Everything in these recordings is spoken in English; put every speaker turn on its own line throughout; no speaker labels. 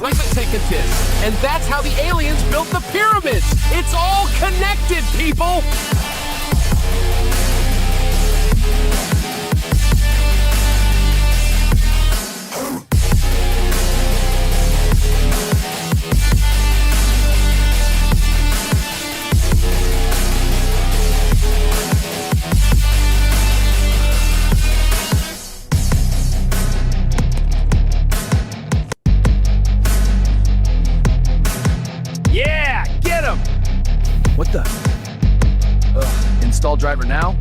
like let's take a test. And that's how the aliens built the pyramids. It's all connected, people.
What the? Install driver now?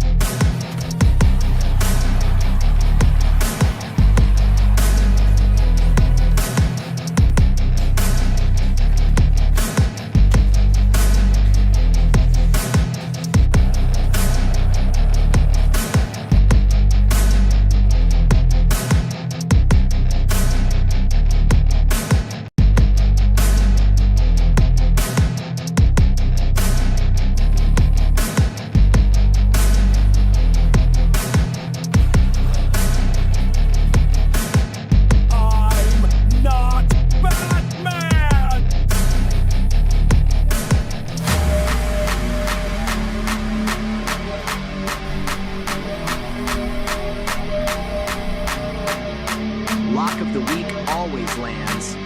Lock of the week always lands.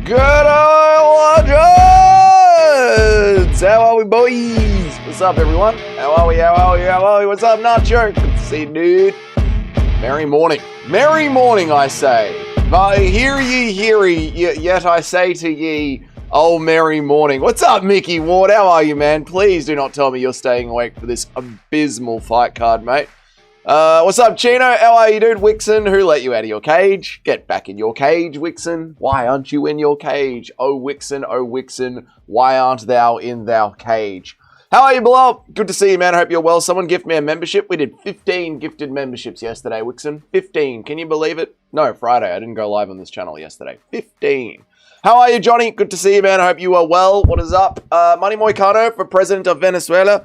Good old Legends! How are we, boys? What's up, everyone? How are we? What's up, Nacho? Good to see you, dude. Merry morning. Merry morning, I say. But hear ye, yet I say to ye, oh, merry morning. What's up, Mickey Ward? How are you, man? Please do not tell me you're staying awake for this abysmal fight card, mate. What's up, Chino? How are you, dude? Wixen, who let you out of your cage? Get back in your cage, Wixen. Why aren't you in your cage? Oh, Wixen, why aren't thou in thou cage? How are you, below? Good to see you, man. I hope you're well. Someone gift me a membership. We did 15 gifted memberships yesterday, Wixen. 15. Can you believe it? No, Friday. I didn't go live on this channel yesterday. 15. How are you, Johnny? Good to see you, man. I hope you are well. What is up? Money Moicano for President of Venezuela.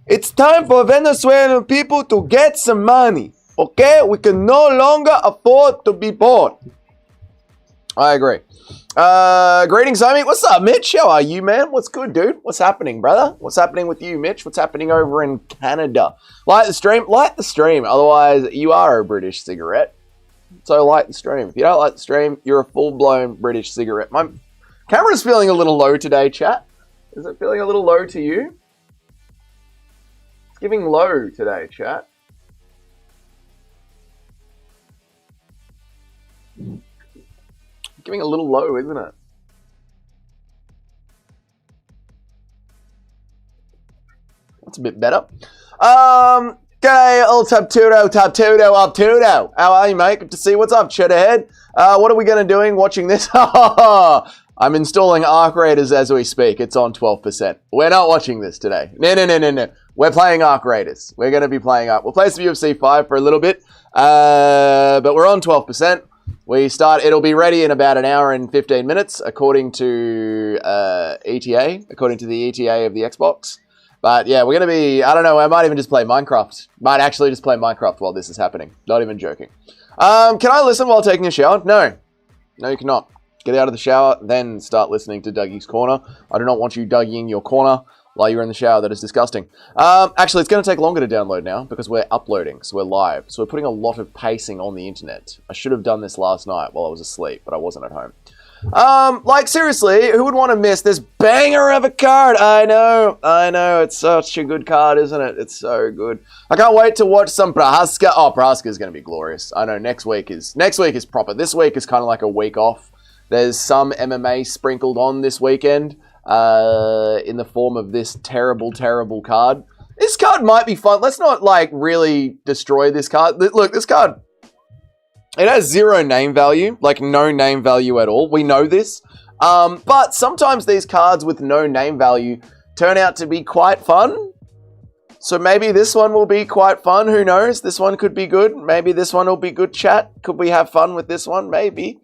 It's time for Venezuelan people to get some money. Okay? We can no longer afford to be poor. I agree. Greetings, homie. What's up, Mitch? How are you, man? What's good, dude? What's happening, brother? What's happening with you, Mitch? What's happening over in Canada? Like the stream? Like the stream. Otherwise, you are a British cigarette. So like the stream. If you don't like the stream, you're a full-blown British cigarette. My camera's feeling a little low today, chat. Is it feeling a little low to you? It's giving low today, chat. Giving a little low, isn't it? That's a bit better. G'day, old Tubtudo. How are you, mate? Good to see you. What's up, Cheddarhead? What are we going to doing watching this? I'm installing Arc Raiders as we speak. It's on 12%. We're not watching this today. No. We're playing Arc Raiders. We're going to be playing Arc. We'll play some UFC 5 for a little bit. But we're on 12%. It'll be ready in about an hour and 15 minutes, according to ETA, according to the ETA of the Xbox. But yeah, we're going to be, I don't know, I might even just play Minecraft. Might actually just play Minecraft while this is happening. Not even joking. Can I listen while taking a shower? No. No, you cannot. Get out of the shower, then start listening to Dougie's Corner. I do not want you Dougie in your corner while you're in the shower. That is disgusting. Actually, it's going to take longer to download now because we're uploading, so we're live. So we're putting a lot of pacing on the internet. I should have done this last night while I was asleep, but I wasn't at home. Like, seriously, who would want to miss this banger of a card? I know, it's such a good card, isn't it? It's so good. I can't wait to watch some Prohaska. Oh, Prohaska is going to be glorious. I know, next week is proper. This week is kind of like a week off. There's some MMA sprinkled on this weekend, in the form of this terrible, terrible card. This card might be fun. Let's not, like, really destroy this card. Look, this card, it has zero name value, like no name value at all. We know this. But sometimes these cards with no name value turn out to be quite fun. So maybe this one will be quite fun. Who knows? This one could be good. Maybe this one will be good chat. Could we have fun with this one? Maybe.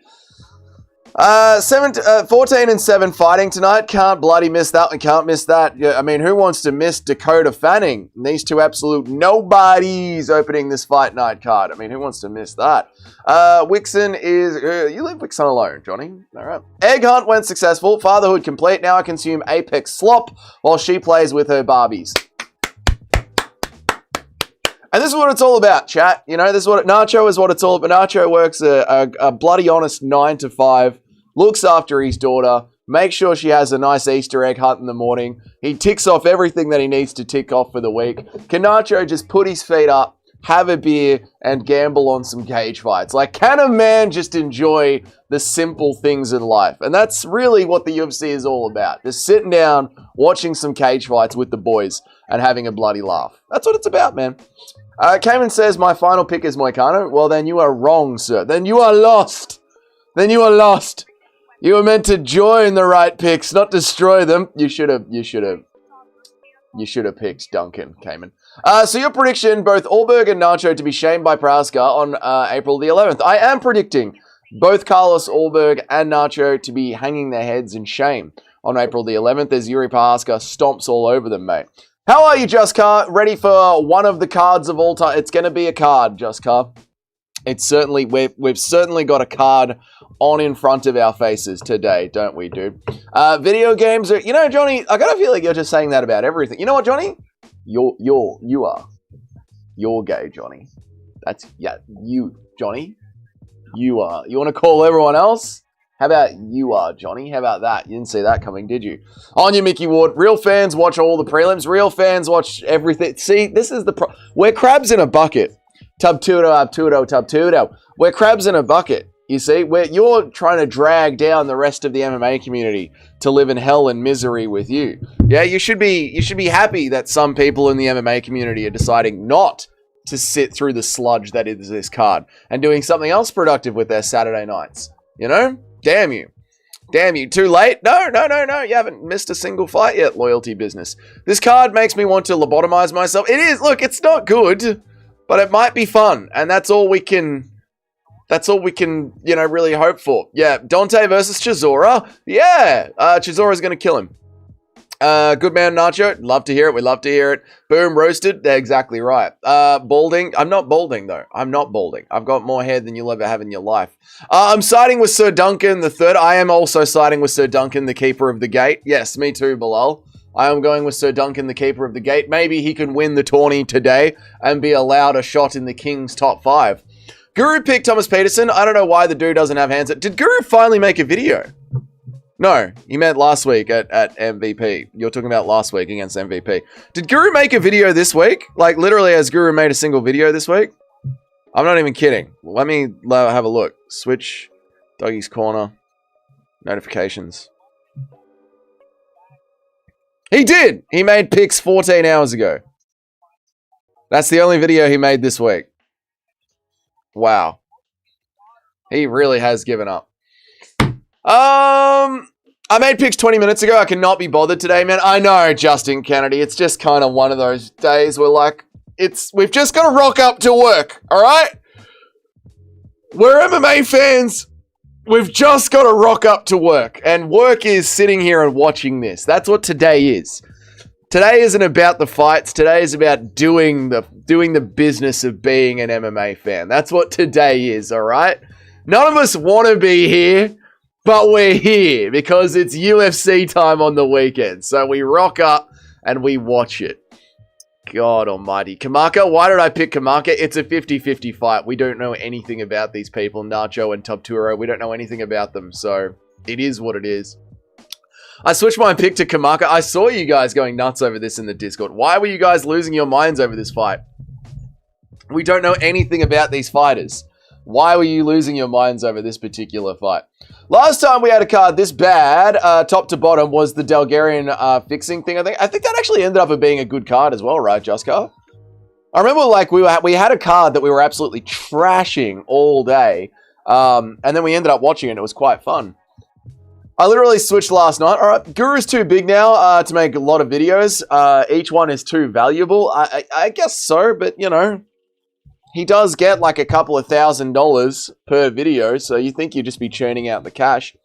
14-7 fighting tonight. Can't bloody miss that one. Can't miss that. Yeah, I mean, who wants to miss Dakota Fanning? And these two absolute nobodies opening this fight night card. I mean, who wants to miss that? Wixon is... you leave Wixon alone, Johnny. All right. Egg hunt went successful. Fatherhood complete. Now I consume Apex slop while she plays with her Barbies. And this is what it's all about, chat. You know, this is what Nacho is what it's all about. Nacho works a bloody honest 9 to 5, looks after his daughter, makes sure she has a nice Easter egg hunt in the morning. He ticks off everything that he needs to tick off for the week. Can Nacho just put his feet up, have a beer, and gamble on some cage fights? Like, can a man just enjoy the simple things in life? And that's really what the UFC is all about. Just sitting down, watching some cage fights with the boys, and having a bloody laugh. That's what it's about, man. Cayman says, my final pick is Moicano. Well, then you are wrong, sir. Then you are lost. Then you are lost. You were meant to join the right picks, not destroy them. You should have picked Duncan, Cayman. So your prediction, both Allberg and Nacho to be shamed by Prohaska on April the 11th. I am predicting both Carlos Allberg and Nacho to be hanging their heads in shame on April the 11th as Yuri Prohaska stomps all over them, mate. How are you, Justcar? Ready for one of the cards of all time? It's going to be a card, Justcar. It's certainly, we've certainly got a card on in front of our faces today, don't we, dude? Video games are, you know, Johnny, I gotta feel like you're just saying that about everything. You know what, Johnny? You are. You're gay, Johnny. That's, yeah, you, Johnny. You are. You want to call everyone else? How about you are, Johnny? How about that? You didn't see that coming, did you? On you, Mickey Ward. Real fans watch all the prelims. Real fans watch everything. See, this is the we're crabs in a bucket. Tub-tudo. We're crabs in a bucket. You see, you're trying to drag down the rest of the MMA community to live in hell and misery with you. Yeah, you should be happy that some people in the MMA community are deciding not to sit through the sludge that is this card and doing something else productive with their Saturday nights. You know? Damn you. Damn you. Too late? No. You haven't missed a single fight yet, loyalty business. This card makes me want to lobotomize myself. It is. Look, it's not good, but it might be fun. And that's all we can, you know, really hope for. Yeah. Dante versus Chisora. Yeah. Chisora's going to kill him. Good man, Nacho. Love to hear it. We love to hear it. Boom, roasted. They're exactly right. Balding. I'm not balding, though. I'm not balding. I've got more hair than you'll ever have in your life. I'm siding with Sir Duncan the third. I am also siding with Sir Duncan, the keeper of the gate. Yes, me too, Bilal. I am going with Sir Duncan, the keeper of the gate. Maybe he can win the tourney today and be allowed a shot in the King's top 5. Guru picked Thomas Peterson. I don't know why the dude doesn't have hands. Did Guru finally make a video? No, he meant last week at MVP. You're talking about last week against MVP. Did Guru make a video this week? Like, literally, has Guru made a single video this week? I'm not even kidding. Let me have a look. Switch, Doggy's Corner, notifications. He did! He made pics 14 hours ago. That's the only video he made this week. Wow. He really has given up. I made picks 20 minutes ago. I cannot be bothered today, man. I know, Justin Kennedy. It's just kind of one of those days where, like, we've just got to rock up to work, all right? We're MMA fans. We've just got to rock up to work. And work is sitting here and watching this. That's what today is. Today isn't about the fights. Today is about doing the business of being an MMA fan. That's what today is, all right? None of us want to be here. But we're here because it's UFC time on the weekend. So we rock up and we watch it. God almighty. Kamaka, why did I pick Kamaka? It's a 50-50 fight. We don't know anything about these people, Nacho and Topturo. We don't know anything about them. So it is what it is. I switched my pick to Kamaka. I saw you guys going nuts over this in the Discord. Why were you guys losing your minds over this fight? We don't know anything about these fighters. Why were you losing your minds over this particular fight? Last time we had a card this bad, top to bottom, was the Dalgarian fixing thing. I think that actually ended up being a good card as well, right, Juskar? I remember, like, we had a card that we were absolutely trashing all day, and then we ended up watching it. And it was quite fun. I literally switched last night. All right, Guru's too big now to make a lot of videos. Each one is too valuable. I guess so, but you know, he does get like a couple of $1,000 per video, so you think you'd just be churning out the cash.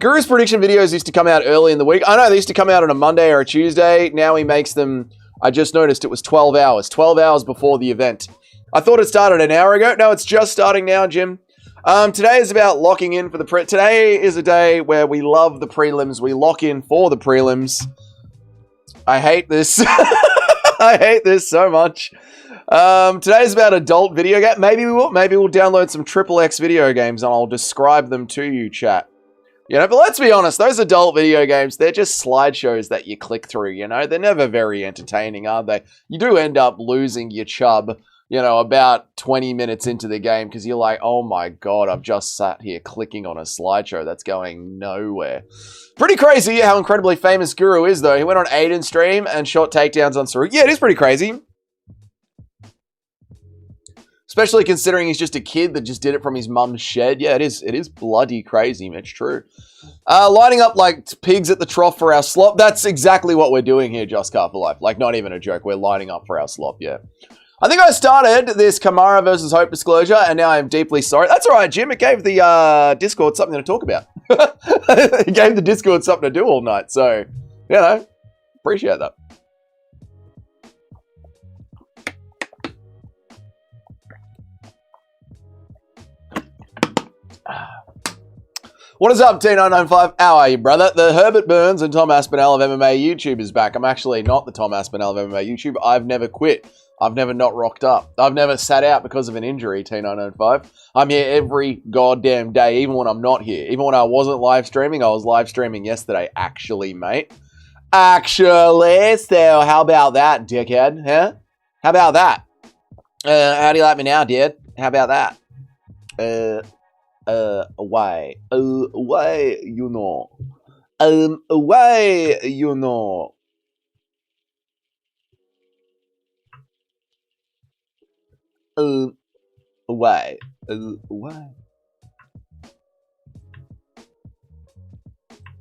Guru's prediction videos used to come out early in the week. I know they used to come out on a Monday or a Tuesday. Now he makes them, I just noticed it was 12 hours. 12 hours before the event. I thought it started an hour ago. No, it's just starting now, Jim. Today is about locking in for the today is a day where we love the prelims. We lock in for the prelims. I hate this. I hate this so much. Today is about adult video game. Maybe we will. Maybe we'll download some XXX video games and I'll describe them to you, chat. You know, but let's be honest, those adult video games, they're just slideshows that you click through, you know? They're never very entertaining, are they? You do end up losing your chub, you know, about 20 minutes into the game because you're like, oh my god, I've just sat here clicking on a slideshow that's going nowhere. Pretty crazy how incredibly famous Guru is, though. He went on Aiden's stream and shot takedowns on Saru. Yeah, it is pretty crazy. Especially considering he's just a kid that just did it from his mum's shed. Yeah, it is bloody crazy, Mitch. True. Lining up like pigs at the trough for our slop. That's exactly what we're doing here, Just Car for Life. Like, not even a joke. We're lining up for our slop, yeah. I think I started this Kamara versus Hope disclosure, and now I'm deeply sorry. That's all right, Jim. It gave the Discord something to talk about. It gave the Discord something to do all night. So, you know, appreciate that. What is up, T995? How are you, brother? The Herbert Burns and Tom Aspinall of MMA YouTube is back. I'm actually not the Tom Aspinall of MMA YouTube. I've never quit. I've never not rocked up. I've never sat out because of an injury, T995. I'm here every goddamn day, even when I'm not here. Even when I wasn't live streaming, I was live streaming yesterday, actually, mate. Actually, so how about that, dickhead? Huh? How about that? How do you like me now, dude? How about that? Away, you know. Away, you know. Away, away.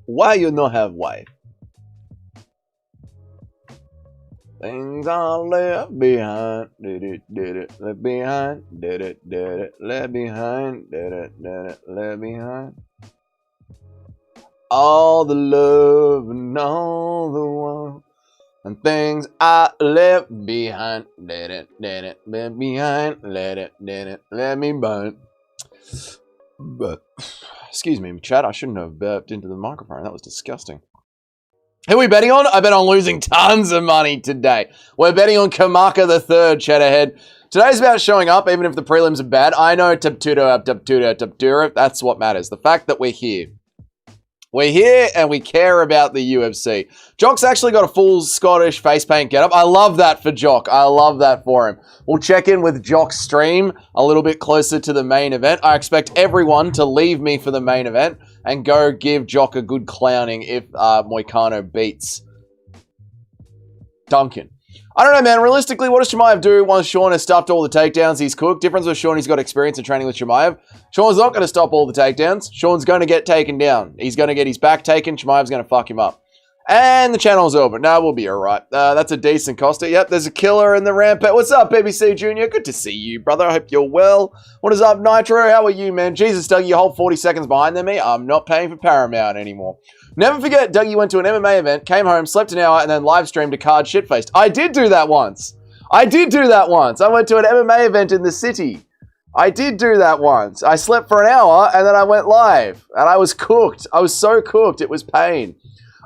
Why you not have wife? Things I left behind, did it, left behind, did it, left behind, did it, left behind. All the love and all the warmth and things I left behind, did it, left behind, let it, let me behind. But, excuse me, chat, I shouldn't have burped into the microphone. That was disgusting. Who are we betting on? I bet on losing tons of money today. We're betting on Kamaka the Third, chat ahead. Today's about showing up, even if the prelims are bad. I know, Taptudo, that's what matters. The fact that we're here. We're here and we care about the UFC. Jock's actually got a full Scottish face paint getup. I love that for Jock. I love that for him. We'll check in with Jock's stream a little bit closer to the main event. I expect everyone to leave me for the main event and go give Jock a good clowning if Moicano beats Duncan. I don't know, man. Realistically, what does Chimaev do once Sean has stuffed all the takedowns? He's cooked. Difference with Sean, he's got experience in training with Chimaev. Sean's not going to stop all the takedowns. Sean's going to get taken down. He's going to get his back taken. Chimaev's going to fuck him up. And the channel's over. No, we'll be all right. That's a decent Costa. Yep, there's a killer in the rampart. What's up, BBC Junior? Good to see you, brother. I hope you're well. What is up, Nitro? How are you, man? Jesus, Doug, you hold 40 seconds behind than me. I'm not paying for Paramount anymore. Never forget, Dougie went to an MMA event, came home, slept an hour, and then live streamed a card shit-faced. I did do that once. I went to an MMA event in the city. I did do that once. I slept for an hour, and then I went live. And I was cooked. I was so cooked, it was pain.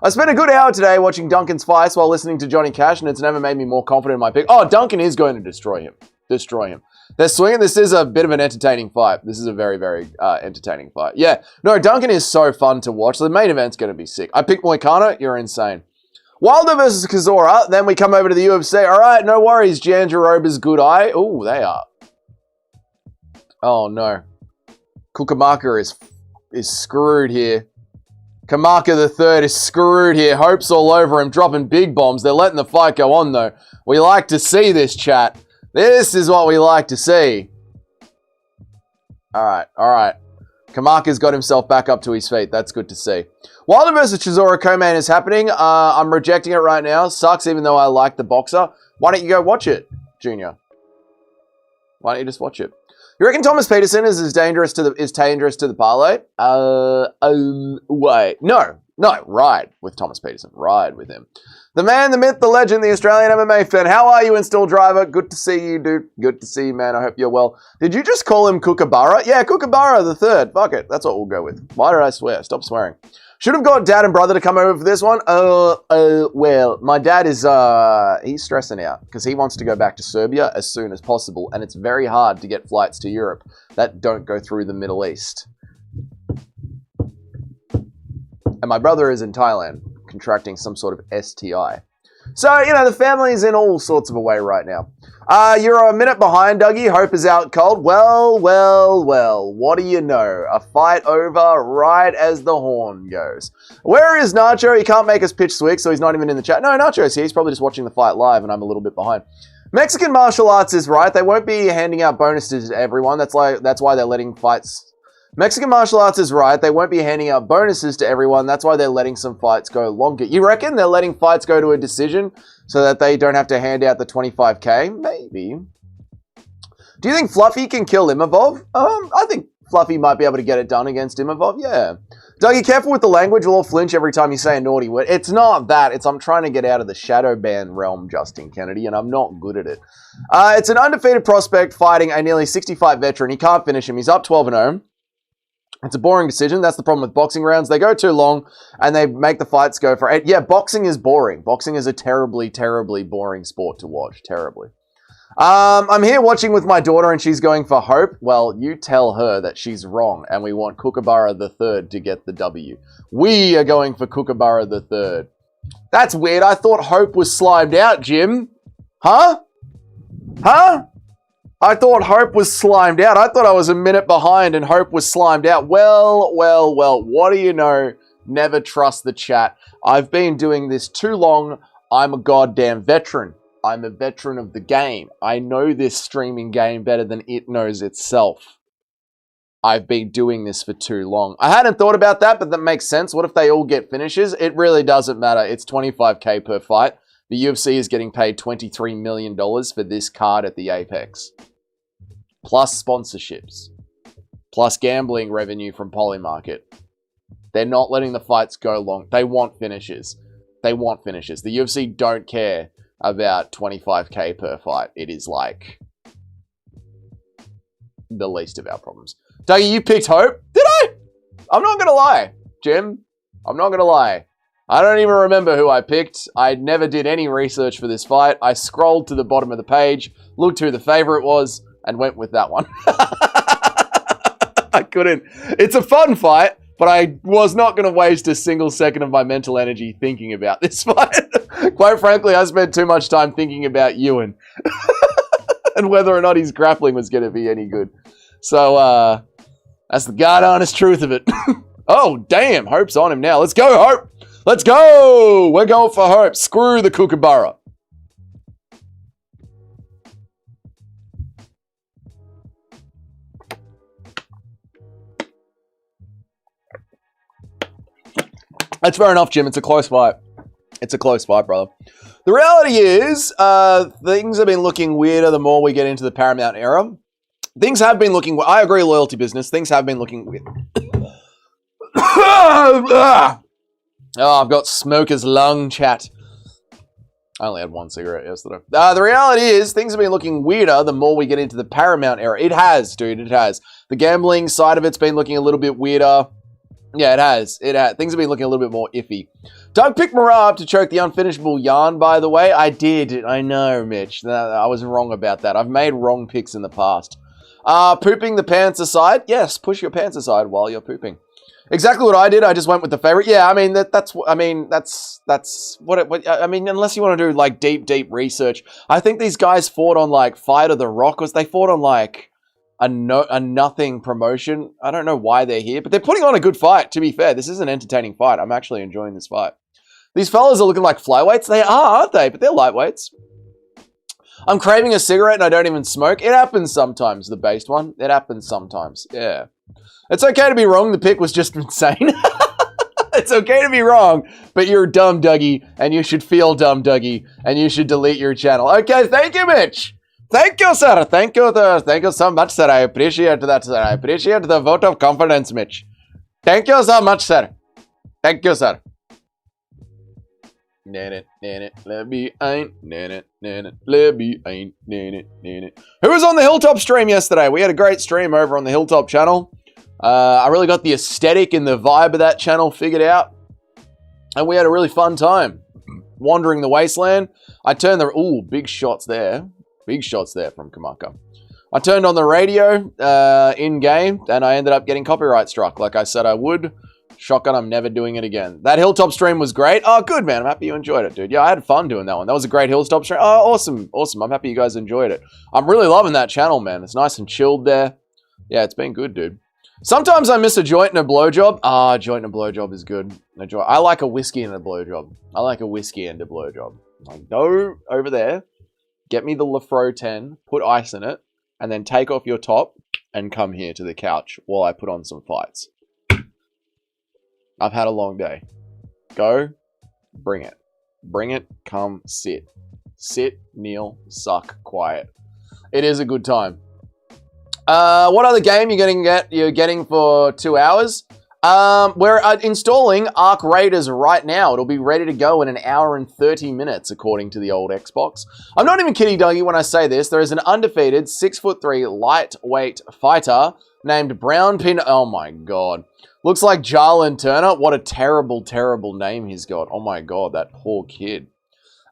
I spent a good hour today watching Duncan's fights while listening to Johnny Cash, and it's never made me more confident in my pick. Oh, Duncan is going to destroy him. They're swinging. This is a bit of an entertaining fight. This is a very, very entertaining fight. Yeah. No, Duncan is so fun to watch. The main event's going to be sick. I picked Moicano. You're insane. Wilder versus Kazora. Then we come over to the UFC. All right, no worries. Janjaroba's good eye. Oh, they are. Oh, no. Kukamaka is screwed here. Kamaka the Third is screwed here. Hope's all over him, dropping big bombs. They're letting the fight go on, though. We like to see this, chat. This is what we like to see. All right. Kamaka's got himself back up to his feet. That's good to see. Wilder versus Chisora co-main is happening. I'm rejecting it right now. Sucks, even though I like the boxer. Why don't you go watch it, Junior? Why don't you just watch it? You reckon Thomas Peterson is dangerous to the parlay? Wait. No, ride with Thomas Peterson. Ride with him. The man, the myth, the legend, the Australian MMA fan. How are you, Install Driver? Good to see you, dude. Good to see you, man. I hope you're well. Did you just call him Kookaburra? Yeah, Kookaburra the third. Fuck it. That's what we'll go with. Why did I swear? Stop swearing. Should have got dad and brother to come over for this one. Well, my dad is, he's stressing out because he wants to go back to Serbia as soon as possible. And it's very hard to get flights to Europe that don't go through the Middle East. And my brother is in Thailand, contracting some sort of STI. So, you know, the family's in all sorts of a way right now. You're a minute behind, Dougie. Hope is out cold. Well, what do you know? A fight over right as the horn goes. Where is Nacho? He can't make us pitch Swick, so he's not even in the chat. No, Nacho's here. He's probably just watching the fight live, and I'm a little bit behind. Mexican martial arts is right. They won't be handing out bonuses to everyone. That's why they're letting fights... Mexican martial arts is right. They won't be handing out bonuses to everyone. That's why they're letting some fights go longer. You reckon they're letting fights go to a decision so that they don't have to hand out the 25K? Maybe. Do you think Fluffy can kill Imavov? I think Fluffy might be able to get it done against Imavov. Yeah. Dougie, careful with the language. We'll all flinch every time you say a naughty word. It's not that. It's I'm trying to get out of the shadow ban realm, Justin Kennedy, and I'm not good at it. It's an undefeated prospect fighting a nearly 65 veteran. He can't finish him. He's up 12-0. It's a boring decision. That's the problem with boxing rounds. They go too long and they make the fights go for 8. Yeah, boxing is boring. Boxing is a terribly, terribly boring sport to watch. Terribly. I'm here watching with my daughter and she's going for Hope. Well, you tell her that she's wrong and we want Kookaburra the Third to get the W. We are going for Kookaburra the Third. That's weird. I thought Hope was slimed out, Jim. Huh? I thought Hope was slimed out. I thought I was a minute behind and Hope was slimed out. Well, what do you know? Never trust the chat. I've been doing this too long. I'm a goddamn veteran. I'm a veteran of the game. I know this streaming game better than it knows itself. I've been doing this for too long. I hadn't thought about that, but that makes sense. What if they all get finishes? It really doesn't matter. It's 25K per fight. The UFC is getting paid $23 million for this card at the Apex. Plus sponsorships. Plus gambling revenue from Polymarket. They're not letting the fights go long. They want finishes. They want finishes. The UFC don't care about 25K per fight. It is like the least of our problems. Dougie, you picked Hope? Did I? I'm not going to lie, Jim. I'm not going to lie. I don't even remember who I picked. I never did any research for this fight. I scrolled to the bottom of the page, looked who the favorite was, and went with that one. I couldn't. It's a fun fight, but I was not going to waste a single second of my mental energy thinking about this fight. Quite frankly, I spent too much time thinking about Ewan and whether or not his grappling was going to be any good. So, that's the god honest truth of it. Oh, damn. Hope's on him now. Let's go, Hope. Let's go! We're going for Hope. Screw the Kookaburra. That's fair enough, Jim. It's a close fight. It's a close fight, brother. The reality is, things have been looking weirder the more we get into the Paramount era. Things have been looking... I agree, loyalty business. Things have been looking weird. Oh, I've got smoker's lung, chat. I only had one cigarette yesterday. The reality is, things have been looking weirder the more we get into the Paramount era. It has, dude. It has. The gambling side of it's been looking a little bit weirder. Yeah, it has. It has. Things have been looking a little bit more iffy. Doug picked Marab to choke the unfinishable yarn, by the way. I did. I know, Mitch. I was wrong about that. I've made wrong picks in the past. Pooping the pants aside. Yes, push your pants aside while you're pooping. Exactly what I did. I just went with the favorite. Yeah, I mean that's what I mean, unless you want to do like deep research. I think these guys fought on like Fight of the Rock, because they fought on like a nothing promotion. I don't know why they're here, but they're putting on a good fight, to be fair. This is an entertaining fight. I'm actually enjoying this fight. These fellas are looking like flyweights. They are, aren't they? But they're lightweights. I'm craving a cigarette and I don't even smoke. It happens sometimes, the based one. It happens sometimes, yeah. It's okay to be wrong. The pick was just insane. It's okay to be wrong, but you're dumb, Dougie, and you should feel dumb, Dougie, and you should delete your channel. Okay, thank you, Mitch. Thank you, sir. Thank you so much, sir. I appreciate that, sir. I appreciate the vote of confidence, Mitch. Thank you so much, sir. Thank you, sir. Who was on the Hilltop stream yesterday? We had a great stream over on the Hilltop channel. I really got the aesthetic and the vibe of that channel figured out. And we had a really fun time wandering the wasteland. I turned the... Ooh, big shots there. Big shots there from Kamaka. I turned on the radio in-game, and I ended up getting copyright struck like I said I would. Shotgun, I'm never doing it again. That Hilltop stream was great. Oh, good, man. I'm happy you enjoyed it, dude. Yeah, I had fun doing that one. That was a great Hilltop stream. Oh, awesome. Awesome. I'm happy you guys enjoyed it. I'm really loving that channel, man. It's nice and chilled there. Yeah, it's been good, dude. Sometimes I miss a joint and a blowjob. Ah, a joint and a blowjob is good. I like a whiskey and a blowjob. I like a whiskey and a blowjob. Like, go over there, get me the Lafro 10, put ice in it, and then take off your top and come here to the couch while I put on some fights. I've had a long day. Go, bring it. Bring it, come, sit. Sit, kneel, suck, quiet. It is a good time. What other game you're getting for 2 hours? We're installing Ark Raiders right now. It'll be ready to go in 1 hour and 30 minutes, according to the old Xbox. I'm not even kidding, Dougie, when I say this. There is an undefeated 6'3" lightweight fighter named Brown Pin. Oh my god. Looks like Jarlin Turner. What a terrible, terrible name he's got. Oh my god, that poor kid.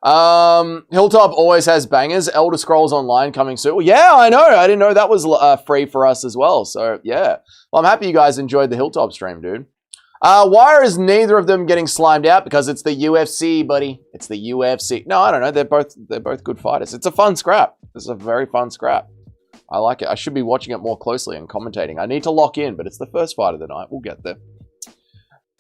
Hilltop always has bangers. Elder Scrolls Online coming soon. Well, yeah, I know. I didn't know that was free for us as well. So, yeah. Well, I'm happy you guys enjoyed the Hilltop stream, dude. Why is neither of them getting slimed out? Because it's the UFC, buddy. It's the UFC. No, I don't know. They're both good fighters. It's a fun scrap. It's a very fun scrap. I like it. I should be watching it more closely and commentating. I need to lock in, but it's the first fight of the night. We'll get there.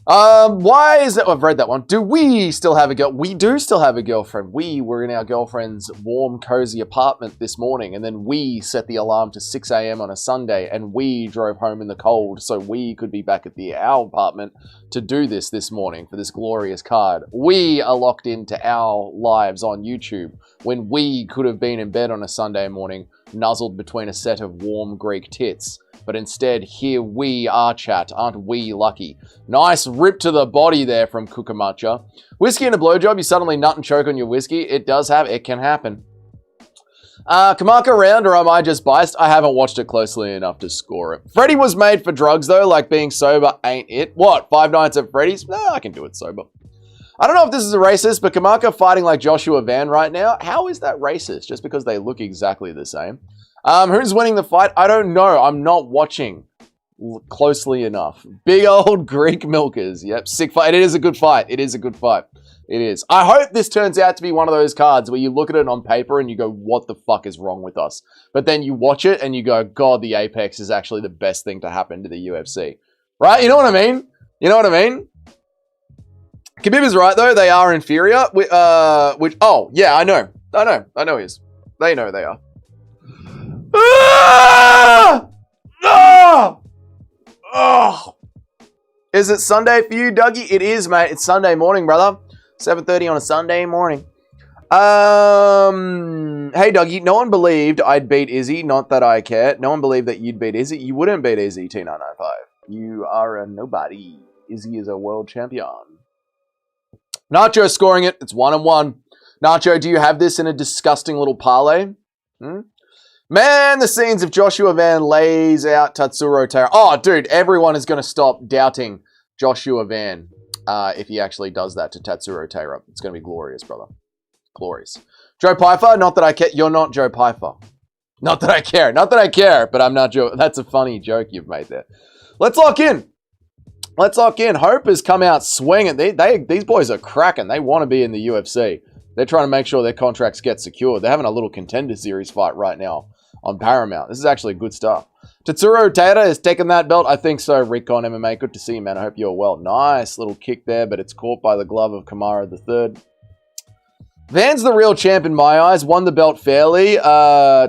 Why is it? I've read that one. Do we still have a girl? We do still have a girlfriend. We were in our girlfriend's warm, cozy apartment this morning, and then we set the alarm to 6 a.m. on a Sunday, and we drove home in the cold so we could be back at our apartment to do this morning for this glorious card. We are locked into our lives on YouTube when we could have been in bed on a Sunday morning, nuzzled between a set of warm Greek tits. But instead, here we are, chat. Aren't we lucky? Nice rip to the body there from Kukamacha. Whiskey and a blowjob, you suddenly nut and choke on your whiskey. It can happen. Kamaka round, or am I just biased? I haven't watched it closely enough to score it. Freddy was made for drugs, though. Like, being sober ain't it. What, 5 Nights at Freddy's? No, I can do it sober. I don't know if this is a racist, but Kamaka fighting like Joshua Van right now. How is that racist? Just because they look exactly the same. Who's winning the fight? I don't know. I'm not watching closely enough. Big old Greek milkers. Yep, sick fight. It is a good fight. It is a good fight. It is. I hope this turns out to be one of those cards where you look at it on paper and you go, what the fuck is wrong with us? But then you watch it and you go, God, the Apex is actually the best thing to happen to the UFC. Right? You know what I mean? You know what I mean? Khabib is right, though. They are inferior. Oh, yeah, I know. I know he is. They know they are. Ah! Ah! Oh! Is it Sunday for you, Dougie? It is, mate. It's Sunday morning, brother. 7:30 on a Sunday morning. Hey, Dougie. No one believed I'd beat Izzy. Not that I care. No one believed that you'd beat Izzy. You wouldn't beat Izzy, T995. You are a nobody. Izzy is a world champion. Nacho scoring it. It's 1-1. Nacho, do you have this in a disgusting little parlay? Man, the scenes if Joshua Van lays out Tatsuro Taira. Oh, dude, everyone is going to stop doubting Joshua Van if he actually does that to Tatsuro Taira. It's going to be glorious, brother. Glorious. Joe Pfeiffer, not that I care. You're not Joe Pfeiffer. Not that I care. Not that I care, but I'm not Joe. That's a funny joke you've made there. Let's lock in. Let's lock in. Hope has come out swinging. These boys are cracking. They want to be in the UFC. They're trying to make sure their contracts get secured. They're having a little contender series fight right now on Paramount. This is actually good stuff. Tatsuro Taira has taken that belt. I think so, Recon MMA. Good to see you, man. I hope you're well. Nice little kick there, but it's caught by the glove of Kamara III. Van's the real champ in my eyes. Won the belt fairly.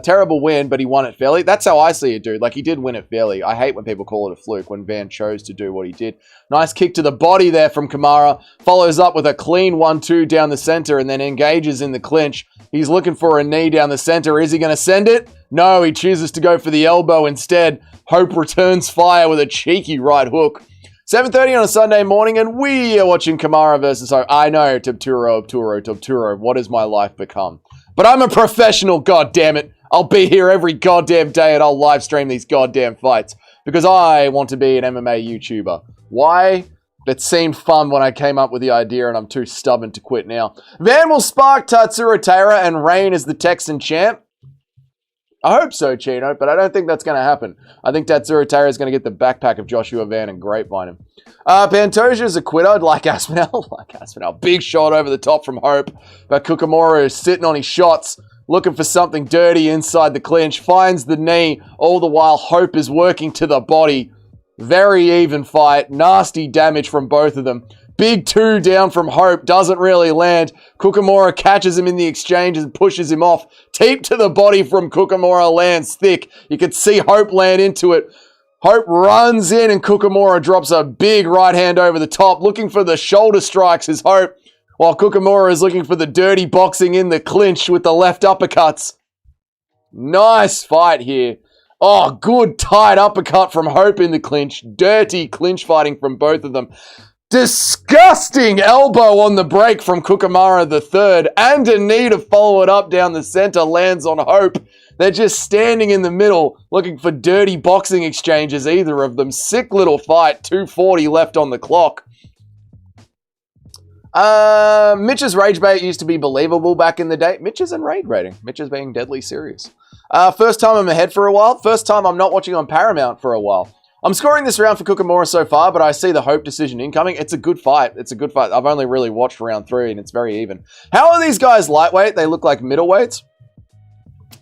Terrible win, but he won it fairly. That's how I see it, dude. Like, he did win it fairly. I hate when people call it a fluke when Van chose to do what he did. Nice kick to the body there from Kamara. Follows up with a clean 1-2 down the center and then engages in the clinch. He's looking for a knee down the center. Is he going to send it? No, he chooses to go for the elbow instead. Hope returns fire with a cheeky right hook. 7:30 on a Sunday morning, and we are watching Kamara versus Hope. I know, Tubturo, what has my life become? But I'm a professional, goddammit. I'll be here every goddamn day, and I'll live stream these goddamn fights. Because I want to be an MMA YouTuber. Why? It seemed fun when I came up with the idea, and I'm too stubborn to quit now. Van will spark Tatsuro Taira and reign as the Texan champ. I hope so, Chino, but I don't think that's going to happen. I think Tatsuro Taira is going to get the backpack of Joshua Van and grapevine him. Pantoja is a quitter, like Aspinall. Big shot over the top from Hope. But Kukamura is sitting on his shots, looking for something dirty inside the clinch. Finds the knee, all the while Hope is working to the body. Very even fight. Nasty damage from both of them. Big 2 down from Hope. Doesn't really land. Kukamura catches him in the exchange and pushes him off. Teep to the body from Kukamura lands thick. You can see Hope land into it. Hope runs in and Kukamura drops a big right hand over the top. Looking for the shoulder strikes is Hope. While Kukamura is looking for the dirty boxing in the clinch with the left uppercuts. Nice fight here. Oh, good tight uppercut from Hope in the clinch. Dirty clinch fighting from both of them. Disgusting elbow on the break from Kukamara the third, and a knee to follow it up down the center lands on Hope. They're just standing in the middle looking for dirty boxing exchanges, either of them. Sick little fight, 2:40 left on the clock. Mitch's rage bait used to be believable back in the day. Mitch is in raid rating. Mitch is being deadly serious. First time I'm ahead for a while. First time I'm not watching on Paramount for a while. I'm scoring this round for Kukamura so far, but I see the Hope decision incoming. It's a good fight. It's a good fight. I've only really watched round 3, and it's very even. How are these guys lightweight? They look like middleweights.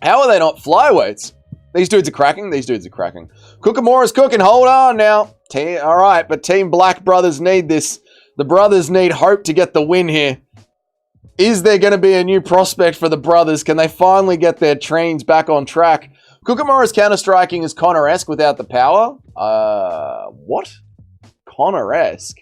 How are they not flyweights? These dudes are cracking. These dudes are cracking. Kukamura's cooking. Hold on now. All right, but Team Black Brothers need this. The brothers need Hope to get the win here. Is there going to be a new prospect for the brothers? Can they finally get their trains back on track? Kukamura's counter-striking is Conor-esque without the power. What? Conor-esque?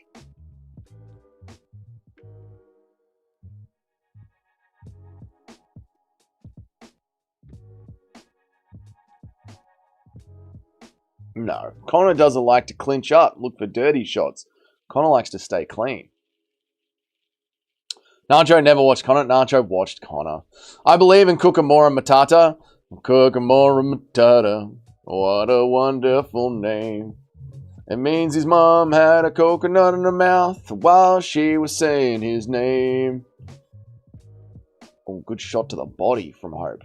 No. Conor doesn't like to clinch up, look for dirty shots. Conor likes to stay clean. Nacho never watched Conor. Nacho watched Conor. I believe in Kukamura Matata. Kukamura Matata. What a wonderful name. It means his mom had a coconut in her mouth while she was saying his name. Oh, good shot to the body from Hope.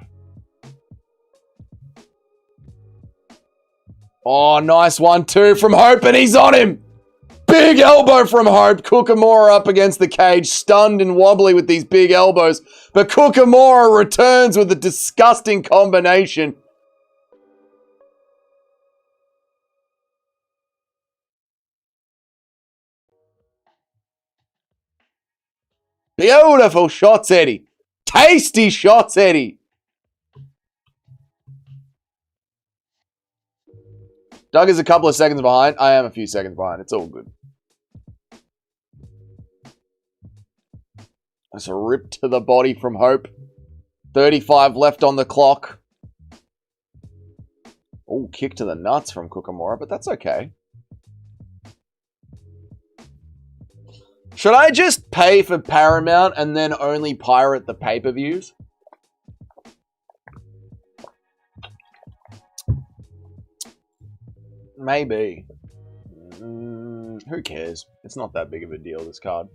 Oh, nice 1-2 from Hope, and he's on him. Big elbow from Hope. Kukamura up against the cage, stunned and wobbly with these big elbows. But Kukamura returns with a disgusting combination. Beautiful shots, Eddie. Tasty shots, Eddie. Doug is a couple of seconds behind. I am a few seconds behind. It's all good. That's a rip to the body from Hope. 35 left on the clock. Oh, kick to the nuts from Kukamura, but that's okay. Should I just pay for Paramount and then only pirate the pay-per-views? Maybe. Who cares? It's not that big of a deal, this card.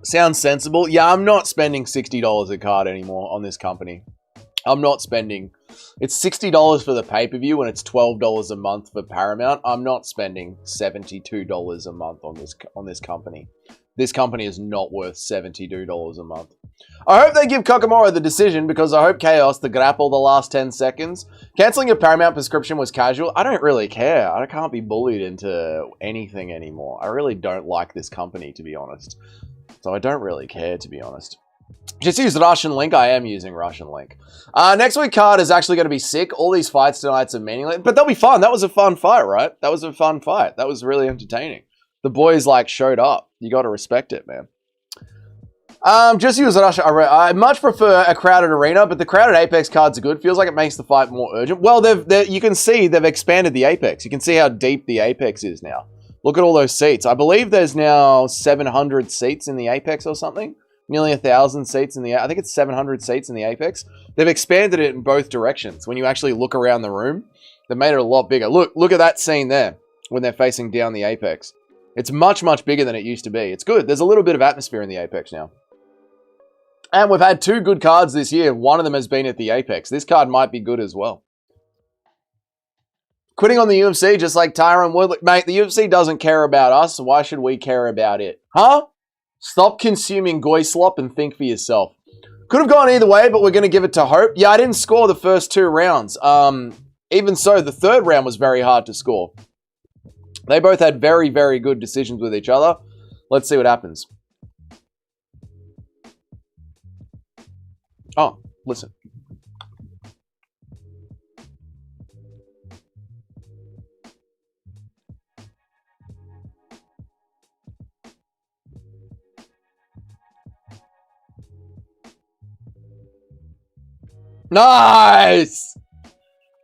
Sounds sensible. Yeah, I'm not spending $60 a card anymore on this company. I'm not spending... It's $60 for the pay-per-view and it's $12 a month for Paramount. I'm not spending $72 a month on this company. This company is not worth $72 a month. I hope they give Kakamura the decision because I hope Chaos the grapple the last 10 seconds. Cancelling a Paramount prescription was casual. I don't really care. I can't be bullied into anything anymore. I really don't like this company, to be honest. So I don't really care, to be honest. Just use Russian Link. I am using Russian Link. Next week card is actually going to be sick. All these fights tonight are meaningless, but they'll be fun. That was a fun fight, right? That was a fun fight. That was really entertaining. The boys like showed up. You got to respect it, man. Just use Russia. I much prefer a crowded arena, but the crowded Apex cards are good. Feels like it makes the fight more urgent. Well, you can see they've expanded the Apex. You can see how deep the Apex is now. Look at all those seats. I believe there's now 700 seats in the Apex or something. Nearly 1,000 seats in the... I think it's 700 seats in the Apex. They've expanded it in both directions. When you actually look around the room, they've made it a lot bigger. Look at that scene there when they're facing down the Apex. It's much, much bigger than it used to be. It's good. There's a little bit of atmosphere in the Apex now. And we've had 2 good cards this year. One of them has been at the Apex. This card might be good as well. Quitting on the UFC, just like Tyron Woodley. Mate, the UFC doesn't care about us, so why should we care about it? Huh? Stop consuming goy slop and think for yourself. Could have gone either way, but we're going to give it to Hope. Yeah, I didn't score the first 2 rounds. Even so, the 3rd round was very hard to score. They both had very, very good decisions with each other. Let's see what happens. Oh, listen. Nice!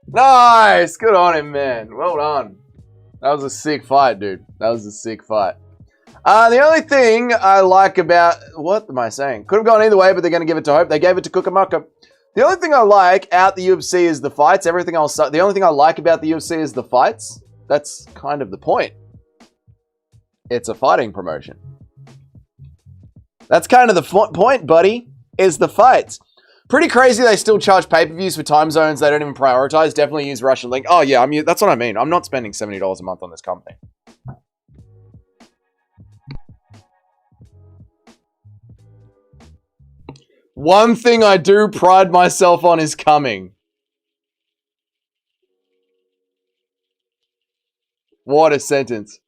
Nice! Good on him, man. Well done. That was a sick fight, dude. That was a sick fight. The only thing I like about... What am I saying? Could have gone either way, but they're going to give it to Hope. They gave it to Kukamaka. The only thing I like out the UFC is the fights. Everything else... The only thing I like about the UFC is the fights. That's kind of the point. It's a fighting promotion. That's kind of the point, buddy, is the fights. Pretty crazy they still charge pay-per-views for time zones they don't even prioritize. Definitely use Russian Link. Oh, yeah, that's what I mean. I'm not spending $70 a month on this company. One thing I do pride myself on is coming. What a sentence.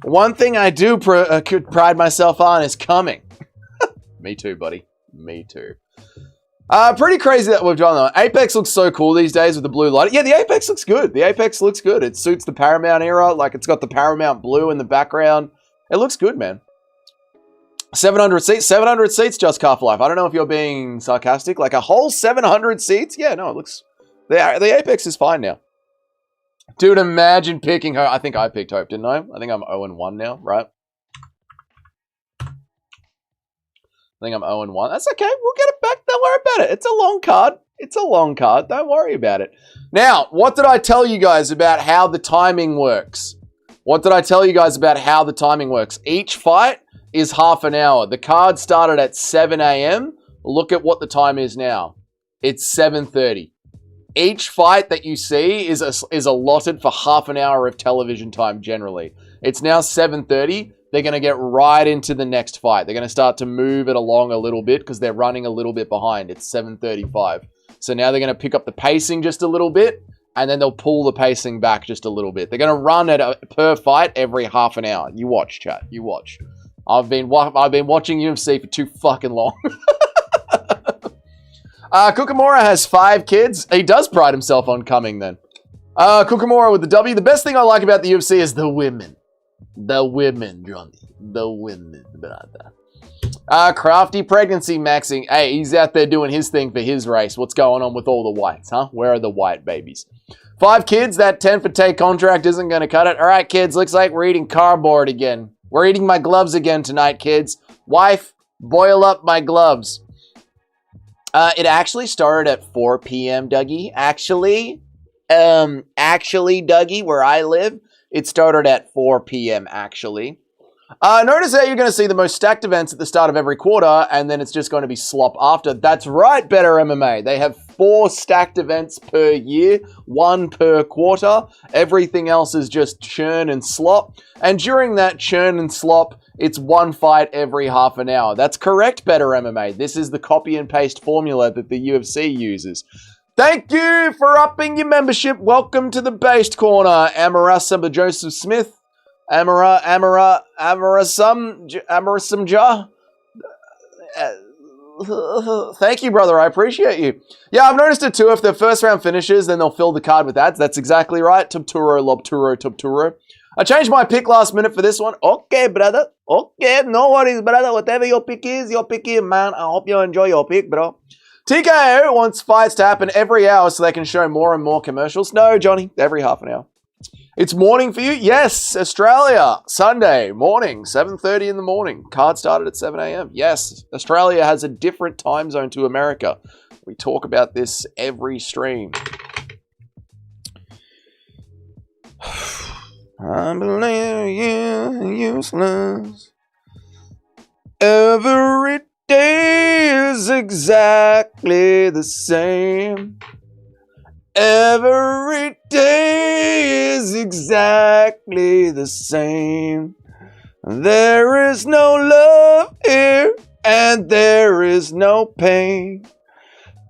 One thing I do pride myself on is coming. Me too, buddy. Me too. Pretty crazy that we've done that. Apex looks so cool these days with the blue light. Yeah, the Apex looks good. The Apex looks good. It suits the Paramount era. Like, it's got the Paramount blue in the background. It looks good, man. 700 seats. 700 seats, just Half-Life. I don't know if you're being sarcastic. Like, a whole 700 seats? Yeah, no, it looks... The Apex is fine now. Dude, imagine picking Hope. I think I picked Hope, didn't I? I think I'm 0-1 now, right? I think I'm 0-1. That's okay. We'll get it back. Don't worry about it. It's a long card. It's a long card. Don't worry about it. Now, what did I tell you guys about how the timing works? What did I tell you guys about how the timing works? Each fight is half an hour. The card started at 7 a.m. Look at what the time is now. It's 7:30. Each fight that you see is allotted for half an hour of television time generally. It's now 7:30. They're going to get right into the next fight. They're going to start to move it along a little bit because they're running a little bit behind. It's 7:35. So now they're going to pick up the pacing just a little bit, and then they'll pull the pacing back just a little bit. They're going to run at per fight every half an hour. You watch, chat. You watch. I've been watching UFC for too fucking long. Kukamura has 5 kids. He does pride himself on coming then. Kukamura with the W. The best thing I like about the UFC is the women. The women, Johnny. The women, brother. Crafty pregnancy maxing. Hey, he's out there doing his thing for his race. What's going on with all the whites, huh? Where are the white babies? 5 kids. That 10 for take contract isn't going to cut it. All right, kids. Looks like we're eating cardboard again. We're eating my gloves again tonight, kids. Wife, boil up my gloves. It actually started at 4 p.m., Dougie. Actually, Dougie, where I live, it started at 4 p.m., actually. Notice how you're going to see the most stacked events at the start of every quarter, and then it's just going to be slop after. That's right, Better MMA. They have 4 stacked events per year, 1 per quarter. Everything else is just churn and slop. And during that churn and slop, it's 1 fight every half an hour. That's correct, Better MMA. This is the copy and paste formula that the UFC uses. Thank you for upping your membership. Welcome to the Based Corner. Amarasa Joseph Smith. Amarasum Ja. Thank you, brother. I appreciate you. Yeah, I've noticed it too. If the first round finishes, then they'll fill the card with ads. That's exactly right. Tubturo, Lobturo, Tubturo. I changed my pick last minute for this one. Okay, brother. Okay, no worries, brother. Whatever your pick is, man. I hope you enjoy your pick, bro. TKO wants fights to happen every hour so they can show more and more commercials. No, Johnny, every half an hour. It's morning for you? Yes, Australia. Sunday morning, 7:30 in the morning. Card started at 7 a.m. Yes, Australia has a different time zone to America. We talk about this every stream. I believe you useless. Every day is exactly the same. Every day is exactly the same. There is no love here, and there is no pain.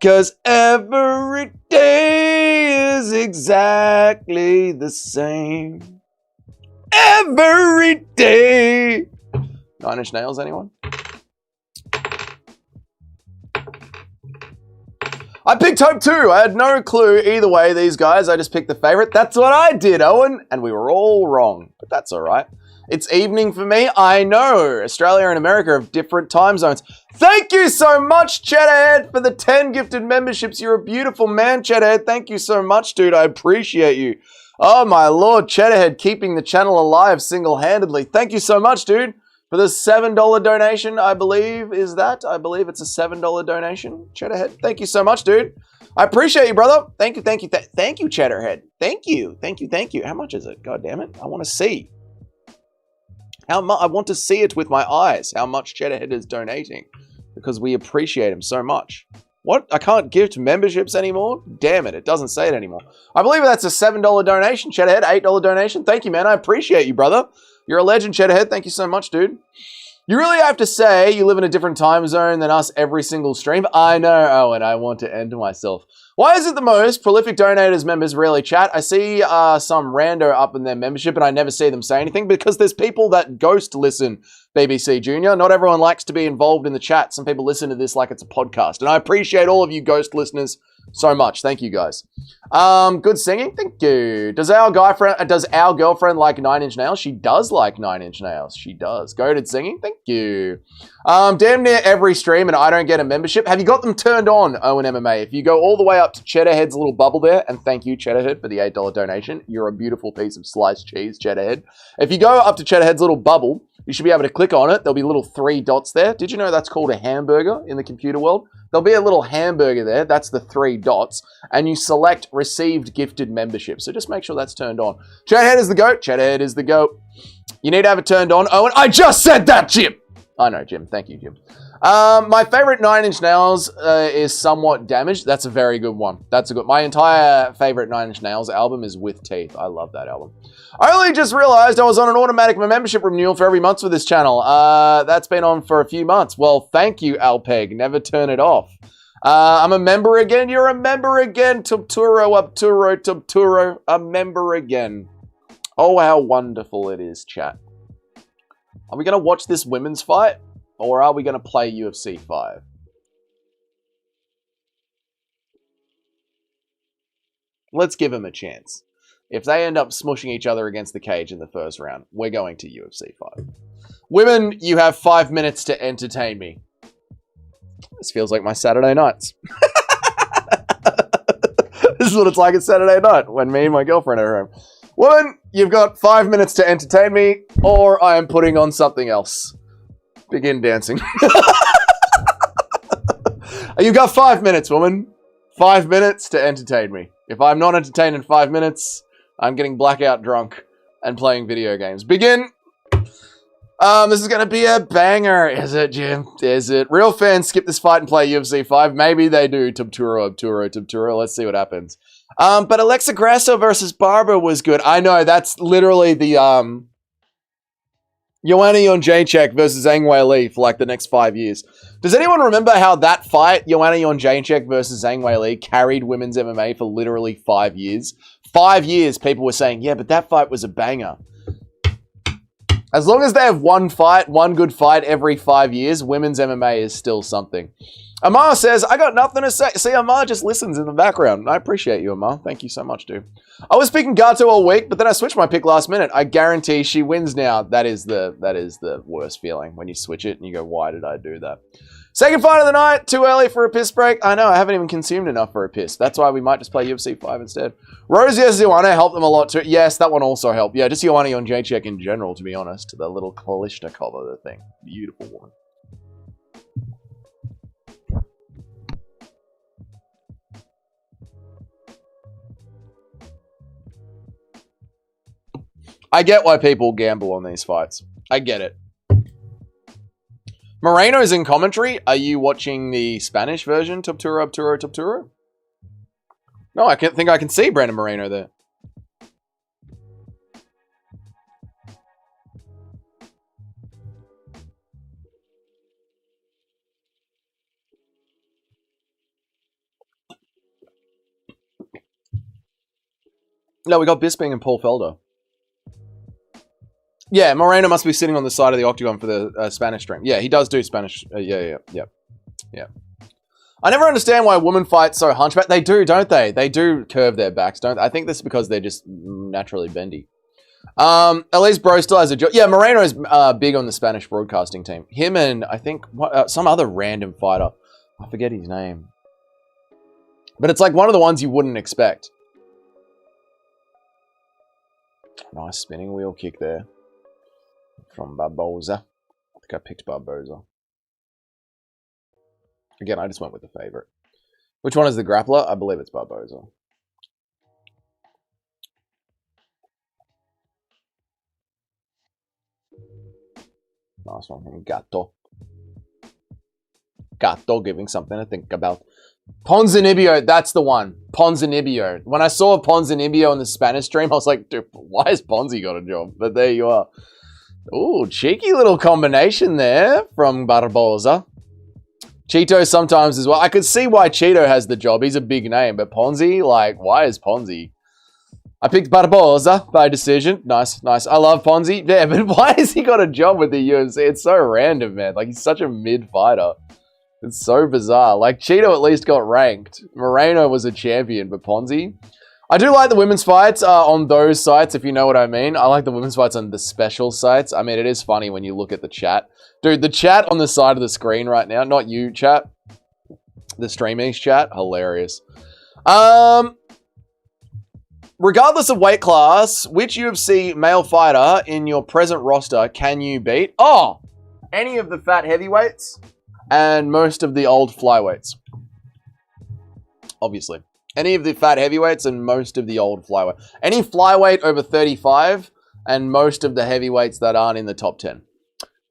'Cause every day is exactly the same. Every day. 9 Inch Nails, anyone? I picked Hope too. I had no clue either way, these guys. I just picked the favorite. That's what I did, Owen. And we were all wrong. But that's all right. It's evening for me. I know. Australia and America have different time zones. Thank you so much, Cheddarhead, for the 10 gifted memberships. You're a beautiful man, Cheddarhead. Thank you so much, dude. I appreciate you. Oh, my Lord. Cheddarhead keeping the channel alive single-handedly. Thank you so much, dude. For the $7 donation, I believe, is that? I believe it's a $7 donation. Cheddarhead, thank you so much, dude. I appreciate you, brother. Thank you, thank you, thank you, Cheddarhead. Thank you, thank you, thank you. How much is it? God damn it. I want to see. I want to see it with my eyes, how much Cheddarhead is donating. Because we appreciate him so much. What? I can't gift memberships anymore? Damn it, it doesn't say it anymore. I believe that's a $7 donation, Cheddarhead. $8 donation. Thank you, man. I appreciate you, brother. You're a legend, Cheddarhead. Thank you so much, dude. You really have to say you live in a different time zone than us every single stream. I know, Owen. I want to end myself. Why is it the most prolific donators members rarely chat? I see some rando up in their membership and I never see them say anything because there's people that ghost listen, BBC Junior. Not everyone likes to be involved in the chat. Some people listen to this like it's a podcast. And I appreciate all of you ghost listeners so much. Thank you, guys. Good singing. Thank you. Does our girlfriend like 9 Inch Nails? She does like 9 Inch Nails. She does. Goated singing. Thank you. Damn near every stream and I don't get a membership. Have you got them turned on, Owen MMA? If you go all the way up to Cheddarhead's little bubble there, and thank you, Cheddarhead, for the $8 donation. You're a beautiful piece of sliced cheese, Cheddarhead. If you go up to Cheddarhead's little bubble, you should be able to click on it. There'll be little 3 dots there. Did you know that's called a hamburger in the computer world? There'll be a little hamburger there. That's the 3 dots. And you select received gifted membership. So just make sure that's turned on. Cheddarhead is the GOAT. Cheddarhead is the GOAT. You need to have it turned on. Owen, I just said that, Jim. I know, Jim. Thank you, Jim. My favorite 9 Inch Nails is Somewhat Damaged. That's a very good one. That's a good. My entire favorite 9 Inch Nails album is With Teeth. I love that album. I only just realized I was on an automatic membership renewal for every month for this channel. That's been on for a few months. Well, thank you, Alpeg. Never turn it off. I'm a member again. You're a member again. Tubturo, Upturo, Tubturo. A member again. Oh, how wonderful it is, chat. Are we going to watch this women's fight? Or are we going to play UFC 5? Let's give them a chance. If they end up smushing each other against the cage in the first round, we're going to UFC 5. Women, you have 5 minutes to entertain me. This feels like my Saturday nights. This is what it's like at Saturday night when me and my girlfriend are home. Woman, you've got 5 minutes to entertain me, or I am putting on something else. Begin dancing. You've got 5 minutes, woman. 5 minutes to entertain me. If I'm not entertained in 5 minutes, I'm getting blackout drunk and playing video games. Begin. This is gonna be a banger. Is it, Jim? Is it? Real fans skip this fight and play UFC 5. Maybe they do. Tubturo. Let's see what happens. But Alexa Grasso versus Barber was good. I know, that's literally the Joanna Jędrzejczyk versus Zhang Weili for like the next 5 years. Does anyone remember how that fight, Joanna Jędrzejczyk versus Zhang Weili, carried women's MMA for literally 5 years? 5 years, people were saying, yeah, but that fight was a banger. As long as they have one good fight every 5 years, women's MMA is still something. Amar says, I got nothing to say. See, Amar just listens in the background. I appreciate you, Amar. Thank you so much, dude. I was picking Gato all week, but then I switched my pick last minute. I guarantee she wins now. That is the worst feeling when you switch it and you go, why did I do that? Second fight of the night. Too early for a piss break. I know, I haven't even consumed enough for a piss. That's why we might just play UFC 5 instead. Rose Joanna helped them a lot too. Yes, that one also helped. Yeah, just Joanna Jędrzejczyk in general, to be honest. The little Kalishnikov of the thing. Beautiful woman. I get why people gamble on these fights. I get it. Moreno's in commentary. Are you watching the Spanish version? Tubturo? No, I can't think I can see Brandon Moreno there. No, we got Bisping and Paul Felder. Yeah, Moreno must be sitting on the side of the octagon for the Spanish stream. Yeah, he does do Spanish. Yeah. I never understand why women fight so hunchback. They do, don't they? They do curve their backs, don't they? I think this is because they're just naturally bendy. At least Bro still has a job. Yeah, Moreno's big on the Spanish broadcasting team. Him and I think some other random fighter. I forget his name. But it's like one of the ones you wouldn't expect. Nice spinning wheel kick there. From Barboza. I think I picked Barboza. Again, I just went with the favorite. Which one is the grappler? I believe it's Barboza. Nice one from Gato. Gato giving something to think about. Ponzinibbio, that's the one. Ponzinibbio. When I saw Ponzinibbio in the Spanish stream, I was like, dude, why has Ponzi got a job? But there you are. Ooh, cheeky little combination there from Barboza. Cheeto sometimes as well. I could see why Cheeto has the job. He's a big name. But Ponzi, like, why is Ponzi? I picked Barboza by decision. Nice. I love Ponzi. Yeah, but why has he got a job with the UFC? It's so random, man. Like, he's such a mid-fighter. It's so bizarre. Like, Cheeto at least got ranked. Moreno was a champion, but Ponzi... I do like the women's fights on those sites, if you know what I mean. I like the women's fights on the special sites. I mean, it is funny when you look at the chat. Dude, the chat on the side of the screen right now, not you, chat. The streaming's chat, hilarious. Regardless of weight class, which UFC male fighter in your present roster can you beat? Oh, any of the fat heavyweights and most of the old flyweights. Obviously. Any of the fat heavyweights and most of the old flyweight. Any flyweight over 35 and most of the heavyweights that aren't in the top 10.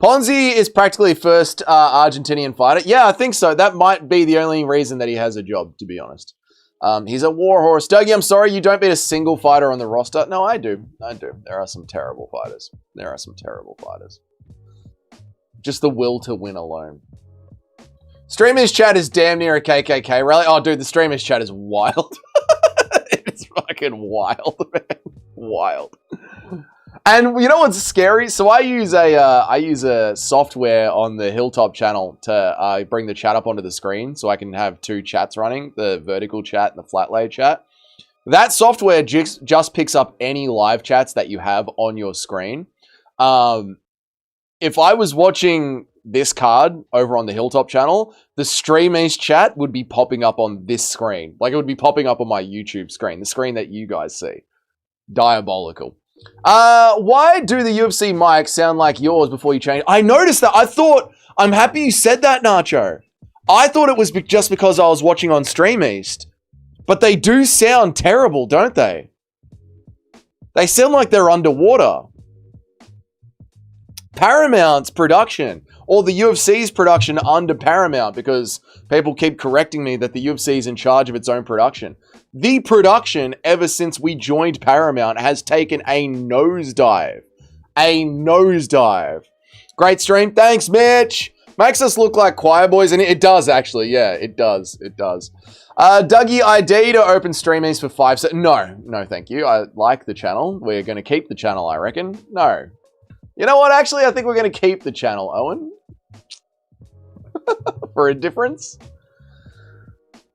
Ponzi is practically first Argentinian fighter. Yeah, I think so. That might be the only reason that he has a job, to be honest. He's a warhorse. Dougie, I'm sorry you don't beat a single fighter on the roster. No, I do. There are some terrible fighters. Just the will to win alone. Streamers chat is damn near a KKK rally. Oh, dude, the streamers chat is wild. It's fucking wild, man. Wild. And you know what's scary? So I use a software on the Hilltop channel to bring the chat up onto the screen so I can have two chats running, the vertical chat and the flat lay chat. That software just picks up any live chats that you have on your screen. If I was watching this card over on the Hilltop channel, the streamies chat would be popping up on this screen. Like, it would be popping up on my YouTube screen, the screen that you guys see. Diabolical. Why do the UFC mics sound like yours before you change? I noticed that. I'm happy you said that, Nacho. I thought it was just because I was watching on Stream East. But they do sound terrible, don't they? They sound like they're underwater. Paramount's production, or the UFC's production under Paramount, because people keep correcting me that the UFC is in charge of its own production. The production, ever since we joined Paramount, has taken a nosedive. A nosedive. Great stream. Thanks, Mitch. Makes us look like choir boys, and it does, actually. Yeah, it does. It does. Dougie ID to open streamings for 5 seconds. No, thank you. I like the channel. We're going to keep the channel, I reckon. No. You know what? Actually, I think we're going to keep the channel, Owen. For a difference.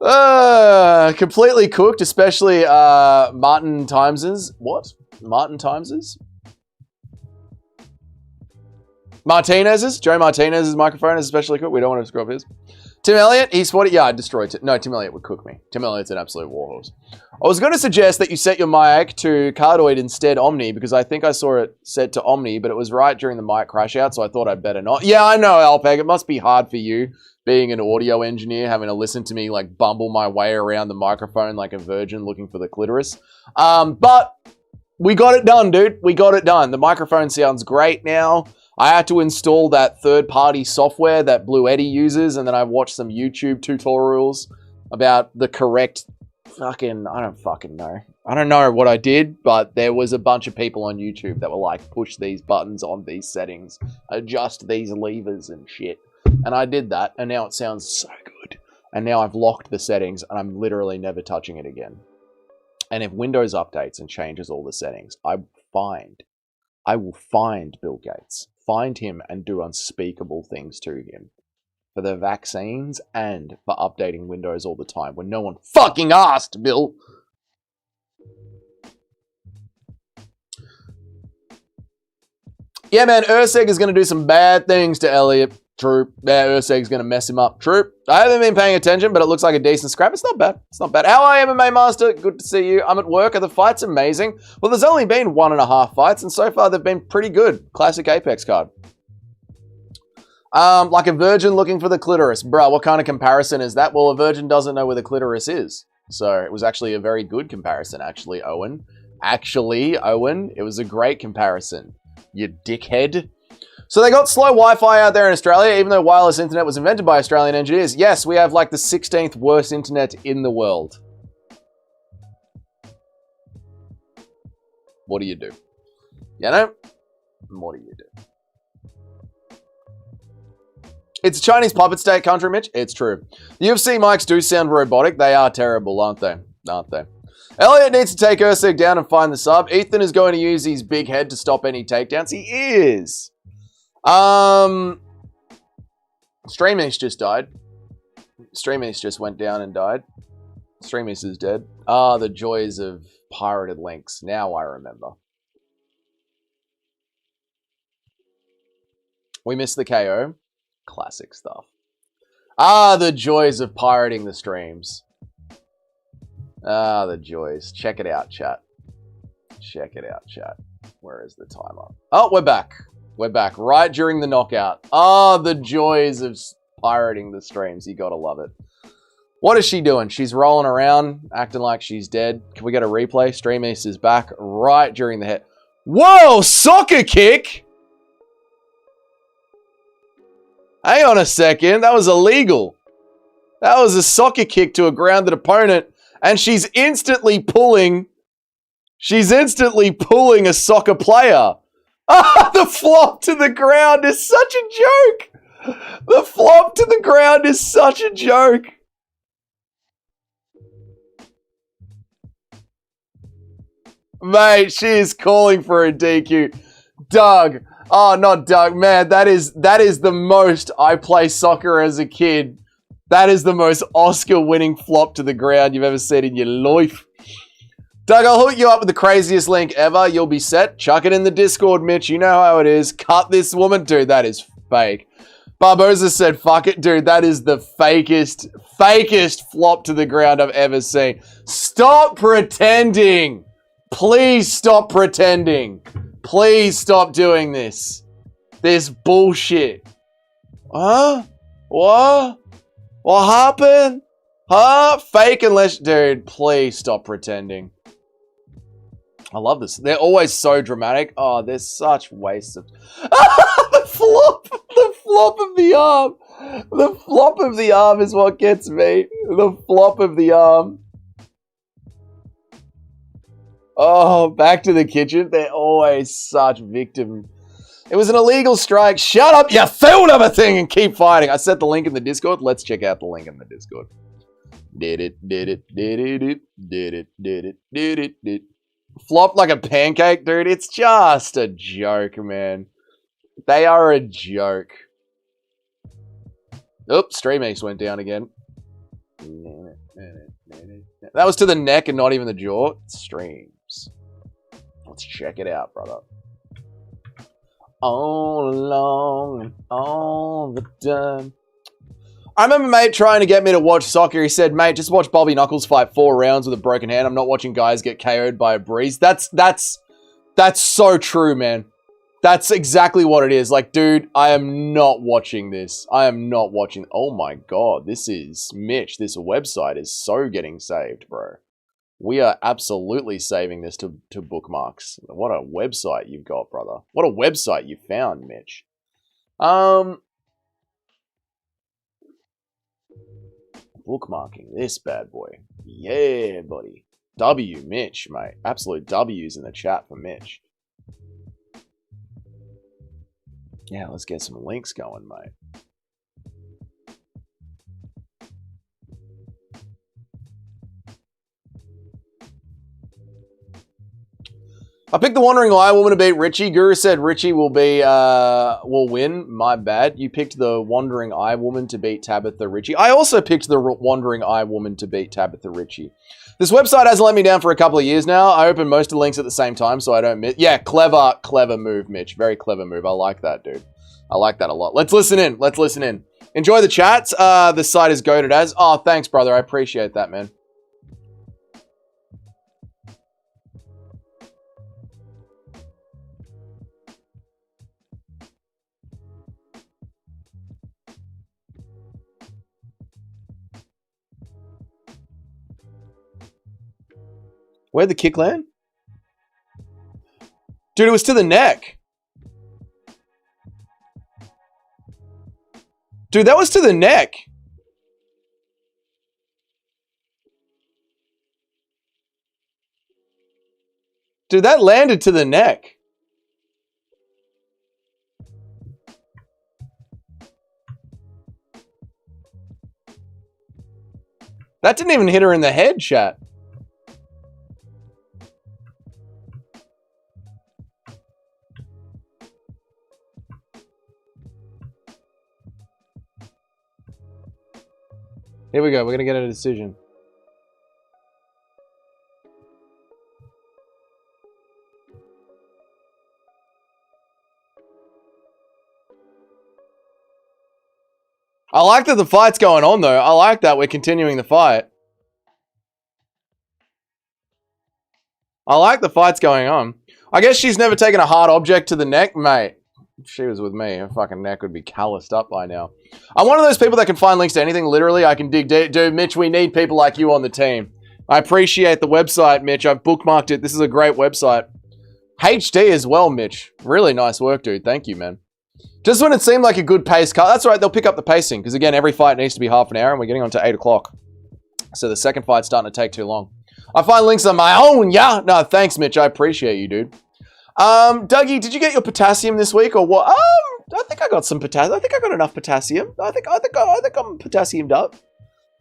Completely cooked, especially Martin Times's. What? Martin Times's? Martinez's. Joe Martinez's microphone is especially cooked. We don't want to screw up his. Tim Elliott, he's 40. Yeah, I destroyed it. No, Tim Elliott would cook me. Tim Elliott's an absolute warhorse. I was going to suggest that you set your mic to cardioid instead Omni, because I think I saw it set to Omni, but it was right during the mic crash out, so I thought I'd better not. Yeah, I know, Alpeg. It must be hard for you, being an audio engineer, having to listen to me like bumble my way around the microphone like a virgin looking for the clitoris. But we got it done, dude. We got it done. The microphone sounds great now. I had to install that third-party software that Blue Eddie uses, and then I watched some YouTube tutorials about the correct fucking... I don't fucking know. I don't know what I did, but there was a bunch of people on YouTube that were like, push these buttons on these settings, adjust these levers and shit. And I did that, and now it sounds so good. And now I've locked the settings, and I'm literally never touching it again. And if Windows updates and changes all the settings, I will find Bill Gates. Find him and do unspeakable things to him. For the vaccines and for updating Windows all the time when no one fucking asked, Bill. Yeah, man, Urseg is going to do some bad things to Elliot. True. Yeah, Urseg's going to mess him up. True. I haven't been paying attention, but it looks like a decent scrap. It's not bad. It's not bad. How are you, MMA Master? Good to see you. I'm at work. Are the fights amazing? Well, there's only been 1.5 fights, and so far they've been pretty good. Classic Apex card. Like a virgin looking for the clitoris. Bruh, what kind of comparison is that? Well, a virgin doesn't know where the clitoris is. So it was actually a very good comparison, actually, Owen. It was a great comparison. You dickhead. So they got slow Wi-Fi out there in Australia, even though wireless internet was invented by Australian engineers. Yes, we have like the 16th worst internet in the world. What do you do? You know? What do you do? It's a Chinese puppet state country, Mitch. It's true. The UFC mics do sound robotic. They are terrible, aren't they? Aren't they? Elliot needs to take Ursig down and find the sub. Ethan is going to use his big head to stop any takedowns. He is. Streamies just died. Streamies just went down and died. Streamies is dead. Ah, the joys of pirated links. Now I remember. We missed the KO. Classic stuff. Ah, the joys of pirating the streams. Ah, the joys. Check it out, chat. Check it out, chat. Where is the timer? Oh, we're back. We're back right during the knockout. Ah, the joys of pirating the streams. You gotta love it. What is she doing? She's rolling around, acting like she's dead. Can we get a replay? Stream East is back right during the hit. Whoa, soccer kick! Hang on a second. That was illegal. That was a soccer kick to a grounded opponent. And she's instantly pulling a soccer player. Ah, the flop to the ground is such a joke. The flop to the ground is such a joke. Mate, she is calling for a DQ. Doug. Oh, not Doug. Man, that is the most I play soccer as a kid. That is the most Oscar-winning flop to the ground you've ever seen in your life. Doug, I'll hook you up with the craziest link ever. You'll be set. Chuck it in the Discord, Mitch. You know how it is. Cut this woman. Dude, that is fake. Barboza said, fuck it, dude. That is the fakest flop to the ground I've ever seen. Stop pretending. Please stop pretending. Please stop doing this. This bullshit. Huh? What? What happened? Huh? Fake unless... Dude, please stop pretending. I love this. They're always so dramatic. Oh, they're such wastes of... The flop of the arm. The flop of the arm is what gets me. The flop of the arm. Oh, back to the kitchen. They're always such victim. It was an illegal strike. Shut up, you fool of a thing, and keep fighting. I set the link in the Discord. Let's check out the link in the Discord. Did it. Flopped like a pancake, dude. It's just a joke, man. They are a joke. Oops, Stream Ace went down again. That was to the neck and not even the jaw. Streams. Let's check it out, brother. All along and all the time. I remember mate trying to get me to watch soccer. He said, mate, just watch Bobby Knuckles fight 4 rounds with a broken hand. I'm not watching guys get KO'd by a breeze. That's so true, man. That's exactly what it is. Like, dude, I am not watching this. I am not watching. Oh my God, this is Mitch. This website is so getting saved, bro. We are absolutely saving this to bookmarks. What a website you've got, brother. What a website you found, Mitch. Bookmarking this bad boy. Yeah, buddy. W, Mitch, mate. Absolute W's in the chat for Mitch. Yeah, let's get some links going, mate. I picked the Wandering Eye Woman to beat Richie. Guru said Richie will win. My bad. You picked the Wandering Eye Woman to beat Tabitha Richie. I also picked the Wandering Eye Woman to beat Tabitha Richie. This website hasn't let me down for a couple of years now. I open most of the links at the same time so I don't miss. Yeah, clever move, Mitch. Very clever move. I like that, dude. I like that a lot. Let's listen in. Let's listen in. Enjoy the chats. The site is goated as. Oh, thanks, brother. I appreciate that, man. Where'd the kick land? Dude, it was to the neck. Dude, that was to the neck. Dude, that landed to the neck. That didn't even hit her in the head, chat. Here we go. We're going to get a decision. I like that the fight's going on, though. I like that we're continuing the fight. I like the fight's going on. I guess she's never taken a hard object to the neck, mate. If she was with me, her fucking neck would be calloused up by now. I'm one of those people that can find links to anything. Literally, I can dig deep. Dude, Mitch, we need people like you on the team. I appreciate the website, Mitch. I've bookmarked it. This is a great website. HD as well, Mitch. Really nice work, dude. Thank you, man. Just when it seemed like a good pace cut. That's right, they'll pick up the pacing. Because, again, every fight needs to be half an hour, and we're getting on to 8 o'clock. So the second fight's starting to take too long. I find links on my own, yeah? No, thanks, Mitch. I appreciate you, dude. Dougie, did you get your potassium this week or what? I think I got some potassium. I think I got enough potassium. I think I'm potassiumed up.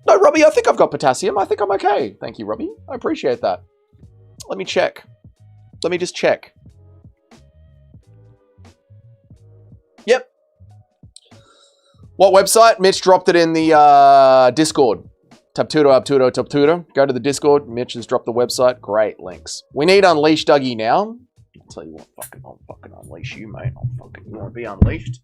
No, Robbie, I think I've got potassium. I think I'm okay. Thank you, Robbie. I appreciate that. Let me check. Let me just check. Yep. What website? Mitch dropped it in the Discord. Tabtudo. Go to the Discord. Mitch has dropped the website. Great links. We need Unleash Dougie now. I'll tell you what, I'll fucking unleash you, mate. You want to be unleashed?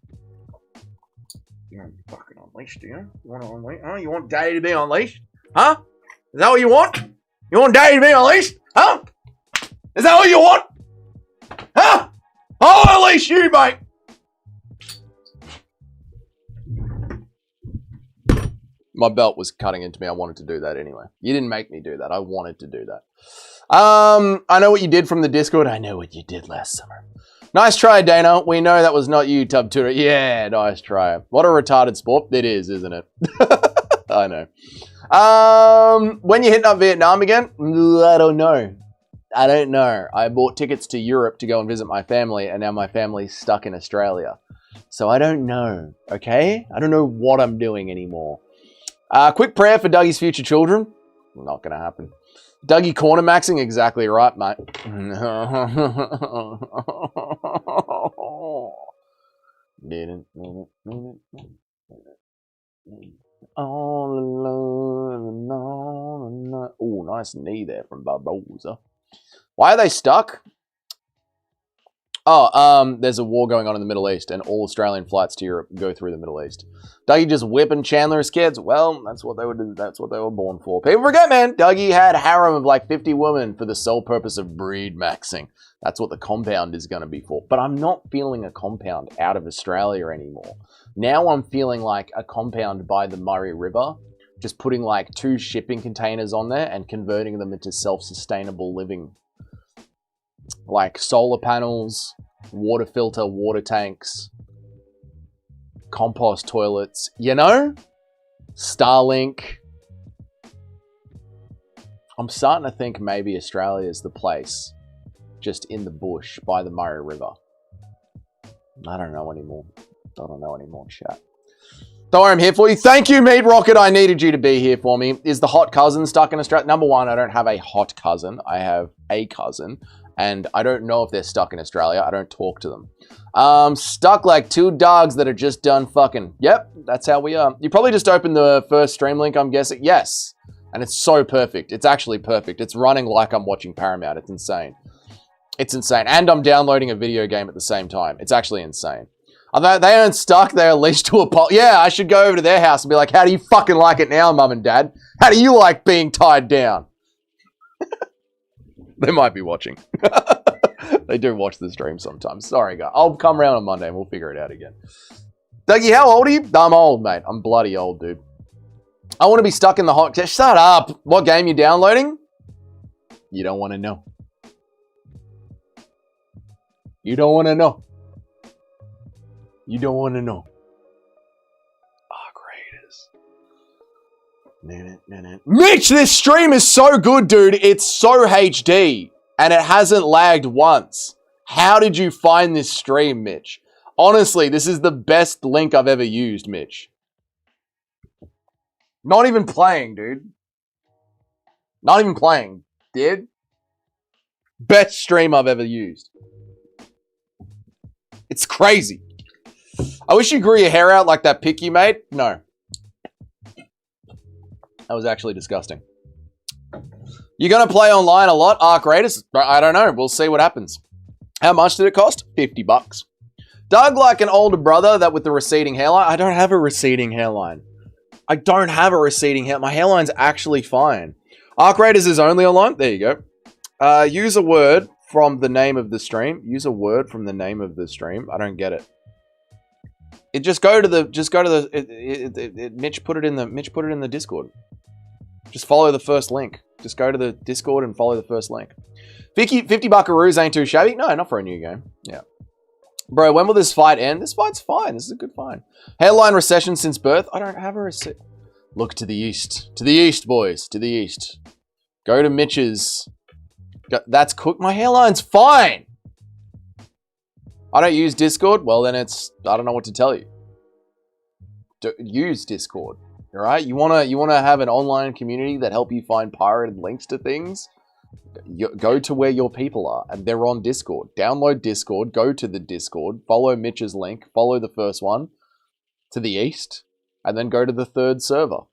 You want to be fucking unleashed, do you? You want to unleash? Huh? You want Daddy to be unleashed? Huh? Is that what you want? You want Daddy to be unleashed? Huh? Is that what you want? Huh? I'll unleash you, mate. My belt was cutting into me. I wanted to do that anyway. You didn't make me do that. I wanted to do that. I know what you did from the Discord. I know what you did last summer. Nice try, Dana. We know that was not you, Tub Tutor. Yeah, nice try. What a retarded sport. It is, isn't it? I know. When you hitting up Vietnam again? I don't know. I don't know. I bought tickets to Europe to go and visit my family, and now my family's stuck in Australia. So I don't know, okay? I don't know what I'm doing anymore. Quick prayer for Dougie's future children. Not going to happen. Dougie corner maxing, exactly right, mate. All alone. Oh, nice knee there from Barbosa. Why are they stuck? Oh, there's a war going on in the Middle East, and all Australian flights to Europe go through the Middle East. Dougie just whipping Chandler's kids. Well, that's what they would do. That's what they were born for. People forget, man. Dougie had a harem of like 50 women for the sole purpose of breed maxing. That's what the compound is going to be for. But I'm not feeling a compound out of Australia anymore. Now I'm feeling like a compound by the Murray River, just putting like 2 shipping containers on there and converting them into self-sustainable living. Like solar panels, water filter, water tanks, compost toilets, you know? Starlink. I'm starting to think maybe Australia is the place, just in the bush by the Murray River. I don't know anymore. I don't know anymore, chat. Don't worry, I'm here for you. Thank you, Meat Rocket. I needed you to be here for me. Is the hot cousin stuck in Australia? Number one, I don't have a hot cousin. I have a cousin. And I don't know if they're stuck in Australia. I don't talk to them. Stuck like 2 dogs that are just done fucking. Yep, that's how we are. You probably just opened the first stream link, I'm guessing. Yes. And it's so perfect. It's actually perfect. It's running like I'm watching Paramount. It's insane. It's insane. And I'm downloading a video game at the same time. It's actually insane. Although they aren't stuck, they're leashed to a pole. Yeah, I should go over to their house and be like, how do you fucking like it now, Mum and Dad? How do you like being tied down? They might be watching. They do watch the stream sometimes. Sorry, guys. I'll come around on Monday and we'll figure it out again. Dougie, how old are you? I'm old, mate. I'm bloody old, dude. I want to be stuck in the hot... Shut up. What game you downloading? You don't want to know. You don't want to know. You don't want to know. Mitch, this stream is so good, dude. It's so HD, and it hasn't lagged once. How did you find this stream, Mitch? Honestly, this is the best link I've ever used, Mitch. Not even playing, dude. Not even playing, dude. Best stream I've ever used. It's crazy. I wish you grew your hair out like that pic you made. No. That was actually disgusting. You're going to play online a lot, Arc Raiders? I don't know. We'll see what happens. How much did it cost? $50. Doug like an older brother that with the receding hairline. I don't have a receding hairline. I don't have a receding hairline. My hairline's actually fine. Arc Raiders is only online. There you go. Use a word from the name of the stream. Use a word from the name of the stream. I don't get it. Mitch put it in the Discord. Just follow the first link. Just go to the Discord and follow the first link. 50 buckaroos ain't too shabby. No, not for a new game. Yeah. Bro, when will this fight end? This fight's fine. This is a good fight. Hairline recession since birth. I don't have a recession. Look to the east. To the east, boys. To the east. Go to Mitch's. That's cooked. My hairline's fine. I don't use Discord. Well, then it's... I don't know what to tell you. Use Discord. All right? You wanna have an online community that help you find pirated links to things? Go to where your people are, and they're on Discord. Download Discord. Go to the Discord. Follow Mitch's link. Follow the first one to the east, and then go to the third server.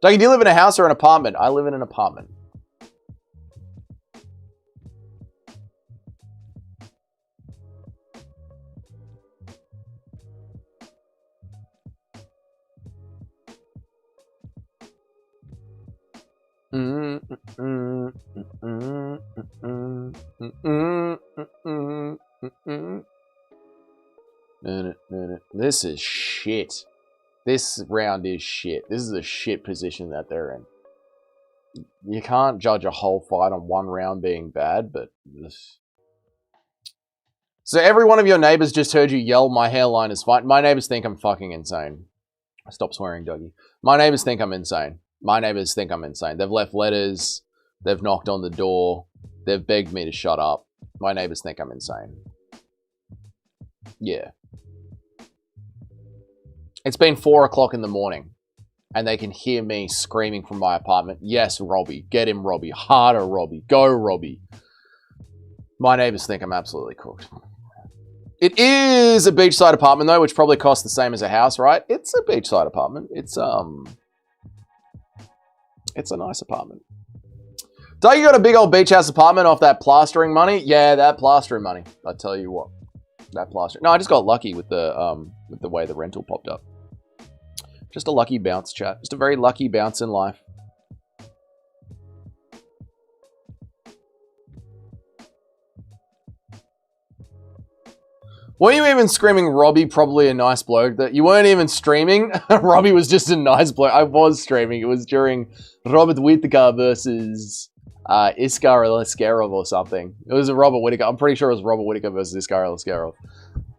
Dougie, do you live in a house or an apartment? I live in an apartment. This is shit. This round is shit. This is a shit position that they're in. you can't judge a whole fight on one round being bad, but... So every one of your neighbors just heard you yell, my hairline is fine. My neighbors think I'm fucking insane. Stop swearing, Dougie. My neighbors think I'm insane. My neighbors think I'm insane. They've left letters. They've knocked on the door. They've begged me to shut up. My neighbors think I'm insane. Yeah. It's been 4 o'clock in the morning. And they can hear me screaming from my apartment. Yes, Robbie. Get him, Robbie. Harder, Robbie. Go, Robbie. My neighbors think I'm absolutely cooked. It is a beachside apartment, though, which probably costs the same as a house, right? It's a beachside apartment. It's a nice apartment. Doug, you got a big old beach house apartment off that plastering money? Yeah, that plastering money. I tell you what. That plastering. No, I just got lucky with the way the rental popped up. Just a lucky bounce, chat. Just a very lucky bounce in life. Were you even screaming, Robbie, probably a nice bloke? That you weren't even streaming? Robbie was just a nice bloke. I was streaming. It was during Robert Whittaker versus Iskar Leskarov or something. It was a Robert Whittaker. I'm pretty sure it was Robert Whittaker versus Iskar Leskarov.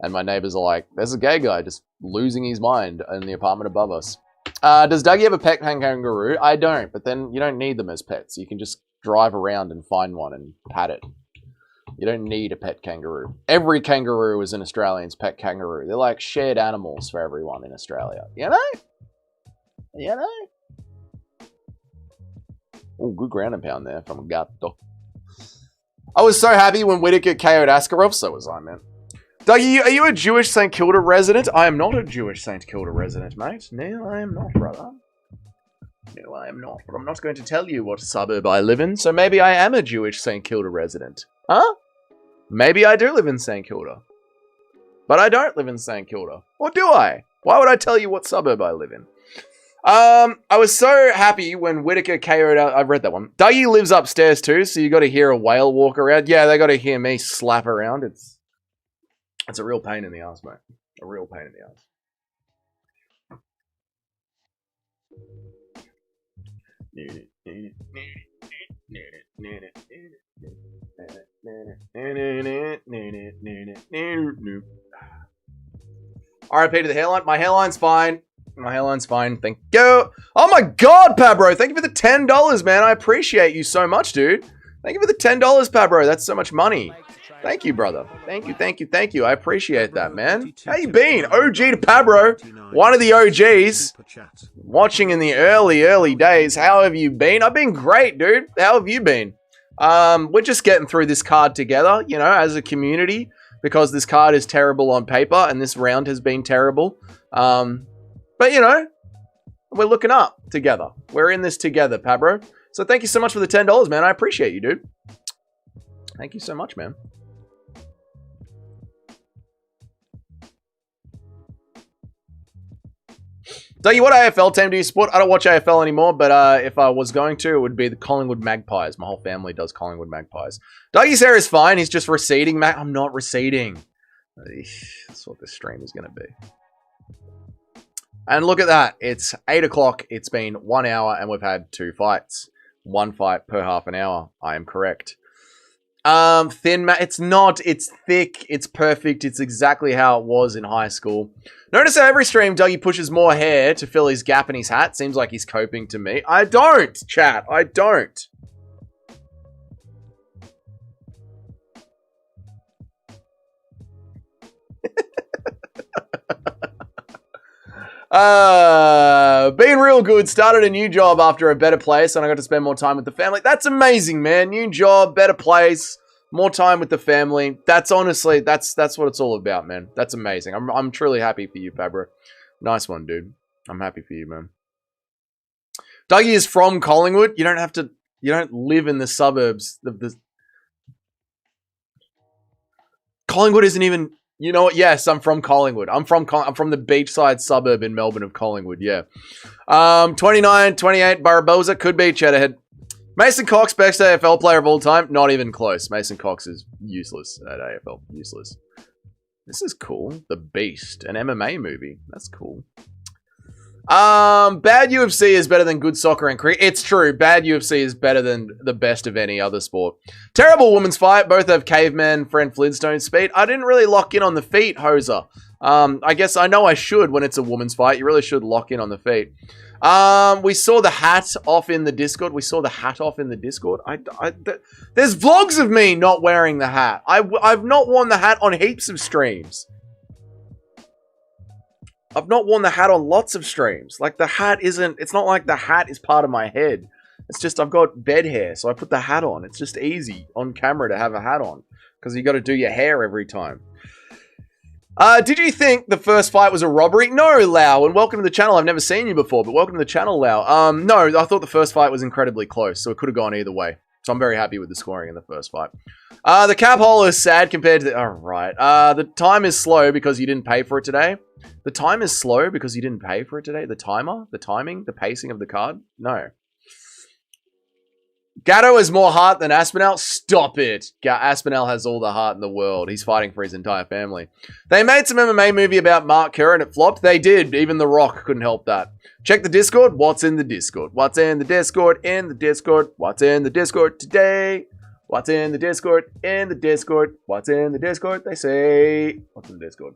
And my neighbors are like, there's a gay guy just losing his mind in the apartment above us. Does Dougie have a pet kangaroo? I don't, but then you don't need them as pets. You can just drive around and find one and pat it. You don't need a pet kangaroo. Every kangaroo is an Australian's pet kangaroo. They're like shared animals for everyone in Australia. You know? You know? Oh, good ground and pound there from a gato. I was so happy when Whittaker KO'd Askarov. So was I, man. Dougie, are you a Jewish St. Kilda resident? I am not a Jewish St. Kilda resident, mate. No, I am not, brother. No, I am not. But I'm not going to tell you what suburb I live in, so maybe I am a Jewish St. Kilda resident. Huh? Maybe I do live in St. Kilda. But I don't live in St. Kilda. Or do I? Why would I tell you what suburb I live in? I was so happy when Whittaker KO'd out. I've read that one. Dougie lives upstairs too, so you got to hear a whale walk around. Yeah, they got to hear me slap around. It's a real pain in the ass, mate. A real pain in the ass. RIP to the hairline. My hairline's fine. My hairline's fine. Thank you. Oh my god, Pabro. Thank you for the $10, man. I appreciate you so much, dude. Thank you for the $10, Pabro. That's so much money. Thank you, brother. Thank you, thank you, thank you. I appreciate that, man. How you been? OG to Pabro. One of the OGs. Watching in the early days. How have you been? I've been great, dude. How have you been? We're just getting through this card together, you know, as a community. Because this card is terrible on paper. And this round has been terrible. But, you know, we're looking up together. We're in this together, Pabro. So thank you so much for the $10, man. I appreciate you, dude. Thank you so much, man. Dougie, what AFL team do you support? I don't watch AFL anymore, but if I was going to, it would be the Collingwood Magpies. My whole family does Collingwood Magpies. Dougie's hair is fine. He's just receding. I'm not receding. That's what this stream is going to be. And look at that. It's 8 o'clock. It's been 1 hour, and we've had 2 fights. 1 fight per half an hour. I am correct. Thin, it's not. It's thick. It's perfect. It's exactly how it was in high school. Notice how every stream Dougie pushes more hair to fill his gap in his hat. Seems like he's coping to me. I don't, chat. I don't. Been real good. Started a new job after a better place, and I got to spend more time with the family. That's amazing, man. New job, better place, more time with the family. That's honestly, that's what it's all about, man. That's amazing. I'm truly happy for you, Pabro. Nice one, dude. I'm happy for you, man. Dougie is from Collingwood. You don't live in the suburbs. Collingwood isn't even. You know what? Yes, I'm from Collingwood. I'm from the beachside suburb in Melbourne of Collingwood, yeah. 29, 28, Barbosa could be Cheddarhead. Mason Cox, best AFL player of all time? Not even close. Mason Cox is useless at AFL. Useless. This is cool. The Beast, an MMA movie. That's cool. Bad UFC is better than good soccer and cricket. It's true. Bad UFC is better than the best of any other sport. Terrible women's fight. Both have caveman Fred Flintstone speed. I didn't really lock in on the feet, Hoser. I guess I know I should when it's a woman's fight. You really should lock in on the feet. We saw the hat off in the Discord. There's vlogs of me not wearing the hat. I've not worn the hat on heaps of streams. I've not worn the hat on lots of streams. Like, the hat isn't... It's not like the hat is part of my head. It's just I've got bed hair, so I put the hat on. It's just easy on camera to have a hat on. Because you got to do your hair every time. Did you think the first fight was a robbery? No, Lau, and welcome to the channel. I've never seen you before, but welcome to the channel, Lau. No, I thought the first fight was incredibly close, so it could have gone either way. So I'm very happy with the scoring in the first fight. The cap hole is sad compared to the... Alright. The time is slow because you didn't pay for it today. The time is slow because you didn't pay for it today. The timer? The timing? The pacing of the card? No. Gatto has more heart than Aspinall? Stop it. Aspinall has all the heart in the world. He's fighting for his entire family. They made some MMA movie about Mark Kerr and it flopped. They did. Even The Rock couldn't help that. Check the Discord. What's in the Discord? What's in the Discord? In the Discord. What's in the Discord today? What's in the Discord? In the Discord. What's in the Discord? They say. What's in the Discord?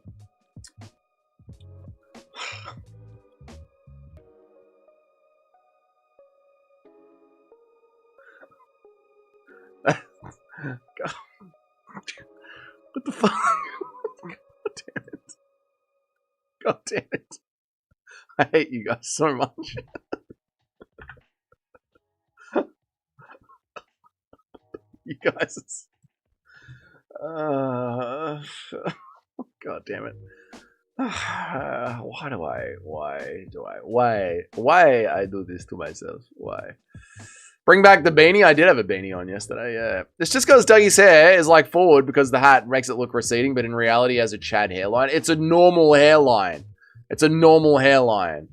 God. What the fuck? God damn it. God damn it. I hate you guys so much. You guys. God damn it. Why I do this to myself? Why? Bring back the beanie. I did have a beanie on yesterday, yeah. It's just because Dougie's hair is like forward because the hat makes it look receding, but in reality he has a Chad hairline. It's a normal hairline. It's a normal hairline.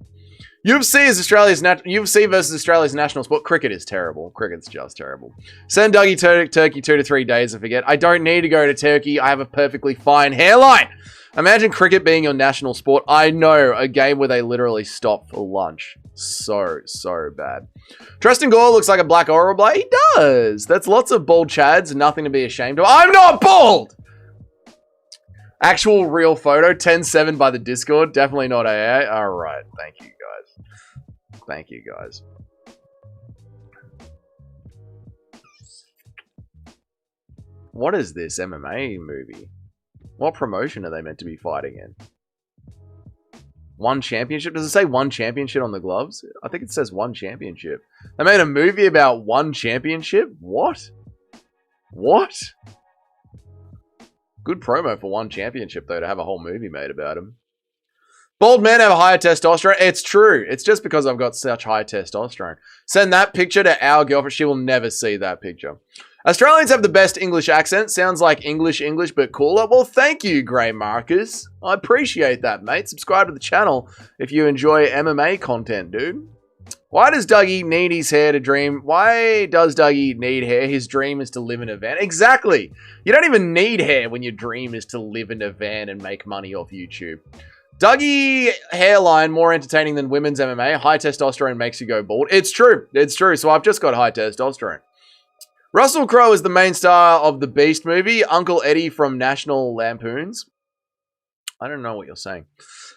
UFC is UFC versus Australia's national sport. Cricket is terrible. Cricket's just terrible. Send Dougie to Turkey 2 to 3 days and forget. I don't need to go to Turkey. I have a perfectly fine hairline. Imagine cricket being your national sport. I know, a game where they literally stop for lunch. So bad. Tristan Gore looks like a black aura blade. He does. That's lots of bald chads. Nothing to be ashamed of. I'm not bald! Actual real photo. 10-7 by the Discord. Definitely not AA. Alright. Thank you, guys. Thank you, guys. What is this MMA movie? What promotion are they meant to be fighting in? One championship? Does it say one championship on the gloves? I think it says one championship. They made a movie about one championship? What? What? Good promo for one championship, though, to have a whole movie made about him. Bald men have higher testosterone. It's true. It's just because I've got such high testosterone. Send that picture to our girlfriend. She will never see that picture. Australians have the best English accent. Sounds like English, but cooler. Well, thank you, Grey Marcus. I appreciate that, mate. Subscribe to the channel if you enjoy MMA content, dude. Why does Dougie need his hair to dream? Why does Dougie need hair? His dream is to live in a van. Exactly. You don't even need hair when your dream is to live in a van and make money off YouTube. Dougie hairline more entertaining than women's MMA. High testosterone makes you go bald. It's true. It's true. So I've just got high testosterone. Russell Crowe is the main star of the Beast movie. Uncle Eddie from National Lampoons. I don't know what you're saying.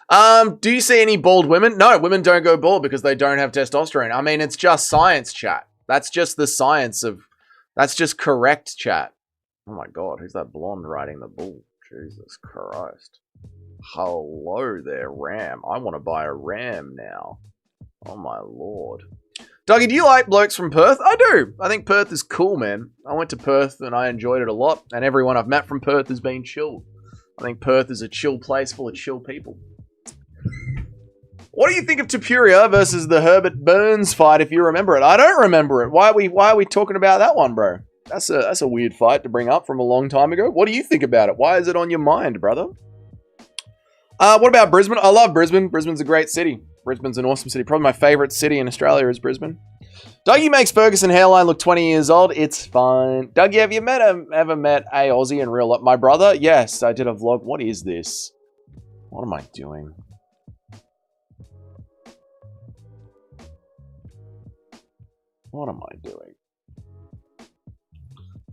Do you see any bald women? No, women don't go bald because they don't have testosterone. I mean, it's just science, chat. That's just the science of... That's just correct, chat. Oh my god, who's that blonde riding the bull? Jesus Christ. Hello there, Ram. I want to buy a Ram now. Oh my lord. Dougie, do you like blokes from Perth? I do. I think Perth is cool, man. I went to Perth and I enjoyed it a lot. And everyone I've met from Perth has been chill. I think Perth is a chill place full of chill people. What do you think of Tapuria versus the Herbert Burns fight, if you remember it? I don't remember it. Why are we talking about that one, bro? That's a weird fight to bring up from a long time ago. What do you think about it? Why is it on your mind, brother? What about Brisbane? I love Brisbane. Brisbane's a great city. Brisbane's an awesome city. Probably my favorite city in Australia is Brisbane. Dougie makes Ferguson hairline look 20 years old. It's fine. Dougie, have you ever met a Aussie in real life? My brother? Yes, I did a vlog. What is this? What am I doing? What am I doing?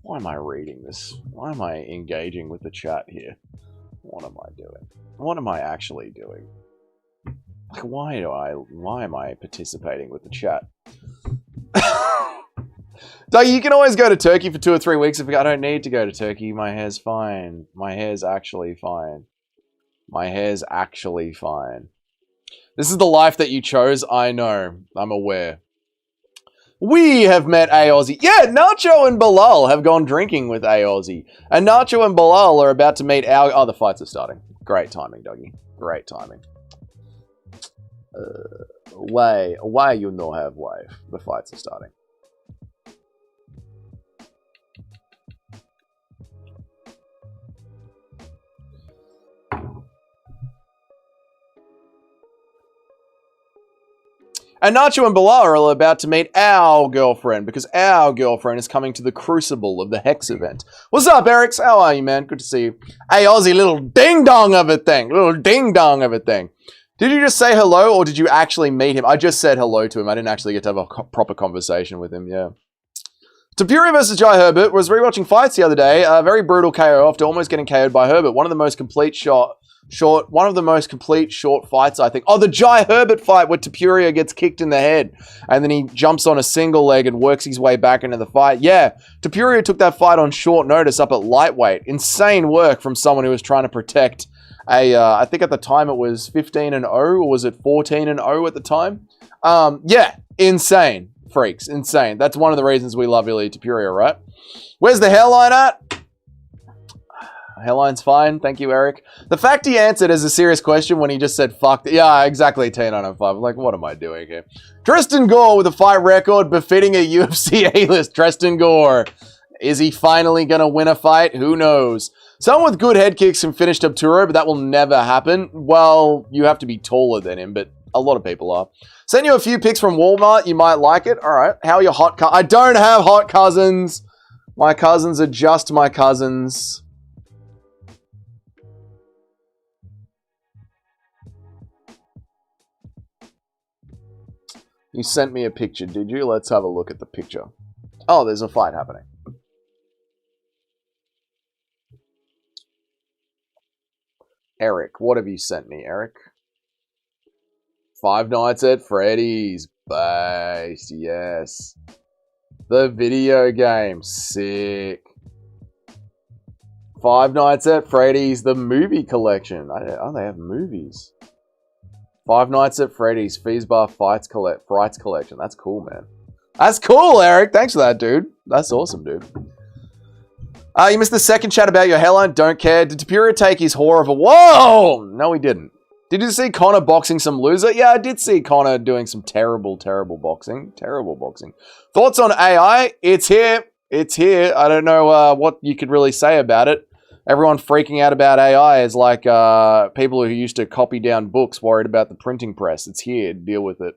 Why am I reading this? Why am I engaging with the chat here? What am I doing? What am I actually doing? Like, why am I participating with the chat? Doug, you can always go to Turkey for 2 or 3 weeks if I don't need to go to Turkey. My hair's fine. My hair's actually fine. My hair's actually fine. This is the life that you chose. I know. I'm aware. We have met A Aussie. Yeah, Nacho and Bilal have gone drinking with A Aussie. And Nacho and Bilal are about to meet our... Oh, the fights are starting. Great timing, Dougie. Great timing. Why you no have wife? The fights are starting. And Nacho and Bilal are about to meet our girlfriend because our girlfriend is coming to the crucible of the Hex event. What's up, Eric? How are you, man? Good to see you. Hey, Aussie, little ding-dong of a thing. Little ding-dong of a thing. Did you just say hello or did you actually meet him? I just said hello to him. I didn't actually get to have a proper conversation with him, yeah. Tapuria versus Jai Herbert was rewatching fights the other day. A very brutal KO after almost getting KO'd by Herbert. One of the most complete short fights, I think. Oh, the Jai Herbert fight where Tapuria gets kicked in the head and then he jumps on a single leg and works his way back into the fight. Yeah, Tapuria took that fight on short notice up at lightweight. Insane work from someone who was trying to protect I think at the time it was 15-0 or was it 14-0 at the time? Yeah, insane, freaks, insane. That's one of the reasons we love Ilya Tapuria, right? Where's the hairline at? Hairline's fine. Thank you, Eric. The fact he answered as a serious question when he just said, fuck. Yeah, exactly, T905. I'm like, what am I doing here? Tristan Gore with a fight record befitting a UFC A-list. Tristan Gore. Is he finally going to win a fight? Who knows? Someone with good head kicks can finish Turo, but that will never happen. Well, you have to be taller than him, but a lot of people are. Send you a few pics from Walmart. You might like it. All right. How are your hot cousins? I don't have hot cousins. My cousins are just my cousins. You sent me a picture, did you? Let's have a look at the picture. Oh, there's a fight happening. Eric, what have you sent me, Eric? Five Nights at Freddy's. Based, yes. The video game. Sick. Five Nights at Freddy's, the movie collection. Oh, they have movies. Five Nights at Freddy's, Feesbar Frights Collection. That's cool, man. That's cool, Eric. Thanks for that, dude. That's awesome, dude. You missed the second chat about your hairline. Don't care. Did Tapuria take his whore of a... Whoa! No, he didn't. Did you see Connor boxing some loser? Yeah, I did see Connor doing some terrible, terrible boxing. Terrible boxing. Thoughts on AI? It's here. It's here. I don't know what you could really say about it. Everyone freaking out about AI is like people who used to copy down books worried about the printing press. It's here. Deal with it.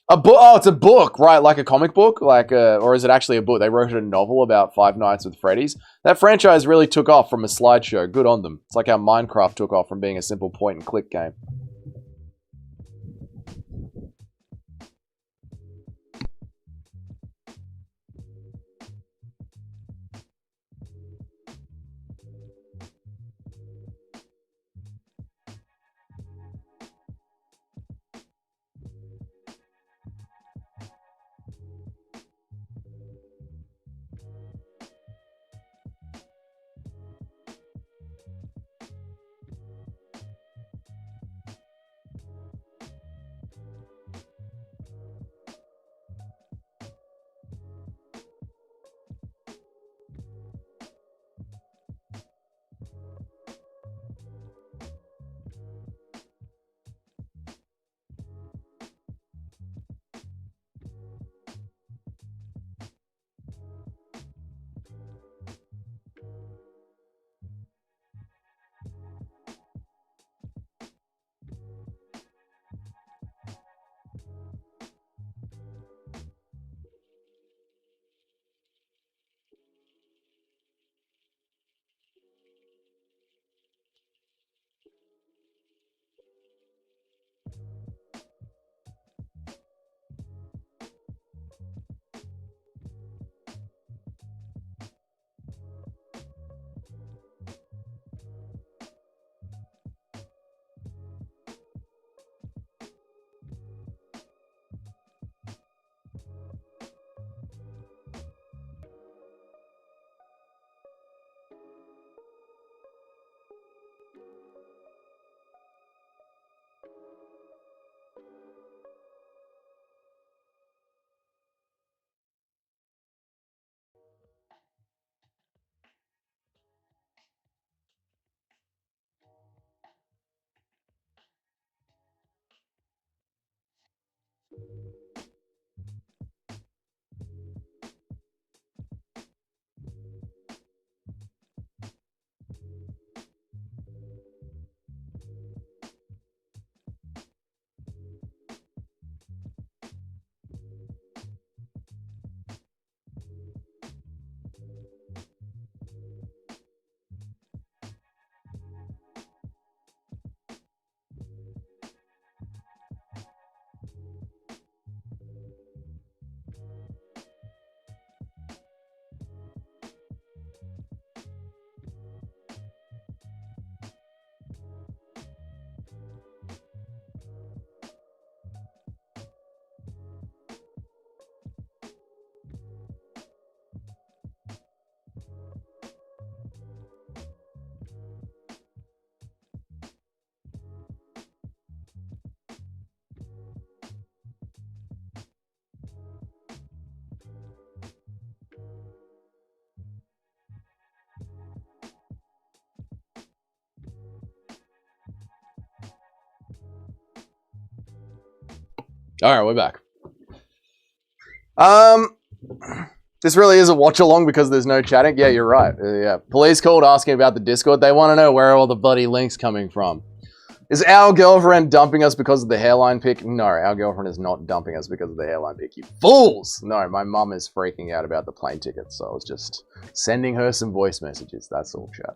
A book? Oh, it's a book, right? Like a comic book? Or is it actually a book? They wrote a novel about Five Nights with Freddy's. That franchise really took off from a slideshow. Good on them. It's like how Minecraft took off from being a simple point-and-click game. All right, we're back. This really is a watch along because there's no chatting. Yeah, you're right. Yeah, police called asking about the Discord. They want to know where are all the bloody links coming from. Is our girlfriend dumping us because of the hairline pic? No, our girlfriend is not dumping us because of the hairline pic. You fools! No, my mum is freaking out about the plane ticket, so I was just sending her some voice messages. That's all, chat.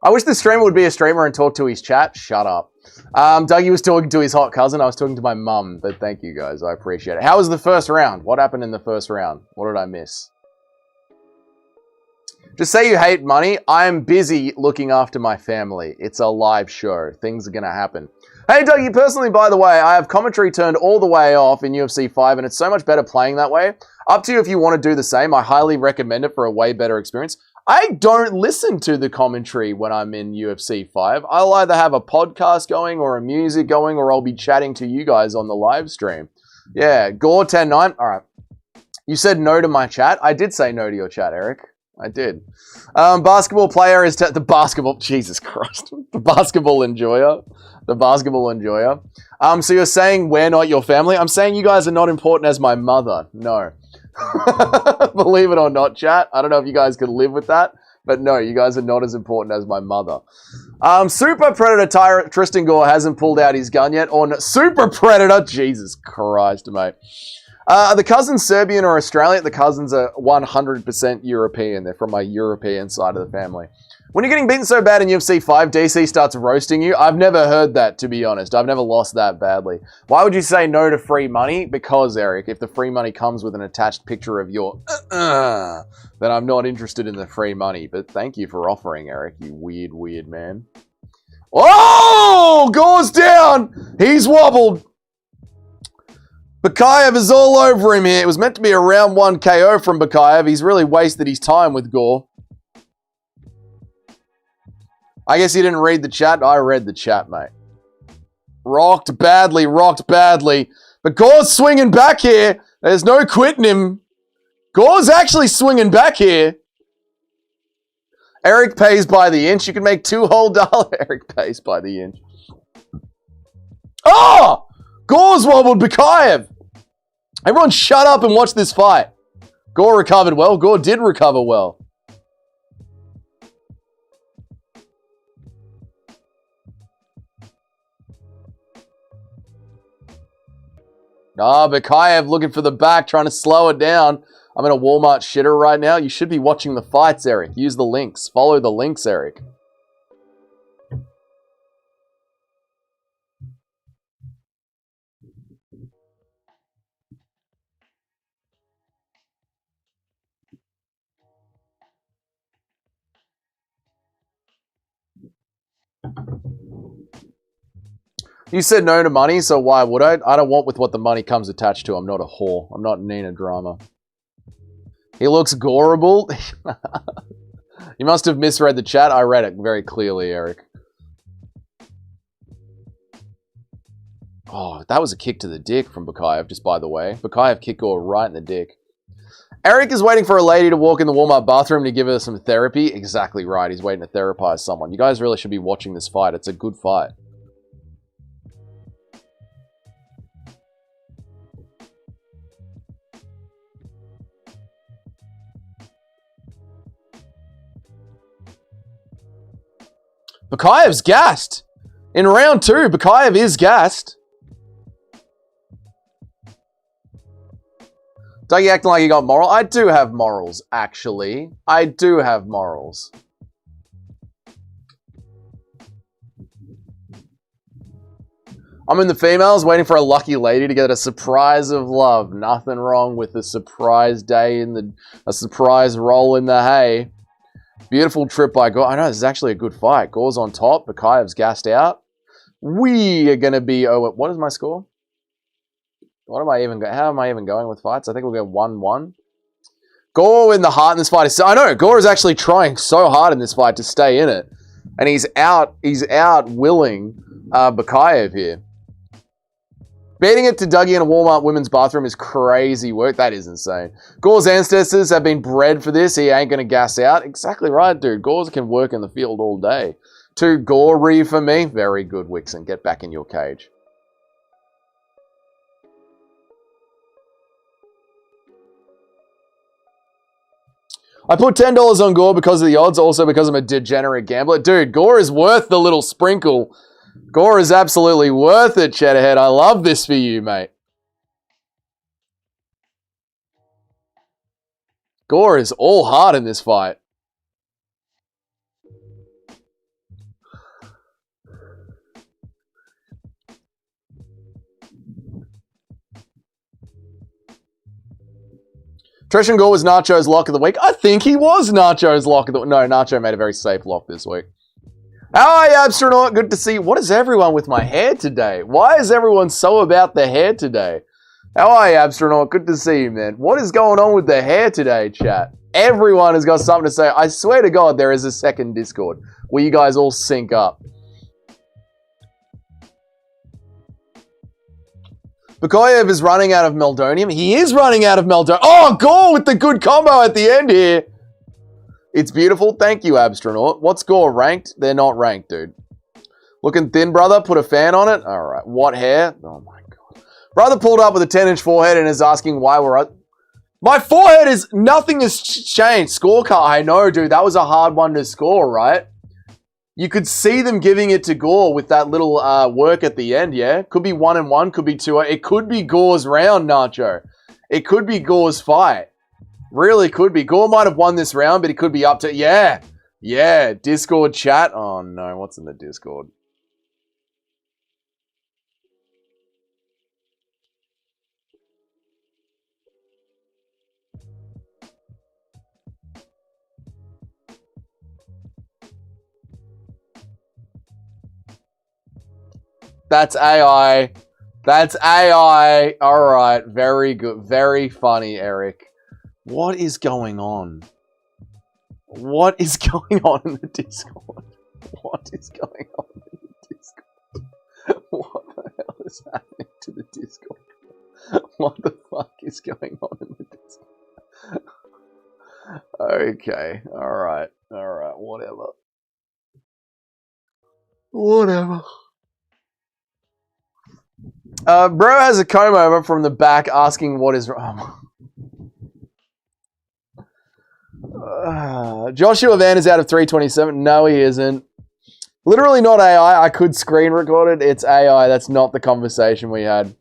I wish the streamer would be a streamer and talk to his chat. Shut up. Dougie was talking to his hot cousin. I was talking to my mum, but thank you guys. I appreciate it. How was the first round? What happened in the first round? What did I miss? Just say you hate money. I'm busy looking after my family. It's a live show. Things are going to happen. Hey, Dougie, personally, by the way, I have commentary turned all the way off in UFC 5, and it's so much better playing that way. Up to you if you want to do the same. I highly recommend it for a way better experience. I don't listen to the commentary when I'm in UFC 5. I'll either have a podcast going or a music going, or I'll be chatting to you guys on the live stream. Yeah, Gore 10-9. All right. You said no to my chat. I did say no to your chat, Eric. I did. Basketball player is the basketball. Jesus Christ. The basketball enjoyer. The basketball enjoyer. So you're saying we're not your family? I'm saying you guys are not important as my mother. No. Believe it or not, chat. I don't know if you guys could live with that, but no, you guys are not as important as my mother. Super Predator Tristan Gore hasn't pulled out his gun yet. Or no, Super Predator. Jesus Christ, mate. Are the cousins Serbian or Australian? The cousins are 100% European. They're from my European side of the family. When you're getting beaten so bad in UFC 5, DC starts roasting you. I've never heard that, to be honest. I've never lost that badly. Why would you say no to free money? Because, Eric, if the free money comes with an attached picture of your then I'm not interested in the free money. But thank you for offering, Eric, you weird, weird man. Oh! Gore's down! He's wobbled. Bakayev is all over him here. It was meant to be a round 1 KO from Bakayev. He's really wasted his time with Gore. I guess he didn't read the chat. I read the chat, mate. Rocked badly, rocked badly. But Gore's swinging back here. There's no quitting him. Gore's actually swinging back here. Eric pays by the inch. You can make $2 whole. Eric pays by the inch. Oh! Gore's wobbled Bakayev. Everyone shut up and watch this fight. Gore recovered well. Gore did recover well. Bakayev looking for the back, trying to slow it down. I'm in a Walmart shitter right now. You should be watching the fights, Eric. Use the links. Follow the links, Eric. You said no to money, so why would I? I don't want with what the money comes attached to. I'm not a whore. I'm not Nina Drama. He looks goreable. You must have misread the chat. I read it very clearly, Eric. Oh, that was a kick to the dick from Bakayev, just by the way. Bakayev kicked Gore right in the dick. Eric is waiting for a lady to walk in the Walmart bathroom to give her some therapy. Exactly right. He's waiting to therapize someone. You guys really should be watching this fight. It's a good fight. Bakayev's gassed. In round 2, Bakayev is gassed. Dougie acting like you got moral. I do have morals, actually. I do have morals. I'm in the females waiting for a lucky lady to get a surprise of love. Nothing wrong with a surprise day in a surprise roll in the hay. Beautiful trip by Gore. I know, this is actually a good fight. Gore's on top. Bakayev's gassed out. We are going to be... Oh, what is my score? How am I even going with fights? I think we'll go 1-1. Gore in the heart in this fight. I know, Gore is actually trying so hard in this fight to stay in it. And he's out willing Bakayev here. Beating it to Dougie in a Walmart women's bathroom is crazy work. That is insane. Gore's ancestors have been bred for this. He ain't going to gas out. Exactly right, dude. Gore can work in the field all day. 2 Gore for me. Very good, Wixen. Get back in your cage. I put $10 on Gore because of the odds, also because I'm a degenerate gambler. Dude, Gore is worth the little sprinkle. Gore is absolutely worth it, Cheddarhead. I love this for you, mate. Gore is all hard in this fight. Trishan Gore was Nacho's lock of the week. I think he was Nacho's lock of the week. No, Nacho made a very safe lock this week. How are you, Abstronaut? Good to see you. What is everyone with my hair today? Why is everyone so about the hair today? How are you, Abstronaut? Good to see you, man. What is going on with the hair today, chat? Everyone has got something to say. I swear to God, there is a second Discord where you guys all sync up. Bukoyev is running out of Meldonium. He is running out of Meldonium. Oh, Gore with the good combo at the end here. It's beautiful. Thank you, Abstronaut. What's Gore ranked? They're not ranked, dude. Looking thin, brother. Put a fan on it. All right. What hair? Oh, my God. Brother pulled up with a 10-inch forehead and is asking why we're at... My forehead is... Nothing has changed. Scorecard. I know, dude. That was a hard one to score, right? You could see them giving it to Gore with that little work at the end, yeah? Could be 1-1, could be 2. It could be Gore's round, Nacho. It could be Gore's fight. Really could be. Gore might have won this round, but he could be up to... Yeah. Yeah. Discord chat. Oh, no. What's in the Discord? That's AI. That's AI. All right. Very good. Very funny, Eric. What is going on? What is going on in the Discord? What is going on in the Discord? What the hell is happening to the Discord? What the fuck is going on in the Discord? Okay. All right. All right. Whatever. Whatever. Bro has a comb over from the back asking what is wrong. Joshua Van is out of 327. No, he isn't. Literally not AI. I could screen record it. It's AI. That's not the conversation we had.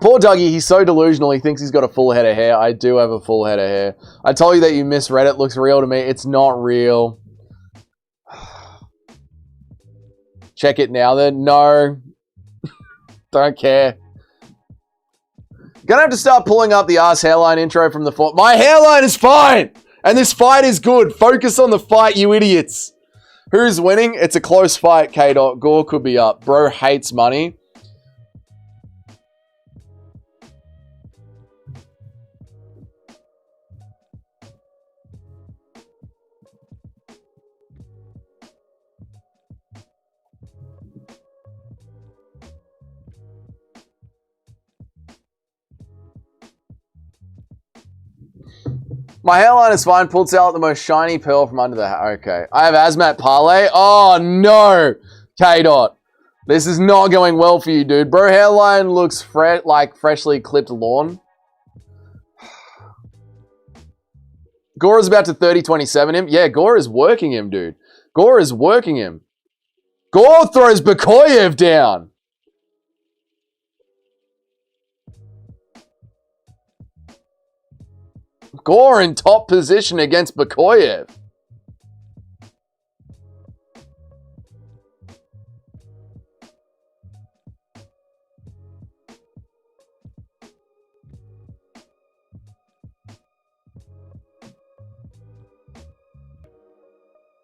Poor Dougie. He's so delusional. He thinks he's got a full head of hair. I do have a full head of hair. I told you that you misread it. Looks real to me. It's not real. Check it now then. No. Don't care. Gonna have to start pulling up the ass hairline intro from the fort. My hairline is fine! And this fight is good. Focus on the fight, you idiots. Who's winning? It's a close fight, K-Dot. Gore could be up. Bro hates money. My hairline is fine. Pulls out the most shiny pearl from under the hat. Okay. I have Asmat Parlay. Oh, no. K-Dot. This is not going well for you, dude. Bro, hairline looks like freshly clipped lawn. Gore is about to 30-27 him. Yeah, Gore is working him, dude. Gore is working him. Gore throws Bukoyev down. Gore in top position against Bukoyev.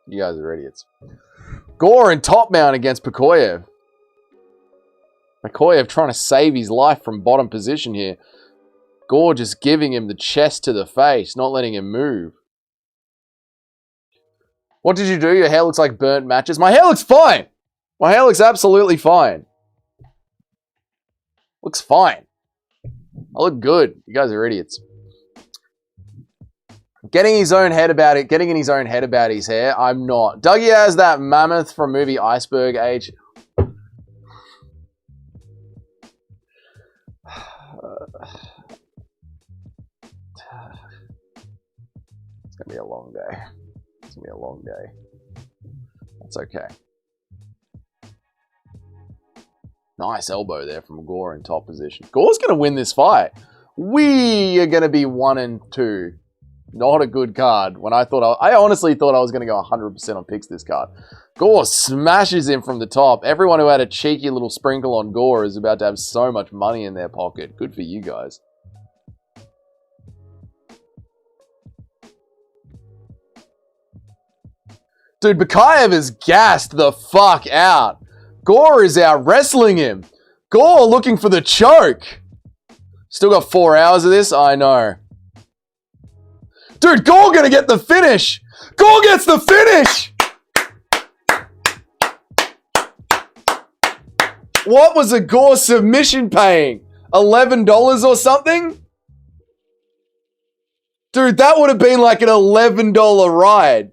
You guys are idiots. Gore in top mount against Bukoyev. Bukoyev trying to save his life from bottom position here. Gore just giving him the chest to the face, not letting him move. What did you do? Your hair looks like burnt matches. My hair looks fine. My hair looks absolutely fine. Looks fine. I look good. You guys are idiots. Getting his own head about it. Getting in his own head about his hair. I'm not. Dougie has that mammoth from movie Iceberg Age. gonna be a long day. It's gonna be a long day. That's okay. Nice elbow there from Gore in top position. Gore's gonna win this fight. We are gonna be 1-2. Not a good card. When I honestly thought I was gonna go 100% on picks this card. Gore smashes him from the top. Everyone who had a cheeky little sprinkle on Gore is about to have so much money in their pocket. Good for you guys. Dude, Bakayev is gassed the fuck out. Gore is out wrestling him. Gore looking for the choke. Still got 4 hours of this? I know. Dude, Gore gonna get the finish. Gore gets the finish. What was a Gore submission paying? $11 or something? Dude, that would have been like an $11 ride.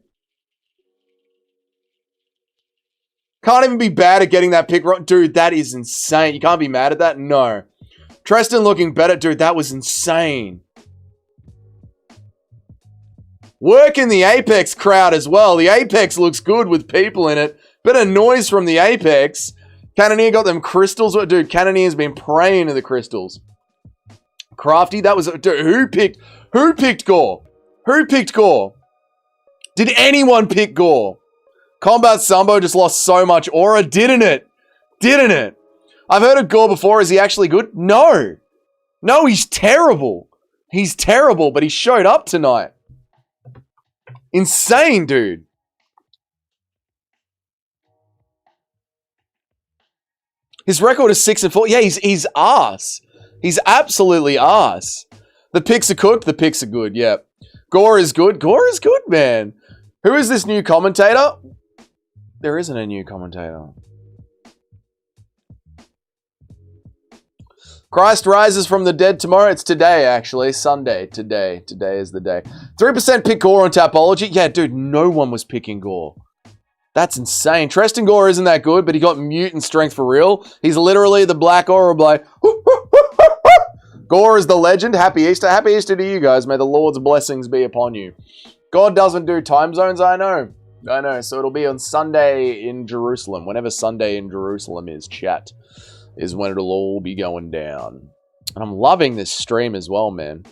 Can't even be bad at getting that pick right. Dude, that is insane. You can't be mad at that? No. Treston looking better. Dude, that was insane. Working the Apex crowd as well. The Apex looks good with people in it. Bit of noise from the Apex. Cannoneer got them crystals. Dude, Cannoneer's been praying to the crystals. Crafty, that was... Dude, who picked Gore? Who picked Gore? Did anyone pick Gore? Combat Sambo just lost so much aura, didn't it? Didn't it? I've heard of Gore before. Is he actually good? No. No, he's terrible. He's terrible, but he showed up tonight. Insane, dude. His record is 6-4. Yeah, he's arse. He's absolutely arse. The picks are cooked. The picks are good. Yeah. Gore is good. Gore is good, man. Who is this new commentator? There isn't a new commentator. Christ rises from the dead tomorrow. It's today, actually. Sunday. Today. Today is the day. 3% pick Gore on Tapology. Yeah, dude, no one was picking Gore. That's insane. Treston Gore isn't that good, but he got mutant strength for real. He's literally the Black Aura Blade. Gore is the legend. Happy Easter. Happy Easter to you guys. May the Lord's blessings be upon you. God doesn't do time zones, I know. I know. So it'll be on Sunday in Jerusalem. Whenever Sunday in Jerusalem is, chat, is when it'll all be going down. And I'm loving this stream as well, man.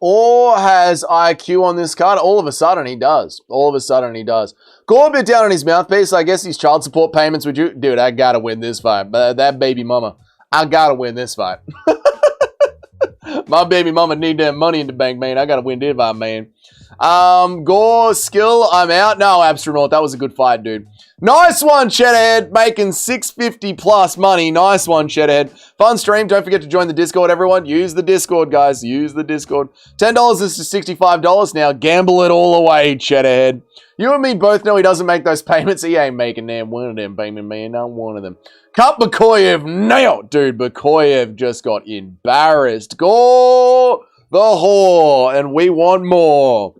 Or has IQ on this card? All of a sudden he does. All of a sudden he does. Gore a bit down on his mouthpiece. I guess his child support payments would you... Dude, I gotta win this fight. That baby mama. I gotta win this fight. My baby mama need that money in the bank, man. I gotta win this fight, man. Gore, skill, I'm out. No, Astronaut, that was a good fight, dude. Nice one, Cheddarhead. Making 650 plus money. Nice one, Cheddarhead. Fun stream. Don't forget to join the Discord, everyone. Use the Discord, guys. Use the Discord. $10 is to $65 now. Gamble it all away, Cheddarhead. You and me both know he doesn't make those payments. He ain't making damn one of them, baby man. Not one of them. Cut Bakoyev now. Dude, Bakoyev just got embarrassed. Gore the whore. And we want more.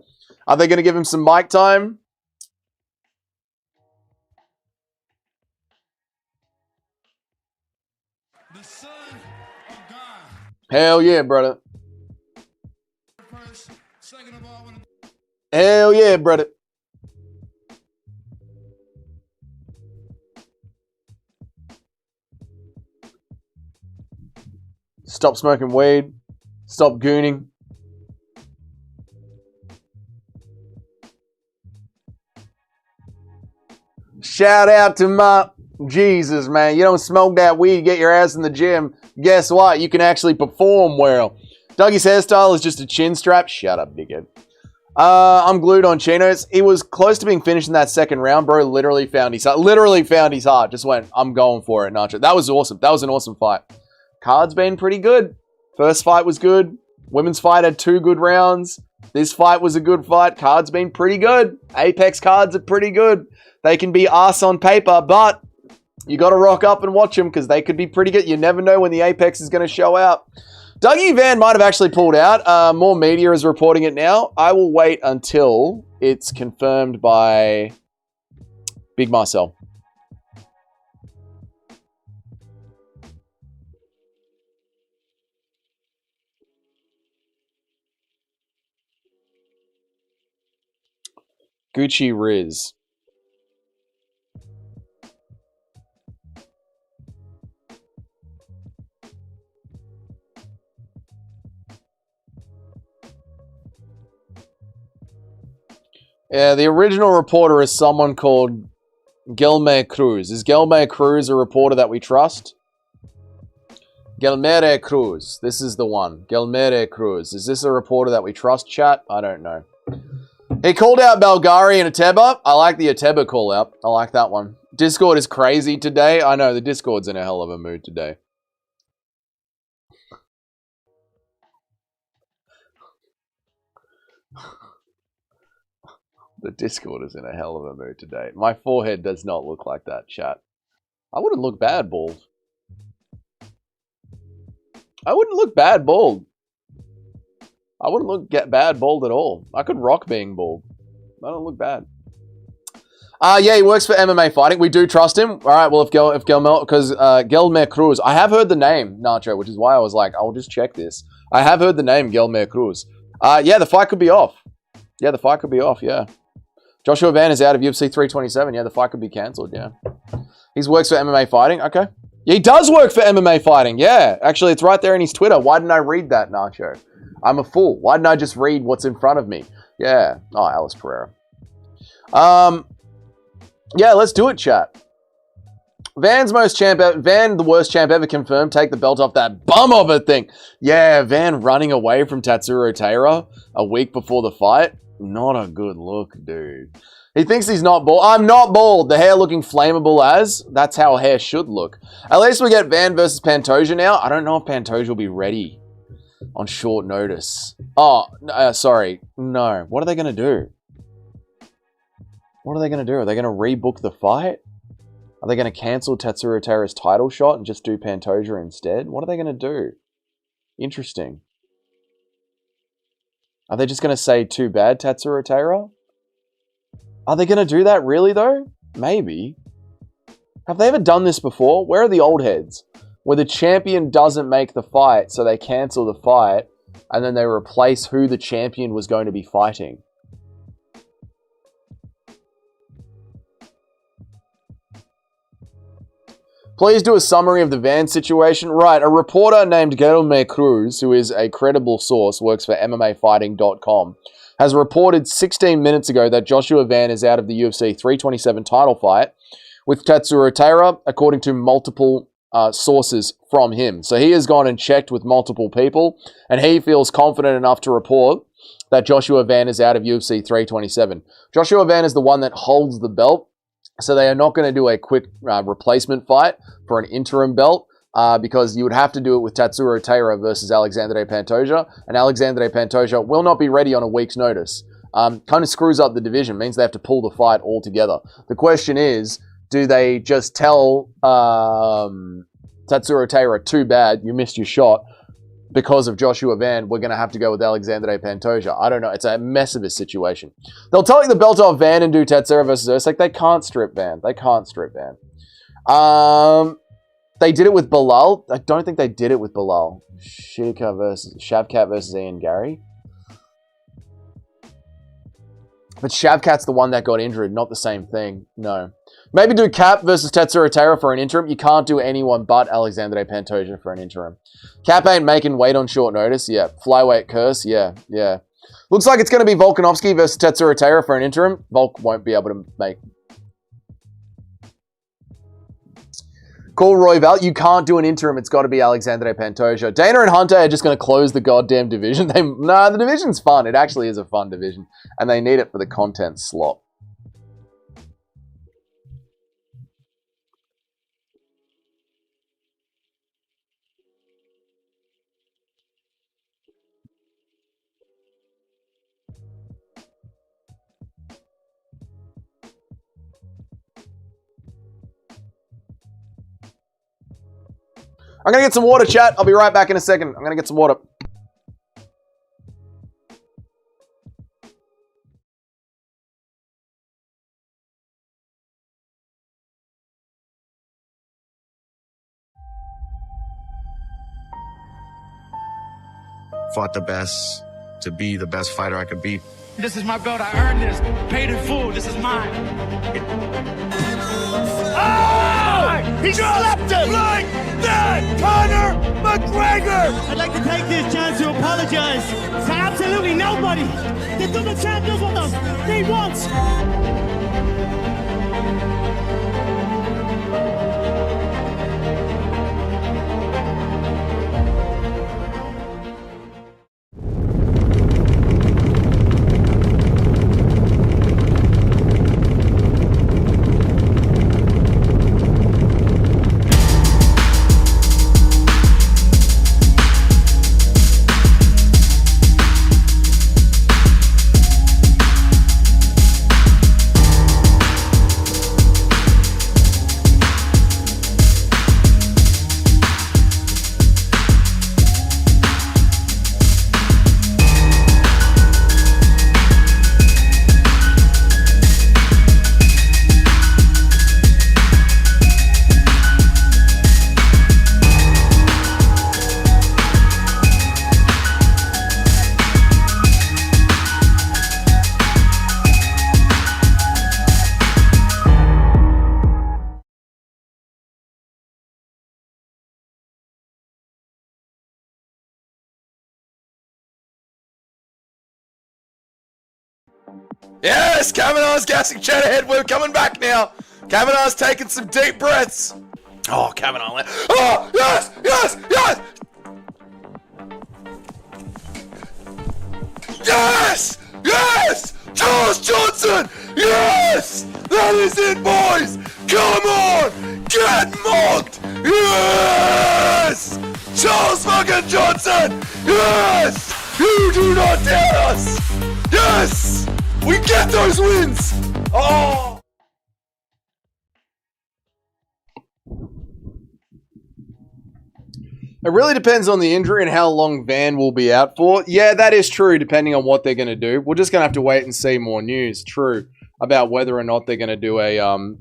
Are they going to give him some mic time?
The Son of God.
Hell yeah, brother.
First, second of all,
Hell yeah, brother. Stop smoking weed. Stop gooning. Shout out to my Jesus, man. You don't smoke that weed, get your ass in the gym. Guess what? You can actually perform well. Dougie's hairstyle is just a chin strap. Shut up, dickhead. I'm glued on chinos. He was close to being finished in that second round, bro. Literally found his heart. Literally found his heart. Just went, I'm going for it, Nacho. That was awesome. That was an awesome fight. Card's been pretty good. First fight was good. Women's fight had 2 good rounds. This fight was a good fight. Cards been pretty good. Apex cards are pretty good. They can be arse on paper, but you got to rock up and watch them because they could be pretty good. You never know when the Apex is going to show out. Dougie Van might have actually pulled out. More media is reporting it now. I will wait until it's confirmed by Big Marcel. Gucci Riz. Yeah, the original reporter is someone called Gelme Cruz. Is Gelme Cruz a reporter that we trust? Gelmere Cruz. This is the one. Gelmere Cruz. Is this a reporter that we trust, chat? I don't know. He called out Belgari and Ateba. I like the Ateba call out. I like that one. Discord is crazy today. I know, the Discord's in a hell of a mood today. The Discord is in a hell of a mood today. My forehead does not look like that, chat. I wouldn't look bad bald. I wouldn't look bad bald. I wouldn't look bad bald at all. I could rock being bald. I don't look bad. Yeah, he works for MMA fighting. We do trust him. All right, well, if Gelmel, because Gelmer Cruz, I have heard the name, Nacho, which is why I was like, I'll just check this. I have heard the name Gelmer Cruz. Yeah, the fight could be off. Yeah, the fight could be off, yeah. Joshua Van is out of UFC 327. Yeah, the fight could be cancelled, yeah. He works for MMA fighting. Okay. Yeah, he does work for MMA fighting. Yeah, actually, it's right there in his Twitter. Why didn't I read that, Nacho? I'm a fool. Why didn't I just read what's in front of me? Yeah. Oh, Alice Pereira. Yeah, let's do it, chat. Van, the worst champ ever confirmed. Take the belt off that bum of a thing. Yeah, Van running away from Tatsuro Taira a week before the fight. Not a good look, dude. He thinks he's not bald. I'm not bald. The hair looking flammable as. That's how hair should look. At least we get Van versus Pantoja now. I don't know if Pantoja will be ready on short notice. Oh, sorry. No. What are they going to do? What are they going to do? Are they going to rebook the fight? Are they going to cancel Tatsuro Taira's title shot and just do Pantoja instead? What are they going to do? Interesting. Are they just going to say, too bad, Tatsuro Taira? Are they going to do that really, though? Maybe. Have they ever done this before? Where are the old heads? Where the champion doesn't make the fight, so they cancel the fight, and then they replace who the champion was going to be fighting. Please do a summary of the Van situation. Right, a reporter named Guilherme Cruz, who is a credible source, works for MMAfighting.com, has reported 16 minutes ago that Joshua Van is out of the UFC 327 title fight with Tatsuro Taira, according to multiple sources from him. So he has gone and checked with multiple people, and he feels confident enough to report that Joshua Van is out of UFC 327. Joshua Van is the one that holds the belt. So they are not going to do a quick replacement fight for an interim belt because you would have to do it with Tatsuro Taira versus Alexandre Pantoja. And Alexandre Pantoja will not be ready on a week's notice. Kind of screws up the division, means they have to pull the fight altogether. The question is, do they just tell Tatsuro Taira, too bad, you missed your shot, because of Joshua Van, we're going to have to go with Alexandre Pantoja. I don't know. It's a mess of a situation. They'll take the belt off Van and do Tatsuro versus Usyk. They can't strip Van. They can't strip Van. They did it with Bilal. I don't think they did it with Bilal. Shavkat versus Ian Gary. But Shavkat's the one that got injured, not the same thing. No. Maybe do Cap versus Tatsuro Taira for an interim. You can't do anyone but Alexandre Pantoja for an interim. Cap ain't making weight on short notice. Yeah. Flyweight curse. Yeah. Yeah. Looks like it's going to be Volkanovski versus Tatsuro Taira for an interim. Volk won't be able to make. Call Royval. You can't do an interim. It's got to be Alexandre Pantoja. Dana and Hunter are just going to close the goddamn division. The division's fun. It actually is a fun division. And they need it for the content slot. I'm going to get some water, chat. I'll be right back in a second. I'm going to get some water.
Fought the best to be the best fighter I could be.
This is my belt. I earned this. Paid in full. This is mine. Oh! He slapped him like that! Conor McGregor!
I'd like to take this chance to apologize to absolutely nobody. The double champ does what he wants.
Yes, Kavanaugh's gassing chat ahead. We're coming back now. Kavanaugh's taking some deep breaths. Oh, Kavanaugh. Oh, yes, yes, yes. Yes, yes. Charles Johnson. Yes. That is it, boys. Come on. Get mocked. Yes. Charles fucking Johnson. Yes. You do not dare us. Yes. We get those wins! Oh! It really depends on the injury and how long Van will be out for. Yeah, that is true, depending on what they're going to do. We're just going to have to wait and see more news, true, about whether or not they're going to do a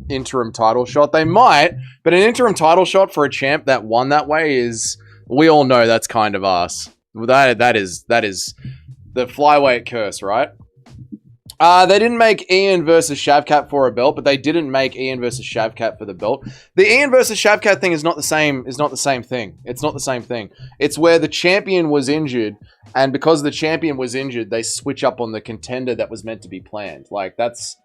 interim title shot. They might, but an interim title shot for a champ that won that way is... We all know that's kind of us. That is the flyweight curse, right? They didn't make Ian versus Shavkat for a belt, but they didn't make Ian versus Shavkat for the belt. The Ian versus Shavkat thing is not the same. It's not the same thing. It's not the same thing. It's where the champion was injured, and because the champion was injured, they switch up on the contender that was meant to be planned. Like that's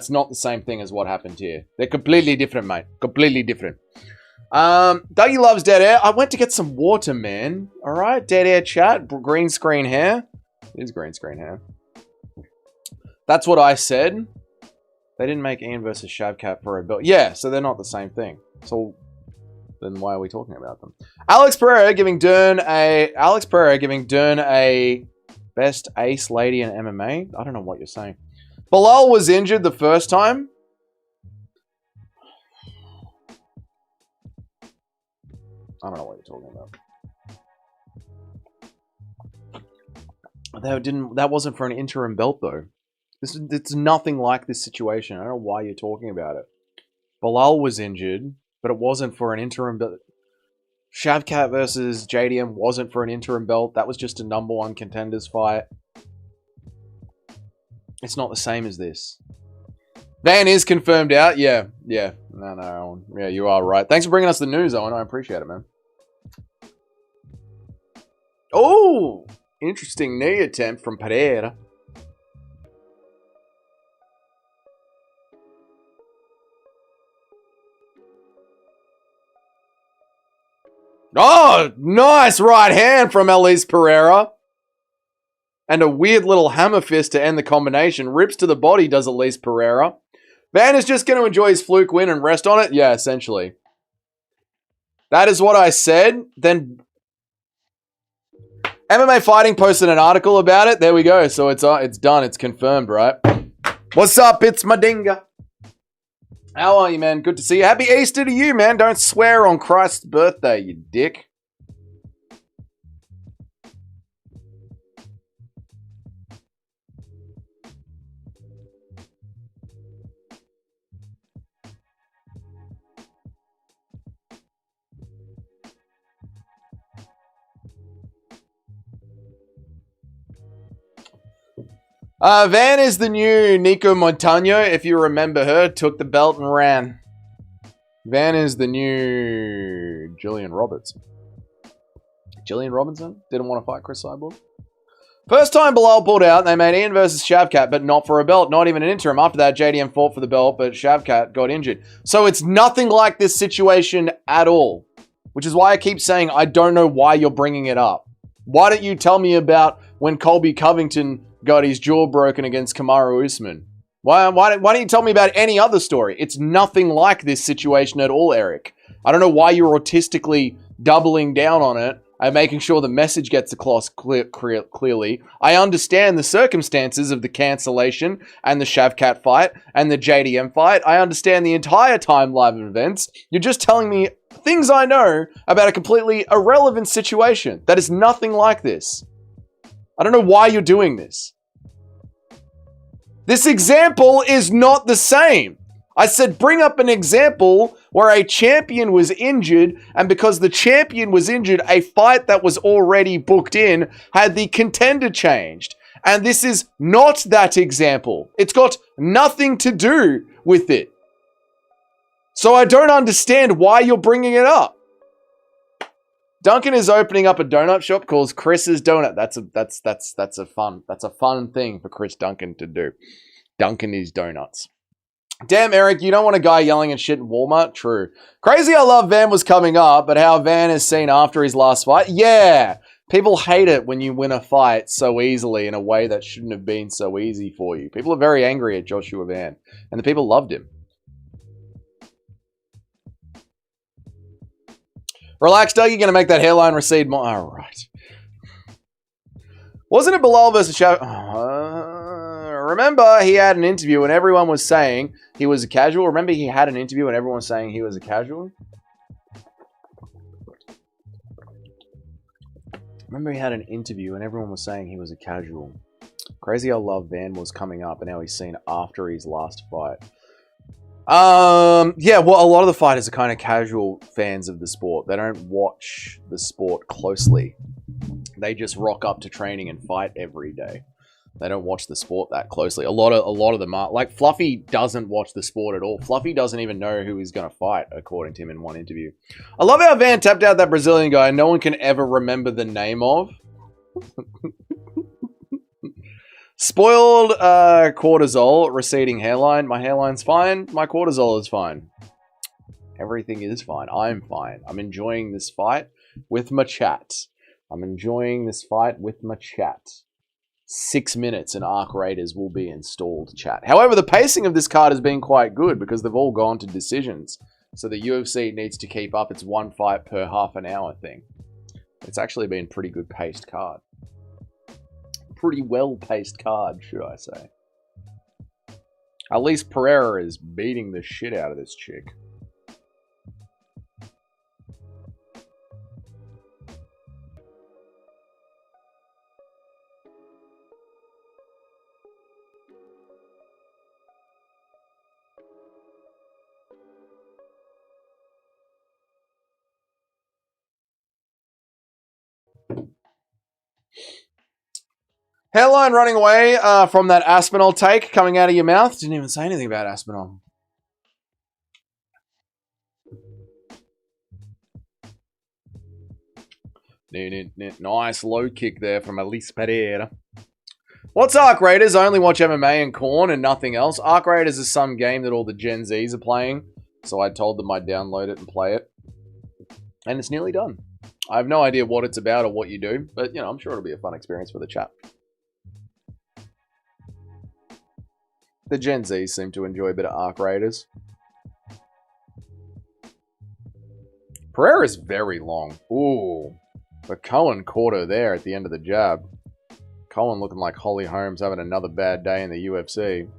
not the same thing as what happened here. They're completely different, mate. Completely different. Dougie loves dead air. I went to get some water, man. All right, dead air chat. Green screen hair. It is green screen hair. That's what I said. They didn't make Ian versus Shavkat for a belt. Yeah, so they're not the same thing. So then why are we talking about them? Alex Pereira giving Dern a best ace lady in MMA. I don't know what you're saying. Bilal was injured the first time. I don't know what you're talking about. That wasn't for an interim belt though. It's nothing like this situation. I don't know why you're talking about it. Bilal was injured, but it wasn't for an interim belt. Shavkat versus JDM wasn't for an interim belt. That was just a #1 contenders fight. It's not the same as this. Van is confirmed out. Yeah. No. Yeah, you are right. Thanks for bringing us the news, Owen. I appreciate it, man. Oh, interesting knee attempt from Pereira. Oh, nice right hand from Elise Pereira. And a weird little hammer fist to end the combination. Rips to the body, does Elise Pereira. Van is just going to enjoy his fluke win and rest on it? Yeah, essentially. That is what I said. Then MMA Fighting posted an article about it. There we go. So it's done. It's confirmed, right? What's up? It's Madinga. How are you, man? Good to see you. Happy Easter to you, man. Don't swear on Christ's birthday, you dick. Van is the new Nico Moicano, if you remember her. Took the belt and ran. Van is the new Jillian Roberts. Jillian Robinson didn't want to fight Chris Cyborg. First time Bilal pulled out, they made Ian versus Shavkat, but not for a belt. Not even an interim. After that, JDM fought for the belt, but Shavkat got injured. So it's nothing like this situation at all. Which is why I keep saying I don't know why you're bringing it up. Why don't you tell me about when Colby Covington got his jaw broken against Kamaru Usman? Why don't you tell me about any other story? It's nothing like this situation at all, Eric. I don't know why you're autistically doubling down on it and making sure the message gets across clearly. I understand the circumstances of the cancellation and the Shavkat fight and the JDM fight. I understand the entire timeline of events. You're just telling me things I know about a completely irrelevant situation that is nothing like this. I don't know why you're doing this. This example is not the same. I said bring up an example where a champion was injured, and because the champion was injured, a fight that was already booked in had the contender changed. And this is not that example. It's got nothing to do with it. So I don't understand why you're bringing it up. Duncan is opening up a donut shop called Chris's Donut. That's a fun thing for Chris Duncan to do. Duncan is donuts. Damn, Eric, you don't want a guy yelling and shit in Walmart? True. Crazy I Love Van was coming up, but how Van is seen after his last fight? Yeah. People hate it when you win a fight so easily in a way that shouldn't have been so easy for you. People are very angry at Joshua Van, and the people loved him. Relax, Doug. You're going to make that hairline recede more. All right. Wasn't it Bilal versus Shav? Remember, he had an interview and everyone was saying he was a casual. Remember, he had an interview and everyone was saying he was a casual? Remember, he had an interview and everyone was saying he was a casual. Crazy how Love Van was coming up and now he's seen after his last fight. Yeah, well, a lot of the fighters are kind of casual fans of the sport. They don't watch the sport closely. They just rock up to training and fight every day. They don't watch the sport that closely. A lot of them are. Like, Fluffy doesn't watch the sport at all. Fluffy doesn't even know who he's going to fight, according to him in one interview. I love how Van tapped out that Brazilian guy no one can ever remember the name of. Spoiled cortisol, receding hairline. My hairline's fine. My cortisol is fine. Everything is fine. I'm fine. I'm enjoying this fight with my chat. 6 minutes and Arc Raiders will be installed, chat. However, the pacing of this card has been quite good because they've all gone to decisions. So the UFC needs to keep up its one fight per half an hour thing. It's actually been a pretty good paced card. Pretty well paced card, should I say. At least Pereira is beating the shit out of this chick. Hairline running away from that Aspinall take coming out of your mouth. Didn't even say anything about Aspinall. Nice low kick there from Elise Pereira. What's Arc Raiders? I only watch MMA and Corn and nothing else. Arc Raiders is some game that all the Gen Zs are playing. So I told them I'd download it and play it. And it's nearly done. I have no idea what it's about or what you do. But, you know, I'm sure it'll be a fun experience for the chat. The Gen Z seem to enjoy a bit of Arc Raiders. Pereira's very long. Ooh. But Cohen caught her there at the end of the jab. Cohen looking like Holly Holmes having another bad day in the UFC.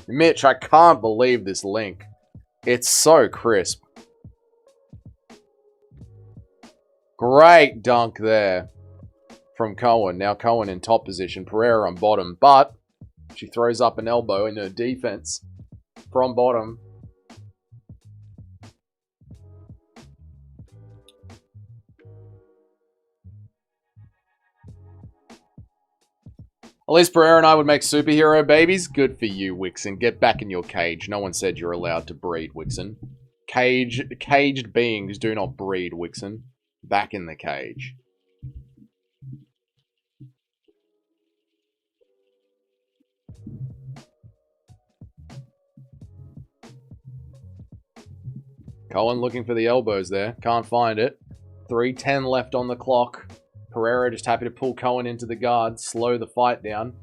Mitch, I can't believe this link. It's so crisp. Great dunk there from Cohen. Now Cohen in top position. Pereira on bottom. But she throws up an elbow in her defense from bottom. At least Pereira and I would make superhero babies. Good for you, Wixen. Get back in your cage. No one said you're allowed to breed, Wixen. Caged beings do not breed, Wixen. Back in the cage. Cohen looking for the elbows there. Can't find it. 3:10 left on the clock. Pereira just happy to pull Cohen into the guard. Slow the fight down.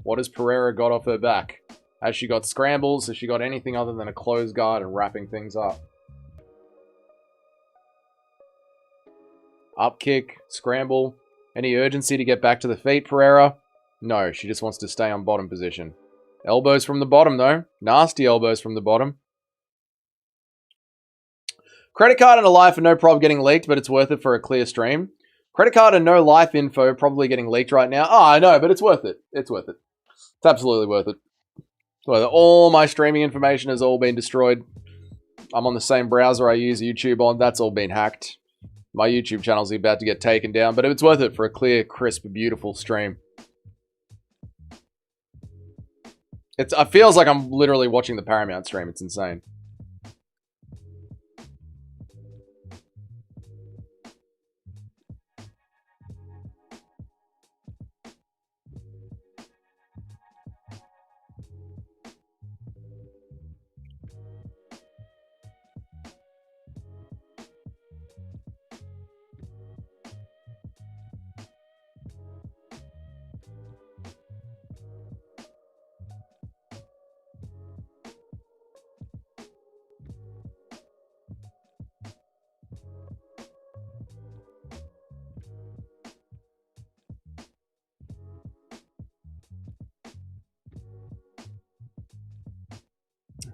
What has Pereira got off her back? Has she got scrambles? Has she got anything other than a closed guard and wrapping things up? Up kick. Scramble. Any urgency to get back to the feet, Pereira? No, she just wants to stay on bottom position. Elbows from the bottom, though. Nasty elbows from the bottom. Credit card and a life are no problem getting leaked, but it's worth it for a clear stream. Credit card and no life info probably getting leaked right now. Oh, I know, but it's worth it. It's worth it. It's absolutely worth it. So all my streaming information has all been destroyed. I'm on the same browser I use YouTube on. That's all been hacked. My YouTube channel's about to get taken down, but it's worth it for a clear, crisp, beautiful stream. It feels like I'm literally watching the Paramount stream. It's insane.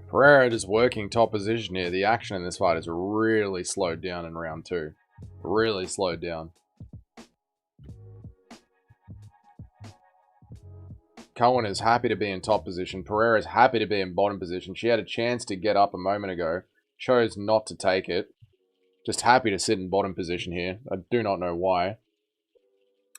Pereira just working top position here. The action in this fight is really slowed down in round 2. Really slowed down. Cohen is happy to be in top position. Pereira is happy to be in bottom position. She had a chance to get up a moment ago. Chose not to take it. Just happy to sit in bottom position here. I do not know why.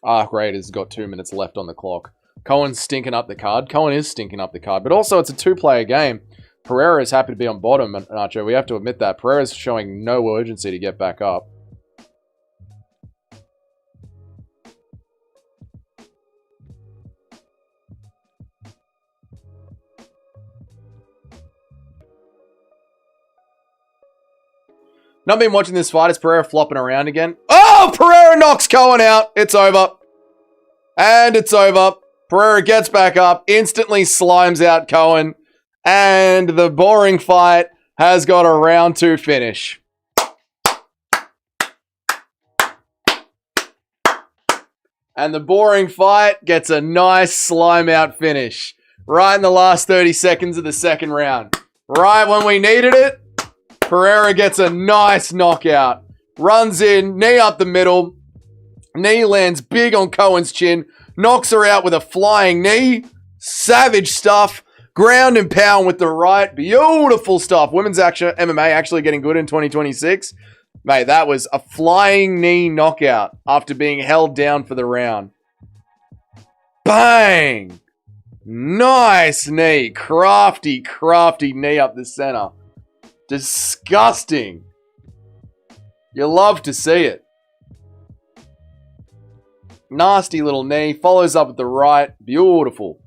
Arc Raiders got 2 minutes left on the clock. Cohen's stinking up the card. Cohen is stinking up the card. But also, it's a 2-player game. Pereira is happy to be on bottom, Nacho. We have to admit that. Pereira's showing no urgency to get back up. Not been watching this fight. Is Pereira flopping around again? Oh! Pereira knocks Cohen out. It's over. And it's over. Pereira gets back up. Instantly slimes out Cohen. And the boring fight has got a round 2 finish. And the boring fight gets a nice slime out finish. Right in the last 30 seconds of the second round. Right when we needed it, Pereira gets a nice knockout. Runs in, knee up the middle. Knee lands big on Cohen's chin. Knocks her out with a flying knee. Savage stuff. Ground and pound with the right. Beautiful stuff. Women's action, MMA actually getting good in 2026. Mate, that was a flying knee knockout after being held down for the round. Bang! Nice knee. Crafty, crafty knee up the center. Disgusting. You love to see it. Nasty little knee. Follows up with the right. Beautiful.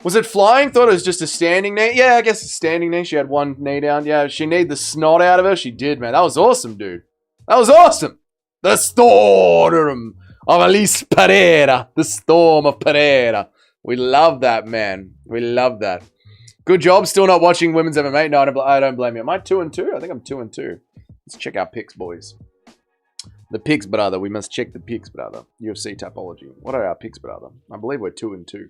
Was it flying? Thought it was just a standing knee. Yeah, I guess a standing knee. She had one knee down. Yeah, she kneed the snot out of her. She did, man. That was awesome, dude. That was awesome. The storm of Elise Pereira. The storm of Pereira. We love that, man. We love that. Good job. Still not watching women's MMA. No, I don't blame you. Am I 2-2? I think I'm 2-2. Let's check our picks, boys. The picks, brother. We must check the picks, brother. UFC topology. What are our picks, brother? I believe we're 2-2.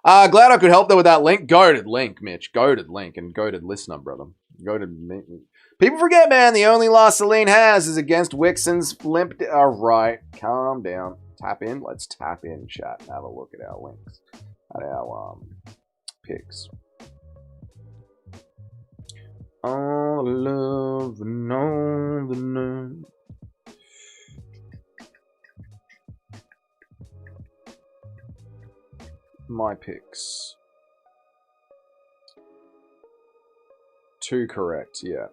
Glad I could help there with that link. Goated link, Mitch. Goated link and goated listener, brother. Goated. People forget, man. The only loss Celine has is against Wixen's limp. All right, calm down. Tap in. Let's tap in, chat. Have a look at our links. At our picks. All the love and all the nerve. my picks? 2 correct, yeah.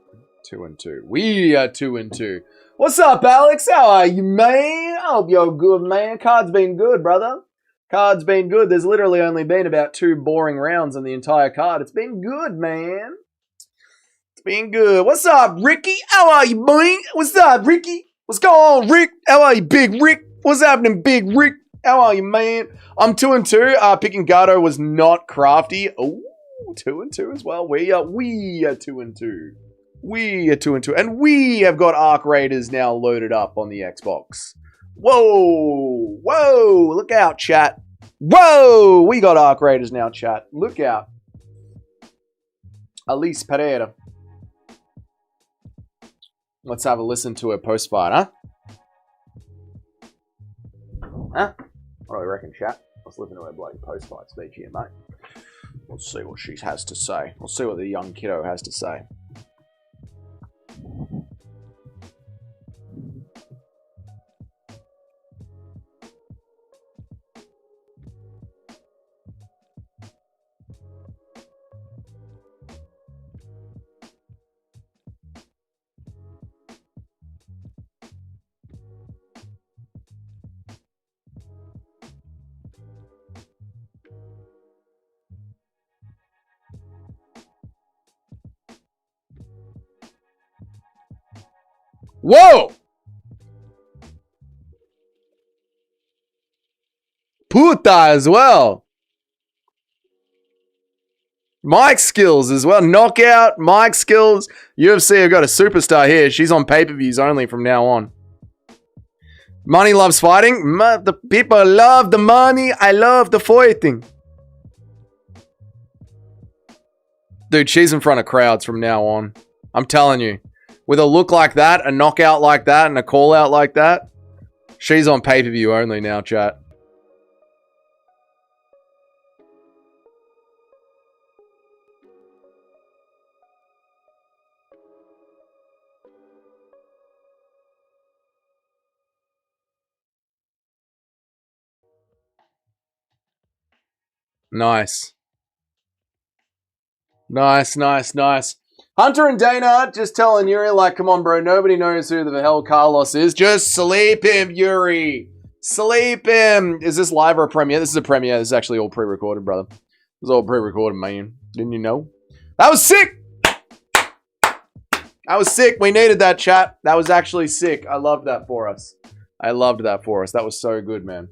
2 and 2. We are 2 and 2. What's up, Alex? How are you, man? I hope you're good, man. Card's been good, brother. Card's been good. There's literally only been about 2 boring rounds in the entire card. It's been good, man. It's been good. What's up, Ricky? How are you, boy? What's up, Ricky? What's going on, Rick? How are you, Big Rick? What's happening, Big Rick? How are you, man? I'm 2 and 2. Picking Gato was not crafty. Oh, 2 and 2 as well. We are 2 and 2. We are 2 and 2. And we have got Arc Raiders now loaded up on the Xbox. Whoa. Whoa. Look out, chat. Whoa. We got Arc Raiders now, chat. Look out. Alice Pereira. Let's have a listen to her post-fight, huh? Huh? What do you reckon, chat? Let's listen to her bloody post-fight speech here, mate. Let's see what she has to say. We'll see what the young kiddo has to say. Whoa! Puta as well. Mic skills as well. Knockout, mic skills. UFC have got a superstar here. She's on pay-per-views only from now on. Money loves fighting. The people love the money. I love the fighting. Dude, she's in front of crowds from now on. I'm telling you. With a look like that, a knockout like that, and a call out like that, she's on pay-per-view only now, chat. Nice. Nice, nice, nice. Hunter and Dana just telling Yuri, like, come on, bro. Nobody knows who the hell Carlos is. Just sleep him, Yuri. Sleep him. Is this live or a premiere? This is a premiere. This is actually all pre-recorded, brother. This is all pre-recorded, man. Didn't you know? That was sick. That was sick. We needed that, chat. That was actually sick. I loved that for us. I loved that for us. That was so good, man.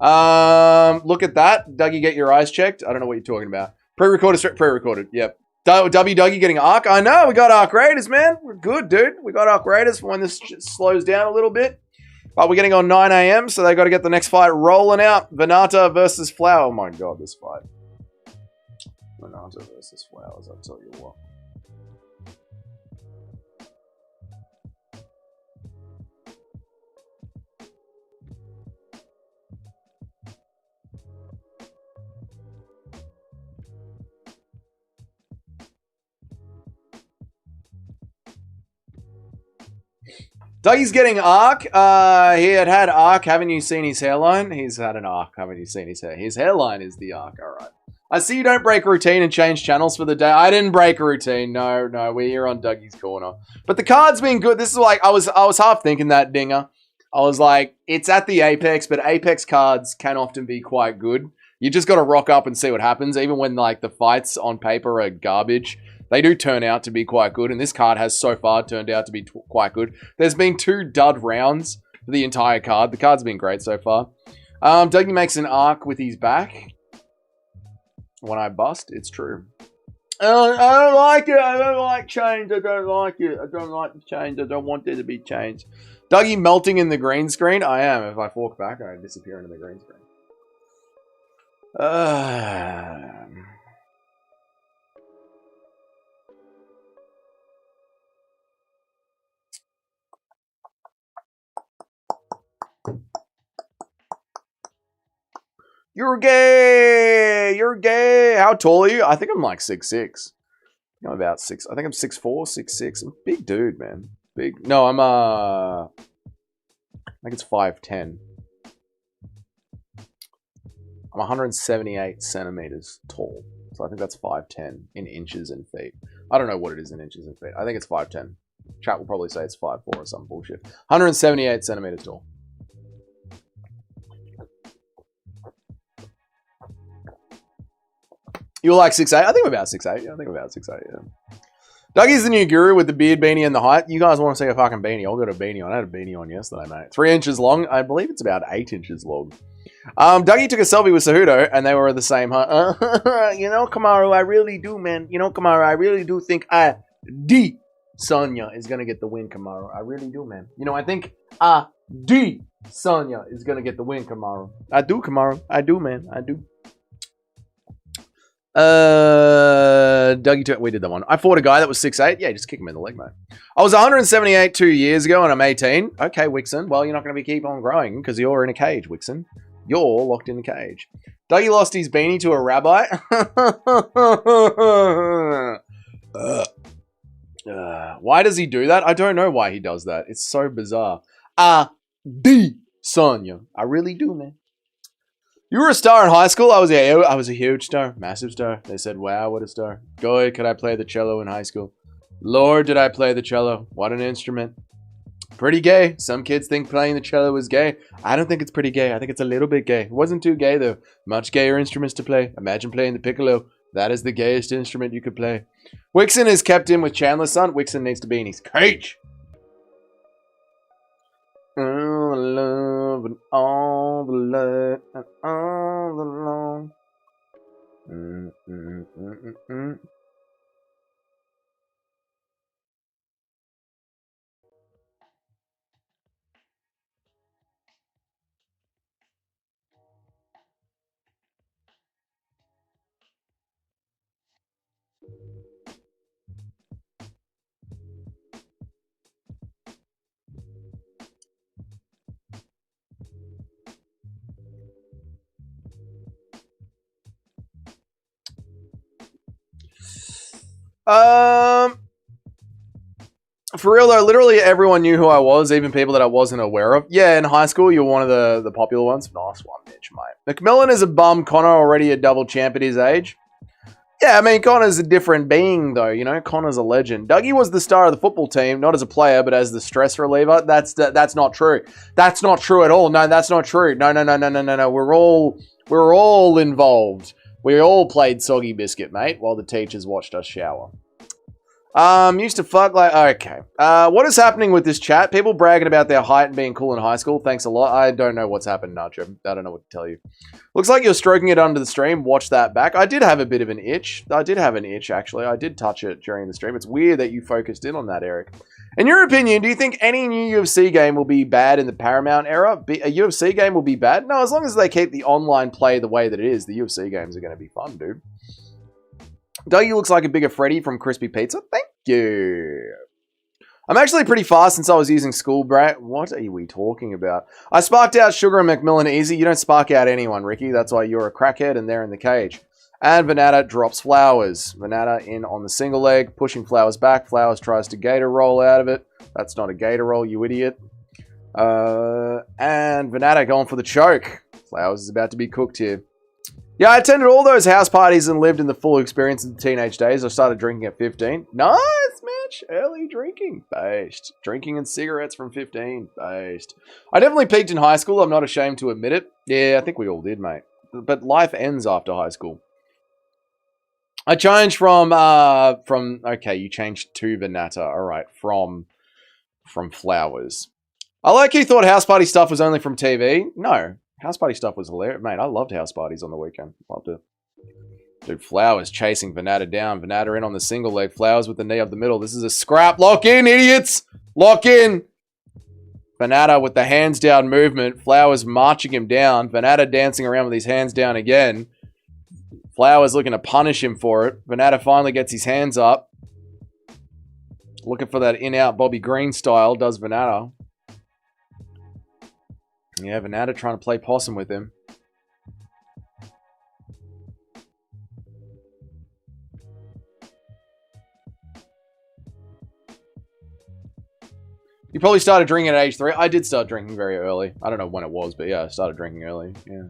Look at that. Dougie, get your eyes checked. I don't know what you're talking about. Pre-recorded, straight pre-recorded. Yep. Dougie getting Arc. I know, we got Arc Raiders, man. We're good, dude. We got Arc Raiders for when this slows down a little bit. But we're getting on 9 a.m., so they got to get the next fight rolling out. Venata versus Flower. Oh my god, this fight. Venata versus Flowers, I'll tell you what. Dougie's getting Arc. He had Arc. Haven't you seen his hairline? He's had an Arc. Haven't you seen his hair? His hairline is the Arc. All right. I see you don't break routine and change channels for the day. I didn't break a routine. No, we're here on Dougie's corner. But the card's been good. This is like I was half thinking that, Dinger. I was like, it's at the Apex, but Apex cards can often be quite good. You just got to rock up and see what happens, even when like the fights on paper are garbage. They do turn out to be quite good, and this card has so far turned out to be quite good. There's been 2 dud rounds for the entire card. The card's been great so far. Dougie makes an Arc with his back. When I bust, it's true. I don't like it. I don't like change. I don't like it. I don't like the change. I don't want there to be change. Dougie melting in the green screen. I am. If I fork back, I disappear into the green screen. You're gay! You're gay! How tall are you? I think I'm like 6'6". I'm about 6. I think I'm 6'4", 6'6". I'm a big dude, man. Big. No, I'm I think it's 5'10". I'm 178 centimeters tall. So I think that's 5'10 in inches and feet. I don't know what it is in inches and feet. I think it's 5'10. Chat will probably say it's 5'4 or some bullshit. 178 centimeters tall. You were like 6'8"? I think I'm about 6'8". Yeah, I think I'm about 6'8", yeah. Dougie's the new guru with the beard, beanie, and the height. You guys want to see a fucking beanie? I'll get a beanie on. I had a beanie on yesterday, mate. 3 inches long. I believe it's about 8 inches long. Dougie took a selfie with Cejudo, and they were the same height. You know, Kamaru, I really do, man. You know, Kamaru, I really do think Sonya is going to get the win, Kamaru. I really do, man. You know, I think Sonya is going to get the win, Kamaru. I do, Kamaru. I do, man. I do. Dougie, we did that one. I fought a guy that was 6'8". Yeah, just kick him in the leg, mate. I was 178 2 years ago, and I'm 18. Okay, Wixon. Well, you're not going to keep on growing because you're in a cage, Wixon. You're locked in a cage. Dougie lost his beanie to a rabbi. Why does he do that? I don't know why he does that. It's so bizarre. Sonya. I really do, man. You were a star in high school? I was a huge star. Massive star. They said, wow, what a star. God, could I play the cello in high school? Lord, did I play the cello. What an instrument. Pretty gay. Some kids think playing the cello is gay. I don't think it's pretty gay. I think it's a little bit gay. It wasn't too gay, though. Much gayer instruments to play. Imagine playing the piccolo. That is the gayest instrument you could play. Wixon is kept in with Chandler's son. Wixon needs to be in his cage. All the love and all the light and all the long. For real though, literally everyone knew who I was, even people that I wasn't aware of. Yeah, in high school, you're one of the popular ones. Nice one, bitch, mate. McMillan is a bum. Connor already a double champ at his age. Yeah, I mean, Connor's a different being, though. You know, Connor's a legend. Dougie was the star of the football team, not as a player, but as the stress reliever. That's not true. That's not true at all. No, that's not true. No. We're all involved. We all played Soggy Biscuit, mate, while the teachers watched us shower. Used to fuck like... Okay. What is happening with this chat? People bragging about their height and being cool in high school. Thanks a lot. I don't know what's happened, Nacho. I don't know what to tell you. Looks like you're stroking it under the stream. Watch that back. I did have a bit of an itch. I did have an itch, actually. I did touch it during the stream. It's weird that you focused in on that, Eric. In your opinion, do you think any new UFC game will be bad in the Paramount era? A UFC game will be bad? No, as long as they keep the online play the way that it is, the UFC games are going to be fun, dude. Dougie looks like a bigger Freddy from Crispy Pizza. Thank you. I'm actually pretty fast since I was using School Brat. What are we talking about? I sparked out Sugar and McMillan easy. You don't spark out anyone, Ricky. That's why you're a crackhead and they're in the cage. And Venata drops Flowers. Venata in on the single leg, pushing Flowers back. Flowers tries to gator roll out of it. That's not a gator roll, you idiot. And Venata going for the choke. Flowers is about to be cooked here. Yeah, I attended all those house parties and lived in the full experience of the teenage days. I started drinking at 15. Nice, Mitch. Early drinking. Based. Drinking and cigarettes from 15. Based. I definitely peaked in high school. I'm not ashamed to admit it. Yeah, I think we all did, mate. But life ends after high school. I changed from okay, you changed to Venata. All right, from Flowers. I like you thought house party stuff was only from TV. No. House party stuff was hilarious. Mate, I loved house parties on the weekend. Loved it. Dude, Flowers chasing Venata down. Venata in on the single leg. Flowers with the knee up the middle. This is a scrap. Lock in, idiots! Lock in! Venata with the hands down movement. Flowers marching him down. Venata dancing around with his hands down again. Flowers looking to punish him for it. Venata finally gets his hands up. Looking for that in-out Bobby Green style. Does Venata. Yeah, Venata trying to play possum with him. You probably started drinking at age 3. I did start drinking very early. I don't know when it was, but yeah, I started drinking early. Yeah.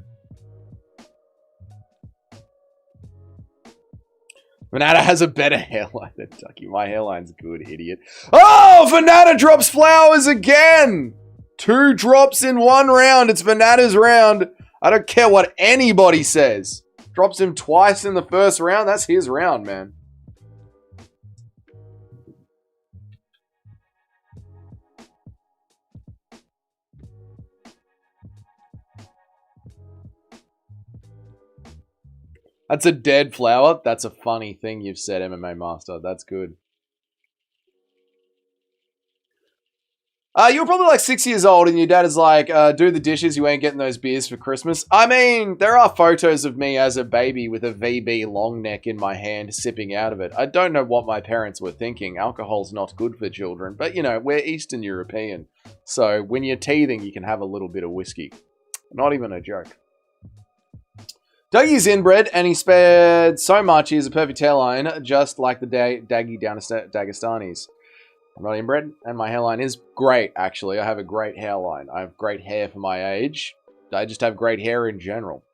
Venata has a better hairline than Ducky. My hairline's good, idiot. Oh, Venata drops Flowers again. 2 drops in 1 round. It's Venata's round. I don't care what anybody says. Drops him twice in the first round. That's his round, man. That's a dead flower. That's a funny thing you've said, MMA Master. That's good. You were probably like 6 years old and your dad is like, do the dishes, you ain't getting those beers for Christmas. I mean, there are photos of me as a baby with a VB long neck in my hand sipping out of it. I don't know what my parents were thinking. Alcohol's not good for children. But, you know, we're Eastern European. So when you're teething, you can have a little bit of whiskey. Not even a joke. Dougie's inbred, and he spared so much he has a perfect hairline, just like the Daggy Dagestanis. I'm not inbred, and my hairline is great, actually. I have a great hairline. I have great hair for my age. I just have great hair in general.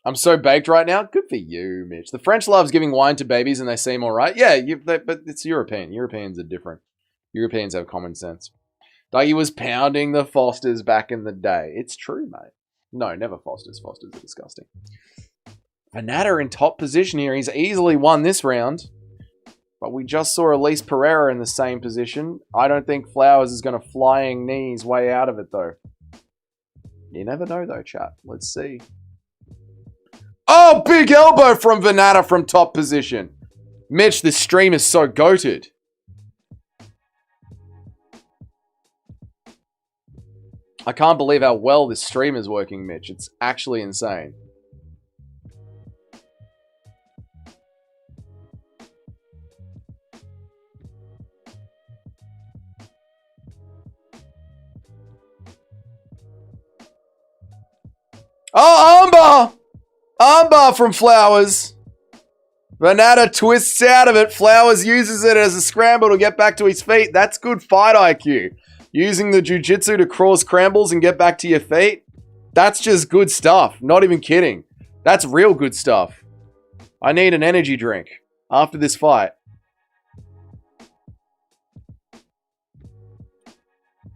I'm so baked right now. Good for you, Mitch. The French loves giving wine to babies, and they seem all right. Yeah, but it's European. Europeans are different. Europeans have common sense. Dougie was pounding the Fosters back in the day. It's true, mate. No, never Fosters. Fosters are disgusting. Venata in top position here. He's easily won this round. But we just saw Elise Pereira in the same position. I don't think Flowers is going to flying knee his way out of it, though. You never know, though, chat. Let's see. Oh, big elbow from Venata from top position. Mitch, this stream is so goated. I can't believe how well this stream is working, Mitch. It's actually insane. Oh, armbar! Armbar from Flowers. Venata twists out of it. Flowers uses it as a scramble to get back to his feet. That's good fight IQ. Using the jiu-jitsu to cross scrambles and get back to your feet. That's just good stuff. Not even kidding. That's real good stuff. I need an energy drink after this fight.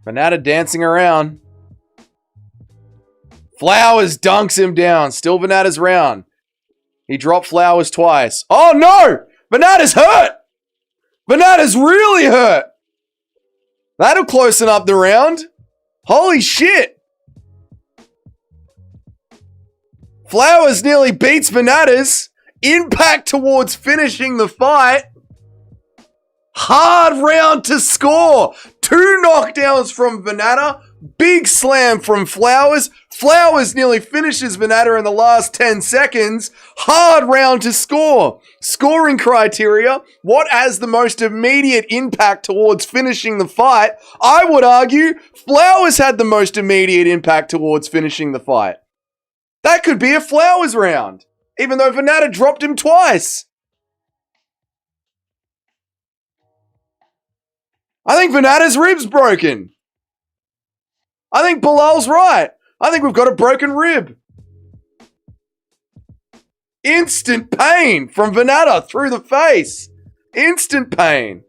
Venata dancing around. Flowers dunks him down. Still Venata's round. He dropped Flowers twice. Oh no! Venata's hurt! Venata's really hurt! That'll closen up the round. Holy shit! Flowers nearly beats Venata's. Impact towards finishing the fight. Hard round to score. 2 knockdowns from Venata. Big slam from Flowers. Flowers nearly finishes Venata in the last 10 seconds. Hard round to score. Scoring criteria. What has the most immediate impact towards finishing the fight? I would argue Flowers had the most immediate impact towards finishing the fight. That could be a Flowers round. Even though Venata dropped him twice. I think Venata's rib's broken. I think Bilal's right. I think we've got a broken rib. Instant pain from Venata through the face. Instant pain.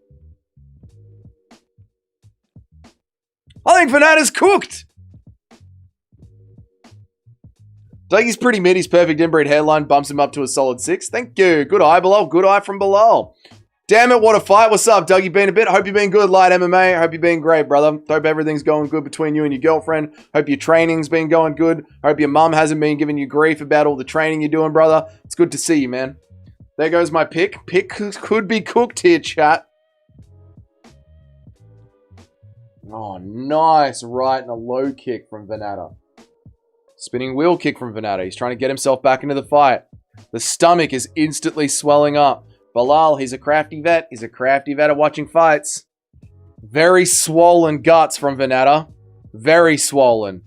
I think Venata's cooked. Dougie's pretty mid. He's perfect inbreed hairline. Bumps him up to a solid 6. Thank you. Good eye, Bilal. Good eye from Bilal. Damn it, what a fight. What's up, Dougie? Been a bit? Hope you've been good, Light MMA. Hope you've been great, brother. Hope everything's going good between you and your girlfriend. Hope your training's been going good. Hope your mum hasn't been giving you grief about all the training you're doing, brother. It's good to see you, man. There goes my pick. Pick could be cooked here, chat. Oh, nice right and a low kick from Venata. Spinning wheel kick from Venata. He's trying to get himself back into the fight. The stomach is instantly swelling up. Bilal, he's a crafty vet. He's a crafty vet at watching fights. Very swollen guts from Venata. Very swollen.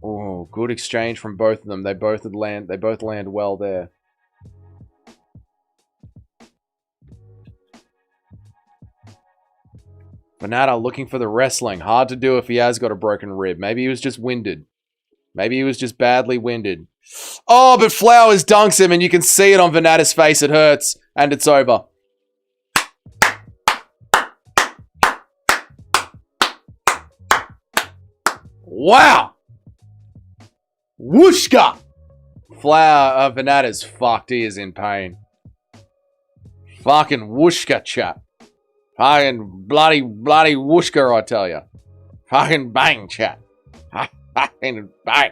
Oh, good exchange from both of them. They both land well there. Venata looking for the wrestling. Hard to do if he has got a broken rib. Maybe he was just winded. Maybe he was just badly winded. Oh, but Flowers dunks him, and you can see it on Venata's face. It hurts, and it's over. Wow! Whooshka! Venata's fucked. He is in pain. Fucking whooshka, chat. Fucking bloody whooshka, I tell you. Fucking bang, chat. Fucking bang.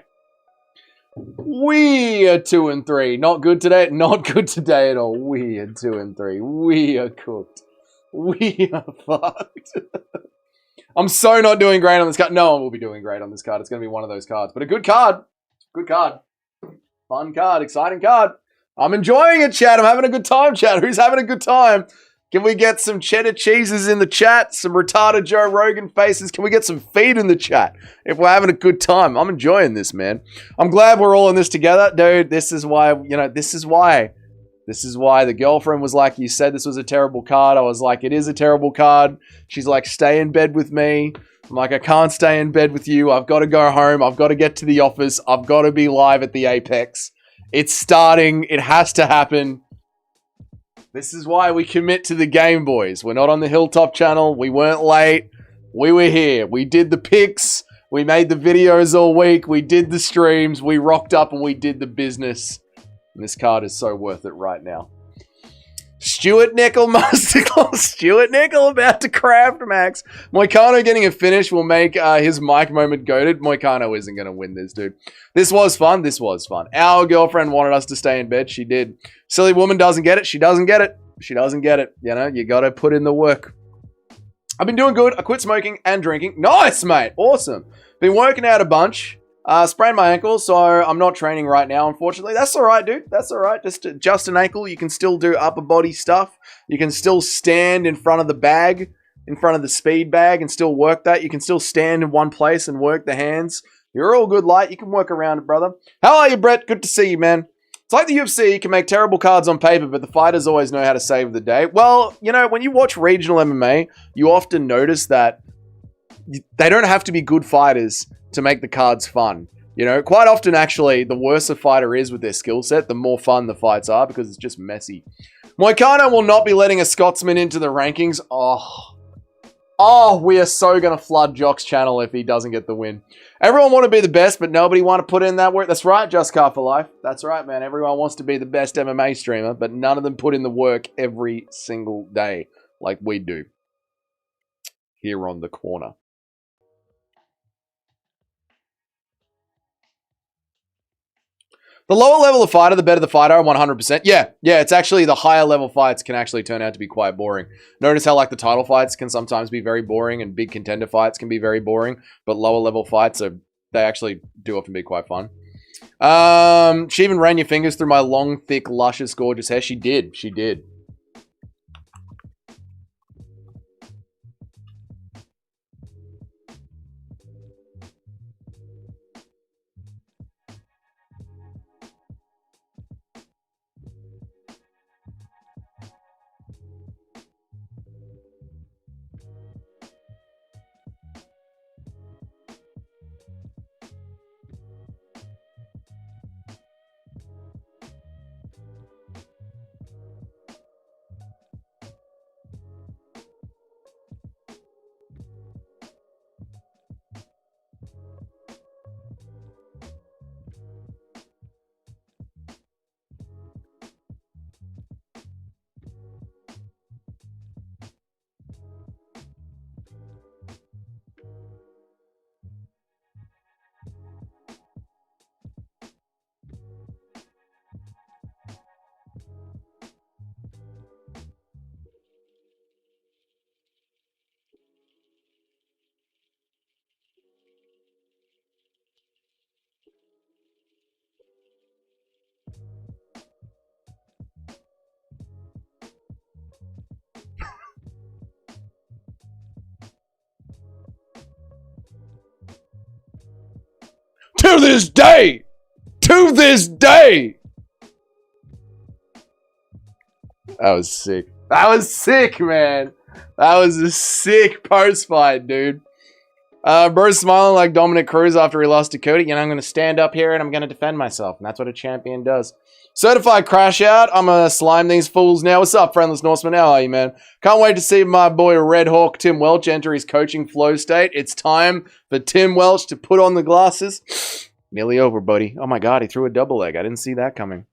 We are 2 and 3. Not good today. Not good today at all. We are 2 and 3. We are cooked. We are fucked. I'm so not doing great on this card. No one will be doing great on this card. It's going to be one of those cards. But a good card. Good card. Fun card. Exciting card. I'm enjoying it, chat. I'm having a good time, chat. Who's having a good time? Can we get some cheddar cheeses in the chat? Some retarded Joe Rogan faces? Can we get some feed in the chat? If we're having a good time. I'm enjoying this, man. I'm glad we're all in this together. Dude, this is why, you know, this is why the girlfriend was like, you said this was a terrible card. I was like, it is a terrible card. She's like, stay in bed with me. I'm like, I can't stay in bed with you. I've got to go home. I've got to get to the office. I've got to be live at the Apex. It's starting. It has to happen. This is why we commit to the game, boys. We're not on the Hilltop channel. We weren't late. We were here. We did the picks. We made the videos all week. We did the streams. We rocked up and we did the business. And this card is so worth it right now. Stuart Nickel, Masterclass. Stuart Nickel about to craft max. Moicano getting a finish will make his mic moment goated. Moicano isn't going to win this, dude. This was fun. This was fun. Our girlfriend wanted us to stay in bed. She did. Silly woman doesn't get it. She doesn't get it. She doesn't get it. You know, you got to put in the work. I've been doing good. I quit smoking and drinking. Nice, mate. Awesome. Been working out a bunch. Sprained my ankle, so I'm not training right now, unfortunately. That's all right, dude. That's all right. Just an ankle. You can still do upper body stuff. You can still stand in front of the bag, in front of the speed bag, and still work that. You can still stand in one place and work the hands. You're all good, light. You can work around it, brother. How are you, Brett? Good to see you, man. It's like the UFC. You can make terrible cards on paper, but the fighters always know how to save the day. Well, you know, when you watch regional MMA, you often notice that they don't have to be good fighters to make the cards fun. You know, quite often, actually, the worse a fighter is with their skill set, the more fun the fights are because it's just messy. Moicano will not be letting a Scotsman into the rankings. Oh, we are so going to flood Jock's channel if he doesn't get the win. Everyone want to be the best, but nobody want to put in that work. That's right, Just Car for Life. That's right, man. Everyone wants to be the best MMA streamer, but none of them put in the work every single day like we do here on the corner. The lower level of fighter, the better the fighter, 100%. Yeah, it's actually the higher level fights can actually turn out to be quite boring. Notice how like the title fights can sometimes be very boring and big contender fights can be very boring, but lower level fights, they actually do often be quite fun. She even ran your fingers through my long, thick, luscious, gorgeous hair. She did. She did. To this day! To this day! That was sick. That was sick, man. That was a sick post-fight, dude. Bro's smiling like Dominic Cruz after he lost to Cody. You know, I'm going to stand up here and I'm going to defend myself. And that's what a champion does. Certified Crash Out. I'm going to slime these fools now. What's up, Friendless Norseman? How are you, man? Can't wait to see my boy Red Hawk Tim Welch enter his coaching flow state. It's time for Tim Welch to put on the glasses. Nearly over, buddy. Oh my God, he threw a double leg. I didn't see that coming.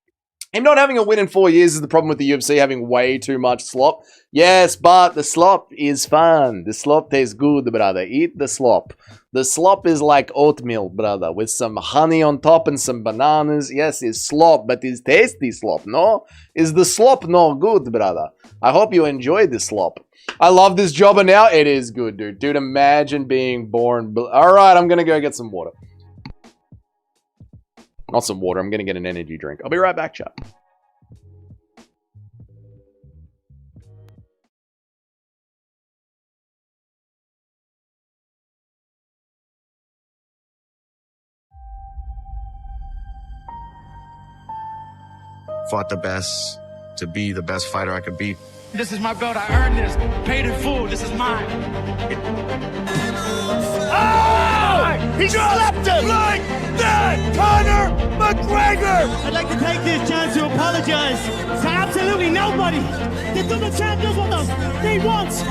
Him not having a win in 4 years is the problem with the UFC having way too much slop. Yes, but the slop is fun. The slop tastes good, brother. Eat the slop. The slop is like oatmeal, brother, with some honey on top and some bananas. Yes, it's slop, but it's tasty slop, no? Is the slop no good, brother? I hope you enjoy the slop. I love this jobber now. It is good, dude. Dude, imagine being born... All right, I'm going to go get some water. Not some water. I'm going to get an energy drink. I'll be right back, chat.
Fought the best to be the best fighter I could be.
This is my belt. I earned this. Paid in full. This is mine.
Oh! He slapped him like that! Conor McGregor! I'd like to take this chance to apologize to absolutely nobody. The double champ does what he wants.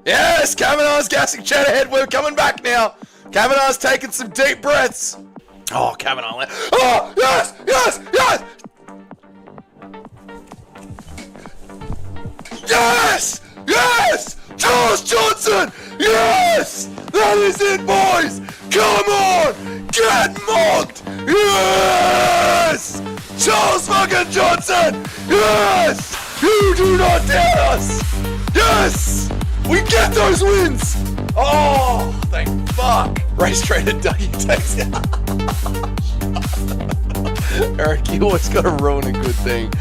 Yes, Kavanaugh's gassing chat ahead. We're coming back now. Kavanaugh's taking some deep breaths. Oh, Kavanaugh. Oh, yes, yes, yes. Yes, yes. Charles Johnson. Yes. That is it, boys. Come on. Get mocked. Yes. Charles fucking Johnson. Yes. You do not dare us. Yes. We get those wins! Oh, thank fuck. Race traded Dougie takes it. Eric, you always gotta ruin a good thing.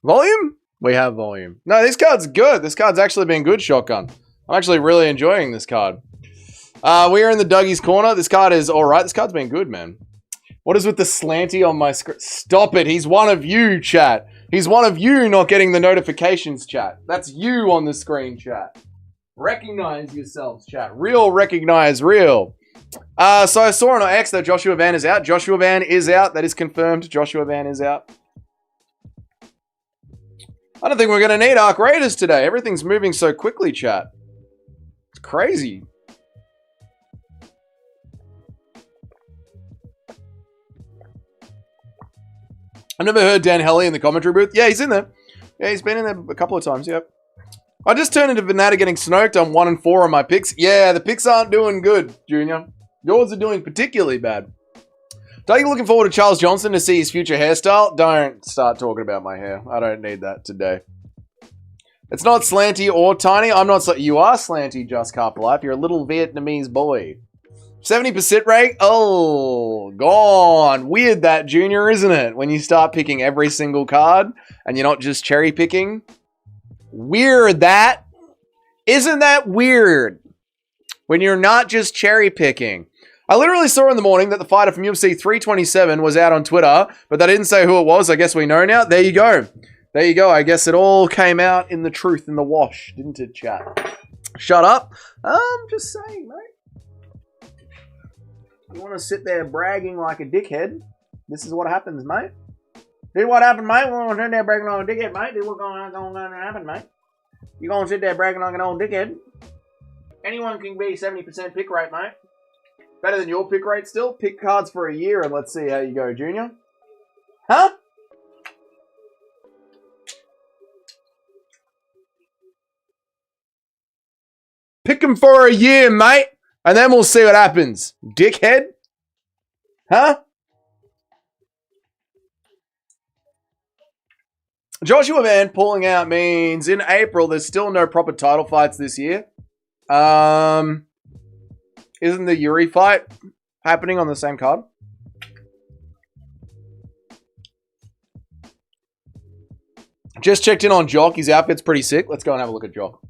Volume? We have volume. No, this card's good. This card's actually been good, Shotgun. I'm actually really enjoying this card. We are in the Dougie's corner. This card is alright. This card's been good, man. What is with the slanty on my screen? Stop it. He's one of you, chat. He's one of you not getting the notifications, chat. That's you on the screen, chat. Recognize yourselves, chat. Real recognize real. So I saw on X that Joshua Van is out. Joshua Van is out. That is confirmed. Joshua Van is out. I don't think we're going to need Arc Raiders today. Everything's moving so quickly, chat. It's crazy. I've never heard Dan Helly in the commentary booth. Yeah, he's in there. Yeah, he's been in there a couple of times, yep. I just turned into Vanata getting snoked. I'm 1-4 on my picks. Yeah, the picks aren't doing good, Junior. Yours are doing particularly bad. Are you looking forward to Charles Johnson to see his future hairstyle? Don't start talking about my hair. I don't need that today. It's not slanty or tiny. I'm not. You are slanty, Just Carp Life. You're a little Vietnamese boy. 70% rate? Oh, gone. Weird that, Junior, isn't it? When you start picking every single card and you're not just cherry picking. Weird that. Isn't that weird? When you're not just cherry picking. I literally saw in the morning that the fighter from UFC 327 was out on Twitter, but they didn't say who it was. I guess we know now. There you go. There you go. I guess it all came out in the truth, in the wash, didn't it, chat? Shut up. I'm just saying, mate. You want to sit there bragging like a dickhead? This is what happens, mate. This is what happened, mate. We're going to sit there bragging like a dickhead, mate. This is what's going to happen, mate. You're going to sit there bragging like an old dickhead. Anyone can be 70% pick rate, mate. Better than your pick rate still. Pick cards for a year and let's see how you go, Junior. Huh? Pick them for a year, mate. And then we'll see what happens. Dickhead? Huh? Joshua Man pulling out means in April there's still no proper title fights this year. Isn't the Yuri fight happening on the same card? Just checked in on Jock. His outfit's pretty sick. Let's go and have a look at Jock.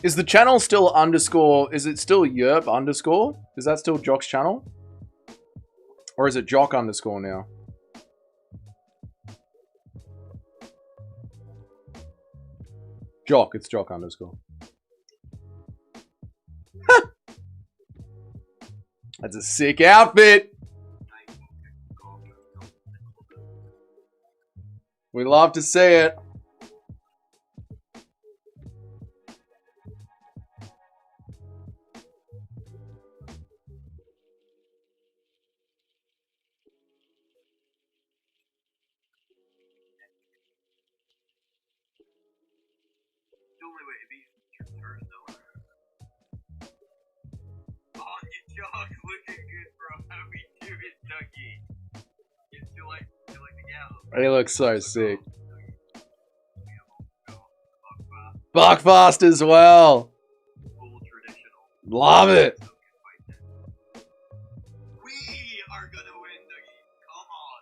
Is the channel still underscore? Is it still Yerp underscore? Is that still Jock's channel? Or is it Jock underscore now? Jock, it's Jock underscore. That's a sick outfit. We love to see it. He looks so sick. Buckfast as well. Love it.
We are gonna win, Dougie. Come on.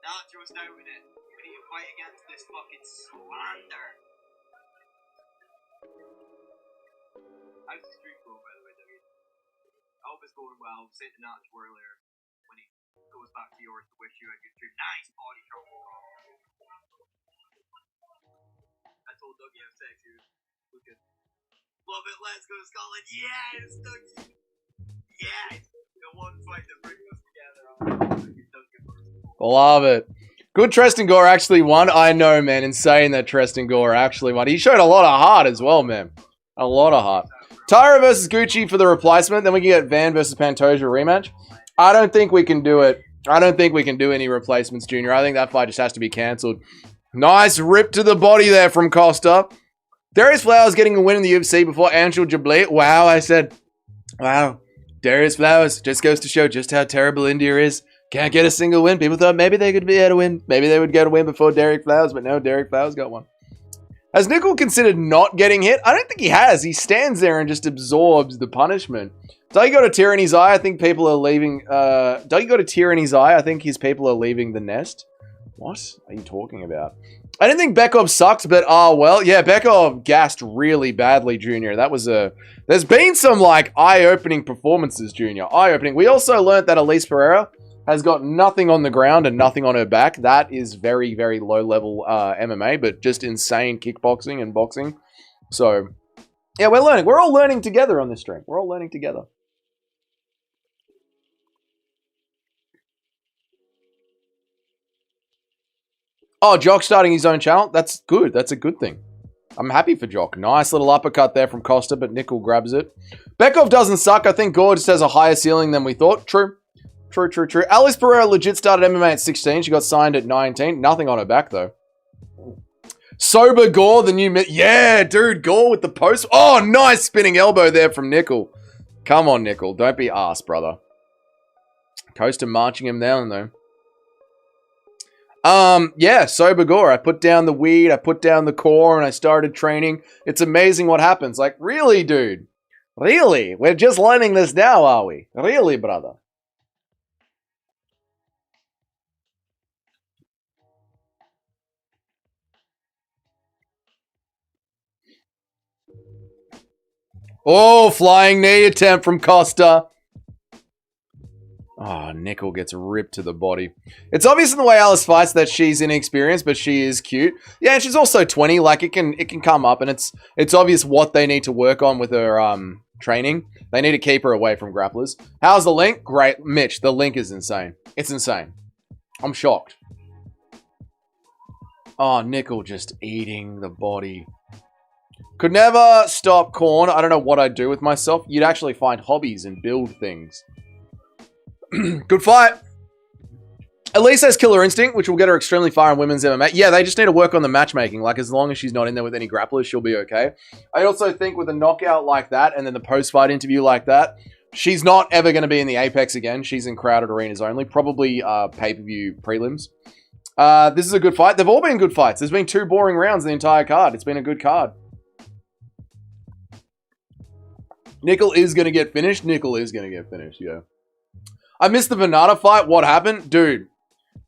Not just doubting it. We need to fight against this fucking slander. How's the streak going, by the way, Dougie? I hope it's going well. Said to Natch earlier when he goes back to yours to wish you a good streak. Nice body shot. I told Dougie how sexy he was looking. Love it, let's go Scotland. Yes, Dougie. Yes. The one fight that brings us together.
Love it. Good Treston Gore actually won. I know, man. Insane that Treston Gore actually won. He showed a lot of heart as well, man. A lot of heart. Tyra versus Gucci for the replacement. Then we can get Van versus Pantoja rematch. I don't think we can do it. I don't think we can do any replacements, Junior. I think that fight just has to be cancelled. Nice rip to the body there from Costa. Darius Flowers getting a win in the UFC before Angel Jablet. Wow, I said, wow. Darius Flowers just goes to show just how terrible India is. Can't get a single win. People thought maybe they could be able to win. Maybe they would get a win before Derek Flowers, but no, Derek Flowers got one. Has Nickel considered not getting hit? I don't think he has. He stands there and just absorbs the punishment. Doug got a tear in his eye. I think people are leaving. Doug got a tear in his eye. I think his people are leaving the nest. What are you talking about? I didn't think Bekov sucked, but oh well. Yeah, Bekov gassed really badly, Junior. That was a... There's been some, like, eye-opening performances, Junior. Eye-opening. We also learned that Elise Pereira has got nothing on the ground and nothing on her back. That is very, very low-level MMA, but just insane kickboxing and boxing. So, yeah, we're learning. We're all learning together on this stream. We're all learning together. Oh, Jock starting his own channel? That's good. That's a good thing. I'm happy for Jock. Nice little uppercut there from Costa, but Nickel grabs it. Bekov doesn't suck. I think Gore just has a higher ceiling than we thought. True. True, true, true. Alice Pereira legit started MMA at 16. She got signed at 19. Nothing on her back, though. Sober Gore, the new... Yeah, dude. Gore with the post. Oh, nice spinning elbow there from Nickel. Come on, Nickel. Don't be ass, brother. Costa marching him down, though. Yeah, Sober Gore. I put down the weed, I put down the core, and I started training. It's amazing what happens. Like, really, dude? Really? We're just learning this now, are we? Really, brother? Oh, flying knee attempt from Costa. Oh, Nickel gets ripped to the body. It's obvious in the way Alice fights that she's inexperienced, but she is cute. Yeah, and she's also 20. Like, it can come up, and it's obvious what they need to work on with her training. They need to keep her away from grapplers. How's the link? Great. Mitch, the link is insane. It's insane. I'm shocked. Oh, Nickel just eating the body. Could never stop Corn. I don't know what I'd do with myself. You'd actually find hobbies and build things. Good fight. Elise has Killer Instinct, which will get her extremely far in women's MMA. Yeah, they just need to work on the matchmaking. Like, as long as she's not in there with any grapplers, she'll be okay. I also think with a knockout like that and then the post-fight interview like that, she's not ever going to be in the Apex again. She's in crowded arenas only. Probably pay-per-view prelims. This is a good fight. They've all been good fights. There's been 2 boring rounds in the entire card. It's been a good card. Nickel is going to get finished. Nickel is going to get finished, yeah. I missed the Venata fight. What happened? Dude,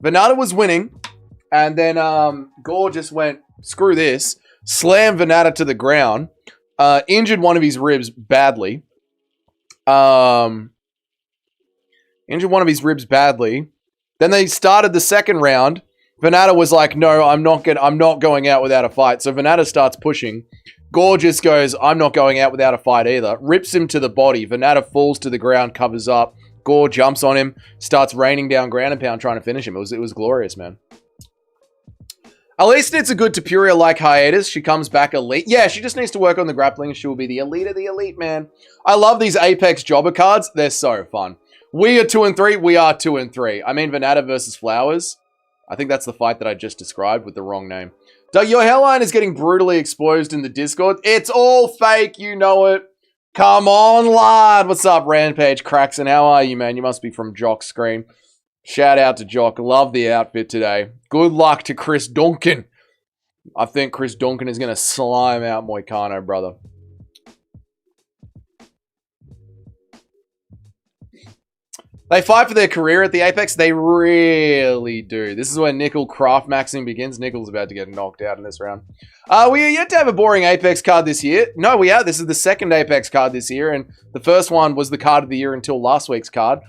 Venata was winning, and then Gore just went, screw this, slammed Venata to the ground, injured one of his ribs badly. Then they started the second round. Venata was like, no, I'm not going out without a fight. So Venata starts pushing. Gore just goes, I'm not going out without a fight either. Rips him to the body. Venata falls to the ground, covers up. Gore jumps on him, starts raining down ground and pound trying to finish him. It was glorious, man. At least it's a good Tapuria-like hiatus. She comes back elite. Yeah, she just needs to work on the grappling and she will be the elite of the elite, man. I love these Apex jobber cards. They're so fun. We are 2-3. We are 2-3. I mean, Venata versus Flowers. I think that's the fight that I just described with the wrong name. Doug, your hairline is getting brutally exposed in the Discord. It's all fake. You know it. Come on, lad. What's up, Rampage Craxon? How are you, man? You must be from Jock's Scream. Shout out to Jock. Love the outfit today. Good luck to Chris Duncan. I think Chris Duncan is going to slime out Moicano, brother. They fight for their career at the Apex. They really do. This is where Nickel craft maxing begins. Nickel's about to get knocked out in this round. We are yet to have a boring Apex card this year. No, we are. This is the second Apex card this year, and the first one was the card of the year until last week's card.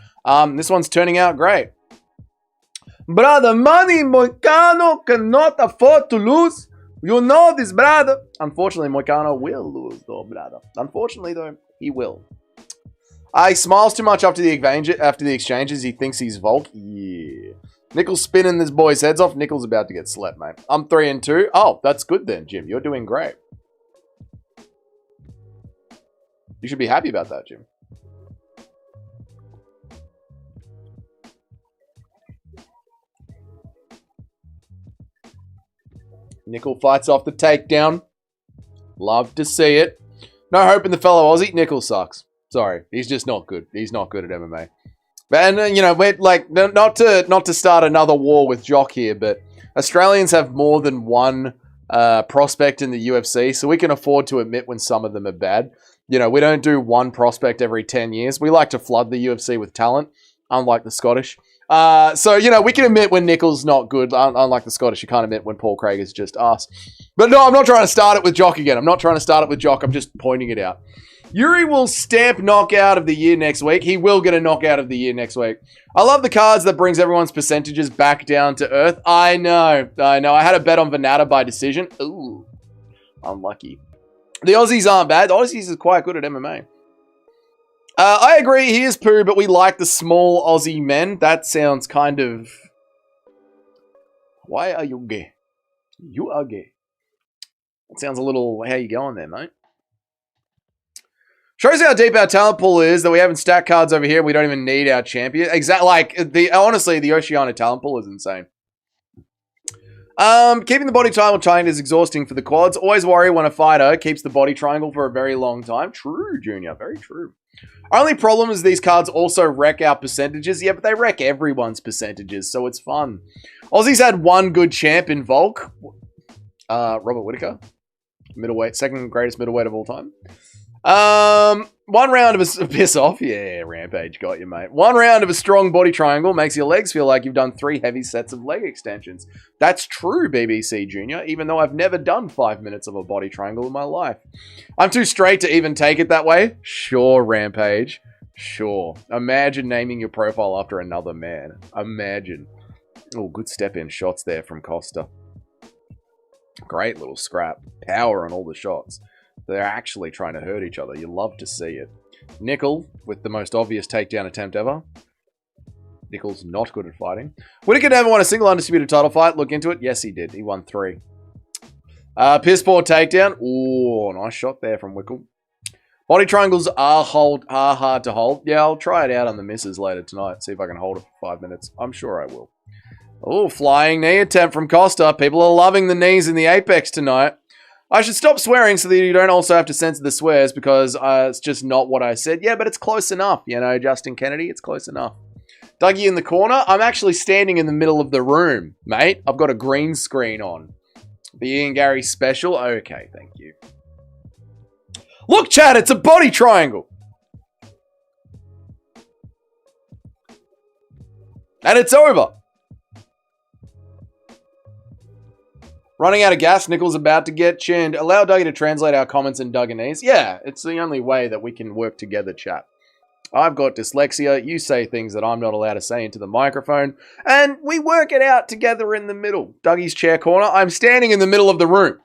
This one's turning out great. Brother, money Moicano cannot afford to lose. You know this, brother. Unfortunately, Moicano will lose, though, brother. Unfortunately, though, he will. He smiles too much after the exchanges. He thinks he's Volk. Yeah. Nickel's spinning this boy's heads off. Nickel's about to get slept, mate. I'm 3-2. Oh, that's good then, Jim. You're doing great. You should be happy about that, Jim. Nickel fights off the takedown. Love to see it. No hope in the fellow Aussie. Nickel sucks. Sorry, he's just not good. He's not good at MMA. And you know, we're like not to start another war with Jock here, but Australians have more than one prospect in the UFC, so we can afford to admit when some of them are bad. You know, we don't do one prospect every 10 years. We like to flood the UFC with talent, unlike the Scottish. So, you know, we can admit when Nickel's not good. Unlike the Scottish, you can't admit when Paul Craig is just us. But no, I'm not trying to start it with Jock again. I'm not trying to start it with Jock. I'm just pointing it out. Yuri will stamp knockout of the year next week. He will get a knockout of the year next week. I love the cards that brings everyone's percentages back down to earth. I know. I had a bet on Venata by decision. Ooh, unlucky. The Aussies aren't bad. The Aussies are quite good at MMA. I agree, he is poo, but we like the small Aussie men. That sounds kind of... Why are you gay? You ugly. That sounds a little... How you going there, mate? Shows how deep our talent pool is that we haven't stacked cards over here. We don't even need our champion. Exactly. Like, honestly, the Oceania talent pool is insane. Keeping the body triangle tight is exhausting for the quads. Always worry when a fighter keeps the body triangle for a very long time. True, Junior. Very true. Only problem is these cards also wreck our percentages. Yeah, but they wreck everyone's percentages, so it's fun. Aussie's had one good champ in Volk. Robert Whittaker. Middleweight. Second greatest middleweight of all time. One round of a piss off. Yeah, Rampage got you, mate. One round of a strong body triangle makes your legs feel like you've done 3 heavy sets of leg extensions. That's true, BBC Junior, even though I've never done 5 minutes of a body triangle in my life. I'm too straight to even take it that way. Sure, Rampage. Sure. Imagine naming your profile after another man. Imagine. Oh, good step-in shots there from Costa. Great little scrap. Power on all the shots. They're actually trying to hurt each other. You love to see it. Nickel with the most obvious takedown attempt ever. Nickel's not good at fighting. Whittaker never won a single undisputed title fight. Look into it. Yes, he did. He won 3. Piss poor takedown. Ooh, nice shot there from Wickle. Body triangles are hard to hold. Yeah, I'll try it out on the misses later tonight. See if I can hold it for 5 minutes. I'm sure I will. Oh, flying knee attempt from Costa. People are loving the knees in the Apex tonight. I should stop swearing so that you don't also have to censor the swears because it's just not what I said. Yeah, but it's close enough. You know, Justin Kennedy, it's close enough. Dougie in the corner. I'm actually standing in the middle of the room, mate. I've got a green screen on. The Ian Gary special. Okay, thank you. Look, Chad, it's a body triangle. And it's over. Running out of gas, Nickel's about to get chinned. Allow Dougie to translate our comments in Dugganese. Yeah, it's the only way that we can work together, chat. I've got dyslexia. You say things that I'm not allowed to say into the microphone. And we work it out together in the middle. Dougie's chair corner. I'm standing in the middle of the room.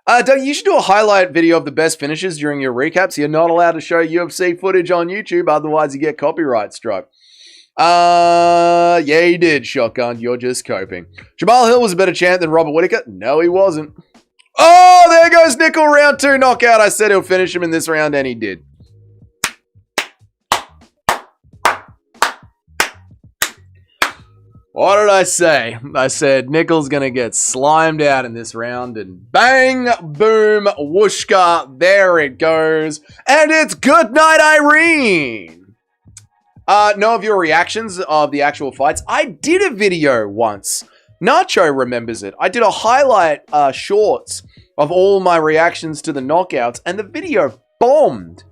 Dougie, you should do a highlight video of the best finishes during your recaps. You're not allowed to show UFC footage on YouTube, otherwise you get copyright struck. Yeah, he did, Shotgun. You're just coping. Jamal Hill was a better champ than Robert Whittaker. No, he wasn't. Oh, there goes Nickel, round 2 knockout. I said he'll finish him in this round, and he did. What did I say? I said Nickel's going to get slimed out in this round, and bang, boom, whooshka, there it goes. And it's good night, Irene. Know of your reactions of the actual fights? I did a video once. Nacho remembers it. I did a highlight shorts of all my reactions to the knockouts, and the video bombed.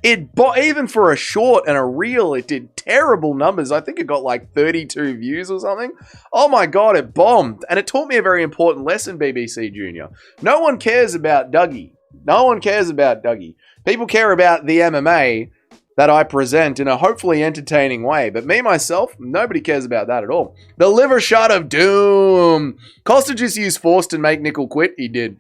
Even for a short and a reel, it did terrible numbers. I think it got like 32 views or something. Oh my god, it bombed. And it taught me a very important lesson, BBC Junior. No one cares about Dougie. No one cares about Dougie. People care about the MMA that I present in a hopefully entertaining way. But me, myself, nobody cares about that at all. The liver shot of doom. Costa just used force to make Nickel quit. He did.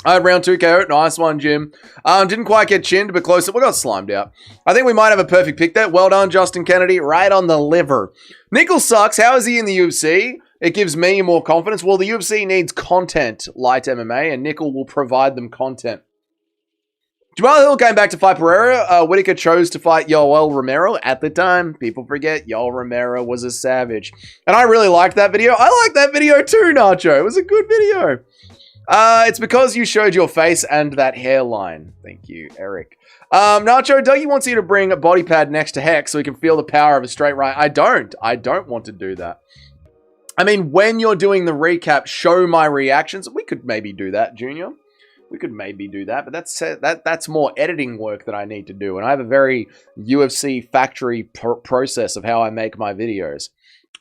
I had round 2 KO. Nice one, Jim. Didn't quite get chinned, but close. We got slimed out. I think we might have a perfect pick there. Well done, Justin Kennedy. Right on the liver. Nickel sucks. How is he in the UFC? It gives me more confidence. Well, the UFC needs content, light MMA, and Nickel will provide them content. Jamal Hill came back to fight Pereira. Whittaker chose to fight Yoel Romero. At the time, people forget Yoel Romero was a savage. And I really liked that video. I liked that video too, Nacho. It was a good video. It's because you showed your face and that hairline. Thank you, Eric. Nacho, Dougie wants you to bring a body pad next to Hex so he can feel the power of a straight right. I don't want to do that. I mean, when you're doing the recap, show my reactions. We could maybe do that, Junior. We could maybe do that, but that's more editing work that I need to do. And I have a very UFC factory process of how I make my videos.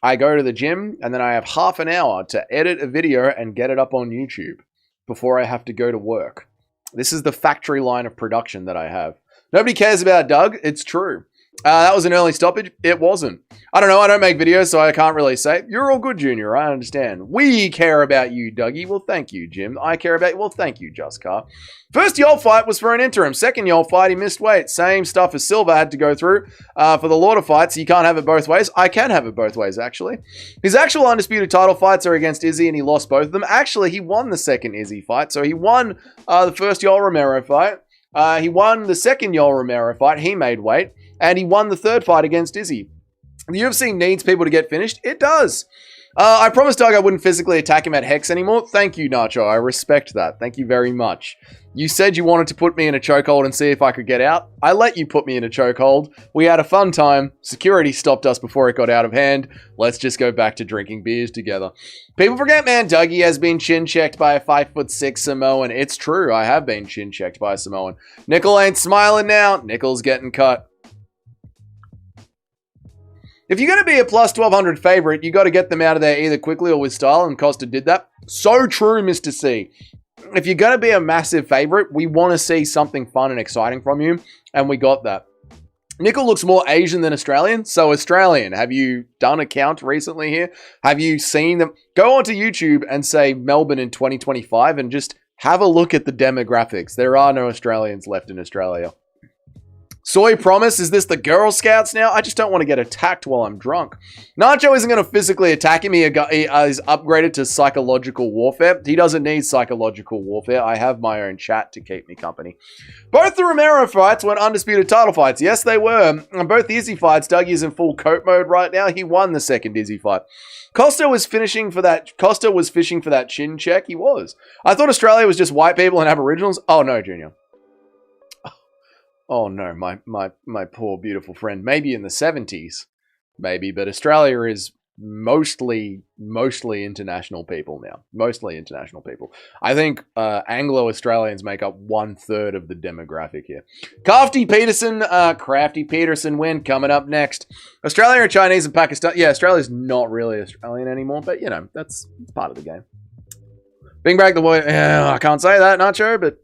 I go to the gym, and then I have half an hour to edit a video and get it up on YouTube before I have to go to work. This is the factory line of production that I have. Nobody cares about Doug. It's true. That was an early stoppage. It wasn't. I don't know. I don't make videos, so I can't really say. You're all good, Junior. I understand. We care about you, Dougie. Well, thank you, Jim. I care about you. Well, thank you, Just Car. First Yol fight was for an interim. Second Yol fight, he missed weight. Same stuff as Silver had to go through for the Lauder fights. You can't have it both ways. I can have it both ways, actually. His actual undisputed title fights are against Izzy, and he lost both of them. Actually, he won the second Izzy fight. So he won the first Yol Romero fight. He won the second Yol Romero fight. He made weight. And he won the third fight against Izzy. The UFC needs people to get finished. It does. I promised Doug I wouldn't physically attack him at Hex anymore. Thank you, Nacho. I respect that. Thank you very much. You said you wanted to put me in a chokehold and see if I could get out. I let you put me in a chokehold. We had a fun time. Security stopped us before it got out of hand. Let's just go back to drinking beers together. People forget, man, Dougie has been chin-checked by a 5'6" Samoan. It's true. I have been chin-checked by a Samoan. Nickel ain't smiling now. Nickel's getting cut. If you're going to be a plus 1200 favorite, you got to get them out of there either quickly or with style, and Costa did that. So true, Mr. C. If you're going to be a massive favorite, we want to see something fun and exciting from you, and we got that. Nickel looks more Asian than Australian, so Australian. Have you done a count recently here? Have you seen them? Go onto YouTube and say Melbourne in 2025 and just have a look at the demographics. There are no Australians left in Australia. Soy Promise, is this the Girl Scouts now? I just don't want to get attacked while I'm drunk. Nacho isn't going to physically attack him. He is upgraded to psychological warfare. He doesn't need psychological warfare. I have my own chat to keep me company. Both the Romero fights were undisputed title fights. Yes, they were. And both the Izzy fights, Dougie is in full coat mode right now. He won the second Izzy fight. Costa was fishing for that chin check. He was. I thought Australia was just white people and Aboriginals. Oh, no, Junior. Oh no, my poor beautiful friend. Maybe in the 70s, maybe, but Australia is mostly international people now. Mostly international people. I think Anglo-Australians make up 1/3 of the demographic here. Crafty Peterson win coming up next. Australia or Chinese and Pakistan. Yeah, Australia's not really Australian anymore, but you know, that's part of the game. Bring back the boy. I can't say that, Nacho, but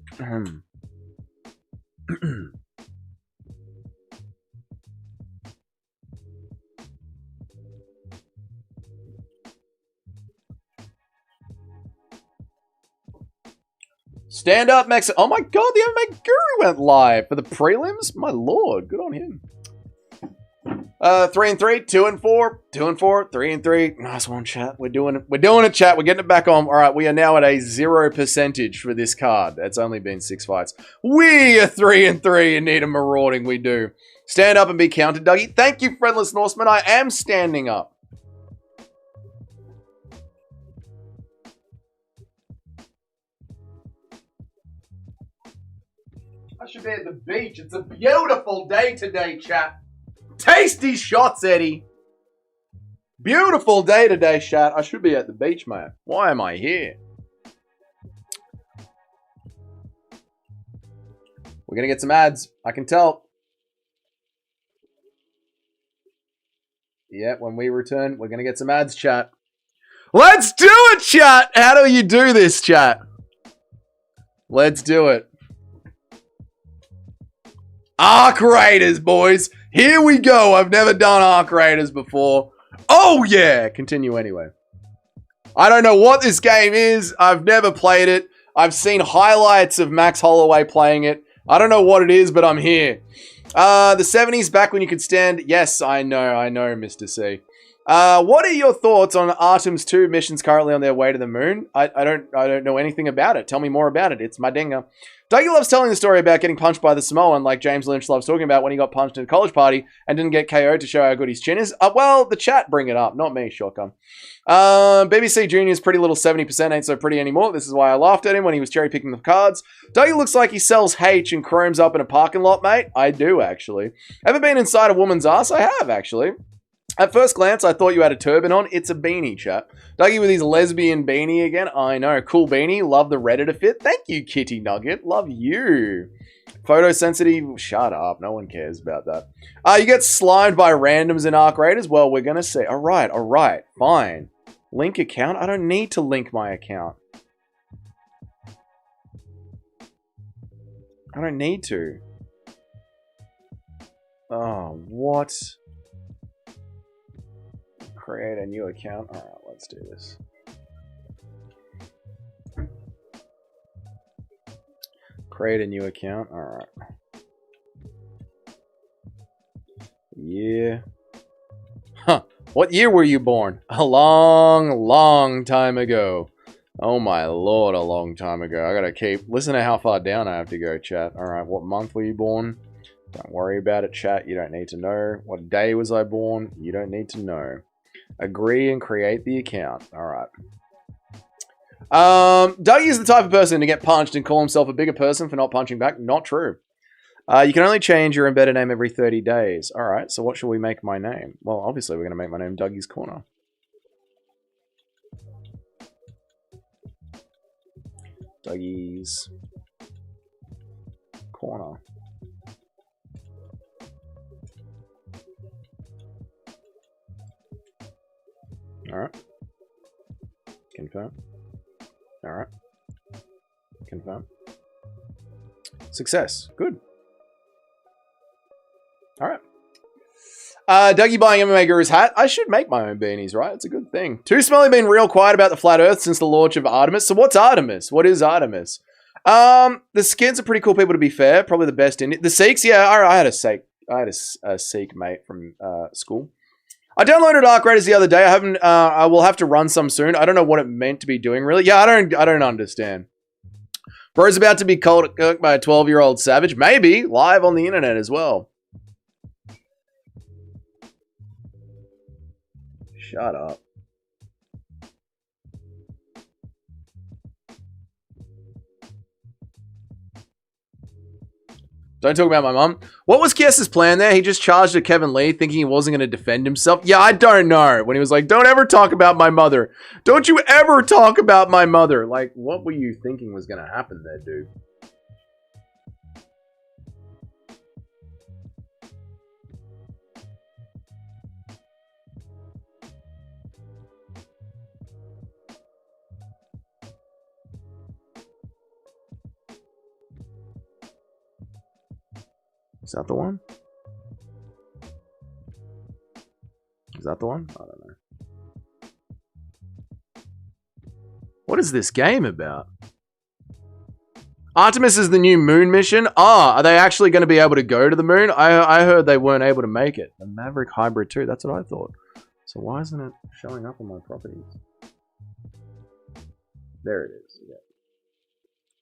stand up, Mexico. Oh my god, the MMA Guru went live for the prelims? My lord, good on him. 3-3, 2-4, 2-4, 3-3. Nice one, chat. We're doing it, chat. We're getting it back on. All right, we are now at a 0% for this card. It's only been 6 fights. We are 3-3 and need a marauding. We do. Stand up and be counted, Dougie. Thank you, Friendless Norseman. I am standing up. I should be at the beach. It's a beautiful day today, chat. Tasty shots, Eddie. Beautiful day today, chat. I should be at the beach, mate. Why am I here? We're going to get some ads. I can tell. Yeah, when we return, we're going to get some ads, chat. Let's do it, chat. How do you do this, chat? Let's do it. Arc Raiders, boys. Here we go. I've never done Arc Raiders before. Oh, yeah. Continue anyway. I don't know what this game is. I've never played it. I've seen highlights of Max Holloway playing it. I don't know what it is, but I'm here. The 70s, back when you could stand. Yes, I know, Mr. C. What are your thoughts on Artem's 2 missions currently on their way to the moon? I don't know anything about it. Tell me more about it. It's my dinger. Dougie loves telling the story about getting punched by the Samoan, like James Lynch loves talking about when he got punched at a college party and didn't get KO'd to show how good his chin is. Well, the chat bring it up, not me, shotgun. BBC Junior's pretty little 70% ain't so pretty anymore. This is why I laughed at him when he was cherry picking the cards. Dougie looks like he sells H and chromes up in a parking lot, mate. I do, actually. Ever been inside a woman's ass? I have, actually. At first glance, I thought you had a turban on. It's a beanie, chap. Dougie with his lesbian beanie again. I know. Cool beanie. Love the Redditor fit. Thank you, Kitty Nugget. Love you. Photosensitive. Shut up. No one cares about that. You get slimed by randoms in Arc Raiders? Well, we're going to see. All right. Fine. Link account? I don't need to link my account. I don't need to. Oh, what? Create a new account. All right, let's do this. Create a new account. All right. Yeah. Huh. What year were you born? A long, long time ago. Oh my lord, a long time ago. I gotta keep... Listen to how far down I have to go, chat. Alright, what month were you born? Don't worry about it, chat. You don't need to know. What day was I born? You don't need to know. Agree and create the account. Alright. Dougie is the type of person to get punched and call himself a bigger person for not punching back. Not true. You can only change your embedded name every 30 days. Alright, so what should we make my name? Well, obviously we're going to make my name Dougie's Corner. Dougie's Corner. Alright. Confirm. Alright. Confirm. Success. Good. Alright. Dougie buying MMA Guru's hat. I should make my own beanies, right? It's a good thing. Too Smelly been real quiet about the flat earth since the launch of Artemis. So what's Artemis? What is Artemis? The Skids are pretty cool people, to be fair. Probably the best in it. The Sikhs, yeah, I had a Sikh. I had a Sikh mate from school. I downloaded Arc Raiders the other day. I haven't. I will have to run some soon. I don't know what it meant to be doing, really. Yeah, I don't understand. Bro's about to be cold by a 12-year-old savage. Maybe live on the internet as well. Shut up. Don't talk about my mum. What was Kies's plan there? He just charged at Kevin Lee thinking he wasn't going to defend himself. Yeah, I don't know. When he was like, don't ever talk about my mother. Don't you ever talk about my mother. Like, what were you thinking was going to happen there, dude? Is that the one? Is that the one? I don't know. What is this game about? Artemis is the new moon mission. Ah, are they actually going to be able to go to the moon? I heard they weren't able to make it. The Maverick Hybrid 2, that's what I thought. So why isn't it showing up on my properties? There it is. Yeah.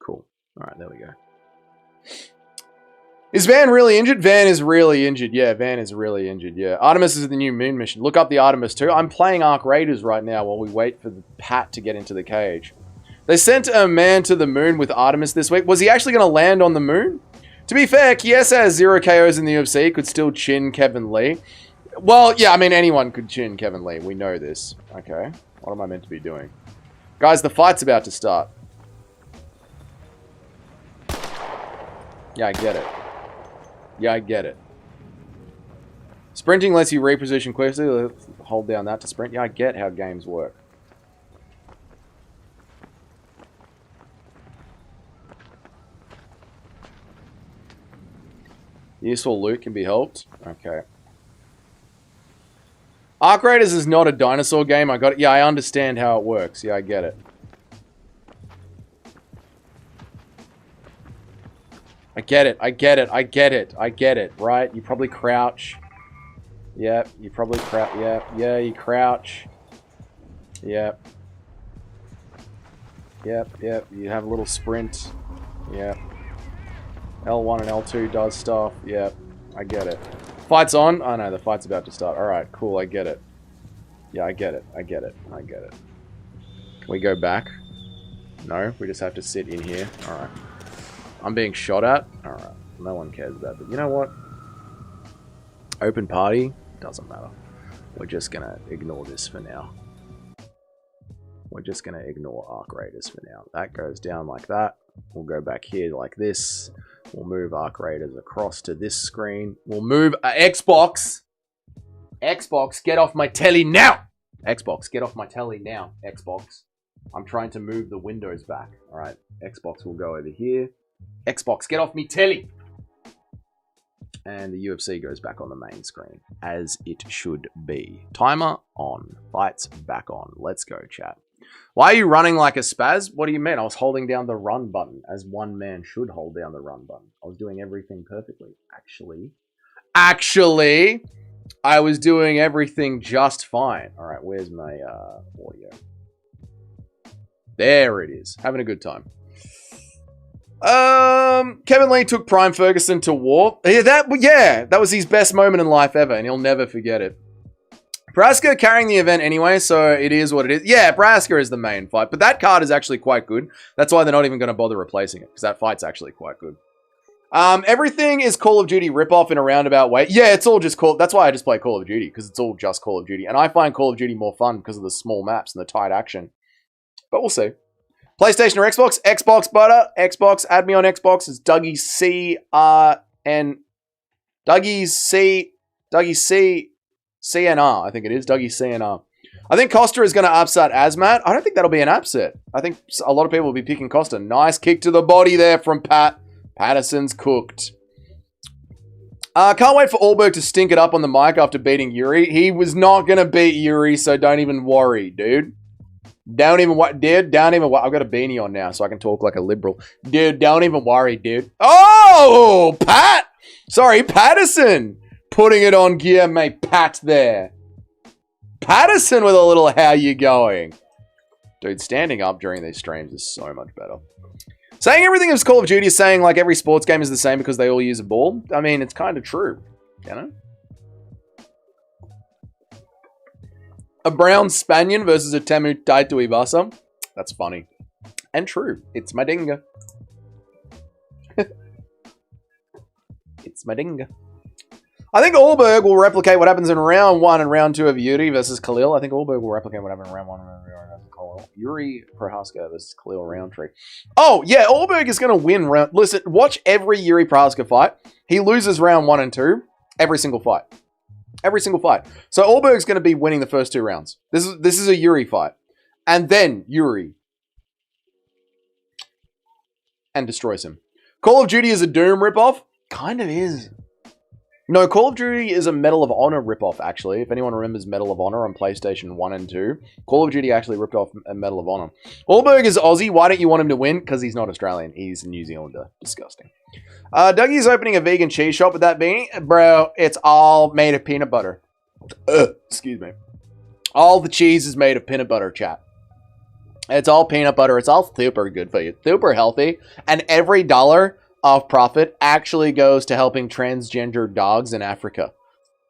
Cool. Alright, there we go. Is Van really injured? Van is really injured. Yeah, Van is really injured. Yeah. Artemis is the new moon mission. Look up the Artemis 2. I'm playing Arc Raiders right now while we wait for the Pat to get into the cage. They sent a man to the moon with Artemis this week. Was he actually going to land on the moon? To be fair, Kiesa has 0 KOs in the UFC. Could still chin Kevin Lee. Well, yeah, I mean, anyone could chin Kevin Lee. We know this. Okay. What am I meant to be doing? Guys, the fight's about to start. Yeah, I get it. Yeah, I get it. Sprinting lets you reposition quickly. Let's hold down that to sprint. Yeah, I get how games work. Useful loot can be helped. Okay. Arc Raiders is not a dinosaur game. I got it. Yeah, I understand how it works. Yeah, I get it. I get it. I get it. I get it. I get it. Right? You probably crouch. Yep. You probably crouch. Yep. Yeah, you crouch. Yep. Yep. Yep. You have a little sprint. Yep. L1 and L2 does stuff. Yep. I get it. Fight's on? Oh no, the fight's about to start. Alright, cool. I get it. Yeah, I get it. I get it. I get it. Can we go back? No, we just have to sit in here. Alright. I'm being shot at. Alright. No one cares about that. You know what? Open party? Doesn't matter. We're just gonna ignore this for now. We're just gonna ignore Arc Raiders for now. That goes down like that. We'll go back here like this. We'll move Arc Raiders across to this screen. We'll move Xbox. Xbox, get off my telly now! Xbox, get off my telly now. Xbox. I'm trying to move the windows back. Alright, Xbox will go over here. Xbox, get off me telly! And the UFC goes back on the main screen, as it should be. Timer on. Fights back on. Let's go, chat. Why are you running like a spaz? What do you mean? I was holding down the run button, as one man should hold down the run button. I was doing everything perfectly. Actually, I was doing everything just fine. All right, where's my audio? There it is. Having a good time. Kevin Lee took Prime Ferguson to war. Yeah, that was his best moment in life ever, and he'll never forget it. Braska carrying the event anyway, so it is what it is. Yeah, Braska is the main fight, but that card is actually quite good. That's why they're not even going to bother replacing it, because that fight's actually quite good. Everything is Call of Duty ripoff in a roundabout way. Yeah, it's all just that's why I just play Call of Duty, because it's all just Call of Duty. And I find Call of Duty more fun because of the small maps and the tight action. But we'll see. PlayStation or Xbox? Xbox butter. Xbox. Add me on Xbox. It's Dougie CNR. I think it is. Dougie CNR. I think Costa is going to upset Azmat. I don't think that'll be an upset. I think a lot of people will be picking Costa. Nice kick to the body there from Pat. Patterson's cooked. Can't wait for Allberg to stink it up on the mic after beating Yuri. He was not going to beat Yuri, so don't even worry, dude. Don't even worry, dude. Don't even worry. I've got a beanie on now, so I can talk like a liberal. Dude, don't even worry, dude. Oh, Pat! Sorry, Patterson. Putting it on gear, mate. Pat there. Patterson with a little how you going. Dude, standing up during these streams is so much better. Saying everything is Call of Duty is saying like every sports game is the same because they all use a ball. I mean, it's kind of true, you know? A brown Spaniard versus a Temu Taito Ibasa. That's funny. And true. It's my dinga. It's my dinga. I think Allberg will replicate what happens in round 1 and round 2 of Yuri versus Khalil. I think Allberg will replicate what happened in round 1 and round 2 of Khalil. Yuri Prohaska versus Khalil Roundtree. Oh, yeah, Allberg is going to win round... Listen, watch every Yuri Prohaska fight. He loses round 1 and 2. Every single fight. Every single fight. So Allberg's going to be winning the first 2 rounds. This is a Yuri fight. And then Yuri. And destroys him. Call of Duty is a Doom ripoff? Kind of is. No, Call of Duty is a Medal of Honor ripoff, actually. If anyone remembers Medal of Honor on PlayStation 1 and 2, Call of Duty actually ripped off a Medal of Honor. Allberg is Aussie. Why don't you want him to win? Because he's not Australian. He's a New Zealander. Disgusting. Dougie's opening a vegan cheese shop with that beanie. Bro, it's all made of peanut butter. Excuse me. All the cheese is made of peanut butter, chat. It's all peanut butter. It's all super good for you. Super healthy. And every dollar of profit actually goes to helping transgender dogs in Africa.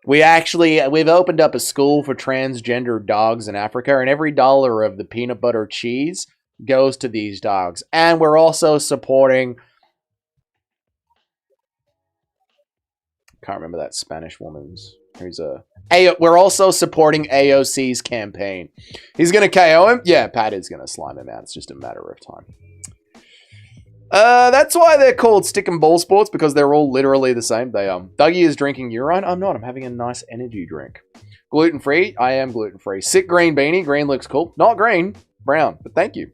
We've opened up a school for transgender dogs in Africa, and every dollar of the peanut butter cheese goes to these dogs. And we're also supporting... Can't remember that Spanish woman's... We're also supporting AOC's campaign. He's going to KO him? Yeah, Pat is going to slime him out. It's just a matter of time. That's why they're called stick and ball sports, because they're all literally the same. They Dougie is drinking urine. I'm not. I'm having a nice energy drink. Gluten-free. I am gluten-free. Sick green beanie. Green looks cool. Not green. Brown. But thank you.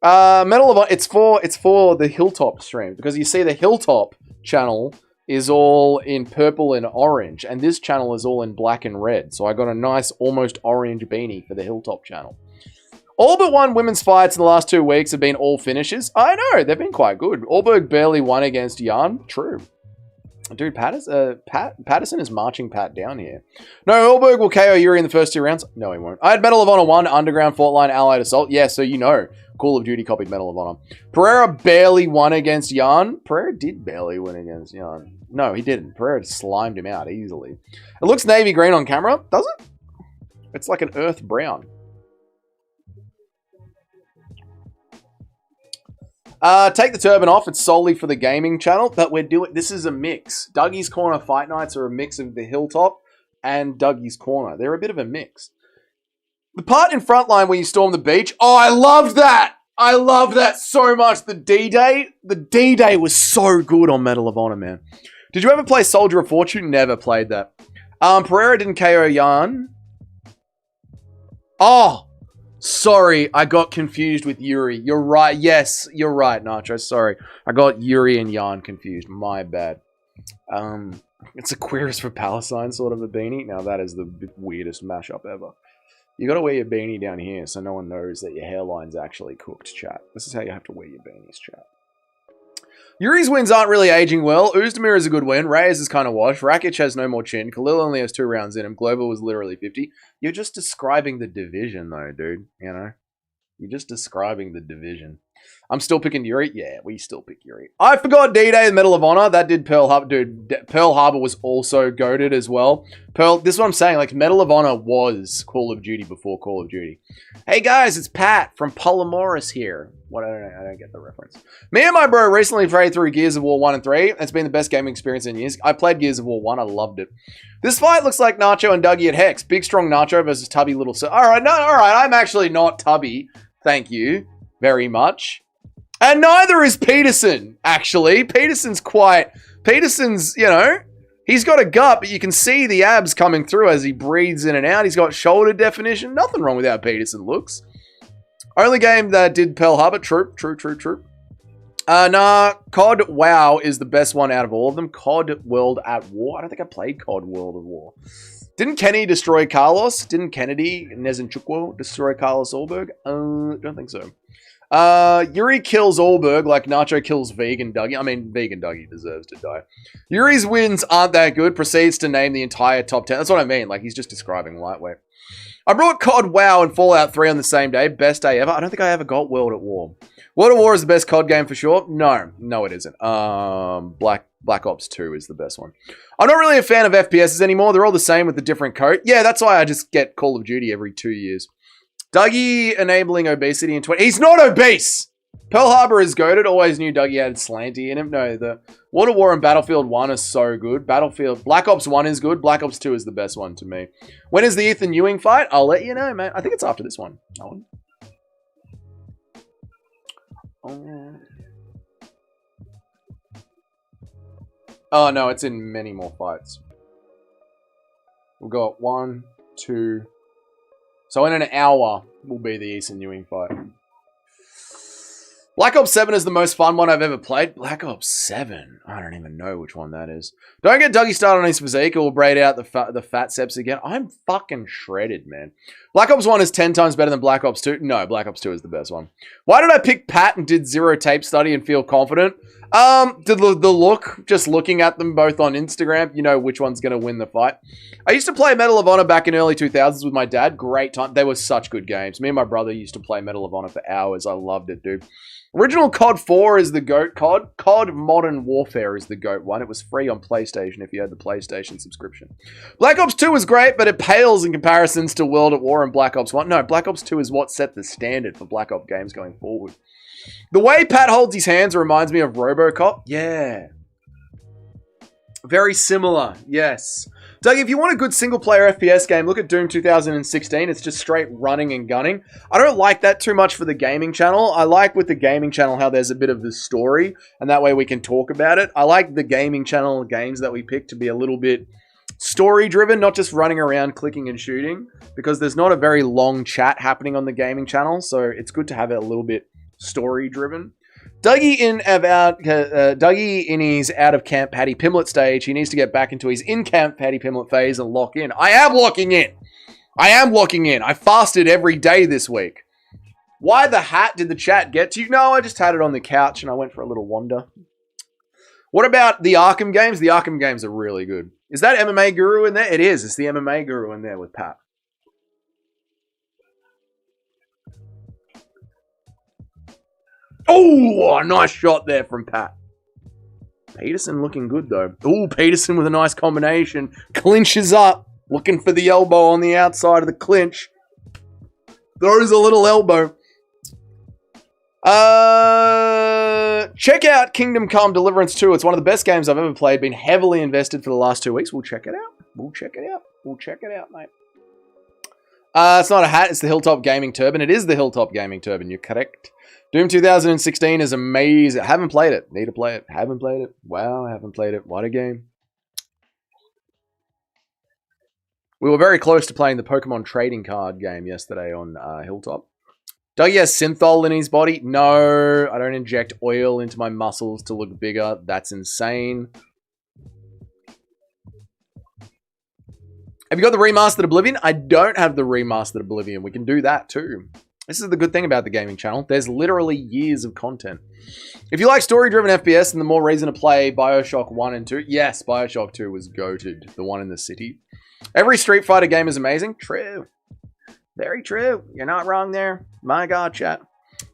Medal of... It's for the Hilltop stream, because you see the Hilltop channel is all in purple and orange, and this channel is all in black and red. So I got a nice almost orange beanie for the Hilltop channel. All but one women's fights in the last 2 weeks have been all finishes. I know, they've been quite good. Allberg barely won against Jan. True. Dude, Patterson is marching Pat down here. No, Allberg will KO Yuri in the first 2 rounds. No, he won't. I had Medal of Honor 1, Underground, Fortline, Allied Assault. Yeah, so you know. Call of Duty copied Medal of Honor. Pereira barely won against Jan. Pereira did barely win against Jan. No, he didn't. Pereira slimed him out easily. It looks navy green on camera. Does it? It's like an earth brown. Take the turban off. It's solely for the gaming channel, but we're doing... This is a mix. Dougie's Corner Fight Nights are a mix of the Hilltop and Dougie's Corner. They're a bit of a mix. The part in Frontline where you storm the beach. Oh, I loved that! I love that so much. The D-Day. The D-Day was so good on Medal of Honor, man. Did you ever play Soldier of Fortune? Never played that. Pereira didn't KO Jan. Oh! Sorry, I got confused with Yuri. You're right. Yes, you're right, Nacho. Sorry. I got Yuri and Jan confused. My bad. It's a queerest for Palestine sort of a beanie. Now that is the weirdest mashup ever. You gotta wear your beanie down here so no one knows that your hairline's actually cooked, chat. This is how you have to wear your beanies, chat. Yuri's wins aren't really aging well. Uzdemir is a good win. Reyes is kind of washed. Rakic has no more chin. Khalil only has 2 rounds in him. Glover was literally 50. You're just describing the division, though, dude. You know? You're just describing the division. I'm still picking Yuri. Yeah, we still pick Yuri. I forgot D-Day and Medal of Honor. That did Pearl Harbor. Dude, Pearl Harbor was also goated as well. This is what I'm saying. Like, Medal of Honor was Call of Duty before Call of Duty. Hey, guys, it's Pat from Polamoris here. What? I don't get the reference. Me and my bro recently played through Gears of War 1 and 3. It's been the best gaming experience in years. I played Gears of War 1. I loved it. This fight looks like Nacho and Dougie at Hex. Big, strong Nacho versus Tubby Little... Alright, I'm actually not Tubby. Thank you very much. And neither is Peterson, actually. Peterson's, you know, he's got a gut, but you can see the abs coming through as he breathes in and out. He's got shoulder definition. Nothing wrong with how Peterson looks. Only game that did Pearl Harbor. True. Nah, COD WoW is the best one out of all of them. COD World at War. I don't think I played COD World at War. Didn't Kenny destroy Carlos? Didn't Kennedy Nezenchukwu destroy Carlos Ulberg? Don't think so. Yuri kills Ulberg like Nacho kills Vegan Dougie. I mean, Vegan Dougie deserves to die. Yuri's wins aren't that good. Proceeds to name the entire top 10. That's what I mean. Like, he's just describing lightweight. I brought COD WoW and Fallout 3 on the same day. Best day ever. I don't think I ever got World at War. World at War is the best COD game for sure. No, it isn't. Black Ops 2 is the best one. I'm not really a fan of FPSs anymore. They're all the same with a different coat. Yeah, that's why I just get Call of Duty every 2 years. Dougie enabling obesity in 20... He's not obese! Pearl Harbor is goated. Always knew Dougie had slanty in him. No, the World at War and Battlefield 1 are so good. Black Ops 1 is good. Black Ops 2 is the best one to me. When is the Ethan Ewing fight? I'll let you know, man. I think it's after this one. Oh, no, it's in many more fights. We've got 1, 2... So in an hour will be the Ethan Ewing fight. Black Ops 7 is the most fun one I've ever played. Black Ops 7? I don't even know which one that is. Don't get Dougie started on his physique or we'll braid out the fat seps again. I'm fucking shredded, man. Black Ops 1 is 10 times better than Black Ops 2. No, Black Ops 2 is the best one. Why did I pick Pat and did zero tape study and feel confident? The look, just looking at them both on Instagram, you know which one's going to win the fight. I used to play Medal of Honor back in early 2000s with my dad. Great time. They were such good games. Me and my brother used to play Medal of Honor for hours. I loved it, dude. Original COD 4 is the GOAT COD. COD Modern Warfare is the GOAT one. It was free on PlayStation if you had the PlayStation subscription. Black Ops 2 was great, but it pales in comparisons to World at War and Black Ops 1. No, Black Ops 2 is what set the standard for Black Ops games going forward. The way Pat holds his hands reminds me of RoboCop. Yeah. Very similar. Yes. Doug, if you want a good single-player FPS game, look at Doom 2016. It's just straight running and gunning. I don't like that too much for the gaming channel. I like with the gaming channel how there's a bit of the story, and that way we can talk about it. I like the gaming channel games that we pick to be a little bit story-driven, not just running around clicking and shooting, because there's not a very long chat happening on the gaming channel, so it's good to have it a little bit story-driven. Dougie in his out-of-camp Paddy Pimblett stage, he needs to get back into his in-camp Paddy Pimblett phase and lock in. I am locking in. I fasted every day this week. Why the hat did the chat get to you? No, I just had it on the couch and I went for a little wander. What about the Arkham games? The Arkham games are really good. Is that MMA Guru in there? It is. It's the MMA Guru in there with Pat. Oh, nice shot there from Pat. Peterson looking good, though. Oh, Peterson with a nice combination. Clinches up. Looking for the elbow on the outside of the clinch. Throws a little elbow. Check out Kingdom Come Deliverance 2. It's one of the best games I've ever played. Been heavily invested for the last 2 weeks. We'll check it out. We'll check it out, mate. It's not a hat. It's the Hilltop Gaming Turban. It is the Hilltop Gaming Turban. You're correct. Doom 2016 is amazing. Haven't played it. Need to play it. Haven't played it. Wow, haven't played it. What a game. We were very close to playing the Pokemon trading card game yesterday on Hilltop. Dougie has synthol in his body. No, I don't inject oil into my muscles to look bigger. That's insane. Have you got the remastered Oblivion? I don't have the remastered Oblivion. We can do that too. This is the good thing about the gaming channel. There's literally years of content. If you like story-driven FPS, then the more reason to play Bioshock 1 and 2. Yes, Bioshock 2 was goated. The one in the city. Every Street Fighter game is amazing. True. Very true. You're not wrong there. My God, chat.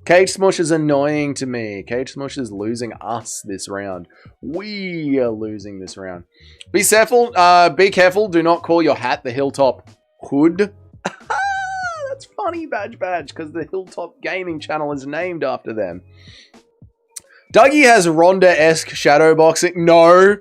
Cage Smush is annoying to me. Cage Smush is losing us this round. We are losing this round. Be careful. Be careful. Do not call your hat the Hilltop Hood. That's funny, Badge, because the Hilltop Gaming channel is named after them. Dougie has Ronda-esque shadowboxing. No.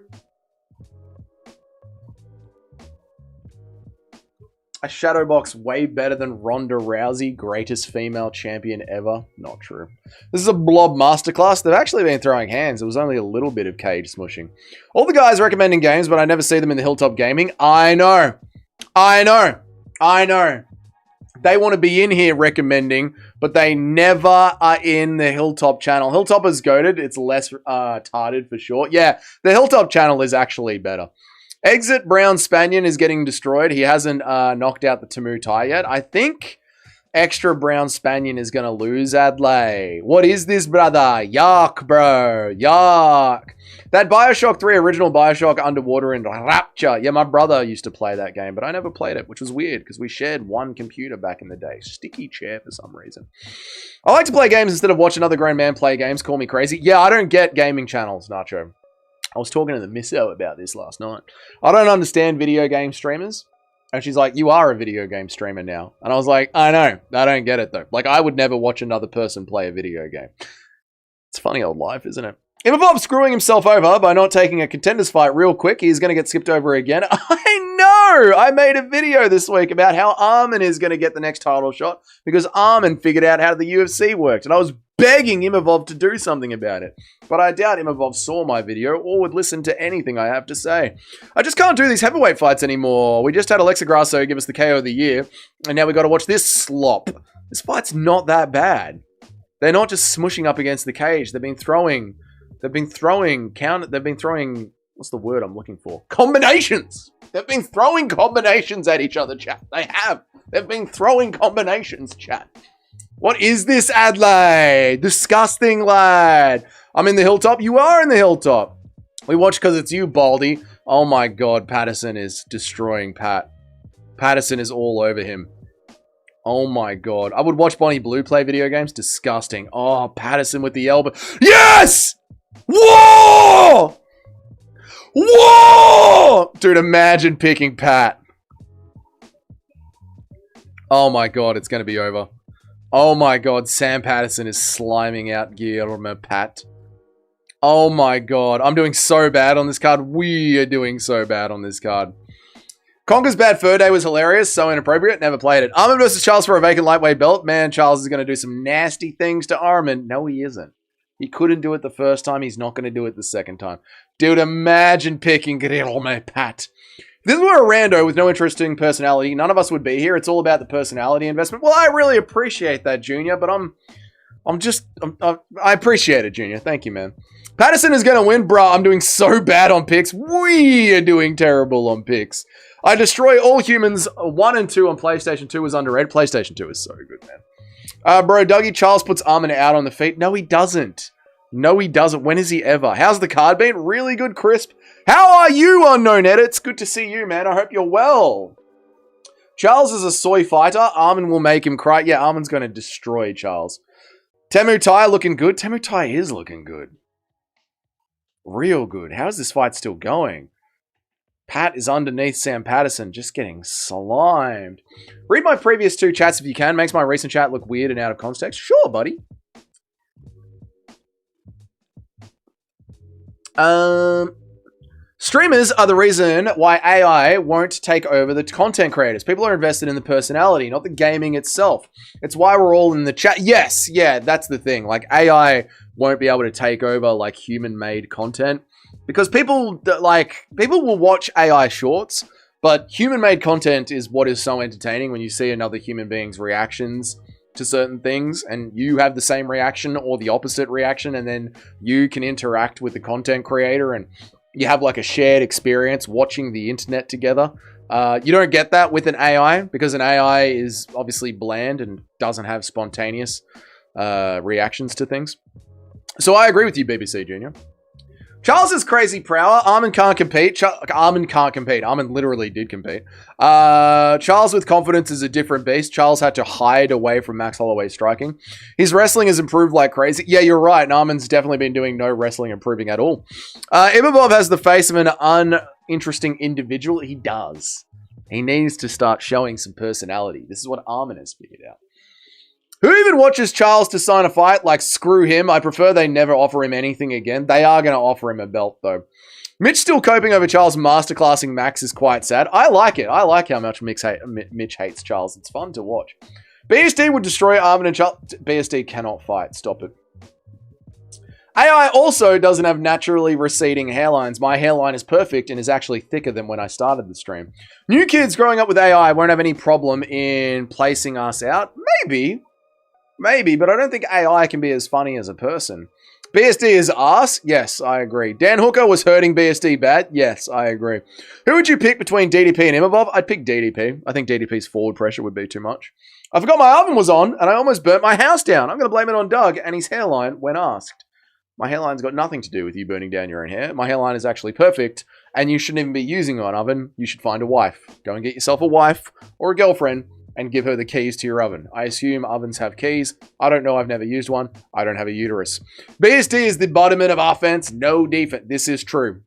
A shadowbox way better than Ronda Rousey, greatest female champion ever. Not true. This is a blob masterclass. They've actually been throwing hands. It was only a little bit of cage smushing. All the guys recommending games, but I never see them in the Hilltop Gaming. I know. I know. I know. They want to be in here recommending, but they never are in the Hilltop channel. Hilltop is goated. It's less tarded for sure. Yeah, the Hilltop channel is actually better. Exit Brown Spanion is getting destroyed. He hasn't knocked out the Tamu Tai yet. I think Extra Brown Spanion is going to lose, Adley. What is this, brother? Yuck, bro. Yuck. That Bioshock 3, original Bioshock Underwater and Rapture. Yeah, my brother used to play that game, but I never played it, which was weird because we shared one computer back in the day. Sticky chair for some reason. I like to play games instead of watch another grown man play games. Call me crazy. Yeah, I don't get gaming channels, Nacho. I was talking to the misso about this last night. I don't understand video game streamers. And she's like, you are a video game streamer now. And I was like, I know. I don't get it, though. Like, I would never watch another person play a video game. It's funny old life, isn't it? If Bob's screwing himself over by not taking a contenders fight real quick, he's going to get skipped over again. I know! I made a video this week about how Armin is going to get the next title shot because Armin figured out how the UFC worked. And I was begging Imavov to do something about it. But I doubt Imavov saw my video or would listen to anything I have to say. I just can't do these heavyweight fights anymore. We just had Alexa Grasso give us the KO of the year. And now we got to watch this slop. This fight's not that bad. They're not just smushing up against the cage. They've been throwing, what's the word I'm looking for? Combinations! They've been throwing combinations at each other, chat. They have. They've been throwing combinations, chat. What is this, Adley? Disgusting, lad. I'm in the Hilltop. You are in the Hilltop. We watch because it's you, Baldy. Oh my God, Patterson is destroying Pat. Patterson is all over him. Oh my God. I would watch Bonnie Blue play video games. Disgusting. Oh, Patterson with the elbow. Yes! Whoa! Whoa! Dude, imagine picking Pat. Oh my God, it's going to be over. Oh my God, Sam Patterson is sliming out Guillermo Pat. Oh my God, I'm doing so bad on this card. We are doing so bad on this card. Conker's Bad Fur Day was hilarious, so inappropriate, never played it. Armin versus Charles for a vacant lightweight belt. Man, Charles is going to do some nasty things to Armin. No, he isn't. He couldn't do it the first time. He's not going to do it the second time. Dude, imagine picking Guillermo Pat. If this were a rando with no interesting personality, none of us would be here. It's all about the personality investment. Well, I really appreciate that, Junior, but I appreciate it, Junior. Thank you, man. Patterson is going to win, bro. I'm doing so bad on picks. We are doing terrible on picks. I destroy all humans. 1 and 2 on PlayStation 2 was underrated. PlayStation 2 is so good, man. Bro, Dougie Charles puts Armin out on the feet. No, he doesn't. No, he doesn't. When has he ever? How's the card been? Really good, Crisp. How are you, Unknown Edits? Good to see you, man. I hope you're well. Charles is a soy fighter. Armin will make him cry. Yeah, Armin's going to destroy Charles. Tamu Tai looking good. Tamu Tai is looking good. Real good. How's this fight still going? Pat is underneath Sam Patterson, just getting slimed. Read my previous 2 chats if you can. Makes my recent chat look weird and out of context. Sure, buddy. Streamers are the reason why AI won't take over the content creators. People are invested in the personality, not the gaming itself. It's why we're all in the chat. Yes, yeah, that's the thing. Like, AI won't be able to take over, like, human-made content. Because people will watch AI shorts, but human-made content is what is so entertaining when you see another human being's reactions to certain things, and you have the same reaction or the opposite reaction, and then you can interact with the content creator, and you have like a shared experience watching the internet together. You don't get that with an AI because an AI is obviously bland and doesn't have spontaneous reactions to things. So I agree with you, BBC Junior. Charles is crazy prowler. Armin can't compete. Armin can't compete. Armin literally did compete. Charles with confidence is a different beast. Charles had to hide away from Max Holloway's striking. His wrestling has improved like crazy. Yeah, you're right. And Armin's definitely been doing no wrestling improving at all. Imavov has the face of an uninteresting individual. He does. He needs to start showing some personality. This is what Armin has figured out. Who even watches Charles to sign a fight? Like, screw him. I prefer they never offer him anything again. They are going to offer him a belt, though. Mitch still coping over Charles masterclassing Max is quite sad. I like it. I like how much Mitch hates Charles. It's fun to watch. BSD would destroy Armin and Charles. BSD cannot fight. Stop it. AI also doesn't have naturally receding hairlines. My hairline is perfect and is actually thicker than when I started the stream. New kids growing up with AI won't have any problem in placing us out. Maybe, but I don't think AI can be as funny as a person. BSD is arse? Yes, I agree. Dan Hooker was hurting BSD bad? Yes, I agree. Who would you pick between DDP and Imavov? I'd pick DDP. I think DDP's forward pressure would be too much. I forgot my oven was on, and I almost burnt my house down. I'm going to blame it on Doug and his hairline when asked. My hairline's got nothing to do with you burning down your own hair. My hairline is actually perfect, and you shouldn't even be using an oven. You should find a wife. Go and get yourself a wife or a girlfriend and give her the keys to your oven. I assume ovens have keys. I don't know. I've never used one. I don't have a uterus. BSD is the embodiment of offense, no defense. This is true.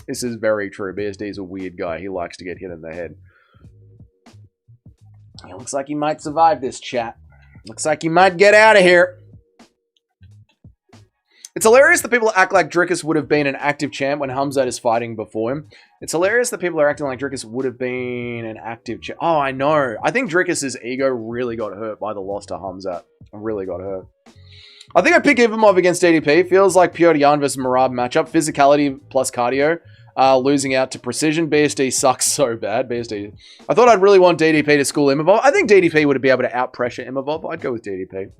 This is very true. BSD is a weird guy. He likes to get hit in the head. It looks like he might survive this, chat. Looks like he might get out of here. It's hilarious that people act like Drickus would have been an active champ when Hamzat is fighting before him. It's hilarious that people are acting like Drickus would have been an active champ. Oh, I know. I think Drickus' ego really got hurt by the loss to Hamzat. Really got hurt. I think I'd pick Ivamov against DDP. Feels like Piotr Jan versus Marab matchup. Physicality plus cardio. Losing out to precision. BSD sucks so bad. BSD. I thought I'd really want DDP to school Imavov. I think DDP would be able to out-pressure Imavov. I'd go with DDP.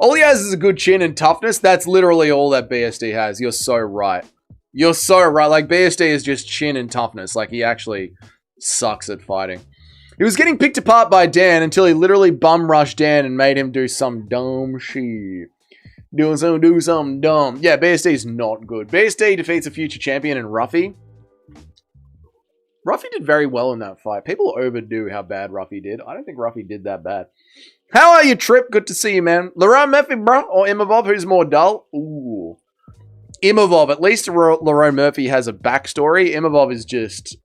All he has is a good chin and toughness. That's literally all that BSD has. You're so right. You're so right. Like, BSD is just chin and toughness. Like, he actually sucks at fighting. He was getting picked apart by Dan until he literally bum rushed Dan and made him do some dumb shit. Do some dumb. Yeah, BSD is not good. BSD defeats a future champion in Ruffy. Ruffy did very well in that fight. People overdo how bad Ruffy did. I don't think Ruffy did that bad. How are you, Trip? Good to see you, man. Lerone Murphy, bro, or Imavov, who's more dull? Ooh. Imavov. At least Lerone Murphy has a backstory. Imavov is just...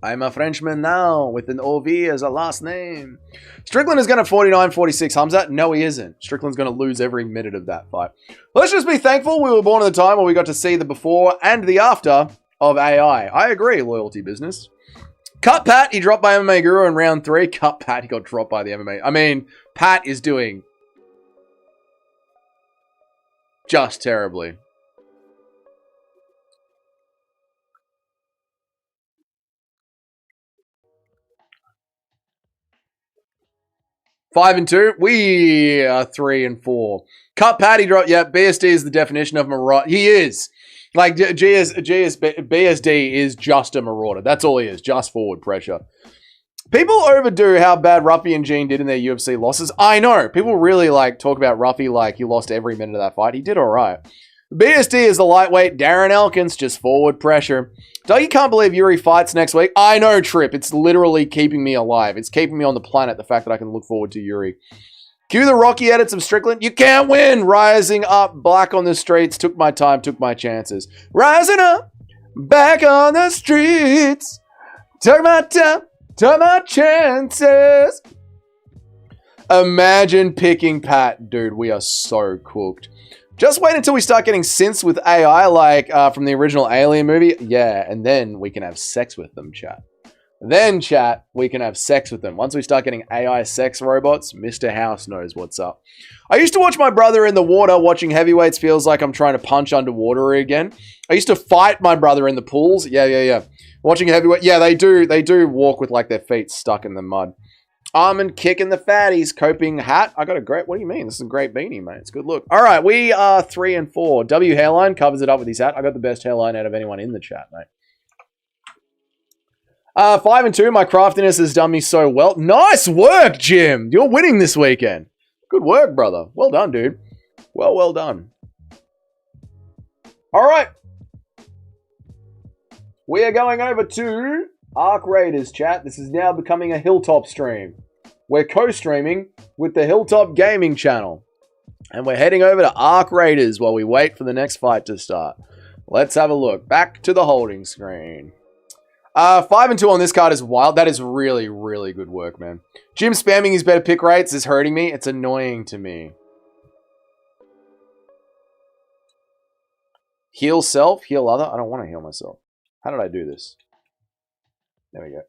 I'm a Frenchman now, with an OV as a last name. Strickland is going to 49-46 Hamzat. No, he isn't. Strickland's going to lose every minute of that fight. Let's just be thankful we were born at the time where we got to see the before and the after of AI. I agree, loyalty business. Cut Pat, he dropped by MMA Guru in round 3. Cut Pat, he got dropped by the MMA. I mean, Pat is doing just terribly. Five and 2. We are 3 and 4. Cut Pat, he dropped. Yeah, BSD is the definition of marauder. He is. Like, BSD is just a marauder. That's all he is. Just forward pressure. People overdo how bad Ruffy and Gene did in their UFC losses. I know. People really, like, talk about Ruffy like he lost every minute of that fight. He did all right. BSD is the lightweight. Darren Elkins, just forward pressure. Dougie can't believe Yuri fights next week. I know, Trip. It's literally keeping me alive. It's keeping me on the planet, the fact that I can look forward to Yuri. Cue the Rocky edits of Strickland. You can't win. Rising up, black on the streets. Took my time, took my chances. Rising up, back on the streets. Took my time, took my chances. Imagine picking Pat. Dude, we are so cooked. Just wait until we start getting synths with AI, like from the original Alien movie. Yeah, and then we can have sex with them, chat. Then, chat, we can have sex with them. Once we start getting AI sex robots, Mr. House knows what's up. I used to watch my brother in the water. Watching heavyweights feels like I'm trying to punch underwater again. I used to fight my brother in the pools. Yeah. Watching heavyweight. Yeah, they do walk with like their feet stuck in the mud. Armin kicking the fatties. Coping hat. I got a great... What do you mean? This is a great beanie, mate. It's a good look. All right, we are 3 and 4. W hairline covers it up with his hat. I got the best hairline out of anyone in the chat, mate. 5-2. My craftiness has done me so well. Nice work, Jim. You're winning this weekend. Good work, brother. Well done, dude. Well done. All right. We are going over to Arc Raiders, chat. This is now becoming a Hilltop stream. We're co-streaming with the Hilltop Gaming channel. And we're heading over to Arc Raiders while we wait for the next fight to start. Let's have a look. Back to the holding screen. 5-2 on this card is wild. That is really, really good work, man. Jim spamming his better pick rates is hurting me. It's annoying to me. Heal self, heal other. I don't want to heal myself. How did I do this? There we go.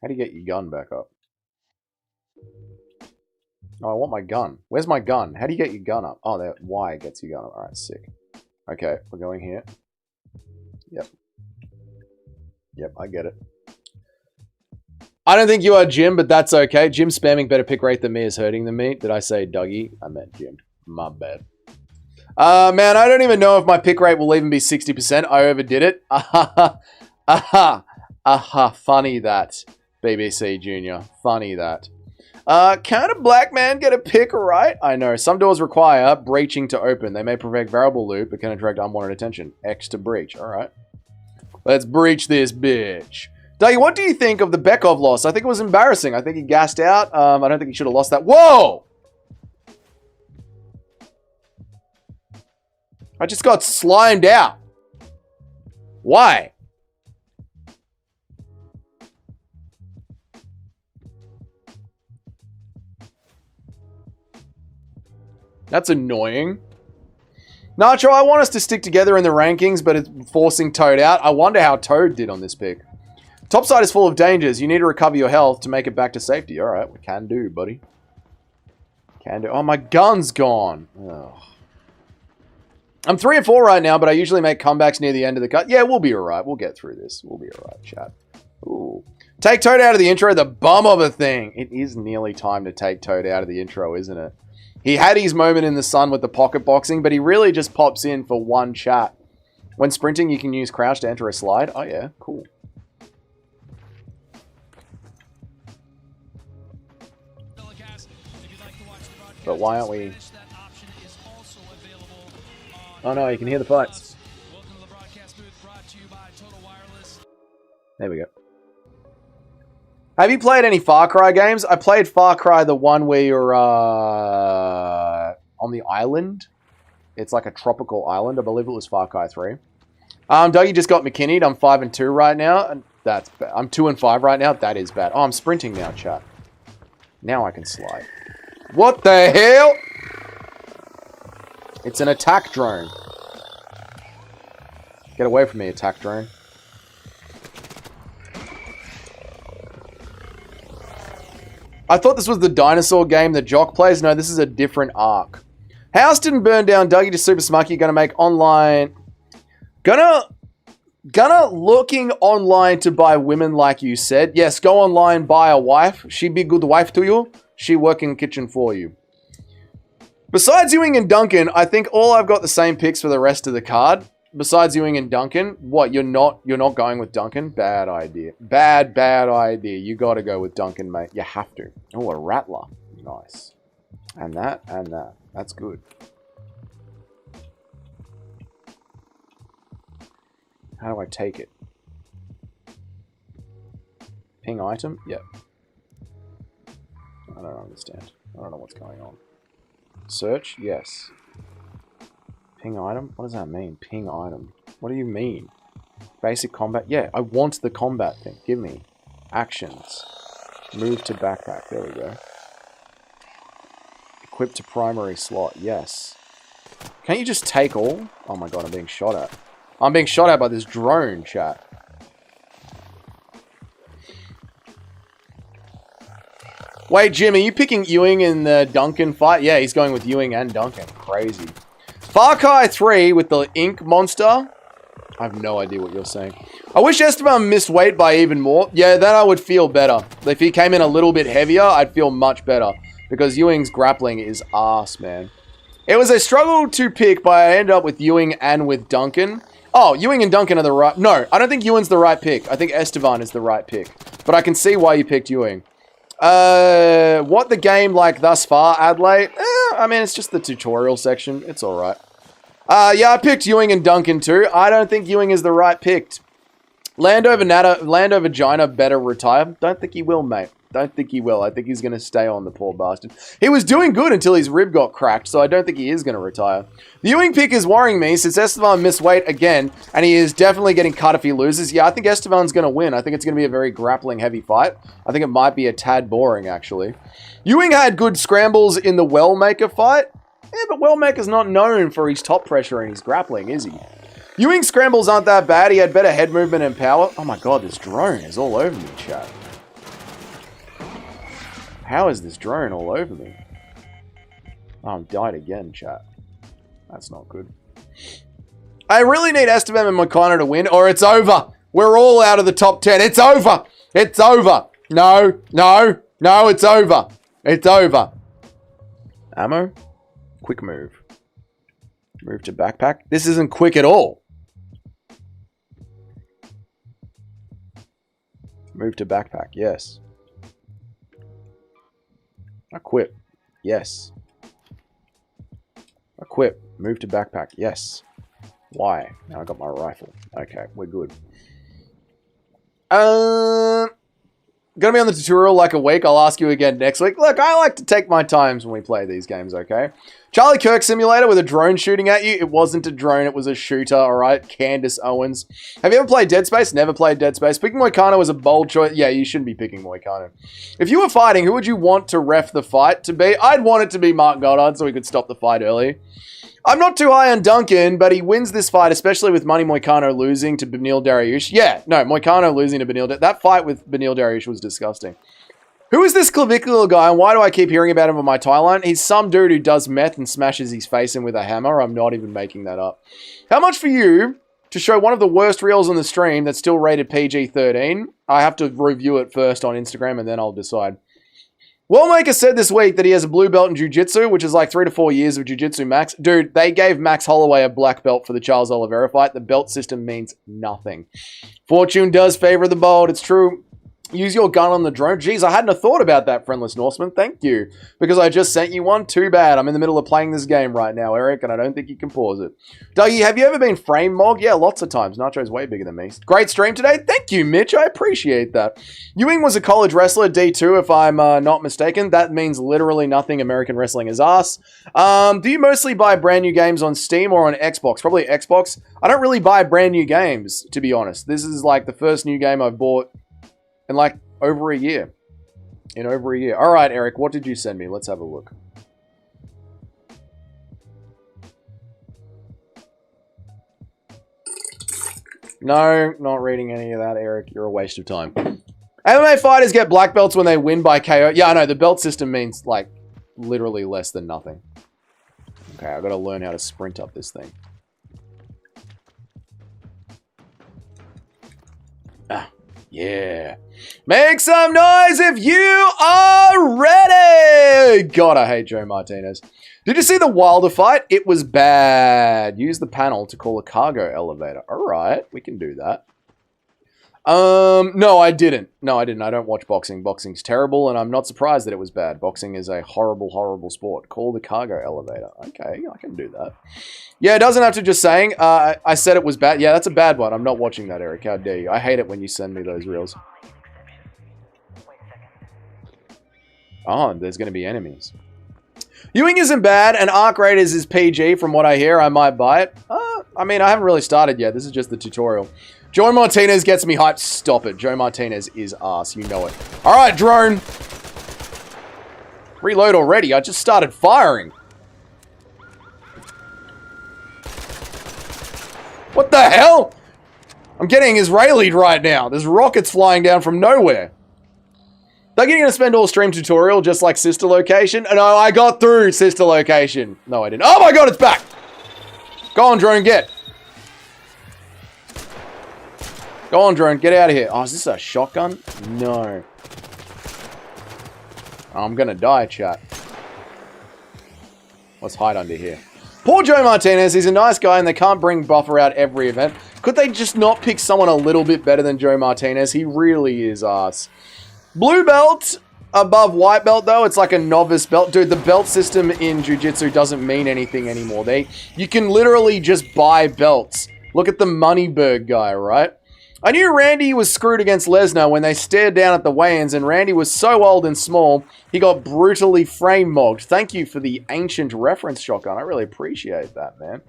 How do you get your gun back up? Oh, I want my gun. Where's my gun? How do you get your gun up? Oh, there. Y gets your gun up. Alright, sick. Okay, we're going here. Yep, I get it. I don't think you are Jim, but that's okay. Jim spamming better pick rate than me is hurting than me. Did I say Dougie? I meant Jim. My bad. Man, I don't even know if my pick rate will even be 60%. I overdid it. Funny that. BBC Junior. Funny that. Can a black man get a pick right? I know. Some doors require breaching to open. They may prevent variable loot, but can attract unwanted attention. X to breach. Alright. Let's breach this bitch. Dougie, what do you think of the Bekov loss? I think it was embarrassing. I think he gassed out. I don't think he should have lost that. Whoa! I just got slimed out. Why? That's annoying. Nacho, I want us to stick together in the rankings, but it's forcing Toad out. I wonder how Toad did on this pick. Topside is full of dangers. You need to recover your health to make it back to safety. Alright, we can do, buddy. Can do. Oh, my gun's gone. Ugh. I'm 3-4 right now, but I usually make comebacks near the end of the cut. Yeah, we'll be alright. We'll get through this. We'll be alright, chat. Ooh. Take Toad out of the intro, the bum of a thing. It is nearly time to take Toad out of the intro, isn't it? He had his moment in the sun with the pocket boxing, but he really just pops in for one chat. When sprinting, you can use crouch to enter a slide. Oh, yeah. Cool. But why aren't we... Oh, no. You can hear the fights. There we go. Have you played any Far Cry games? I played Far Cry, the one where you're on the island. It's like a tropical island. I believe it was Far Cry 3. Dougie just got McKinneyed. I'm 5-2 right now. And that's bad. I'm 2-5 right now. That is bad. Oh, I'm sprinting now, chat. Now I can slide. What the hell? It's an attack drone. Get away from me, attack drone. I thought this was the dinosaur game that Jock plays. No, this is a different arc. House didn't burn down. Dougie to Super Smucky. Gonna make online. Gonna looking online to buy women like you said. Yes, go online, buy a wife. She be good wife to you. She work in kitchen for you. Besides Ewing and Duncan, I think all I've got the same picks for the rest of the card. Besides Ewing and Duncan, what, you're not going with Duncan? Bad idea. Bad idea. You gotta go with Duncan, mate. You have to. Oh, a Rattler. Nice. And that, and that. That's good. How do I take it? Ping item? Yep. I don't understand. I don't know what's going on. Search? Yes. Ping item? What does that mean? Ping item. What do you mean? Basic combat? Yeah, I want the combat thing. Give me. Actions. Move to backpack. There we go. Equip to primary slot. Yes. Can't you just take all? Oh my god, I'm being shot at. I'm being shot at by this drone, chat. Wait, Jim, are you picking Ewing in the Duncan fight? Yeah, he's going with Ewing and Duncan. Crazy. Far Cry 3 with the ink monster. I have no idea what you're saying. I wish Esteban missed weight by even more. Yeah, then I would feel better. If he came in a little bit heavier, I'd feel much better. Because Ewing's grappling is arse, man. It was a struggle to pick, but I ended up with Ewing and with Duncan. Oh, Ewing and Duncan are the right... No, I don't think Ewing's the right pick. I think Esteban is the right pick. But I can see why you picked Ewing. What the game like thus far, Adelaide? I mean, it's just the tutorial section. It's alright. Yeah, I picked Ewing and Duncan too. I don't think Ewing is the right pick. Lando Vagina better retire. Don't think he will, mate. Don't think he will. I think he's going to stay on, the poor bastard. He was doing good until his rib got cracked, so I don't think he is going to retire. The Ewing pick is worrying me since Esteban missed weight again, and he is definitely getting cut if he loses. Yeah, I think Esteban's going to win. I think it's going to be a very grappling heavy fight. I think it might be a tad boring, actually. Ewing had good scrambles in the Wellmaker fight. Yeah, but Wellmaker's not known for his top pressure and his grappling, is he? Ewing's scrambles aren't that bad. He had better head movement and power. Oh my god, this drone is all over me, chat. How is this drone all over me? Oh, I'm died again, chat. That's not good. I really need Esteban and Moicano to win, or it's over. We're all out of the top 10. It's over. It's over. No, no, no, it's over. It's over. Ammo? Quick move. Move to backpack. This isn't quick at all. Move to backpack, yes. Equip, yes. Equip, move to backpack, yes. Why? Now I got my rifle. Okay, we're good. Gonna be on the tutorial like a week. I'll ask you again next week. Look, I like to take my times when we play these games, okay? Charlie Kirk Simulator with a drone shooting at you. It wasn't a drone, it was a shooter, alright? Candace Owens. Have you ever played Dead Space? Never played Dead Space. Picking Moicano was a bold choice. Yeah, you shouldn't be picking Moicano. If you were fighting, who would you want to ref the fight to be? I'd want it to be Mark Goddard so we could stop the fight early. I'm not too high on Duncan, but he wins this fight, especially with Money Moicano losing to Benil Dariush. Yeah, no, Moicano losing to Benil. That fight with Benil Dariush was disgusting. Who is this clavicular guy, and why do I keep hearing about him on my timeline? He's some dude who does meth and smashes his face in with a hammer. I'm not even making that up. How much for you to show one of the worst reels on the stream that's still rated PG-13? I have to review it first on Instagram, and then I'll decide. Wellmaker said this week that he has a blue belt in jiu-jitsu, which is like 3 to 4 years of jiu-jitsu max. Dude, they gave Max Holloway a black belt for the Charles Oliveira fight. The belt system means nothing. Fortune does favor the bold. It's true. Use your gun on the drone. Jeez, I hadn't have thought about that, Friendless Norseman. Thank you. Because I just sent you one. Too bad. I'm in the middle of playing this game right now, Eric, and I don't think you can pause it. Dougie, have you ever been frame mogged? Yeah, lots of times. Nacho's way bigger than me. Great stream today. Thank you, Mitch. I appreciate that. Ewing was a college wrestler, D2, if I'm not mistaken. That means literally nothing. American wrestling is ass. Do you mostly buy brand new games on Steam or on Xbox? Probably Xbox. I don't really buy brand new games, to be honest. This is like the first new game I've bought in like over a year. In over a year. All right, Eric, what did you send me? Let's have a look. No, not reading any of that, Eric. You're a waste of time. MMA fighters get black belts when they win by KO. Yeah, I know. The belt system means like literally less than nothing. Okay, I've got to learn how to sprint up this thing. Yeah. Make some noise if you are ready! God, I hate Joe Martinez. Did you see the Wilder fight? It was bad. Use the panel to call a cargo elevator. Alright, we can do that. No, I didn't. No, I didn't. I don't watch boxing. Boxing's terrible, and I'm not surprised that it was bad. Boxing is a horrible, horrible sport. Call the cargo elevator. Okay, I can do that. Yeah, it doesn't have to just saying. I said it was bad. Yeah, that's a bad one. I'm not watching that, Eric. How dare you? I hate it when you send me those reels. Oh, there's going to be enemies. Ewing isn't bad, and Arc Raiders is PG from what I hear. I might buy it. I mean, I haven't really started yet. This is just the tutorial. Joe Martinez gets me hyped. Stop it. Joe Martinez is ass. You know it. All right, drone. Reload already. I just started firing. What the hell? I'm getting Israeli'd right now. There's rockets flying down from nowhere. They're going to spend all stream tutorial just like Sister Location. No, I got through Sister Location. No, I didn't. Oh my god, it's back. Go on, drone, get. Go on, drone, get out of here. Oh, is this a shotgun? No. I'm gonna die, chat. Let's hide under here. Poor Joe Martinez. He's a nice guy, and they can't bring Buffer out every event. Could they just not pick someone a little bit better than Joe Martinez? He really is ass. Blue belt above white belt, though. It's like a novice belt. Dude, the belt system in Jiu-Jitsu doesn't mean anything anymore. You can literally just buy belts. Look at the Moneyberg guy, right? I knew Randy was screwed against Lesnar when they stared down at the weigh-ins, and Randy was so old and small, he got brutally frame-mogged. Thank you for the ancient reference, Shotgun. I really appreciate that, man.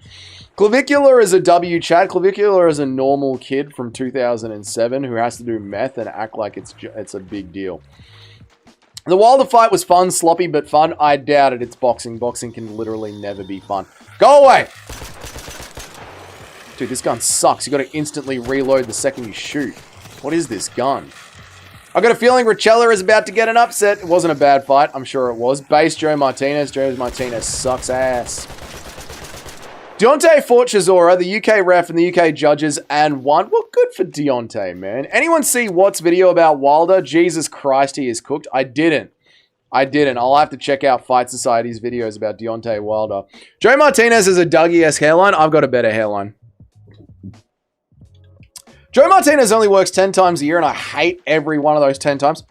Clavicular is a W, chat. Clavicular is a normal kid from 2007 who has to do meth and act like it's a big deal. The Wilder fight was fun, sloppy, but fun. I doubt it. It's boxing. Boxing can literally never be fun. Go away! Dude, this gun sucks. You got to instantly reload the second you shoot. What is this gun? I got a feeling Richella is about to get an upset. It wasn't a bad fight. I'm sure it was. Base Joe Martinez. Joe Martinez sucks ass. Deontay fought Chisora, the UK ref and the UK judges, and won. Well, good for Deontay, man. Anyone see Watt's video about Wilder? Jesus Christ, he is cooked. I didn't. I'll have to check out Fight Society's videos about Deontay Wilder. Joe Martinez has a Dougie-esque hairline. I've got a better hairline. Joe Martinez only works 10 times a year, and I hate every one of those 10 times.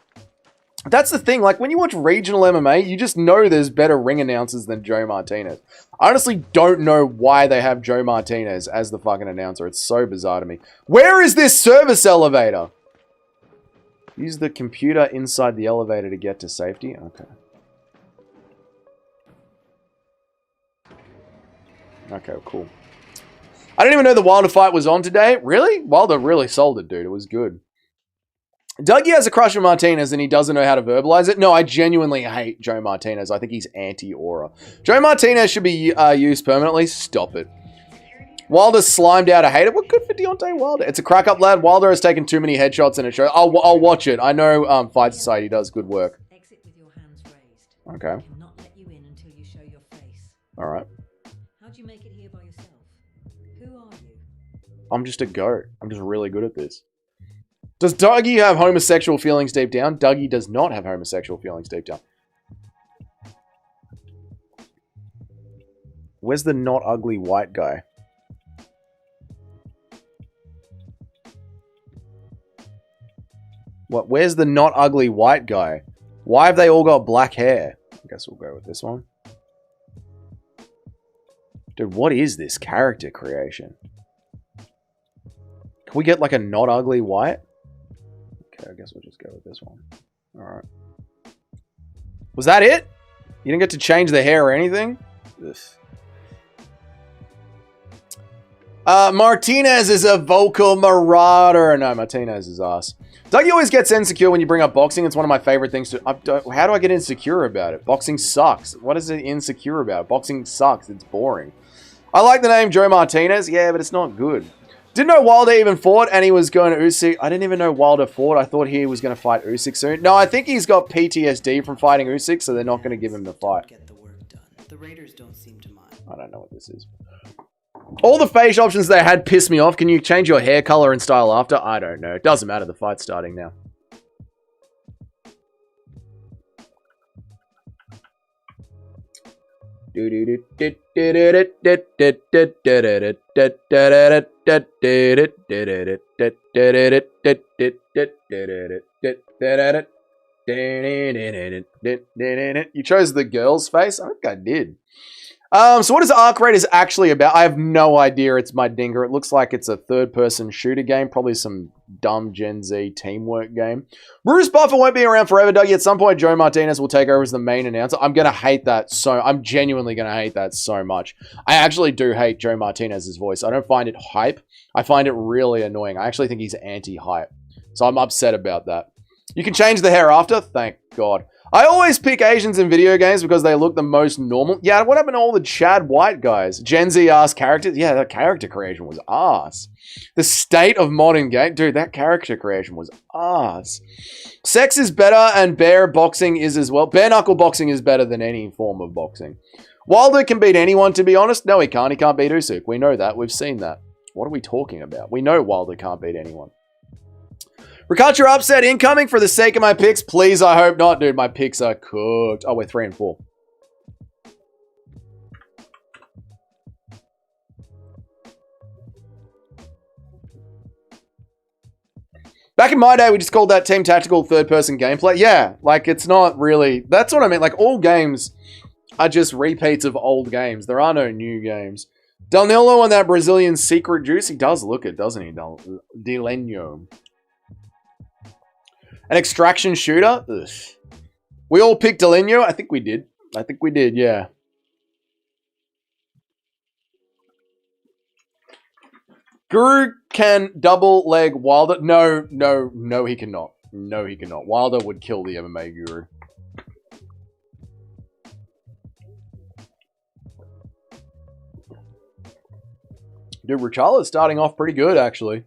That's the thing. Like, when you watch regional MMA, you just know there's better ring announcers than Joe Martinez. I honestly don't know why they have Joe Martinez as the fucking announcer. It's so bizarre to me. Where is this service elevator? Use the computer inside the elevator to get to safety. Okay. Okay, cool. I didn't even know the Wilder fight was on today. Really? Wilder really sold it, dude. It was good. Dougie has a crush on Martinez and he doesn't know how to verbalize it. No, I genuinely hate Joe Martinez. I think he's anti-aura. Joe Martinez should be used permanently. Stop it. Wilder slimed out. I hate it. Well, good for Deontay Wilder. It's a crack up, lad. Wilder has taken too many headshots in a show. I'll watch it. I know Fight Society does good work.
Exit with your hands raised.
Okay.
I cannot let you in until you show your face.
All right.
How'd you make it here by yourself? Who are you?
I'm just a goat. I'm just really good at this. Does Dougie have homosexual feelings deep down? Dougie does not have homosexual feelings deep down. Where's the not ugly white guy? What? Where's the not ugly white guy? Why have they all got black hair? I guess we'll go with this one. Dude, what is this character creation? Can we get like a not ugly white? Okay, I guess we'll just go with this one. Alright. Was that it? You didn't get to change the hair or anything? Ugh. Martinez is a vocal marauder. No, Martinez is ass. Dougie always gets insecure when you bring up boxing. It's one of my favorite things to... how do I get insecure about it? Boxing sucks. What is it insecure about? Boxing sucks. It's boring. I like the name Joe Martinez. Yeah, but it's not good. Didn't know Wilder even fought, and he was going to Usyk. I didn't even know Wilder fought. I thought he was going to fight Usyk soon. No, I think he's got PTSD from fighting Usyk, so they're not going to give him the fight.
Get the work done. The Raiders don't seem to mind.
I don't know what this is. All the face options they had pissed me off. Can you change your hair color and style after? I don't know. It doesn't matter. The fight's starting now. You chose the girl's face? I think I did. So what is Arc Raiders actually about? I have no idea. It's my dinger. It looks like it's a third-person shooter game. Probably some dumb Gen Z teamwork game. Bruce Buffer won't be around forever, Dougie. At some point, Joe Martinez will take over as the main announcer. I'm going to hate that I'm genuinely going to hate that so much. I actually do hate Joe Martinez's voice. I don't find it hype. I find it really annoying. I actually think he's anti-hype. So I'm upset about that. You can change the hair after? Thank God. I always pick Asians in video games because they look the most normal. Yeah, what happened to all the Chad White guys? Gen Z ass characters? Yeah, that character creation was ass. The state of modern game. Dude, that character creation was ass. Sex is better and bare boxing is as well. Bare knuckle boxing is better than any form of boxing. Wilder can beat anyone, to be honest. No, he can't. He can't beat Usyk. We know that. We've seen that. What are we talking about? We know Wilder can't beat anyone. Rikacha upset incoming for the sake of my picks. Please, I hope not. Dude, my picks are cooked. Oh, we're 3 and 4. Back in my day, we just called that team tactical third-person gameplay. Yeah, like, it's not really... That's what I mean. Like, all games are just repeats of old games. There are no new games. Danilo on that Brazilian secret juice. He does look it, doesn't he? Deleno. An extraction shooter? Ugh. We all picked Deleno? I think we did. I think we did, yeah. Guru can double leg Wilder. No, he cannot. No, he cannot. Wilder would kill the MMA Guru. Dude, Richala's starting off pretty good, actually.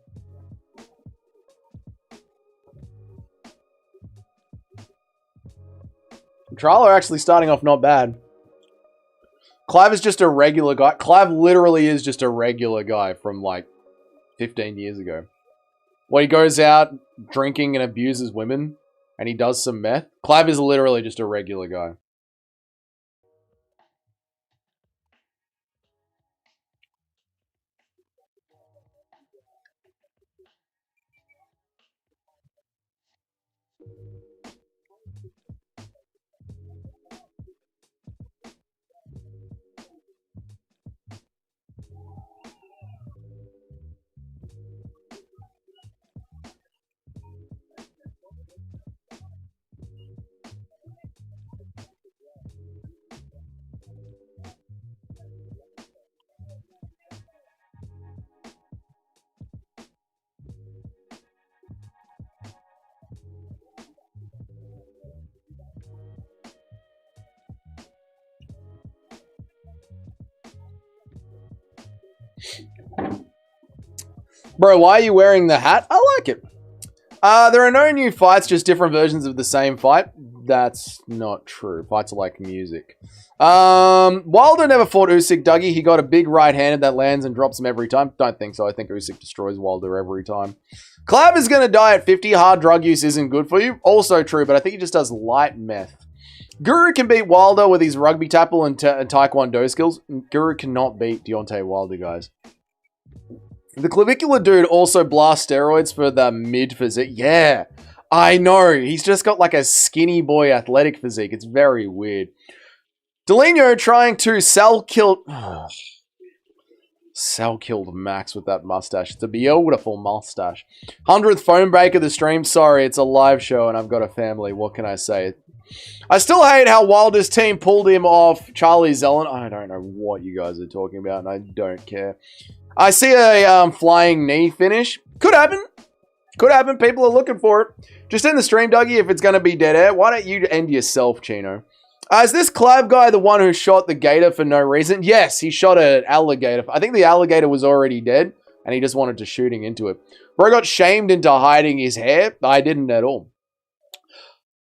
Richala actually starting off not bad. Clive is just a regular guy. Clive literally is just a regular guy from, like, 15 years ago. When he goes out drinking and abuses women and he does some meth, Clive is literally just a regular guy. Bro, why are you wearing the hat? I like it. There are no new fights, just different versions of the same fight. That's not true. Fights are like music. Wilder never fought Usyk, Dougie. He got a big right-handed that lands and drops him every time. Don't think so. I think Usyk destroys Wilder every time. Clav is going to die at 50. Hard drug use isn't good for you. Also true, but I think he just does light meth. Guru can beat Wilder with his rugby tackle and taekwondo skills. Guru cannot beat Deontay Wilder, guys. The clavicular dude also blasts steroids for the mid physique. Yeah, I know. He's just got like a skinny boy athletic physique. It's very weird. Deleno trying to killed Max with that mustache. It's a beautiful mustache. 100th phone break of the stream. Sorry, it's a live show and I've got a family. What can I say? I still hate how Wilder's team pulled him off Charlie Zellen. I don't know what you guys are talking about and I don't care. I see a flying knee finish. Could happen. Could happen. People are looking for it. Just in the stream, Dougie, if it's going to be dead air, why don't you end yourself, Chino? Is this Clav guy the one who shot the gator for no reason? Yes, he shot an alligator. I think the alligator was already dead, and he just wanted to shooting into it. Bro got shamed into hiding his hair. I didn't at all.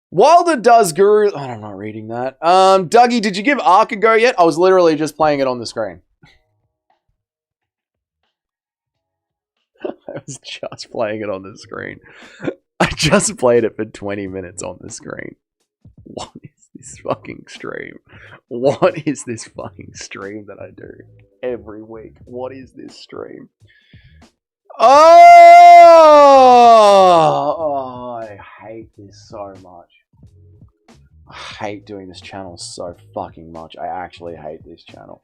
Wilder does Guru... I'm not reading that. Dougie, did you give Ark a go yet? I was literally just playing it on the screen. I was just playing it on the screen. I just played it for 20 minutes on the screen. What is this fucking stream? What is this fucking stream that I do every week? What is this stream? Oh, I hate this so much. I hate doing this channel so fucking much. I actually hate this channel.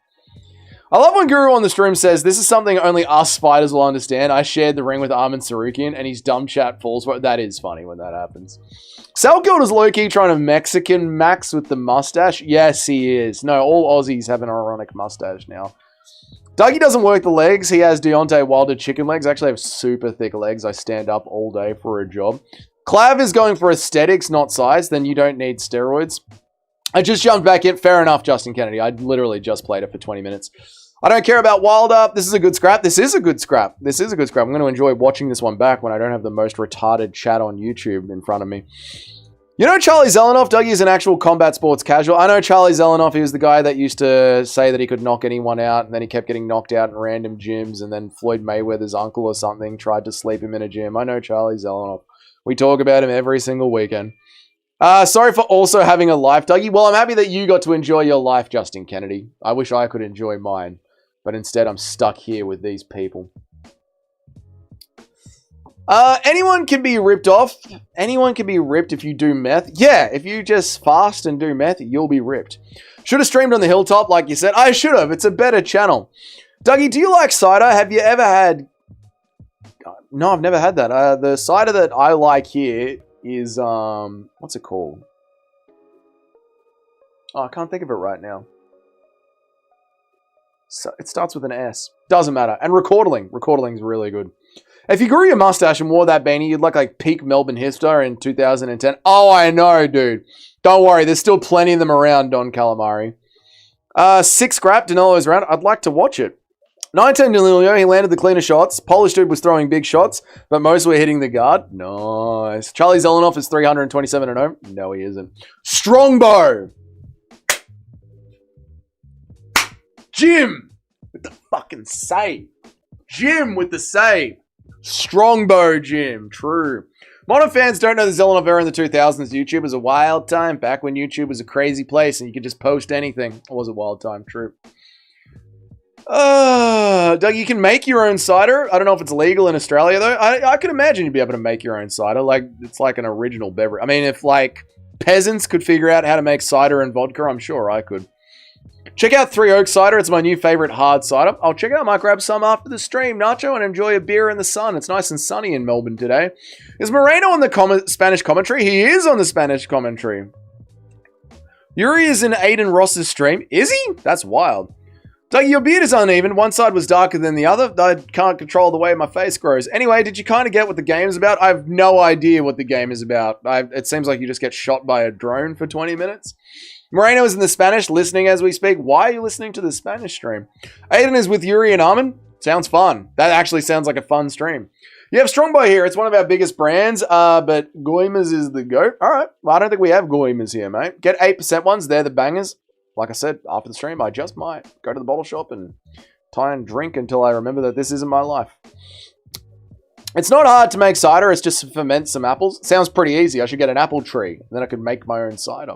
I love when Guru on the stream says, this is something only us spiders will understand. I shared the ring with Armin Sarukian and his dumb chat falls for it. That is funny when that happens. Selkild is low-key trying to Mexican Max with the mustache. Yes, he is. No, all Aussies have an ironic mustache now. Dougie doesn't work the legs. He has Deontay Wilder chicken legs. I actually have super thick legs. I stand up all day for a job. Clav is going for aesthetics, not size. Then you don't need steroids. I just jumped back in. Fair enough, Justin Kennedy. I literally just played it for 20 minutes. I don't care about Wilder. This is a good scrap. This is a good scrap. This is a good scrap. I'm going to enjoy watching this one back when I don't have the most retarded chat on YouTube in front of me. You know Charlie Zelenoff? Dougie is an actual combat sports casual. I know Charlie Zelenoff. He was the guy that used to say that he could knock anyone out, and then he kept getting knocked out in random gyms, and then Floyd Mayweather's uncle or something tried to sleep him in a gym. I know Charlie Zelenoff. We talk about him every single weekend. Sorry for also having a life, Dougie. Well, I'm happy that you got to enjoy your life, Justin Kennedy. I wish I could enjoy mine. But instead, I'm stuck here with these people. Anyone can be ripped off. Anyone can be ripped if you do meth. Yeah, if you just fast and do meth, you'll be ripped. Should have streamed on the hilltop, like you said. I should have. It's a better channel. Dougie, do you like cider? Have you ever had... No, I've never had that. The cider that I like here is... What's it called? Oh, I can't think of it right now. So it starts with an S. Doesn't matter. And Recordling. Recordling's really good. If you grew your mustache and wore that beanie, you'd look like peak Melbourne hipster in 2010. Oh, I know, dude. Don't worry. There's still plenty of them around, Don Calamari. 6 scrap. Danelo's around. I'd like to watch it. 19 Danilo, he landed the cleaner shots. Polish dude was throwing big shots, but most were hitting the guard. Nice. Charlie Zelenoff is 327-0. No, he isn't. Strongbow. Jim with the fucking save. Jim with the save. Strongbow Jim. True. Modern fans don't know the Zelenoff era in the 2000s. YouTube was a wild time. Back when YouTube was a crazy place and you could just post anything. It was a wild time. True. Doug, you can make your own cider. I don't know if it's legal in Australia, though. I can imagine you'd be able to make your own cider. Like, it's like an original beverage. I mean, if, like, peasants could figure out how to make cider and vodka, I'm sure I could. Check out 3 Oak Cider. It's my new favorite hard cider. I'll check it out. I might grab some after the stream, Nacho, and enjoy a beer in the sun. It's nice and sunny in Melbourne today. Is Moreno on the Spanish commentary? He is on the Spanish commentary. Yuri is in Aiden Ross's stream. Is he? That's wild. Doug, your beard is uneven. One side was darker than the other. I can't control the way my face grows. Anyway, did you kind of get what the game is about? I have no idea what the game is about. It seems like you just get shot by a drone for 20 minutes. Moreno is in the Spanish, listening as we speak. Why are you listening to the Spanish stream? Aiden is with Yuri and Armin. Sounds fun. That actually sounds like a fun stream. You have Strongbow here. It's one of our biggest brands, but Goimas is the GOAT. All right. Well, I don't think we have Goimas here, mate. Get 8% ones. They're the bangers. Like I said, after the stream, I just might go to the bottle shop and try and drink until I remember that this isn't my life. It's not hard to make cider. It's just to ferment some apples. It sounds pretty easy. I should get an apple tree. And then I could make my own cider.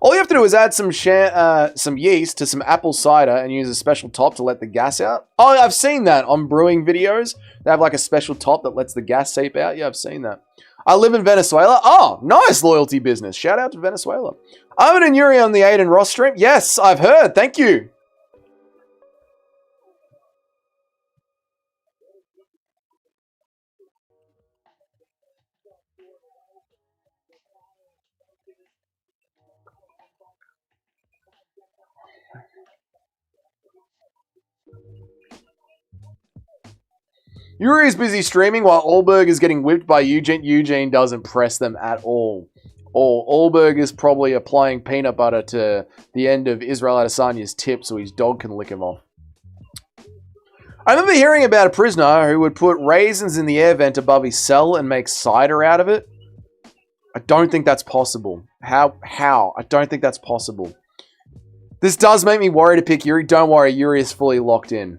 All you have to do is add some yeast to some apple cider and use a special top to let the gas out. Oh, I've seen that on brewing videos. They have like a special top that lets the gas seep out. Yeah, I've seen that. I live in Venezuela. Oh, nice loyalty business. Shout out to Venezuela. Armin and Yuri on the Aiden Ross stream. Yes, I've heard. Thank you. Yuri's busy streaming while Allberg is getting whipped by Eugene. Eugene doesn't press them at all. Allberg is probably applying peanut butter to the end of Israel Adesanya's tip so his dog can lick him off. I remember hearing about a prisoner who would put raisins in the air vent above his cell and make cider out of it. I don't think that's possible. How? I don't think that's possible. This does make me worry to pick Yuri. Don't worry, Yuri is fully locked in.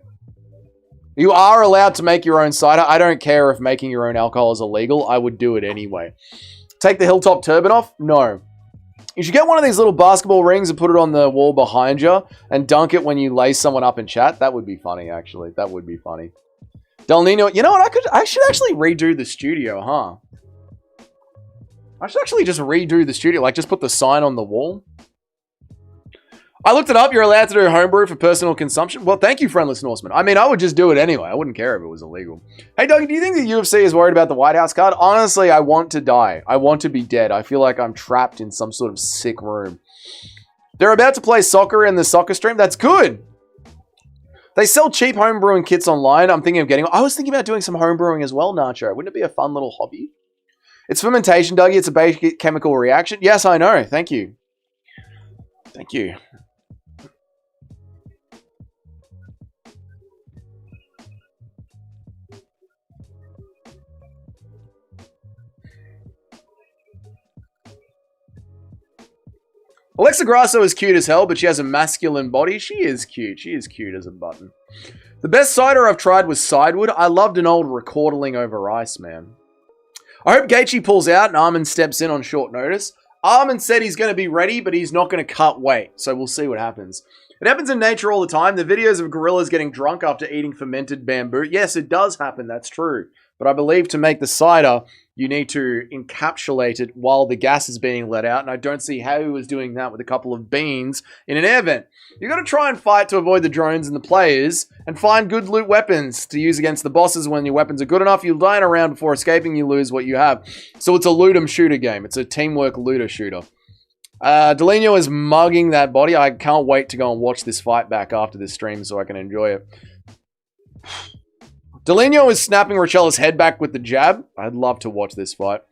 You are allowed to make your own cider. I don't care if making your own alcohol is illegal. I would do it anyway. Take the hilltop turban off? No. You should get one of these little basketball rings and put it on the wall behind you and dunk it when you lay someone up in chat. That would be funny, actually. That would be funny. Del Nino, you know what? I should actually redo the studio, huh? I should actually just redo the studio. Like, just put the sign on the wall. I looked it up. You're allowed to do homebrew for personal consumption. Well, thank you, Friendless Norseman. I mean, I would just do it anyway. I wouldn't care if it was illegal. Hey, Doug, do you think the UFC is worried about the White House card? Honestly, I want to die. I want to be dead. I feel like I'm trapped in some sort of sick room. They're about to play soccer in the soccer stream. That's good. They sell cheap homebrewing kits online. I'm thinking of getting... I was thinking about doing some homebrewing as well, Nacho. Wouldn't it be a fun little hobby? It's fermentation, Dougie. It's a basic chemical reaction. Yes, I know. Thank you. Thank you. Alexa Grasso is cute as hell, but she has a masculine body. She is cute. She is cute as a button. The best cider I've tried was Sidewood. I loved an old Recordling over ice, man. I hope Gaethje pulls out and Armin steps in on short notice. Armin said he's going to be ready, but he's not going to cut weight. So we'll see what happens. It happens in nature all the time. The videos of gorillas getting drunk after eating fermented bamboo. Yes, it does happen. That's true. But I believe to make the cider, you need to encapsulate it while the gas is being let out. And I don't see how he was doing that with a couple of beans in an air vent. You got to try and fight to avoid the drones and the players and find good loot weapons to use against the bosses. When your weapons are good enough, you'll die in a round before escaping, you lose what you have. So it's a loot 'em shooter game. It's a teamwork looter shooter. Delino is mugging that body. I can't wait to go and watch this fight back after this stream so I can enjoy it. Delino is snapping Rochella's head back with the jab. I'd love to watch this fight.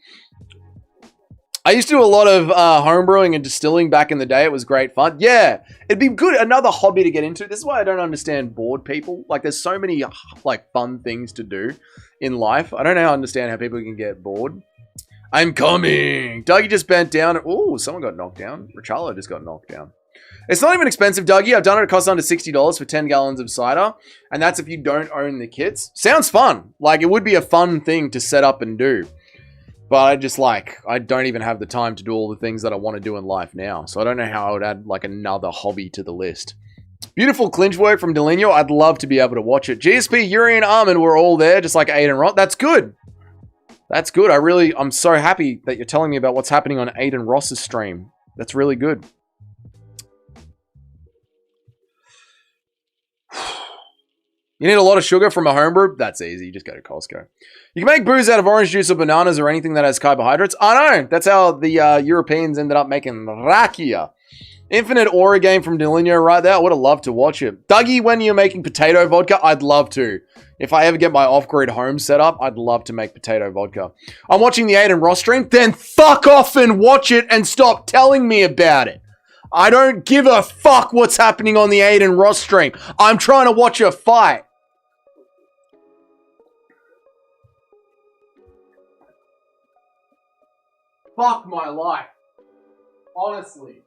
I used to do a lot of homebrewing and distilling back in the day. It was great fun. Yeah, it'd be good. Another hobby to get into. This is why I don't understand bored people. Like, there's so many like fun things to do in life. I don't understand how people can get bored. I'm coming. Dougie just bent down. Ooh, someone got knocked down. Richarlo just got knocked down. It's not even expensive, Dougie. I've done it. It costs under $60 for 10 gallons of cider. And that's if you don't own the kits. Sounds fun. Like, it would be a fun thing to set up and do. But I don't even have the time to do all the things that I want to do in life now. So I don't know how I would add, like, another hobby to the list. Beautiful clinch work from Delino. I'd love to be able to watch it. GSP, Yuri, and Armin were all there, just like Aiden Ross. That's good. That's good. I'm so happy that you're telling me about what's happening on Aiden Ross's stream. That's really good. You need a lot of sugar from a homebrew? That's easy. You just go to Costco. You can make booze out of orange juice or bananas or anything that has carbohydrates. I know. That's how the Europeans ended up making rakia. Infinite Aura game from Delino right there. I would have loved to watch it. Dougie, when you're making potato vodka, I'd love to. If I ever get my off-grid home set up, I'd love to make potato vodka. I'm watching the Aiden Ross stream. Then fuck off and watch it and stop telling me about it. I don't give a fuck what's happening on the Aiden Ross stream. I'm trying to watch a fight. Fuck my life. Honestly.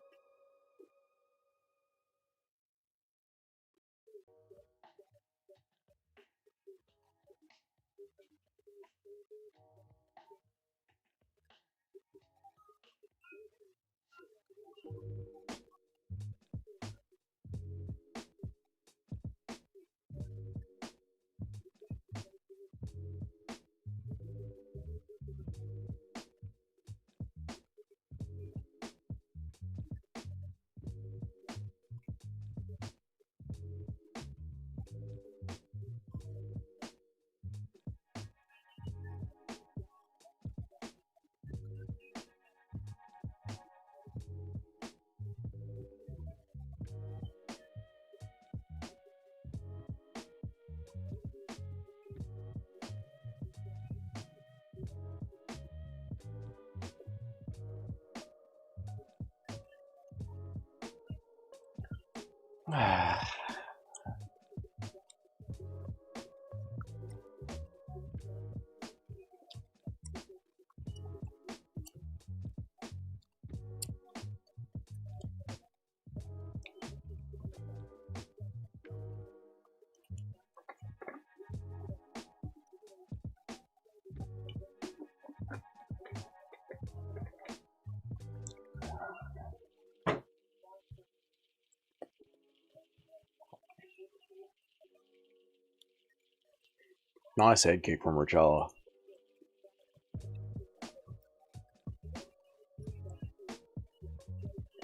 Nice head kick from Richarlo.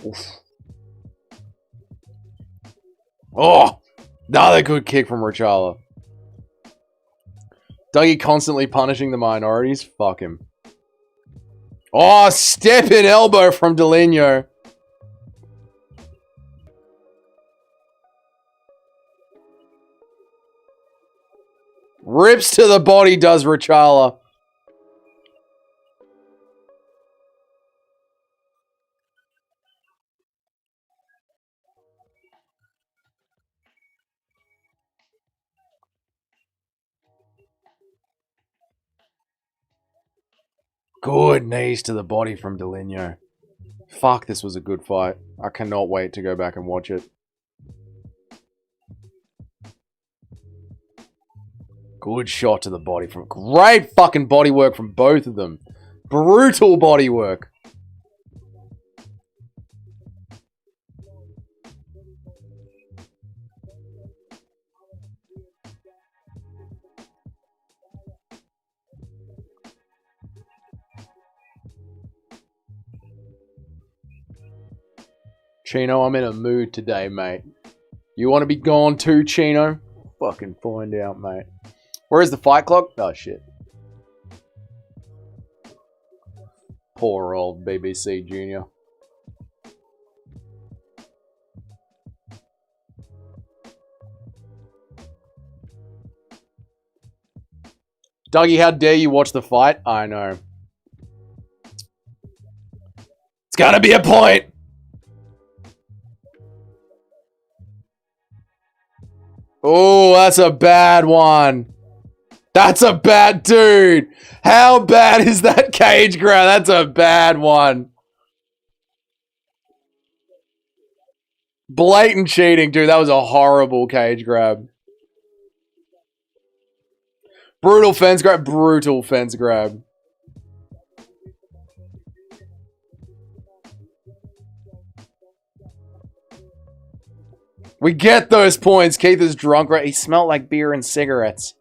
Oof. Oh! Another good kick from Richarlo. Dougie constantly punishing the minorities. Fuck him. Oh, step in elbow from Delino. Rips to the body, does Richarlo. Good knees to the body from Delino. Fuck, this was a good fight. I cannot wait to go back and watch it. Good shot to the body from... Great fucking body work from both of them. Brutal body work. Chino, I'm in a mood today, mate. You want to be gone too, Chino? Fucking find out, mate. Where's the fight clock? Oh, shit. Poor old BBC Junior. Dougie, how dare you watch the fight? I know. It's gotta be a point! Oh, that's a bad one. That's a bad dude. How bad is that cage grab? That's a bad one. Blatant cheating, dude. That was a horrible cage grab. Brutal fence grab. Brutal fence grab. We get those points. Keith is drunk, right? He smelled like beer and cigarettes.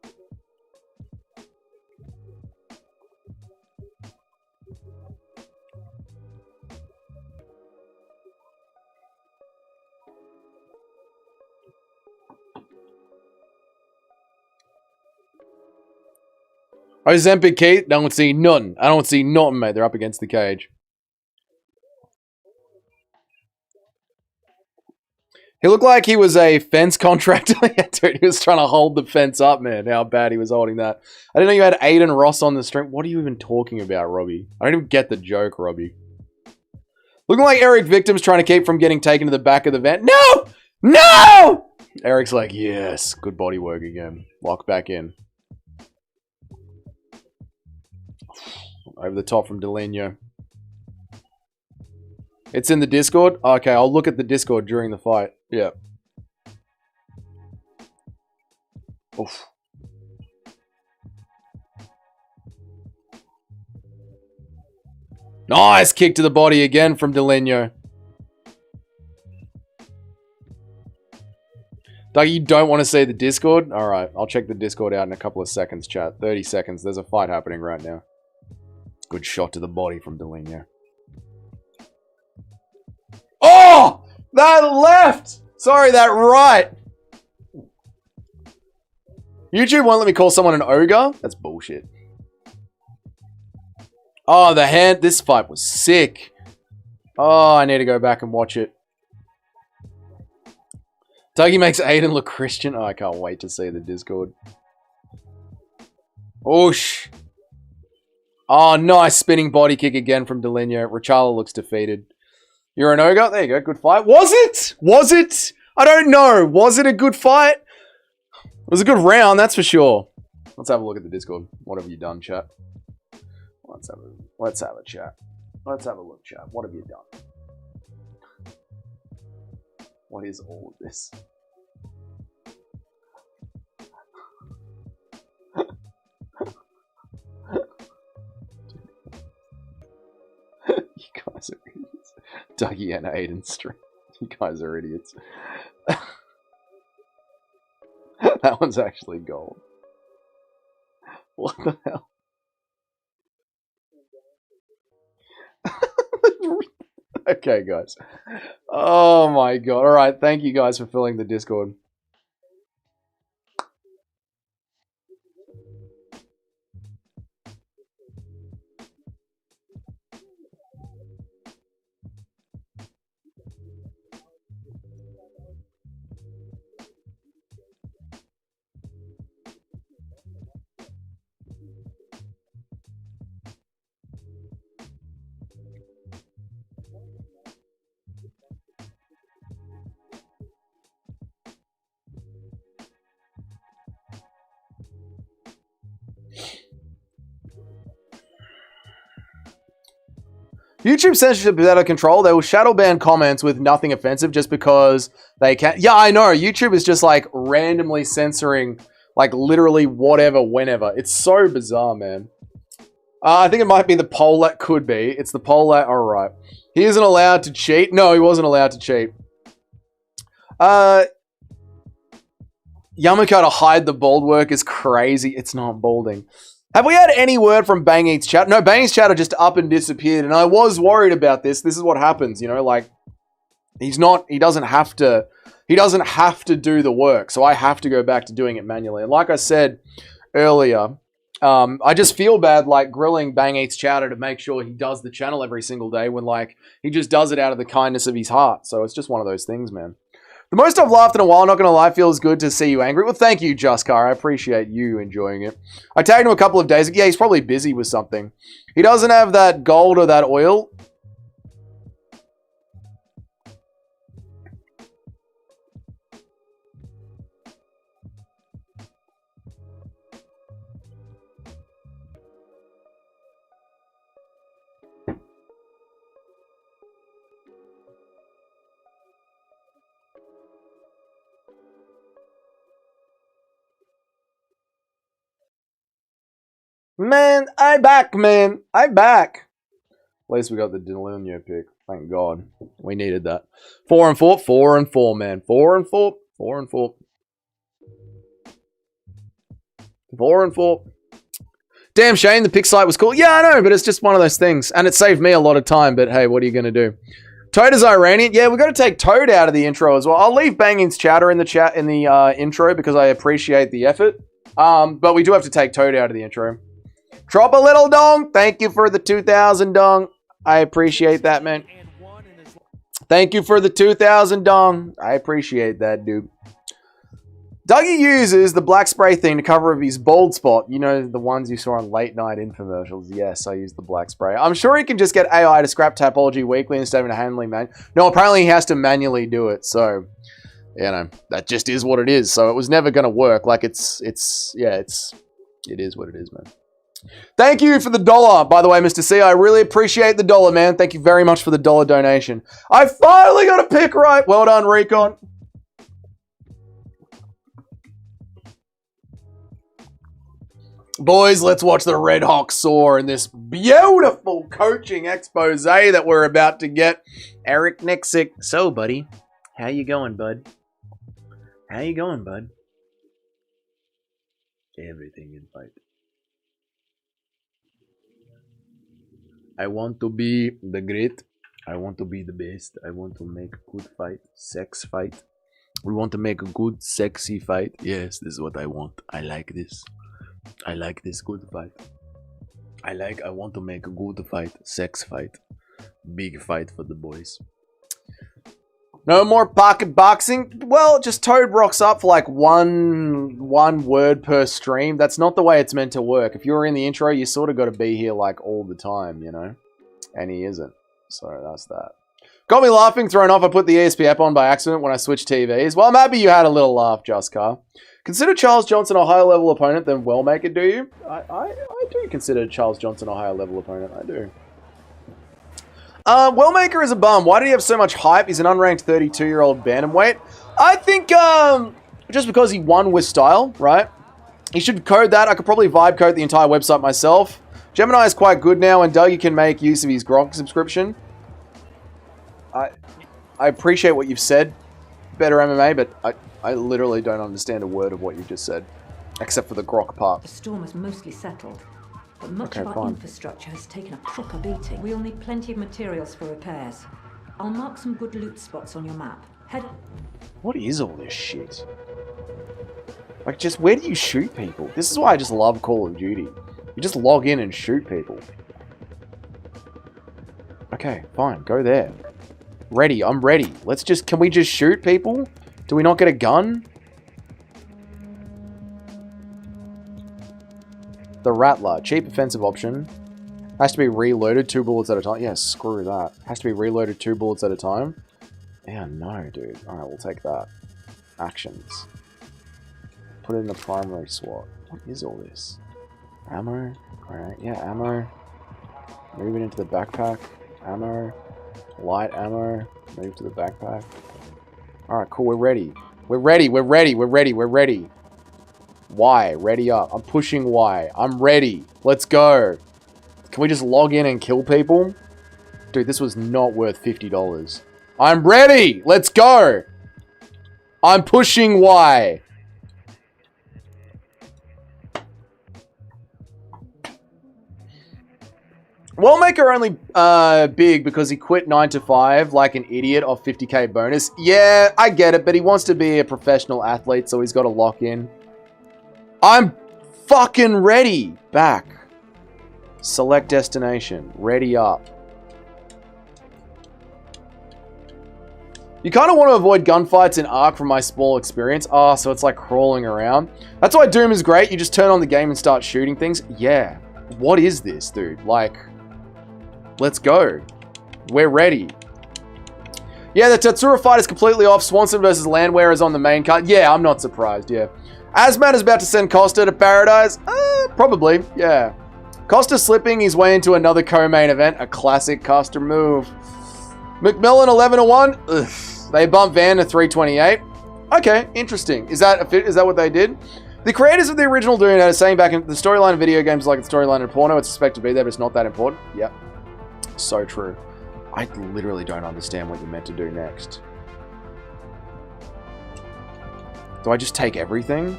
Ozempic Keith, don't see nothing. I don't see nothing, mate. They're up against the cage. He looked like he was a fence contractor. Dude, he was trying to hold the fence up, man. How bad he was holding that. I didn't know you had Aiden Ross on the stream. What are you even talking about, Robbie? I don't even get the joke, Robbie. Looking like Eric Victim's trying to keep from getting taken to the back of the van. No! No! Eric's like, yes. Good body work again. Lock back in. Over the top from Delenio. It's in the Discord? Okay, I'll look at the Discord during the fight. Yeah. Oof. Nice kick to the body again from Delenio. Doug, you don't want to see the Discord? Alright, I'll check the Discord out in a couple of seconds, chat. 30 seconds. There's a fight happening right now. Good shot to the body from Delenio. Oh! That left! Sorry, that right. YouTube won't let me call someone an ogre? That's bullshit. Oh, the hand. This fight was sick. Oh, I need to go back and watch it. Dougie makes Aiden look Christian. Oh, I can't wait to see the Discord. Oosh. Oh, nice spinning body kick again from Delenio. Richala looks defeated. You're an ogre? There you go. Good fight. Was it? Was it? I don't know. Was it a good fight? It was a good round, that's for sure. Let's have a look at the Discord. What have you done, chat? Let's have a chat. Let's have a look, chat. What have you done? What is all of this? You guys are idiots. Dougie and Aiden stream. You guys are idiots. That one's actually gold. What the hell? Okay, guys. Oh my god. Alright, thank you guys for filling the Discord. YouTube censorship is out of control. They will shadow ban comments with nothing offensive just because they can. Yeah, I know. YouTube is just like randomly censoring like literally whatever, whenever. It's so bizarre, man. I think it might be the poll that could be. It's the poll that. All right. He isn't allowed to cheat. No, he wasn't allowed to cheat. Yamaka to hide the bald work is crazy. It's not balding. Have we had any word from Bang Eats chat? No, Bang Eats chat just up and disappeared, and I was worried about this. This is what happens, you know, like, He doesn't have to do the work. So I have to go back to doing it manually. And like I said earlier, I just feel bad like grilling Bang Eats Chowder to make sure he does the channel every single day when like he just does it out of the kindness of his heart. So it's just one of those things, man. The most I've laughed in a while, not gonna lie, feels good to see you angry. Well, thank you, Juskar. I appreciate you enjoying it. I tagged him a couple of days ago. Yeah, he's probably busy with something. He doesn't have that gold or that oil. Man, I'm back, man. I'm back. At least we got the Delunio pick. Thank God. We needed that. 4 and 4. 4 and 4, man. 4 and 4. 4 and 4. 4 and 4. Damn shame the pick site was cool. Yeah, I know, but it's just one of those things. And it saved me a lot of time, but hey, what are you going to do? Toad is Iranian. Yeah, we've got to take Toad out of the intro as well. I'll leave Banging's Chowder in the chat in the intro because I appreciate the effort. But we do have to take Toad out of the intro. Drop a little dong. Thank you for the 2,000 dong. I appreciate that, man. Thank you for the 2,000 dong. I appreciate that, dude. Dougie uses the black spray thing to cover up his bald spot. You know, the ones you saw on late night infomercials. Yes, I use the black spray. I'm sure he can just get AI to scrap Tapology weekly instead of handling man. No, apparently he has to manually do it. So, you know, that just is what it is. So it was never going to work. Like it is what it is, man. Thank you for the $1. By the way, Mr. C, I really appreciate the $1, man. Thank you very much for the $1 donation. I finally got a pick right. Well done, Recon. Boys, let's watch the Red Hawk soar in this beautiful coaching expose that we're about to get. Eric Nixick. So, buddy, how you going, bud? How you going, bud? Everything in fight. I want to be the great. I want to be the best. I want to make a good fight. Sex fight. We want to make a good, sexy fight. Yes, this is what I want. I like this. I like this good fight. I want to make a good fight. Sex fight. Big fight for the boys. No more pocket boxing. Well, just Toad rocks up for like one word per stream. That's not the way it's meant to work. If you're in the intro, you sort of got to be here like all the time, you know? And he isn't. So that's that. Got me laughing, thrown off. I put the ESP app on by accident when I switched TVs. Well, maybe you had a little laugh, Juskar. Consider Charles Johnson a higher level opponent than Wellmaker, do you? I do consider Charles Johnson a higher level opponent. I do. Wellmaker is a bum. Why did he have so much hype? He's an unranked 32-year-old bantamweight. I think just because he won with style, right? He should code that. I could probably vibe code the entire website myself. Gemini is quite good now, and Dougie can make use of his Grok subscription. I appreciate what you've said, Better MMA, but I literally don't understand a word of what you just said, except for the Grok part.
The storm has mostly settled, but much of our infrastructure has taken a proper beating. We'll need plenty of materials for repairs. I'll mark some good loot spots on your map.
What is all this shit? Like, just where do you shoot people? This is why I just love Call of Duty. You just log in and shoot people. Okay, fine, go there. Ready, I'm ready. Can we just shoot people? Do we not get a gun? The Rattler, cheap offensive option. Has to be reloaded 2 bullets at a time. Yeah, screw that. Has to be reloaded 2 bullets at a time. Yeah, no, dude. Alright, we'll take that. Actions. Put it in the primary SWAT. What is all this? Ammo? Alright, yeah, ammo. Move it into the backpack. Ammo. Light ammo. Move to the backpack. Alright, cool, we're ready. We're ready, we're ready, we're ready, we're ready. Y, ready up. I'm pushing Y. I'm ready. Let's go. Can we just log in and kill people? Dude, this was not worth $50. I'm ready! Let's go! I'm pushing Y. Wellmaker only big because he quit 9 to 5 like an idiot off 50k bonus. Yeah, I get it, but he wants to be a professional athlete, so he's got to lock in. I'm fucking ready. Back. Select destination. Ready up. You kind of want to avoid gunfights in Ark from my small experience. Oh, so it's like crawling around. That's why Doom is great. You just turn on the game and start shooting things. Yeah. What is this, dude? Like, let's go. We're ready. Yeah, the Tatsura fight is completely off. Swanson versus Landwehr is on the main card. Yeah, I'm not surprised, yeah. Asman is about to send Costa to Paradise. Probably, yeah. Costa slipping his way into another co-main event. A classic Costa move. McMillan 11-1. Ugh. They bumped Van to 328. Okay, interesting. Is that what they did? The creators of the original Doom had a saying back in the storyline of video games like the storyline of porno. It's expected to be there, but it's not that important. Yep. So true. I literally don't understand what you're meant to do next. Do I just take everything?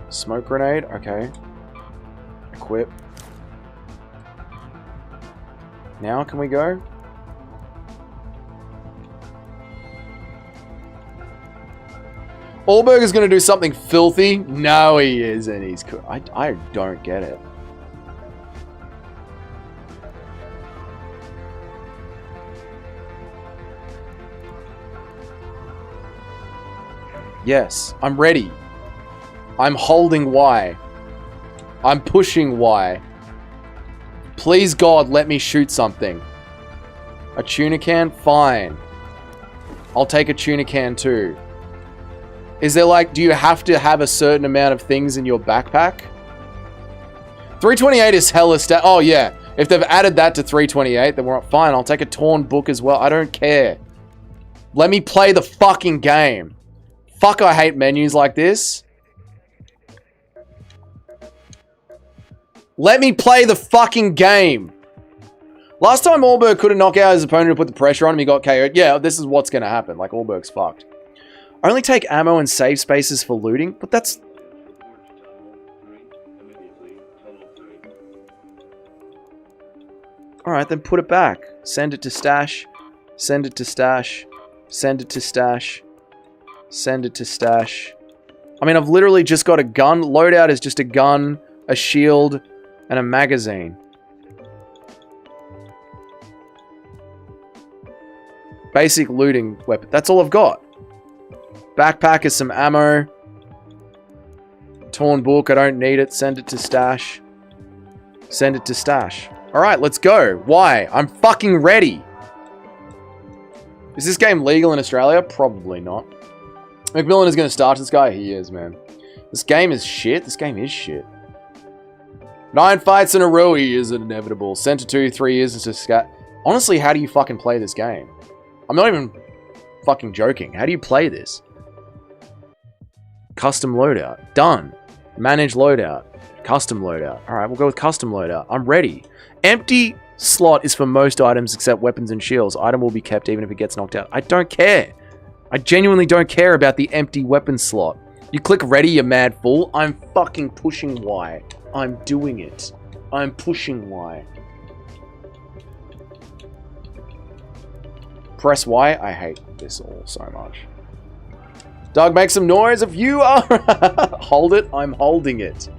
Smoke grenade? Okay. Equip. Now can we go? Allberg is going to do something filthy. No, he isn't. He's cool. I don't get it. Yes, I'm ready. I'm holding Y. I'm pushing Y. Please God, let me shoot something. A tuna can? Fine. I'll take a tuna can too. Is there like, do you have to have a certain amount of things in your backpack? 328 is hella oh yeah. If they've added that to 328, then we're fine. I'll take a torn book as well. I don't care. Let me play the fucking game. Fuck, I hate menus like this. Let me play the fucking game. Last time Allberg couldn't knock out his opponent to put the pressure on him, he got KO'd. Yeah, this is what's going to happen. Like, Allberg's fucked. Only take ammo and save spaces for looting, but that's... Alright, then put it back. Send it to stash. Send it to stash. Send it to stash. Send it to stash. I mean, I've literally just got a gun. Loadout is just a gun, a shield, and a magazine. Basic looting weapon. That's all I've got. Backpack is some ammo. Torn book. I don't need it. Send it to stash. Send it to stash. Alright, let's go. Why? I'm fucking ready. Is this game legal in Australia? Probably not. McMillan is going to start this guy? He is, man. This game is shit. This game is shit. 9 fights in a row, he is inevitable. Center 2, 3 years into scat. Honestly, how do you fucking play this game? I'm not even fucking joking. How do you play this? Custom loadout. Done. Manage loadout. Custom loadout. Alright, we'll go with custom loadout. I'm ready. Empty slot is for most items except weapons and shields. Item will be kept even if it gets knocked out. I don't care. I genuinely don't care about the empty weapon slot. You click ready, you mad fool. I'm fucking pushing Y. I'm doing it. I'm pushing Y. Press Y. I hate this all so much. Doug, make some noise if you are... Hold it. I'm holding it.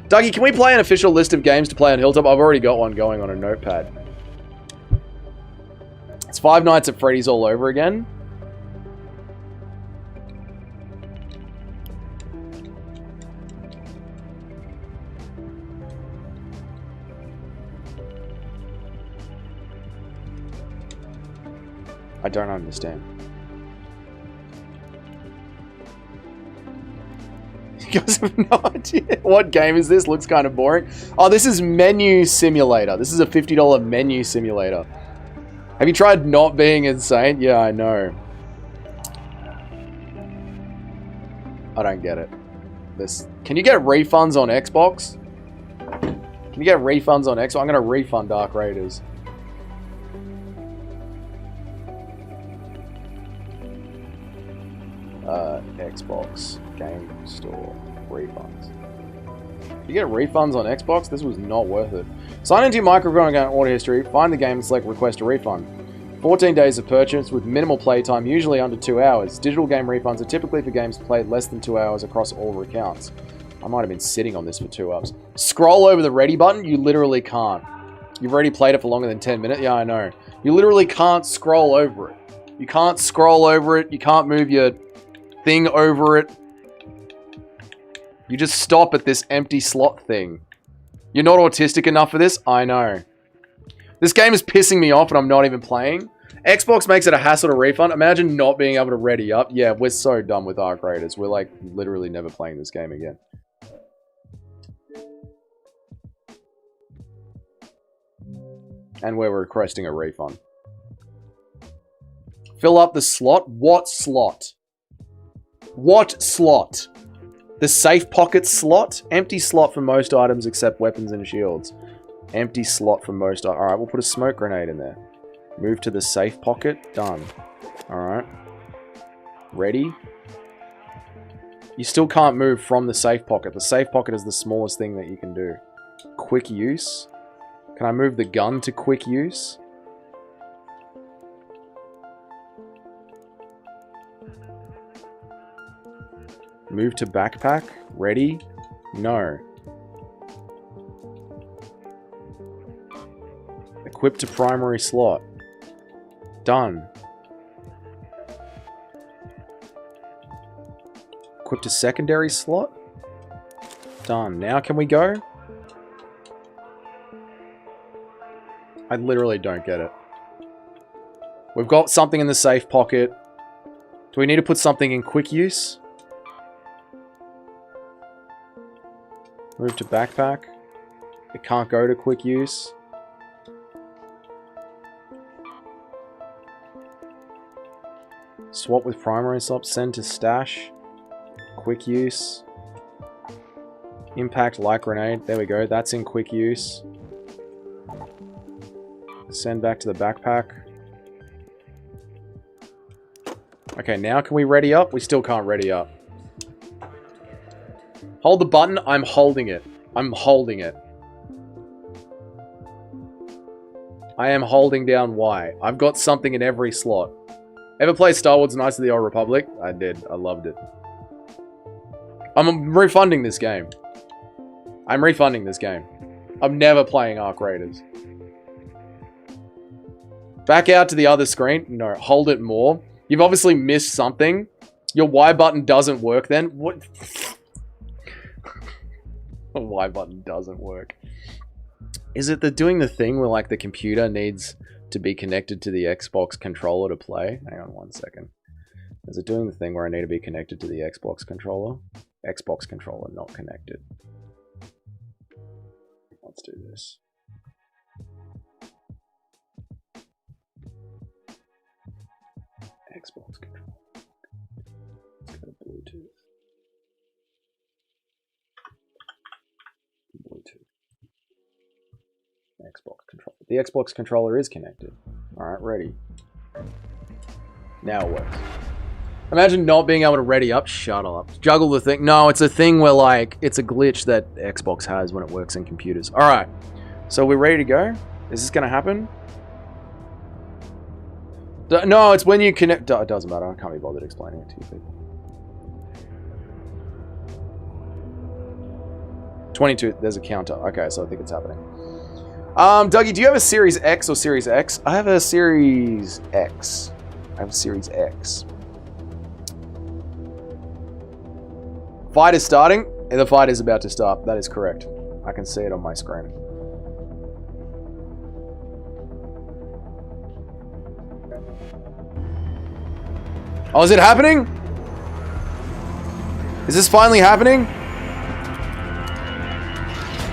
Dougie, can we play an official list of games to play on Hilltop? I've already got one going on a notepad. It's Five Nights at Freddy's all over again. I don't understand. You guys have no idea. What game is this? Looks kind of boring. Oh, this is Menu Simulator. This is a $50 menu simulator. Have you tried not being insane? Yeah, I know. I don't get it. This. Can you get refunds on Xbox? Can you get refunds on Xbox? I'm going to refund Dark Raiders. Xbox Game Store refunds. Do you get refunds on Xbox? This was not worth it. Sign into your microphone and go order history. Find the game and select request a refund. 14 days of purchase with minimal playtime, usually under 2 hours. Digital game refunds are typically for games played less than 2 hours across all accounts. I might have been sitting on this for 2 hours. Scroll over the ready button? You literally can't. You've already played it for longer than 10 minutes? Yeah, I know. You literally can't scroll over it. You can't scroll over it. You can't move your thing over it. You just stop at this empty slot thing. You're not autistic enough for this? I know. This game is pissing me off and I'm not even playing. Xbox makes it a hassle to refund. Imagine not being able to ready up. Yeah, we're so done with Arc Raiders. We're like literally never playing this game again. And we're requesting a refund. Fill up the slot? What slot? What slot? The safe pocket slot? Empty slot for most items except weapons and shields. Empty slot for most items. Alright, we'll put a smoke grenade in there. Move to the safe pocket. Done. Alright. Ready? You still can't move from the safe pocket. The safe pocket is the smallest thing that you can do. Quick use. Can I move the gun to quick use? Move to backpack. Ready? No. Equip to primary slot. Done. Equip to secondary slot. Done. Now can we go? I literally don't get it. We've got something in the safe pocket. Do we need to put something in quick use? Move to backpack. It can't go to quick use. Swap with primary slot. Send to stash. Quick use. Impact light grenade. There we go. That's in quick use. Send back to the backpack. Okay, now can we ready up? We still can't ready up. Hold the button. I'm holding it. I'm holding it. I am holding down Y. I've got something in every slot. Ever play Star Wars Knights of the Old Republic? I did. I loved it. I'm refunding this game. I'm refunding this game. I'm never playing Arc Raiders. Back out to the other screen. No, hold it more. You've obviously missed something. Your Y button doesn't work then. What? The Y button doesn't work. Is it doing the thing where like the computer needs to be connected to the Xbox controller to play? Hang on 1 second. Is it doing the thing where I need to be connected to the Xbox controller? Xbox controller not connected. Let's do this. Xbox controller. Let's go to Bluetooth. Bluetooth. Xbox controller. The Xbox controller is connected. Alright, ready. Now it works. Imagine not being able to ready up. Shut up. Juggle the thing. No, it's a thing where like, it's a glitch that Xbox has when it works in computers. Alright. So we're ready to go? Is this going to happen? No, it's when you connect... It doesn't matter. I can't be bothered explaining it to you people. 22. There's a counter. Okay, so I think it's happening. Dougie, do you have a Series X or Series X? I have a Series X. I have a Series X. Fight is starting. And the fight is about to start. That is correct. I can see it on my screen. Oh, is it happening? Is this finally happening?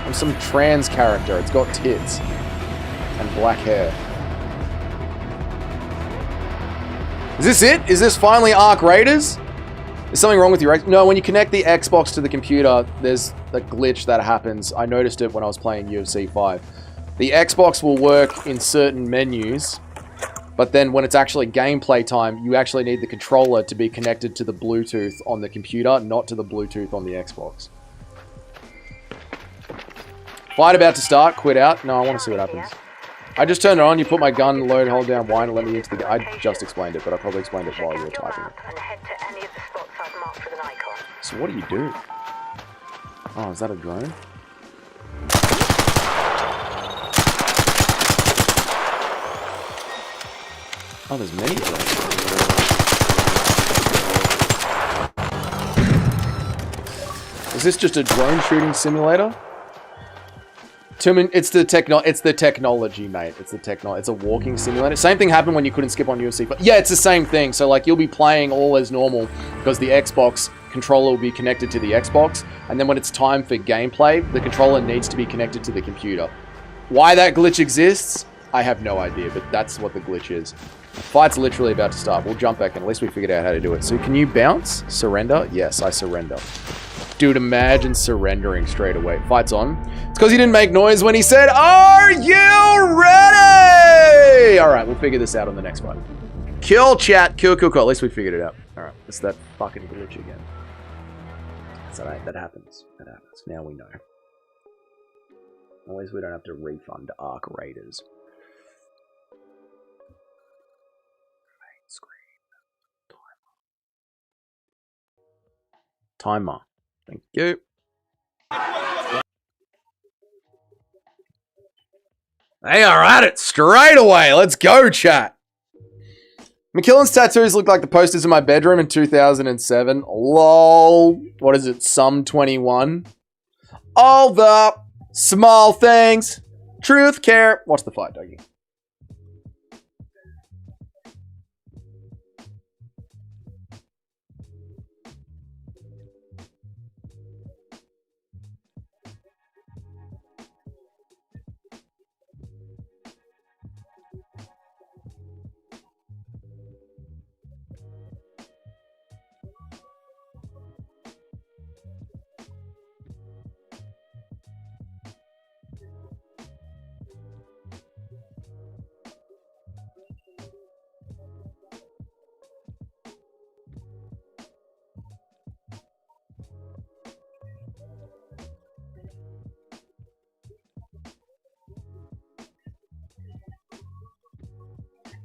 I'm some trans character. It's got tits and black hair. Is this it? Is this finally Arc Raiders? Is something wrong with your Xbox? No, when you connect the Xbox to the computer, there's a glitch that happens. I noticed it when I was playing UFC 5. The Xbox will work in certain menus, but then when it's actually gameplay time, you actually need the controller to be connected to the Bluetooth on the computer, not to the Bluetooth on the Xbox. Fight about to start. Quit out. No, I want to see what happens. I just turned it on. You put my gun, load, hold down, Y, and let me into the... I just explained it, but I probably explained it while you were typing it. So what do you do? Oh, is that a drone? Oh, there's many drones. Is this just a drone shooting simulator? It's the technology, mate. It's a walking simulator. Same thing happened when you couldn't skip on UFC. But yeah, it's the same thing. So like you'll be playing all as normal because the Xbox controller will be connected to the Xbox, and then when it's time for gameplay, the controller needs to be connected to the computer. Why that glitch exists, I have no idea, but that's what the glitch is. The fight's literally about to start. We'll jump back in. At least we figured out how to do it. So can you bounce? Surrender? Yes, I surrender. Dude, imagine surrendering straight away. Fight's on. It's because he didn't make noise when he said, "Are you ready?" Alright, we'll figure this out on the next one. Kill chat. Cool. At least we figured it out. Alright, it's that fucking glitch again. It's alright, that happens. Now we know. At least we don't have to refund Arc Raiders. Main screen. Timer. Thank you. Hey, alright, it straight away. Let's go, chat. McKillen's tattoos look like the posters in my bedroom in 2007. LOL. What is it? Sum 21. All the small things. Truth, care. Watch the fight, Dougie.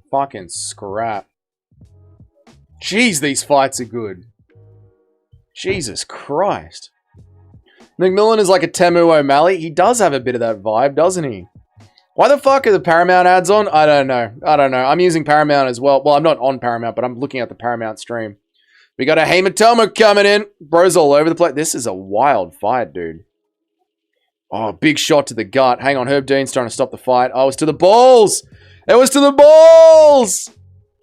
Fucking scrap. Jeez, these fights are good. Jesus Christ. McMillan is like a Temu O'Malley. He does have a bit of that vibe, doesn't he? Why the fuck are the Paramount ads on? I don't know. I'm using Paramount as well. Well, I'm not on Paramount, but I'm looking at the Paramount stream. We got a hematoma coming in. Bro's all over the place. This is a wild fight, dude. Oh, big shot to the gut. Hang on, Herb Dean's trying to stop the fight. Oh, it's to the balls. It was to the balls!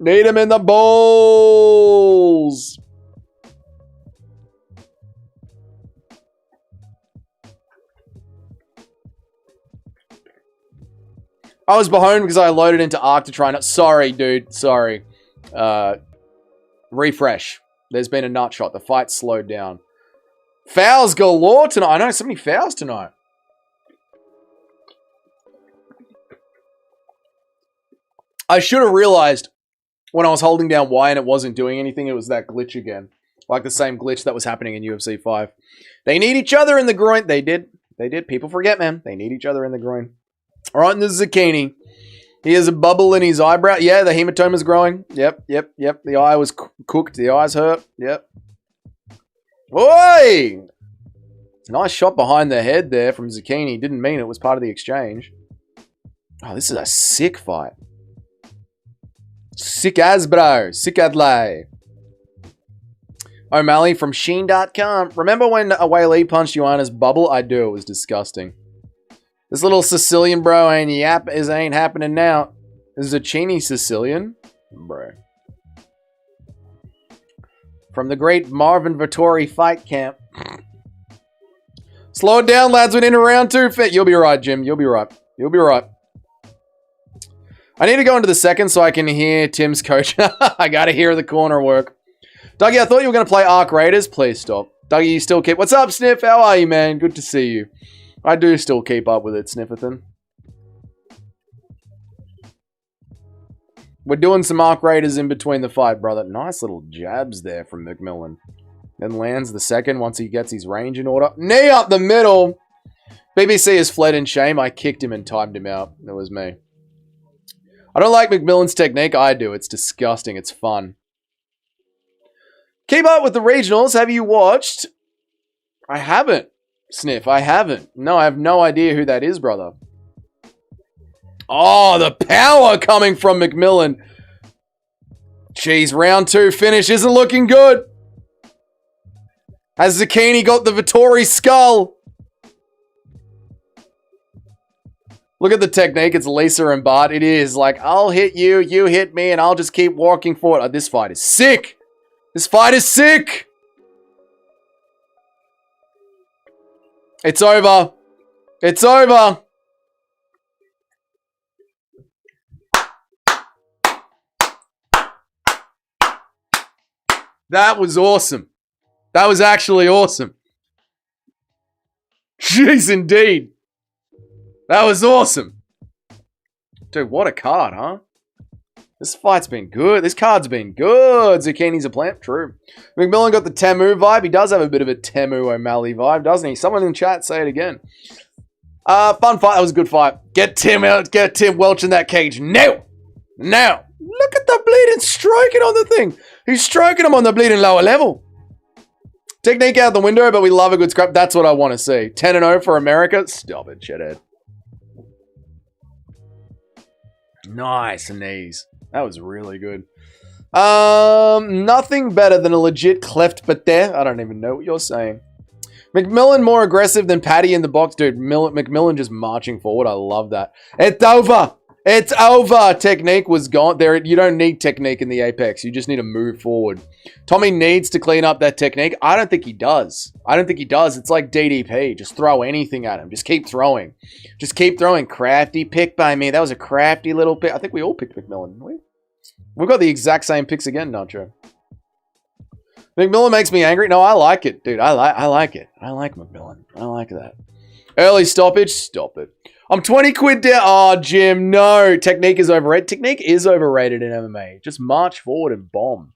Need him in the balls! I was behind because I loaded into Arc to try and... Sorry, dude. Sorry. Refresh. There's been a nut shot. The fight slowed down. Fouls galore tonight. I know, so many fouls tonight. I should have realized when I was holding down Y and it wasn't doing anything, it was that glitch again. Like the same glitch that was happening in UFC 5. They need each other in the groin. They did. People forget, man. They need each other in the groin. All right, and this is Zucchini. He has a bubble in his eyebrow. Yeah, the hematoma's growing. Yep. The eye was cooked. The eyes hurt. Yep. Oi! Nice shot behind the head there from Zucchini. Didn't mean it was part of the exchange. Oh, this is a sick fight. Sick as, bro. Sick as lay. O'Malley from Sheen.com. Remember when Away Lee punched Joanna's bubble? I do. It was disgusting. This little Sicilian bro ain't happening now. This is a Zucchini Sicilian. Bro. From the great Marvin Vittori fight camp. Slow it down, lads. We're in round 2. You'll be right, Jim. You'll be right. I need to go into the second so I can hear Tim's coach. I gotta hear the corner work. Dougie, I thought you were going to play Arc Raiders. Please stop. Dougie, you still keep... What's up, Sniff? How are you, man? Good to see you. I do still keep up with it, Snifferton. We're doing some Arc Raiders in between the fight, brother. Nice little jabs there from McMillan. Then lands the second once he gets his range in order. Knee up the middle. BBC has fled in shame. I kicked him and timed him out. It was me. I don't like McMillan's technique. I do. It's disgusting. It's fun. Keep up with the regionals. Have you watched? I haven't. Sniff. I haven't. No, I have no idea who that is, brother. Oh, the power coming from McMillan. Jeez, round 2 finish isn't looking good. Has Zucchini got the Vittori skull? Look at the technique. It's Lisa and Bart. It is like, I'll hit you, you hit me, and I'll just keep walking forward. Oh, this fight is sick. This fight is sick. It's over. It's over. That was awesome. That was actually awesome. Jeez, indeed. That was awesome. Dude, what a card, huh? This fight's been good. This card's been good. Zucchini's a plant. True. McMillan got the Temu vibe. He does have a bit of a Temu O'Malley vibe, doesn't he? Someone in the chat, say it again. Fun fight. That was a good fight. Get Tim out. Get Tim Welch in that cage. Now. Now. Look at the bleeding stroking on the thing. He's stroking him on the bleeding lower level. Technique out the window, but we love a good scrap. That's what I want to see. 10-0 for America. Stop it, shithead. Nice knees. That was really good. Nothing better than a legit cleft pate. I don't even know what you're saying. McMillan more aggressive than Paddy in the box. Dude, McMillan just marching forward. I love that. It's over. It's over. Technique was gone. There, you don't need technique in the Apex. You just need to move forward. Tommy needs to clean up that technique. I don't think he does. I don't think he does. It's like DDP. Just throw anything at him. Just keep throwing. Just keep throwing. Crafty pick by me. That was a crafty little pick. I think we all picked McMillan, didn't we? We've got the exact same picks again, Nacho. McMillan makes me angry. No, I like it, dude. I like it. I like McMillan. I like that. Early stoppage. Stop it. I'm 20 quid down. Oh, Jim, no. Technique is overrated. Technique is overrated in MMA. Just march forward and bomb.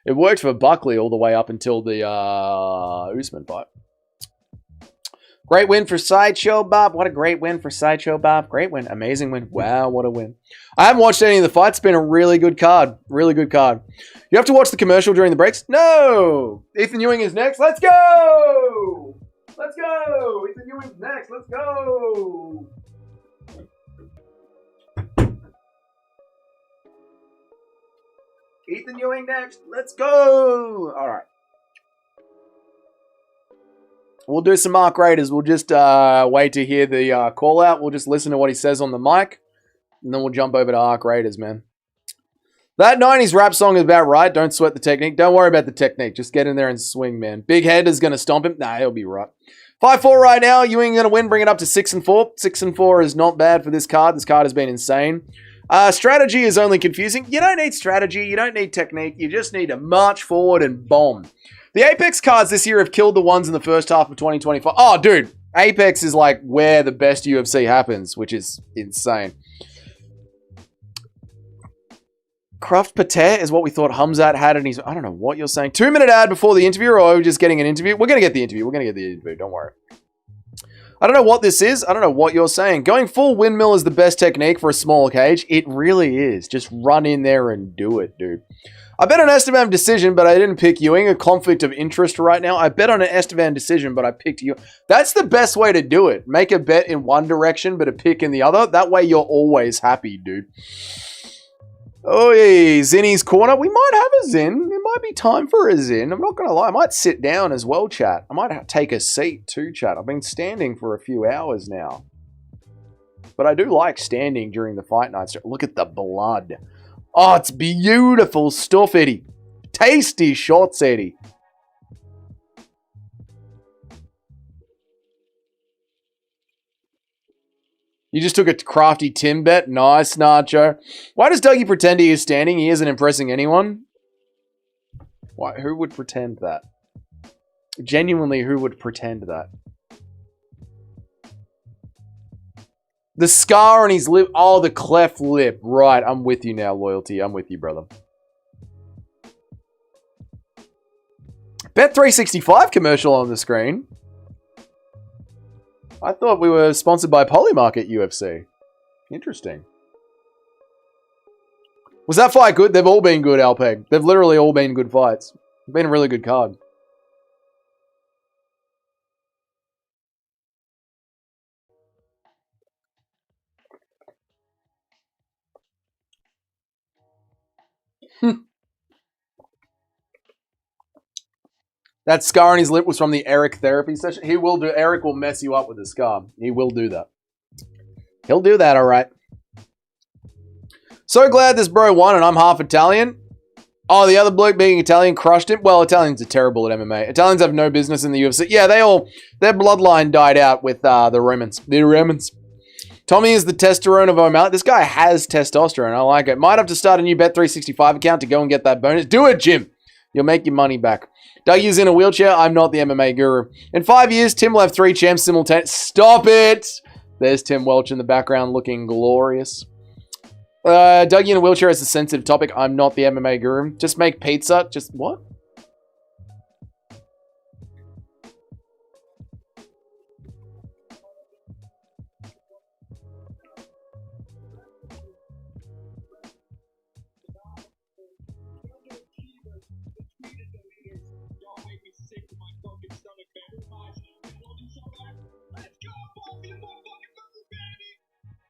It worked for Buckley all the way up until the Usman fight. Great win for Sideshow Bob. What a great win for Sideshow Bob. Great win. Amazing win. Wow, what a win. I haven't watched any of the fights. It's been a really good card. Really good card. You have to watch the commercial during the breaks? No. Ethan Ewing is next. Let's go. Let's go. Ethan Ewing's next. Let's go. Ethan Ewing next. Let's go. All right. We'll do some Mark Raiders. We'll just wait to hear the call out. We'll just listen to what he says on the mic. And then we'll jump over to Arc Raiders, man. That 90s rap song is about right. Don't sweat the technique. Don't worry about the technique. Just get in there and swing, man. Big Head is going to stomp him. Nah, he'll be right. 5-4 right now. Ewing going to win. Bring it up to 6-4. 6-4 is not bad for this card. This card has been insane. Strategy is only confusing. You don't need strategy. You don't need technique. You just need to march forward and bomb. The Apex cards this year have killed the ones in the first half of 2025. Oh, dude. Apex is like where the best UFC happens, which is insane. Craft Pate is what we thought Hamzat had, and he's... I don't know what you're saying. 2-minute ad before the interview, or are we just getting an interview? We're going to get the interview. We're going to get the interview. Don't worry. I don't know what this is. I don't know what you're saying. Going full windmill is the best technique for a small cage. It really is. Just run in there and do it, dude. I bet on Esteban decision, but I didn't pick Ewing. A conflict of interest right now. I bet on an Esteban decision, but I picked you. That's the best way to do it. Make a bet in one direction, but a pick in the other. That way you're always happy, dude. Oh, yeah. Zinny's corner. We might have a Zin. It might be time for a Zin. I'm not going to lie. I might sit down as well, chat. I might take a seat too, chat. I've been standing for a few hours now. But I do like standing during the fight nights. Look at the blood. Oh, it's beautiful stuff, Eddie. Tasty shots, Eddie. You just took a crafty Tim bet. Nice, Nacho. Why does Dougie pretend he is standing? He isn't impressing anyone. Why? Who would pretend that? Genuinely, who would pretend that? The scar on his lip. Oh, the cleft lip. Right, I'm with you now, Loyalty. I'm with you, brother. Bet365 commercial on the screen. I thought we were sponsored by Polymarket UFC. Interesting. Was that fight good? They've all been good, Alpeg. They've literally all been good fights. It's been a really good card. That scar on his lip was from the Eric therapy session. Eric will mess you up with the scar. He will do that. He'll do that, all right. So glad this bro won and I'm half Italian. Oh, the other bloke being Italian crushed him. Well, Italians are terrible at MMA. Italians have no business in the UFC. Yeah, their bloodline died out with the Romans. The Romans. Tommy is the testosterone of O'Malley. This guy has testosterone. I like it. Might have to start a new Bet365 account to go and get that bonus. Do it, Jim. You'll make your money back. Dougie's in a wheelchair. I'm not the MMA guru. In 5 years, Tim will have 3 champs simultaneously. Stop it! There's Tim Welch in the background looking glorious. Dougie in a wheelchair is a sensitive topic. I'm not the MMA guru. Just make pizza. Just what?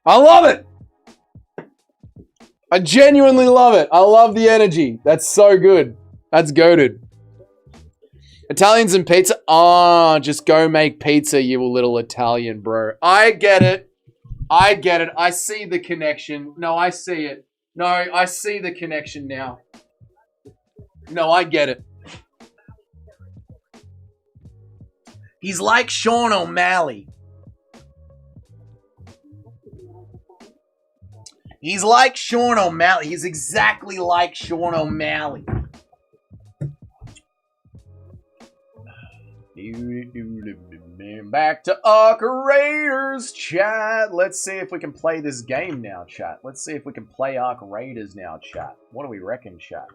I love it. I genuinely love it. I love the energy. That's so good. That's goated. Italians and pizza. Ah, just go make pizza, you little Italian bro. I get it. I get it. I see the connection. No, I see it. No, I see the connection now. No, I get it. He's like Sean O'Malley. He's like Sean O'Malley. He's exactly like Sean O'Malley. Back to Arc Raiders, chat. Let's see if we can play this game now, chat. Let's see if we can play Arc Raiders now, chat. What do we reckon, chat?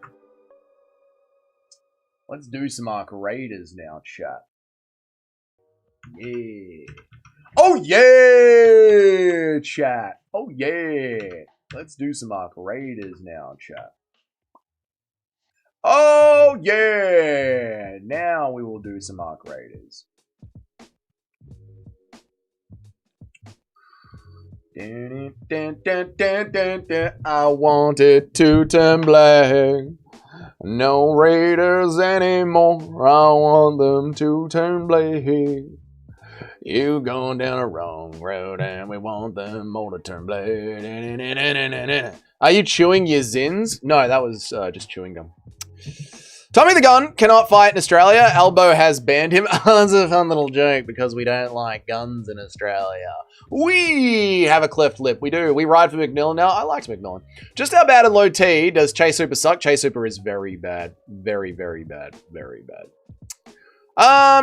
Let's do some Arc Raiders now, chat. Yeah. Oh, yeah, chat. Oh, yeah. Let's do some Arc Raiders now, chat. Oh, yeah. Now we will do some Arc Raiders. I wanted to turn black. No Raiders anymore. I want them to turn black. You going down a wrong road and we want them all to turn black. Are you chewing your zins? No, that was just chewing gum. Tommy the Gun cannot fight in Australia. Elbow has banned him. That's a fun little joke because we don't like guns in Australia. We have a cleft lip. We do. We ride for McMillan now. I liked McMillan. Just how bad in low T does Chase Super suck? Chase Super is very bad. Very, very bad. Very bad.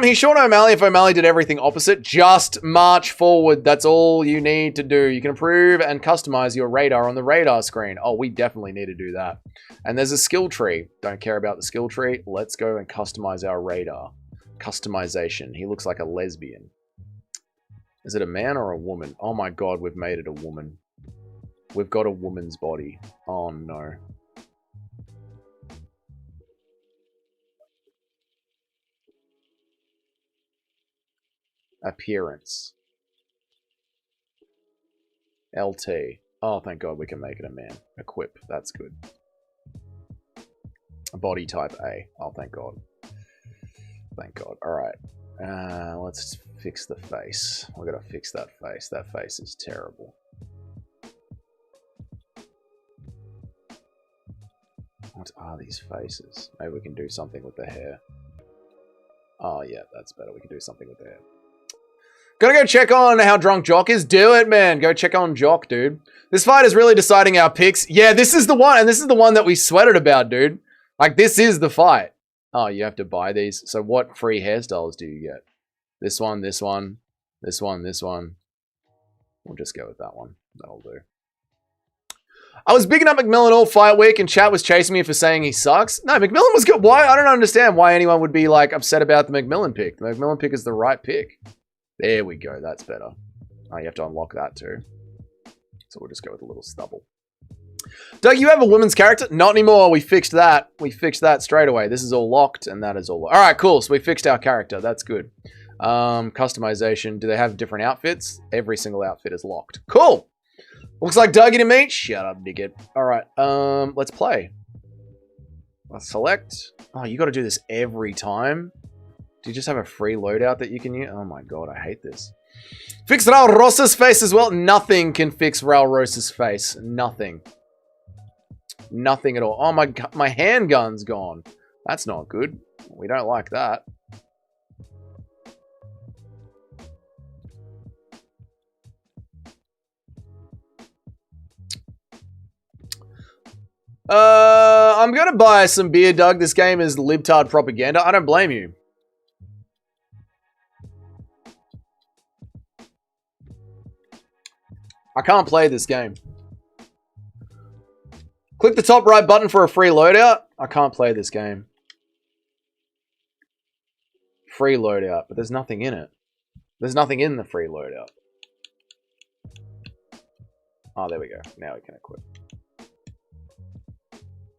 He's Sean O'Malley if O'Malley did everything opposite. Just march forward. That's all you need to do. You can improve and customize your radar on the radar screen. Oh, we definitely need to do that. And there's a skill tree. Don't care about the skill tree. Let's go and customize our radar. Customization. He looks like a lesbian. Is it a man or a woman? Oh my god, we've made it a woman. We've got a woman's body. Oh no. Appearance. LT. Oh, thank God we can make it a man. Equip. That's good. Body type A. Oh, thank God. Thank God. Alright. Let's fix the face. We're gonna fix that face. That face is terrible. What are these faces? Maybe we can do something with the hair. Oh, yeah, that's better. We can do something with the hair. Gotta go check on how drunk Jock is. Do it, man. Go check on Jock, dude. This fight is really deciding our picks. Yeah, this is the one, and this is the one that we sweated about, dude. Like, this is the fight. Oh, you have to buy these. So what free hairstyles do you get? This one, this one, this one, this one. We'll just go with that one. That'll do. I was bigging up McMillan all fight week, and chat was chasing me for saying he sucks. No, McMillan was good. Why? I don't understand why anyone would be, like, upset about the McMillan pick. The McMillan pick is the right pick. There we go. That's better. Oh, you have to unlock that too. So we'll just go with a little stubble. Doug, you have a woman's character? Not anymore. We fixed that. We fixed that straight away. This is all locked, and that is all. All right, cool. So we fixed our character. That's good. Customization. Do they have different outfits? Every single outfit is locked. Cool. Looks like Dougie to me. Shut up, dickhead. All right. Let's play. Let's select. Oh, you got to do this every time. Do you just have a free loadout that you can use? Oh my god, I hate this. Fix Raul Rosa's face as well. Nothing can fix Raul Rosa's face. Nothing. Nothing at all. Oh, my handgun's gone. That's not good. We don't like that. I'm going to buy some beer, Doug. This game is libtard propaganda. I don't blame you. I can't play this game. Click the top right button for a free loadout. I can't play this game. Free loadout, but there's nothing in it. There's nothing in the free loadout. Oh, there we go. Now we can equip.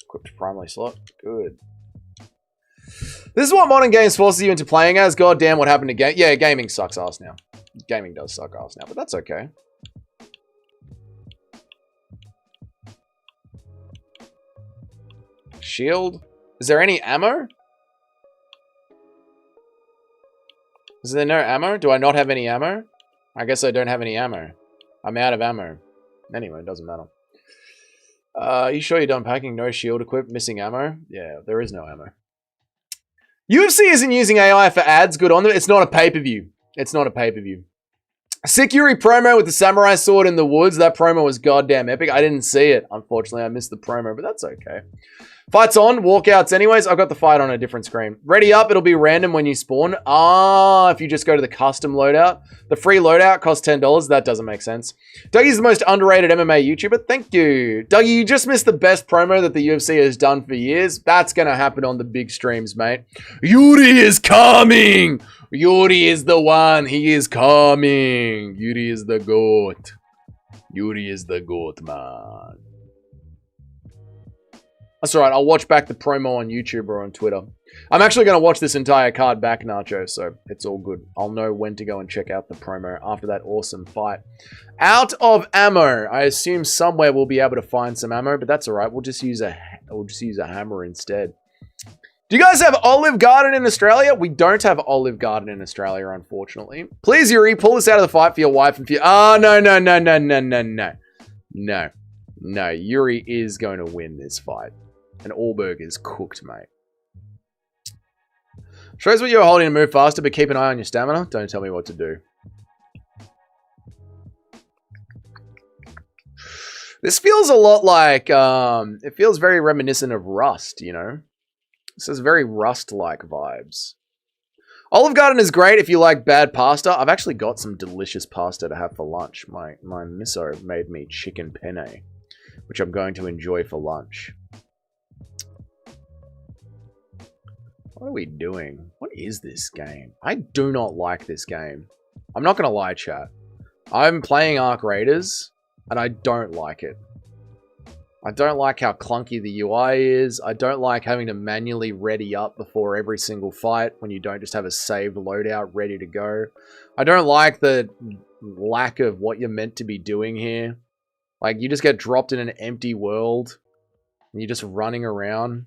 Equipped primary slot. Good. This is what modern games forces you into playing as. God damn, what happened to game? Yeah, gaming sucks ass now. Gaming does suck ass now, but that's okay. Shield. Is there any ammo? Is there no ammo? Do I not have any ammo? I guess I don't have any ammo. I'm out of ammo. Anyway, it doesn't matter. Are you sure you're done packing? No shield equipped, missing ammo? Yeah, there is no ammo. UFC isn't using AI for ads. Good on them. It's not a pay-per-view. It's not a pay-per-view. Sick Yuri promo with the samurai sword in the woods. That promo was goddamn epic. I didn't see it. Unfortunately, I missed the promo, but that's okay. Fight's on. Walkouts anyways. I've got the fight on a different screen. Ready up. It'll be random when you spawn. Ah, if you just go to the custom loadout. The free loadout costs $10. That doesn't make sense. Dougie's the most underrated MMA YouTuber. Thank you. Dougie, you just missed the best promo that the UFC has done for years. That's going to happen on the big streams, mate. Yuri is coming. Yuri is the one. He is coming. Yuri is the GOAT. Yuri is the GOAT, man. That's alright, I'll watch back the promo on YouTube or on Twitter. I'm actually going to watch this entire card back, Nacho, so it's all good. I'll know when to go and check out the promo after that awesome fight. Out of ammo. I assume somewhere we'll be able to find some ammo, but that's alright. We'll just use a hammer instead. Do you guys have Olive Garden in Australia? We don't have Olive Garden in Australia, unfortunately. Please, Yuri, pull this out of the fight for your wife and for your... Oh, no. No, Yuri is going to win this fight. And Allberg is cooked, mate. Shows what you're holding to move faster, but keep an eye on your stamina. Don't tell me what to do. This feels a lot like... it feels very reminiscent of Rust, you know? This has very Rust-like vibes. Olive Garden is great if you like bad pasta. I've actually got some delicious pasta to have for lunch. My misso made me chicken penne, which I'm going to enjoy for lunch. What are we doing? What is this game? I do not like this game. I'm not going to lie, chat. I'm playing Ark Raiders, and I don't like it. I don't like how clunky the UI is. I don't like having to manually ready up before every single fight when you don't just have a saved loadout ready to go. I don't like the lack of what you're meant to be doing here. Like, you just get dropped in an empty world, and you're just running around.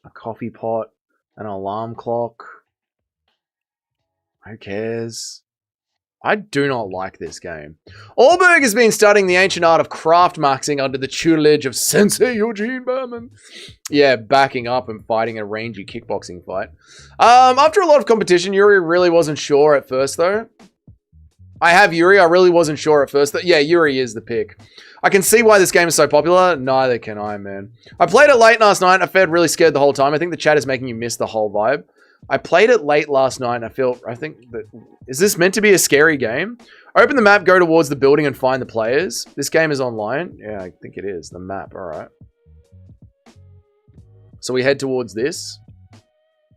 A coffee pot, an alarm clock. Who cares? I do not like this game. Allberg has been studying the ancient art of craft maxing under the tutelage of Sensei Eugene Berman. Yeah, backing up and fighting a rangy kickboxing fight. After a lot of competition, Yuri really wasn't sure at first, though. I have Yuri. I really wasn't sure at first. Yeah, Yuri is the pick. I can see why this game is so popular. Neither can I, man. I played it late last night. I felt really scared the whole time. I think the chat is making you miss the whole vibe. I played it late last night and I think that... Is this meant to be a scary game? Open the map, go towards the building and find the players. This game is online. Yeah, I think it is. The map, alright. So we head towards this.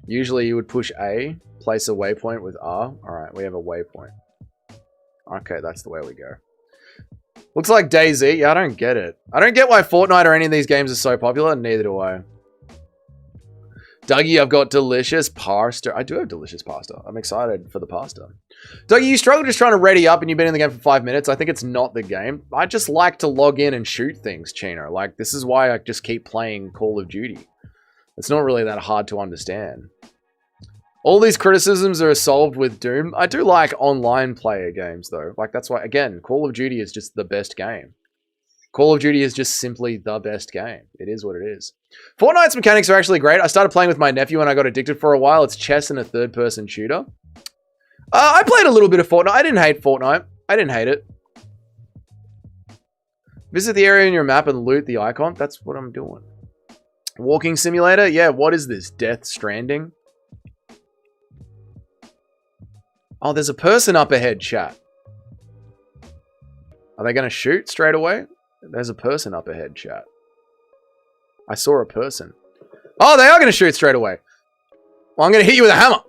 Usually you would push A. place a waypoint with R. Alright, we have a waypoint. Okay, that's the way we go. Looks like DayZ. Yeah, I don't get it. I don't get why Fortnite or any of these games are so popular. Neither do I. Dougie, I've got delicious pasta. I do have delicious pasta. I'm excited for the pasta. Dougie, you struggle just trying to ready up and you've been in the game for 5 minutes. I think it's not the game. I just like to log in and shoot things, Chino. Like, this is why I just keep playing Call of Duty. It's not really that hard to understand. All these criticisms are solved with Doom. I do like online player games, though. Like, that's why, again, Call of Duty is just the best game. Call of Duty is just simply the best game. It is what it is. Fortnite's mechanics are actually great. I started playing with my nephew and I got addicted for a while. It's chess and a third-person shooter. I played a little bit of Fortnite. I didn't hate Fortnite. I didn't hate it. Visit the area in your map and loot the icon. That's what I'm doing. Walking simulator? Yeah, what is this? Death Stranding? Oh, there's a person up ahead, chat. Are they going to shoot straight away? There's a person up ahead, chat. I saw a person. Oh, they are going to shoot straight away. Well, I'm going to hit you with a hammer.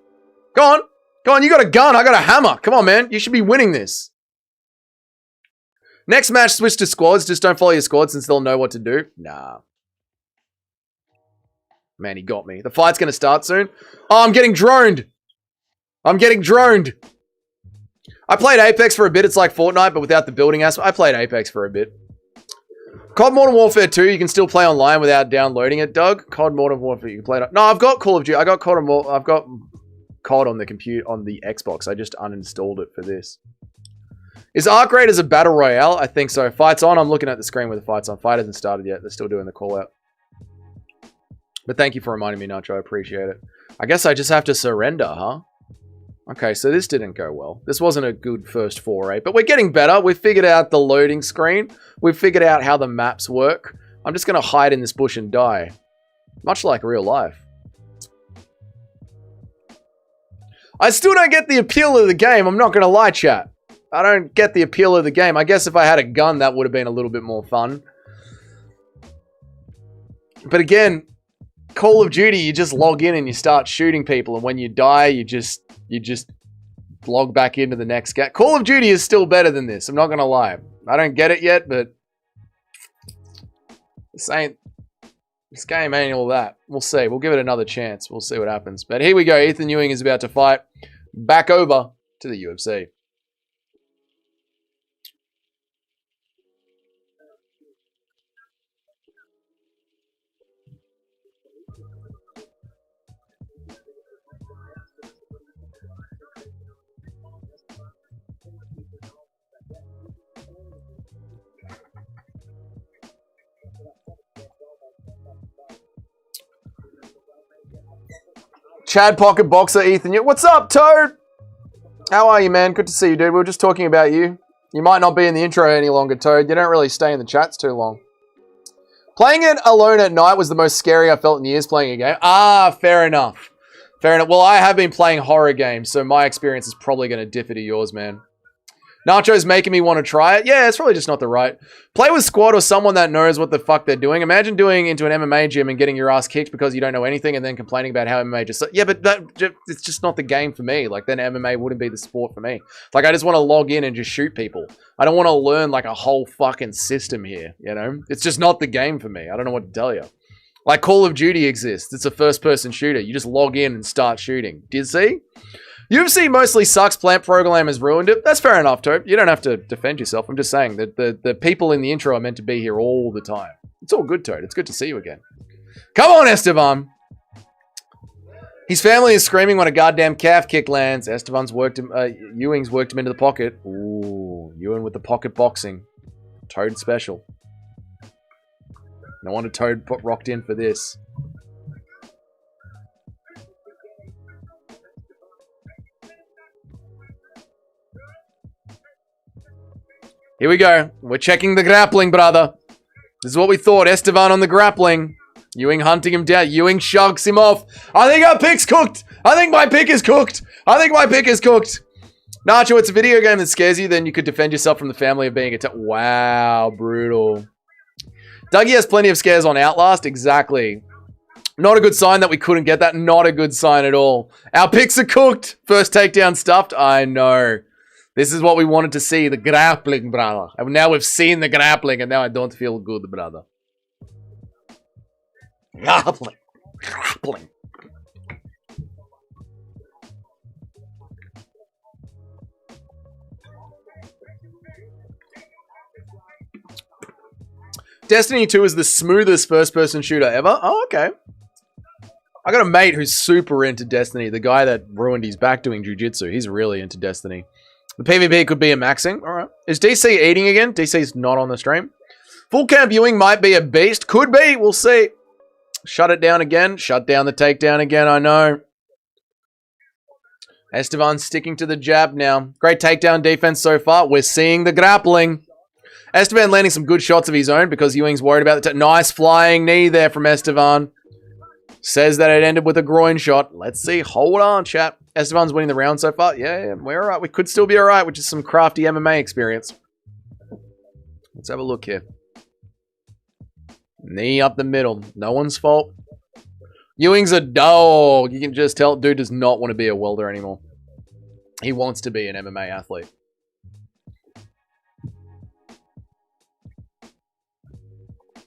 Go on. Go on, you got a gun. I got a hammer. Come on, man. You should be winning this. Next match, switch to squads. Just don't follow your squad since they'll know what to do. Nah. Man, he got me. The fight's going to start soon. Oh, I'm getting droned. I'm getting droned. I played Apex for a bit. It's like Fortnite, but without the building aspect. I played Apex for a bit. COD Modern Warfare 2, you can still play online without downloading it, Doug. COD Modern Warfare, you can play it. No, I've got Call of Duty. I've got COD on the computer, on the Xbox. I just uninstalled it for this. Is Arc Raid as a battle royale? I think so. Fight's on. I'm looking at the screen where the fight's on. Fight hasn't started yet. They're still doing the call out. But thank you for reminding me, Nacho. I appreciate it. I guess I just have to surrender, huh? Okay, so this didn't go well. This wasn't a good first foray, but we're getting better. We've figured out the loading screen. We've figured out how the maps work. I'm just going to hide in this bush and die. Much like real life. I still don't get the appeal of the game. I'm not going to lie, chat. I don't get the appeal of the game. I guess if I had a gun, that would have been a little bit more fun. But again, Call of Duty, you just log in and you start shooting people. And when you die, you just log back into the next game. Call of Duty is still better than this. I'm not going to lie. I don't get it yet, but this game ain't all that. We'll see. We'll give it another chance. We'll see what happens. But here we go. Ethan Ewing is about to fight back over to the UFC. Chad Pocket Boxer, Ethan. What's up, Toad? How are you, man? Good to see you, dude. We were just talking about you. You might not be in the intro any longer, Toad. You don't really stay in the chats too long. Playing it alone at night was the most scary I felt in years playing a game. Ah, fair enough. Fair enough. Well, I have been playing horror games, so my experience is probably going to differ to yours, man. Nacho's making me want to try it. Yeah, it's probably just not the right. Play with squad or someone that knows what the fuck they're doing. Imagine doing into an MMA gym and getting your ass kicked because you don't know anything and then complaining about how MMA just... Yeah, but it's just not the game for me. Like, then MMA wouldn't be the sport for me. Like, I just want to log in and just shoot people. I don't want to learn, like, a whole fucking system here, you know? It's just not the game for me. I don't know what to tell you. Like, Call of Duty exists. It's a first-person shooter. You just log in and start shooting. Did you see? UFC mostly sucks. Plant Program has ruined it. That's fair enough, Toad. You don't have to defend yourself. I'm just saying that the people in the intro are meant to be here all the time. It's all good, Toad. It's good to see you again. Come on, Esteban. His family is screaming when a goddamn calf kick lands. Esteban's worked him. Ewing's worked him into the pocket. Ooh, Ewing with the pocket boxing. Toad special. No wonder Toad rocked in for this. Here we go. We're checking the grappling, brother. This is what we thought. Esteban on the grappling. Ewing hunting him down. Ewing shugs him off. I think our pick's cooked. I think my pick is cooked. I think my pick is cooked. Nacho, it's a video game that scares you. Then you could defend yourself from the family of being attacked. Wow, brutal. Dougie has plenty of scares on Outlast. Exactly. Not a good sign that we couldn't get that. Not a good sign at all. Our picks are cooked. First takedown stuffed. I know. This is what we wanted to see. The grappling, brother. And now we've seen the grappling, and now I don't feel good, brother. Grappling. Grappling. Destiny 2 is the smoothest first-person shooter ever. Oh, okay. I got a mate who's super into Destiny. The guy that ruined his back doing jiu-jitsu. He's really into Destiny. The PvP could be a maxing. All right. Is DC eating again? DC's not on the stream. Full camp viewing might be a beast. Could be. We'll see. Shut it down again. Shut down the takedown again. I know. Esteban's sticking to the jab now. Great takedown defense so far. We're seeing the grappling. Esteban landing some good shots of his own because Ewing's worried about the nice flying knee there from Esteban. Says that it ended with a groin shot. Let's see. Hold on, chat. Esteban's winning the round so far. Yeah, we're all right. We could still be all right, which is some crafty MMA experience. Let's have a look here. Knee up the middle. No one's fault. Ewing's a dog. You can just tell dude does not want to be a welder anymore. He wants to be an MMA athlete.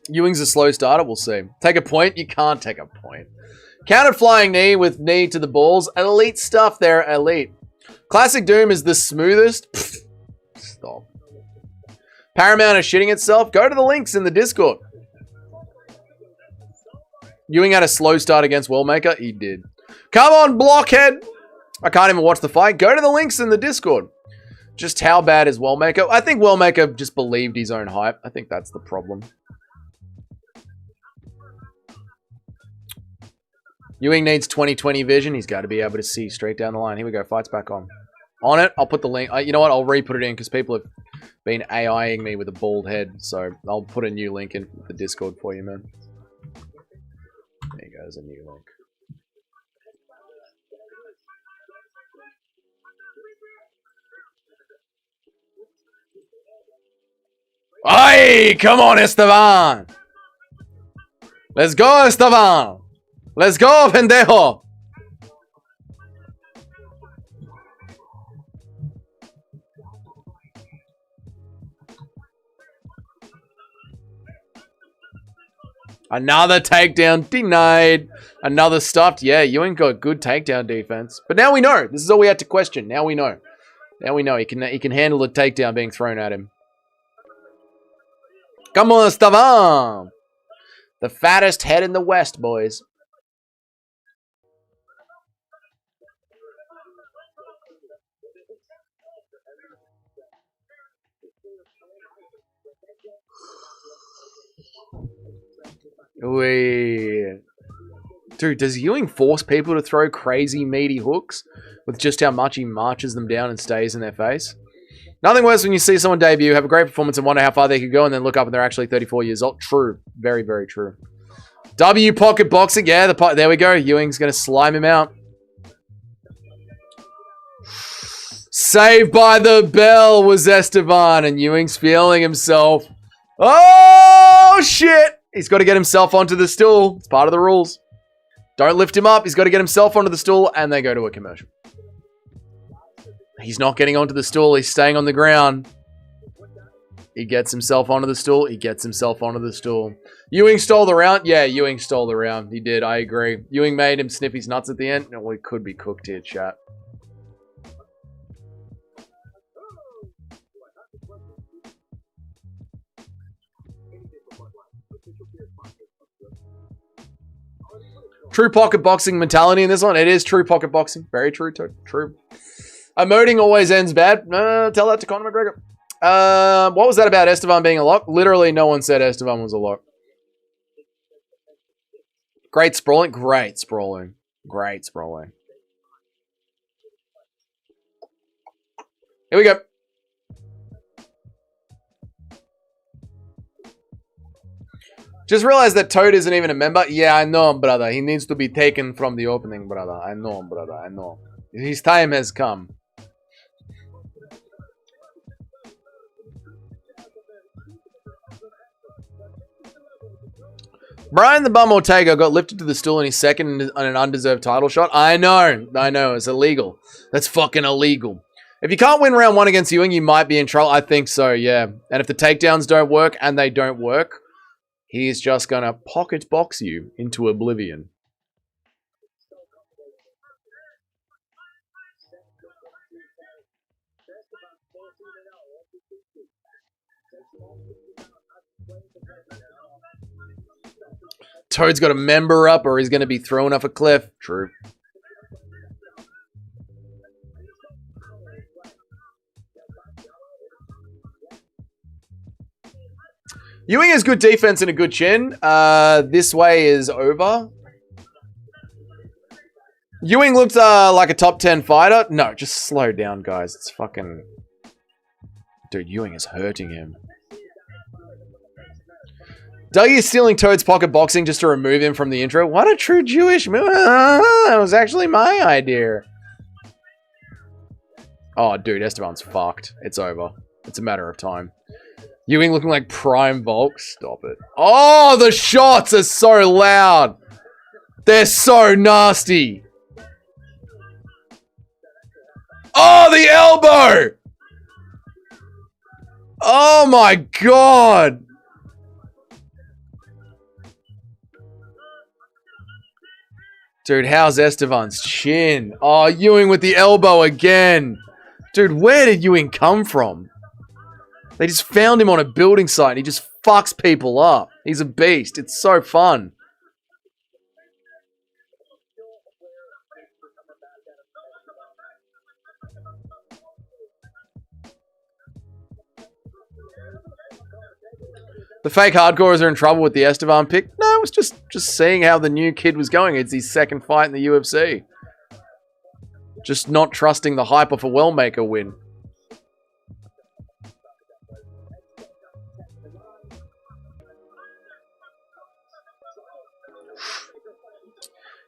Ewing's a slow starter. We'll see. Take a point. You can't take a point. Countered flying knee with knee to the balls. Elite stuff there. Elite. Classic Doom is the smoothest. Pfft. Stop. Paramount is shitting itself. Go to the links in the Discord. Ewing had a slow start against Wellmaker. He did. Come on, blockhead. I can't even watch the fight. Go to the links in the Discord. Just how bad is Wellmaker? I think Wellmaker just believed his own hype. I think that's the problem. Ewing needs 20/20 vision. He's got to be able to see straight down the line. Here we go. Fight's back on. On it. I'll put the link. You know what? I'll re-put it in because people have been AIing me with a bald head. So I'll put a new link in the Discord for you, man. There goes a new link. Ay, come on, Esteban. Let's go, Esteban. Let's go, pendejo. Another takedown denied. Another stuffed. Yeah, Ewing got good takedown defense. But now we know. This is all we had to question. Now we know. Now we know he can handle a takedown being thrown at him. Come on, Esteban. The fattest head in the West, boys. Wait. Dude, does Ewing force people to throw crazy meaty hooks with just how much he marches them down and stays in their face? Nothing worse when you see someone debut, have a great performance and wonder how far they could go and then look up and they're actually 34 years old. True. Very, very true. W pocket boxing. Yeah, there we go. Ewing's going to slime him out. Saved by the bell was Esteban and Ewing's feeling himself. Oh, shit. He's got to get himself onto the stool. It's part of the rules. Don't lift him up. He's got to get himself onto the stool, and they go to a commercial. He's not getting onto the stool. He's staying on the ground. He gets himself onto the stool. He gets himself onto the stool. Ewing stole the round. Yeah, Ewing stole the round. He did. I agree. Ewing made him sniff his nuts at the end. No, we could be cooked here, chat. True pocket boxing mentality in this one. It is true pocket boxing. Very true. True. Emoting always ends bad. Tell that to Conor McGregor. What was that about Esteban being a lock? Literally no one said Esteban was a lock. Great sprawling. Great sprawling. Great sprawling. Here we go. Just realized that Toad isn't even a member. Yeah, I know, brother. He needs to be taken from the opening, brother. I know, brother. I know. His time has come. Brian the Bum Ortega got lifted to the stool in his second on an undeserved title shot. I know. It's illegal. That's fucking illegal. If you can't win round 1 against Ewing, you might be in trouble. I think so, yeah. And if the takedowns don't work, and they don't work, he's just gonna pocket box you into oblivion. Toad's got to member up or he's going to be thrown off a cliff. True. Ewing has good defense and a good chin. This way is over. Ewing looked like a top 10 fighter. No, just slow down, guys. It's fucking... Dude, Ewing is hurting him. Dougie is stealing Toad's pocket boxing just to remove him from the intro. What a true Jewish move. That was actually my idea. Oh, dude, Esteban's fucked. It's over. It's a matter of time. Ewing looking like prime Volk. Stop it. Oh, the shots are so loud. They're so nasty. Oh, the elbow. Oh, my God. Dude, how's Esteban's chin? Oh, Ewing with the elbow again. Dude, where did Ewing come from? They just found him on a building site and he just fucks people up. He's a beast. It's so fun. The fake hardcores are in trouble with the Esteban pick. No, it was just seeing how the new kid was going. It's his second fight in the UFC. Just not trusting the hype of a Wellmaker win.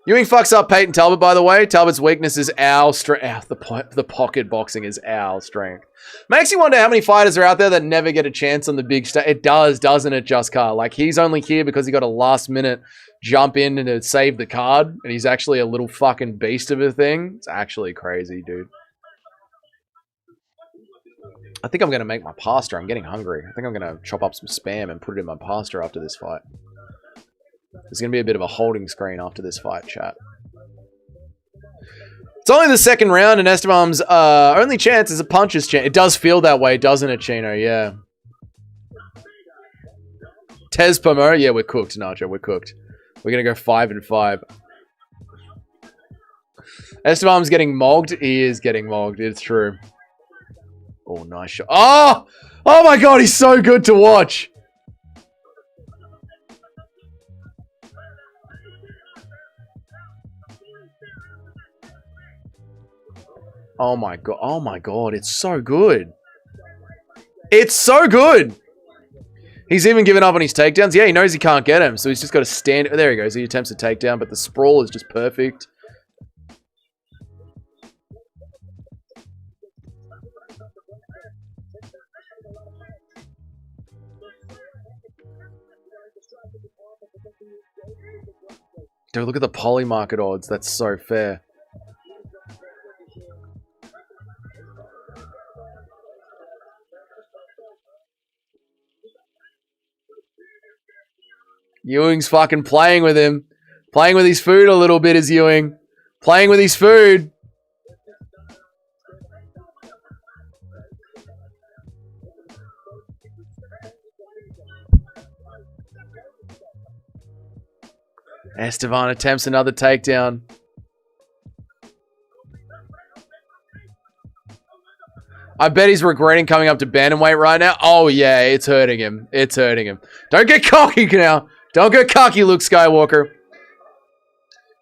Ewing fucks up Peyton Talbot, by the way. Talbot's weakness is our strength. The pocket boxing is our strength. Makes you wonder how many fighters are out there that never get a chance on the big stage. It does, doesn't it, Just Car? Like, he's only here because he got a last-minute jump in to save the card, and he's actually a little fucking beast of a thing. It's actually crazy, dude. I think I'm going to make my pasta. I'm getting hungry. I think I'm going to chop up some Spam and put it in my pasta after this fight. There's going to be a bit of a holding screen after this fight, chat. It's only the second round, and Esteban's only chance is a puncher's chance. It does feel that way, doesn't it, Chino? Yeah. Tez Pomo. Yeah, we're cooked, Nacho. We're cooked. We're going to go 5-5. Esteban's getting mogged. He is getting mogged. It's true. Oh, nice shot. Oh! Oh my God, he's so good to watch. Oh my God. Oh my God. It's so good. It's so good. He's even given up on his takedowns. Yeah, he knows he can't get him. So he's just got to stand. There he goes. He attempts a takedown, but the sprawl is just perfect. Dude, look at the poly market odds. That's so fair. Ewing's fucking playing with him. Playing with his food a little bit is Ewing. Playing with his food. Esteban attempts another takedown. I bet he's regretting coming up to bantamweight right now. Oh, yeah, it's hurting him. It's hurting him. Don't get cocky now. Don't get cocky, Luke Skywalker.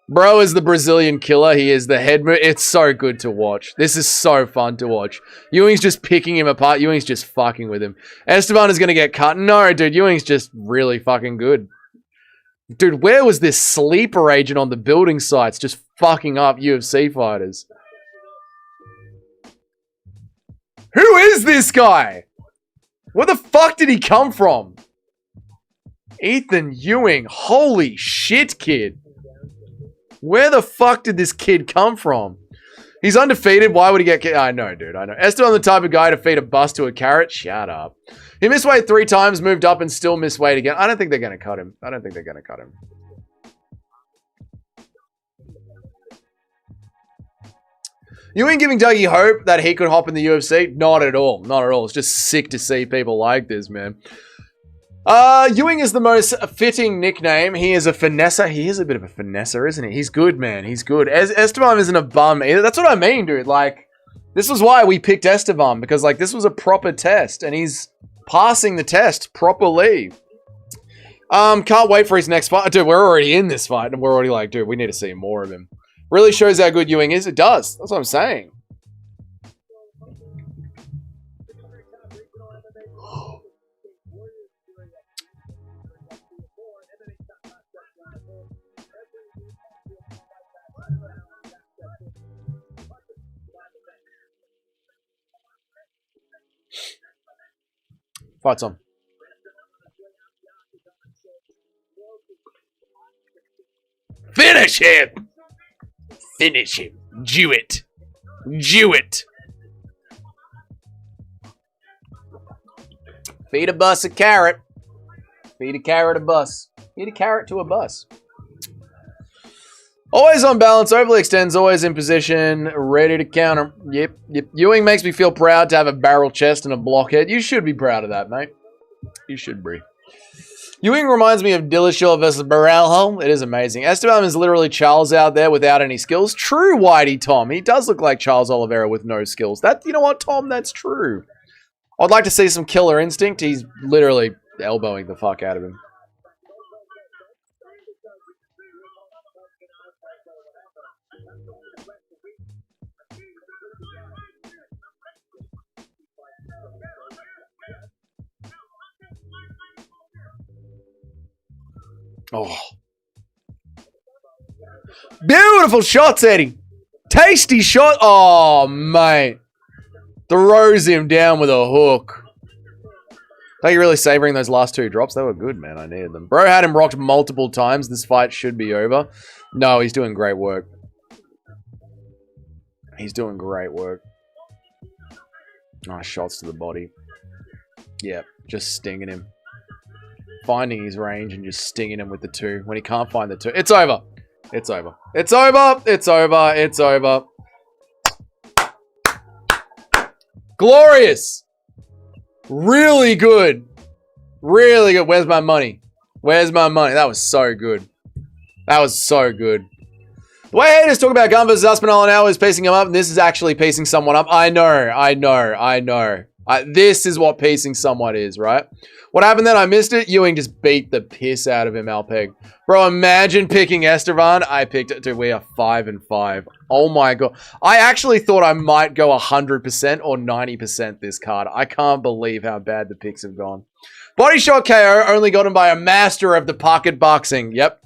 Bro is the Brazilian killer. He is the head move. It's so good to watch. This is so fun to watch. Ewing's just picking him apart. Ewing's just fucking with him. Esteban is going to get cut. No, dude. Ewing's just really fucking good. Dude, where was this sleeper agent on the building sites just fucking up UFC fighters? Who is this guy? Where the fuck did he come from? Ethan Ewing. Holy shit, kid. Where the fuck did this kid come from? He's undefeated. Why would he get... I know, dude. I know. Esteban the type of guy to feed a bus to a carrot? Shut up. He missed weight 3 times, moved up, and still missed weight again. I don't think they're going to cut him. I don't think they're going to cut him. Ewing giving Dougie hope that he could hop in the UFC? Not at all. Not at all. It's just sick to see people like this, man. Ewing is the most fitting nickname. He is a finesser. He is a bit of a finesser, isn't he? He's good, man. He's good. Esteban isn't a bum either. That's what I mean, dude. Like, this was why we picked Esteban, because, like, this was a proper test, and he's passing the test properly. Can't wait for his next fight. Dude, we're already in this fight, and we're already like, dude, we need to see more of him. Really shows how good Ewing is. It does. That's what I'm saying. Fight's on. Finish him! Finish him. Jew it. Jew it. Feed a bus a carrot. Feed a carrot a bus. Feed a carrot to a bus. Always on balance, overly extends, always in position, ready to counter. Yep. Ewing makes me feel proud to have a barrel chest and a blockhead. You should be proud of that, mate. You should be. Ewing reminds me of Dillashaw versus Baralho. It is amazing. Esteban is literally Charles out there without any skills. True, Whitey Tom. He does look like Charles Oliveira with no skills. You know what, Tom? That's true. I'd like to see some killer instinct. He's literally elbowing the fuck out of him. Oh. Beautiful shots, Eddie. Tasty shot. Oh, mate. Throws him down with a hook. Are you really savoring those last 2 drops? They were good, man. I needed them. Bro had him rocked multiple times. This fight should be over. No, he's doing great work. He's doing great work. Nice shots to the body. Yeah, just stinging him. Finding his range and just stinging him with the 2. When he can't find the 2. It's over. It's over. It's over. It's over. It's over. Glorious. Really good. Really good. Where's my money? Where's my money? That was so good. That was so good. The way haters talk about Gunn versus Aspinall now is piecing him up, and this is actually piecing someone up. I know. This is what piecing someone is, right? What happened then? I missed it. Ewing just beat the piss out of him, Alpeg. Bro, imagine picking Esteban. I picked it. Dude, we are 5-5. Oh my god. I actually thought I might go 100% or 90% this card. I can't believe how bad the picks have gone. Body shot KO only got him by a master of the pocket boxing. Yep.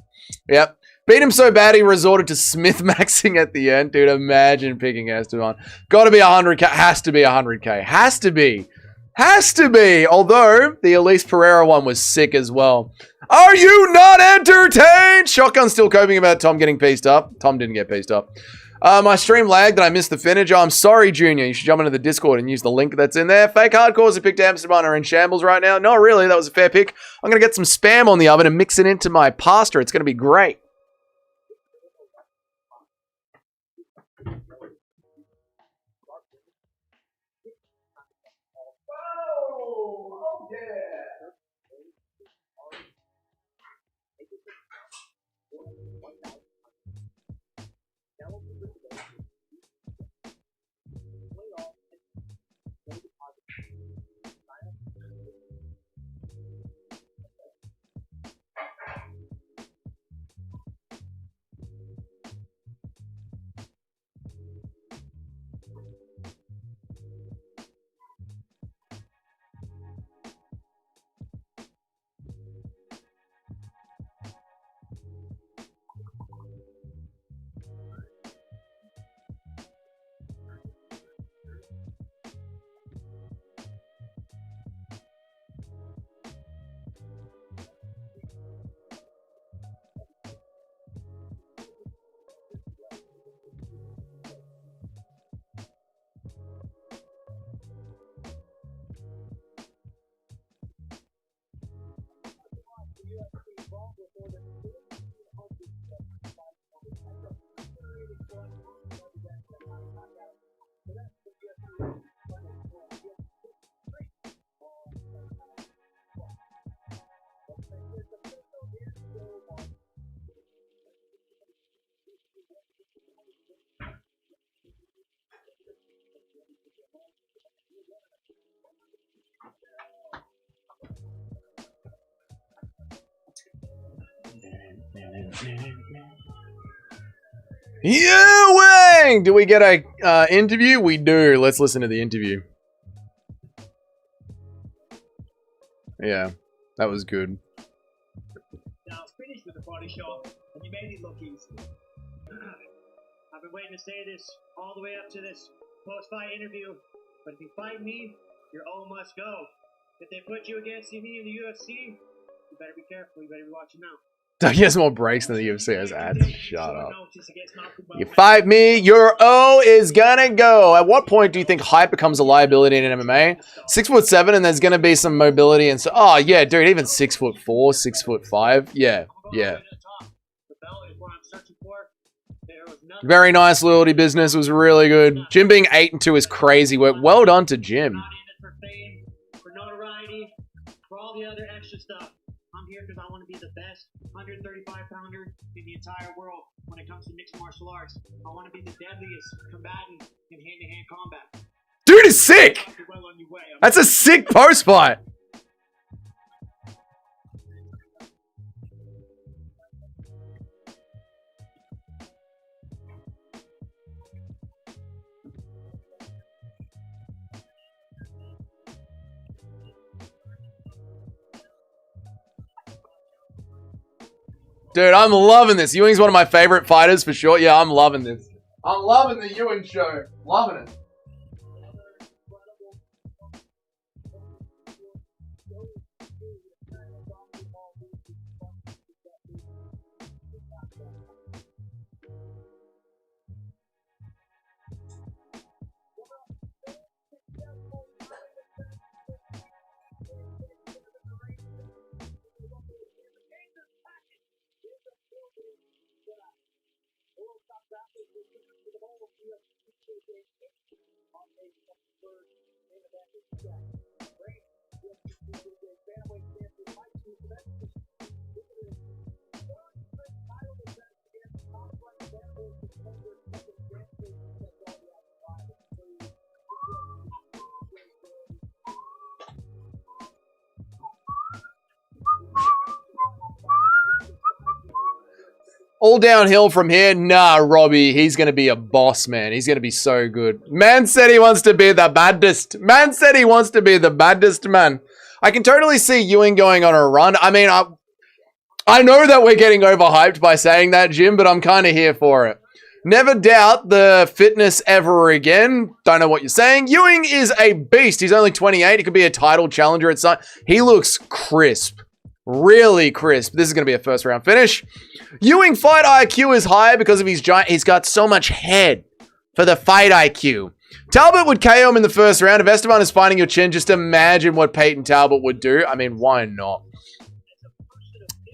Beat him so bad he resorted to Smith maxing at the end. Dude, imagine picking Esteban. Gotta be 100k. Has to be 100k. Has to be. Has to be. Although, the Elise Pereira one was sick as well. Are you not entertained? Shotgun's still coping about Tom getting pieced up. Tom didn't get pieced up. My stream lagged and I missed the finish. I'm sorry, Junior. You should jump into the Discord and use the link that's in there. Fake hardcores who picked Amsterdam are in shambles right now. Not really. That was a fair pick. I'm going to get some Spam on the oven and mix it into my pasta. It's going to be great. Ewing! Do we get a interview? We do. Let's listen to the interview. Yeah, that was good.
Now, finished with the body shot, and you made it look easy. I've been waiting to say this all the way up to this post-fight interview, but if you fight me, your own must go. If they put you against me in the UFC, you better be careful. You better be watching out.
He has more breaks than the UFC has ads. Shut up. You fight me, your O is gonna go. At what point do you think height becomes a liability in MMA? 6'7", and there's gonna be some mobility and so. Oh yeah, dude, even 6'4", 6'5". Yeah, yeah. Very nice loyalty business. It was really good. Jim being 8-2 is crazy work. Well done to Jim.
For fame, for notoriety, for all the other extra stuff. I'm here because I want to be the best 135-pounder in the entire world when it comes to mixed martial arts. I want to be the deadliest combatant in hand-to-hand combat.
Dude is sick! That's a sick post-fight. Dude, I'm loving this. Ewing's one of my favorite fighters for sure. Yeah, I'm loving this. I'm loving the Ewing show. Loving it. All downhill from here? Nah, Robbie. He's going to be a boss, man. He's going to be so good. Man said he wants to be the baddest. Man said he wants to be the baddest, man. I can totally see Ewing going on a run. I mean, I know that we're getting overhyped by saying that, Jim, but I'm kind of here for it. Never doubt the fitness ever again. Don't know what you're saying. Ewing is a beast. He's only 28. He could be a title challenger at some. He looks crisp. Really crisp. This is going to be a first round finish. Ewing fight IQ is higher because of his giant. He's got so much head for the fight IQ. Talbot would KO him in the first round. If Esteban is fighting your chin, just imagine what Peyton Talbot would do. I mean, why not?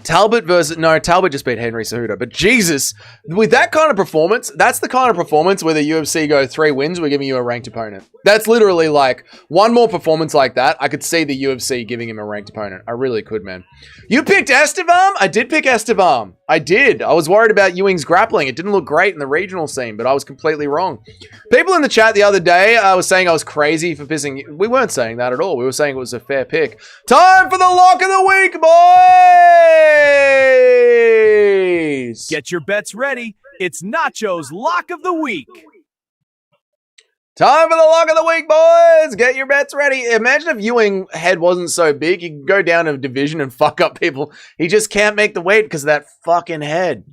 Talbot versus... No, Talbot just beat Henry Cejudo. But Jesus, with that kind of performance, that's the kind of performance where the UFC go 3 wins, we're giving you a ranked opponent. That's literally like, one more performance like that, I could see the UFC giving him a ranked opponent. I really could, man. You picked Esteban? I did pick Esteban. I did. I was worried about Ewing's grappling. It didn't look great in the regional scene, but I was completely wrong. People in the chat the other day was saying I was crazy for pissing... We weren't saying that at all. We were saying it was a fair pick. Time for the lock of the week, boys!
Get your bets ready. It's Nacho's Lock of the Week.
Time for the lock of the week, boys! Get your bets ready. Imagine if Ewing head wasn't so big. He could go down a division and fuck up people. He just can't make the weight because of that fucking head.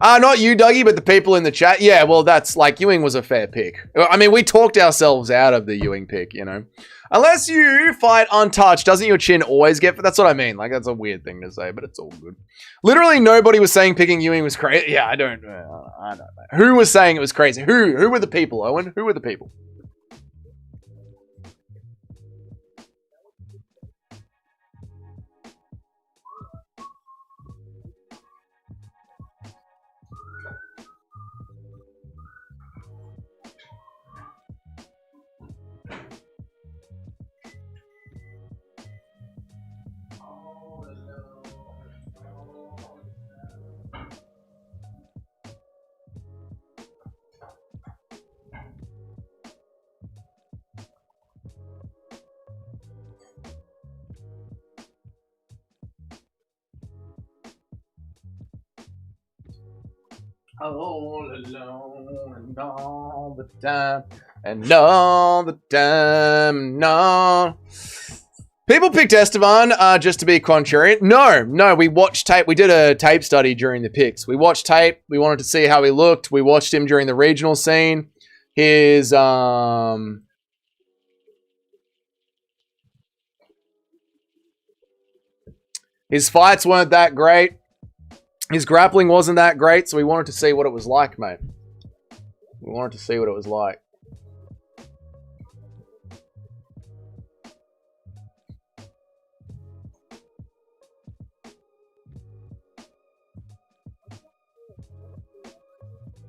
Not you, Dougie, but the people in the chat. Yeah, well, that's like, Ewing was a fair pick. I mean, we talked ourselves out of the Ewing pick, you know. Unless you fight untouched, doesn't your chin always get... That's what I mean. Like, that's a weird thing to say, but it's all good. Literally nobody was saying picking Ewing was crazy. Yeah, I don't know. Who was saying it was crazy? Who were the people, Owen? Who were the people? All alone and all the time. And all the time. No. People picked Esteban just to be contrarian. No, we watched tape. We did a tape study during the picks. We watched tape. We wanted to see how he looked. We watched him during the regional scene. His fights weren't that great. His grappling wasn't that great, so we wanted to see what it was like, mate. We wanted to see what it was like.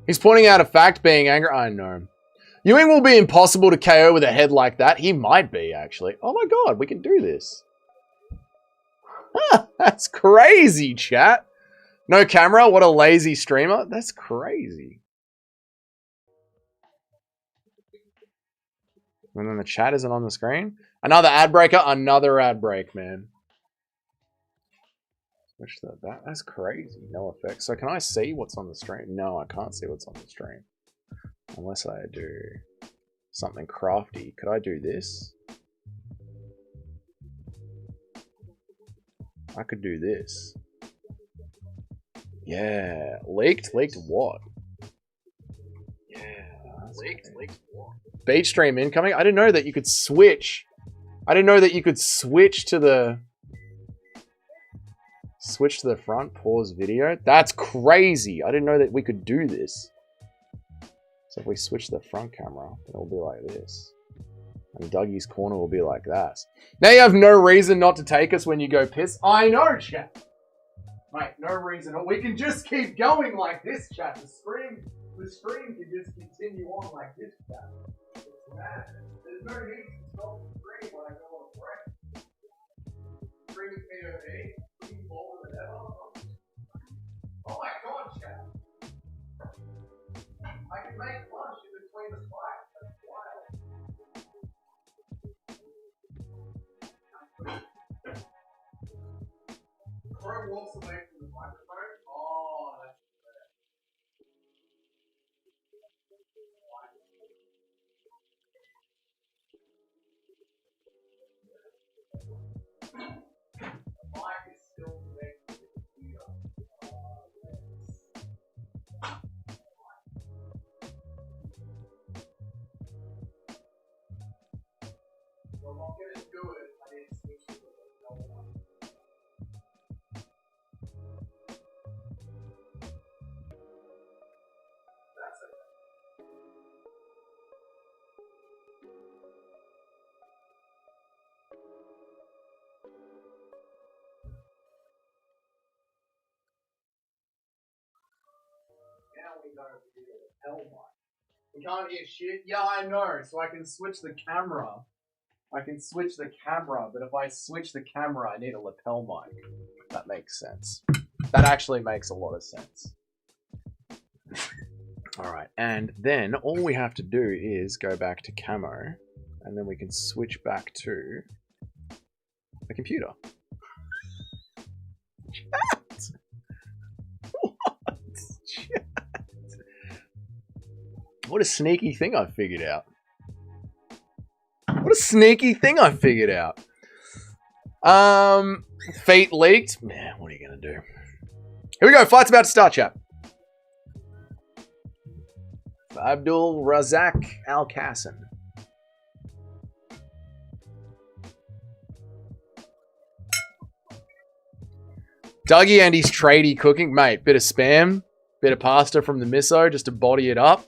He's pointing out a fact, being angry. I know. Ewing will be impossible to KO with a head like that. He might be, actually. Oh my god, we can do this. That's crazy, chat. No camera? What a lazy streamer. That's crazy. And then the chat isn't on the screen. Another ad breaker. Another ad break, man. Switch that. That's crazy. No effects. So can I see what's on the stream? No, I can't see what's on the stream. Unless I do something crafty. Could I do this? I could do this. Yeah. Leaked? Leaked what? Yeah. Leaked what? Beach stream incoming? I didn't know that you could switch. I didn't know that you could switch to the... Switch to the front, pause video. That's crazy. I didn't know that we could do this. So if we switch the front camera, it'll be like this. And Dougie's corner will be like that. Now you have no reason not to take us when you go piss. I know, chat. Mate, no reason. We can just keep going like this, chat. The stream can just continue on like this, chat. It's mad. There's no need to stop the stream when I go on a break. Streaming POV, looking forward than ever. Oh my god, chat. I can make lunch in between the fights. That's wild. Crow walks away from the microphone. Oh, that's fair. The mic is still connected to the computer. So if I'm going to do it, I need to switch to the other one. That's okay. Now we know to do the hell mic. We can't hear shit. Yeah, I know. So I can switch the camera. But if I switch the camera, I need a lapel mic. That makes sense. That actually makes a lot of sense. Alright, and then all we have to do is go back to camo, and then we can switch back to the computer. Chat! What? Chat! What a sneaky thing I figured out. What a sneaky thing I figured out. Feet leaked. Man, what are you going to do? Here we go. Fight's about to start, chat. Abdul Razak Al Qasem. Dougie and his tradie cooking. Mate, bit of spam. Bit of pasta from the miso just to body it up.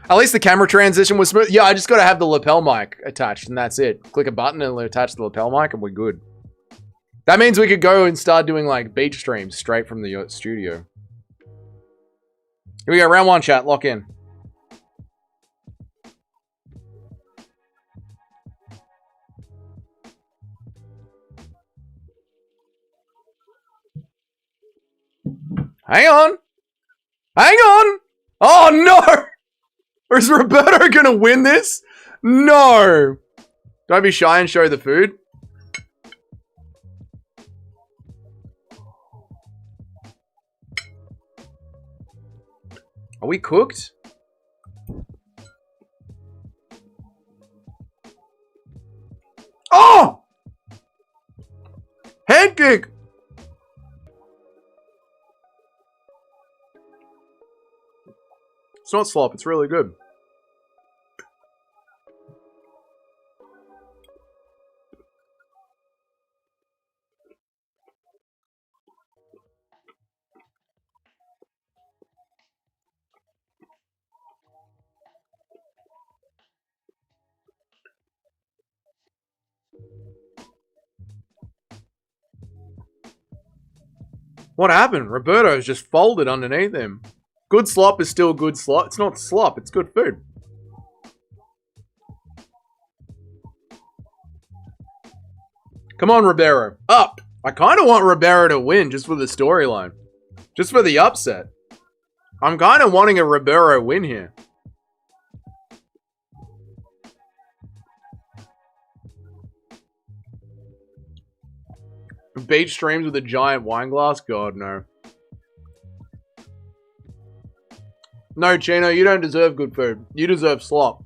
At least the camera transition was smooth. Yeah, I just got to have the lapel mic attached, and that's it. Click a button and it'll attach the lapel mic, and we're good. That means we could go and start doing, like, beach streams straight from the studio. Here we go. Round one, chat. Lock in. Hang on. Hang on. Oh, no. Or is Roberto going to win this? No. Don't be shy and show the food. Are we cooked? Oh! Head kick! It's not slop, it's really good. What happened? Roberto's just folded underneath him. Good slop is still good slop. It's not slop, it's good food. Come on, Ribeiro. Up! I kind of want Ribeiro to win just for the storyline. Just for the upset. I'm kind of wanting a Ribeiro win here. Beach streams with a giant wine glass? God, no. No, Chino, you don't deserve good food. You deserve slop.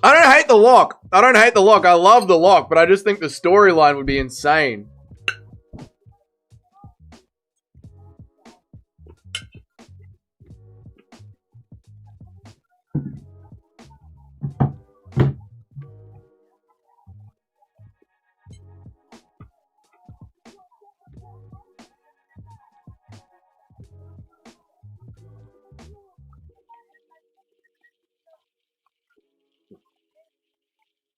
I don't hate the lock. I don't hate the lock. I love the lock, but I just think the storyline would be insane.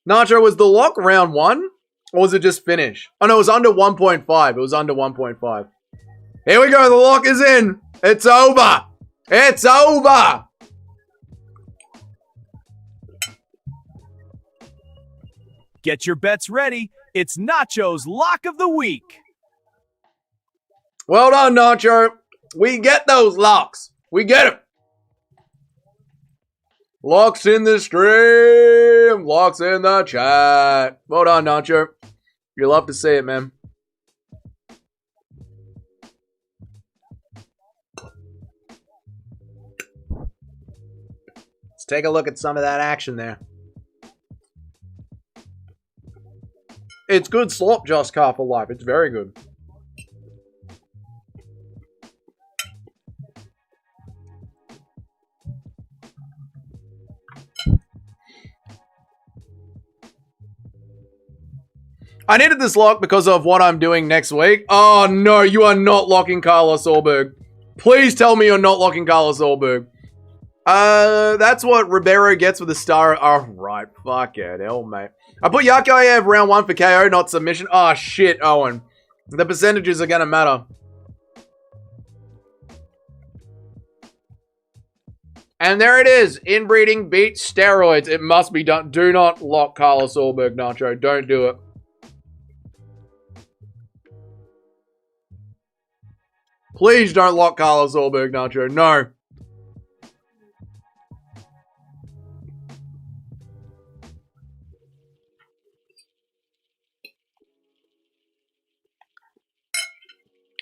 Nacho, was the lock round 1? Or was it just finish? Oh no, it was under 1.5. It was under 1.5. Here we go, the lock is in. It's over. It's over.
Get your bets ready. It's Nacho's Lock of the Week.
Well done, Nacho. We get those locks. We get them. Locks in the stream. Locks in the chat. Well done, Nacho. You love to see it, man. Let's take a look at some of that action there. It's good slop, Just Car for Life. It's very good. I needed this lock because of what I'm doing next week. Oh no, you are not locking Carlos Ulberg. Please tell me you're not locking Carlos Ulberg. That's what Ribeiro gets with a star. Oh, right. Fuck it. Hell, mate. I put Yakoyev round 1 for KO, not submission. Oh, shit, Owen. The percentages are gonna matter. And there it is. Inbreeding beats steroids. It must be done. Do not lock Carlos Ulberg, Nacho. Don't do it. Please don't lock Carlos Ulberg, Nacho. No.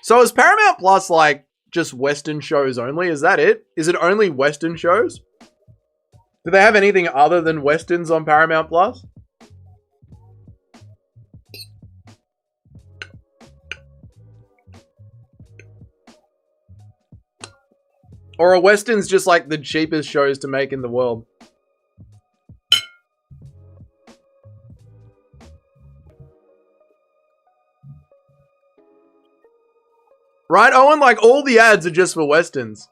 So is Paramount Plus like just Western shows only? Is that it? Is it only Western shows? Do they have anything other than Westerns on Paramount Plus? Or are Westerns just like the cheapest shows to make in the world? Right, Owen? Like, all the ads are just for Westerns.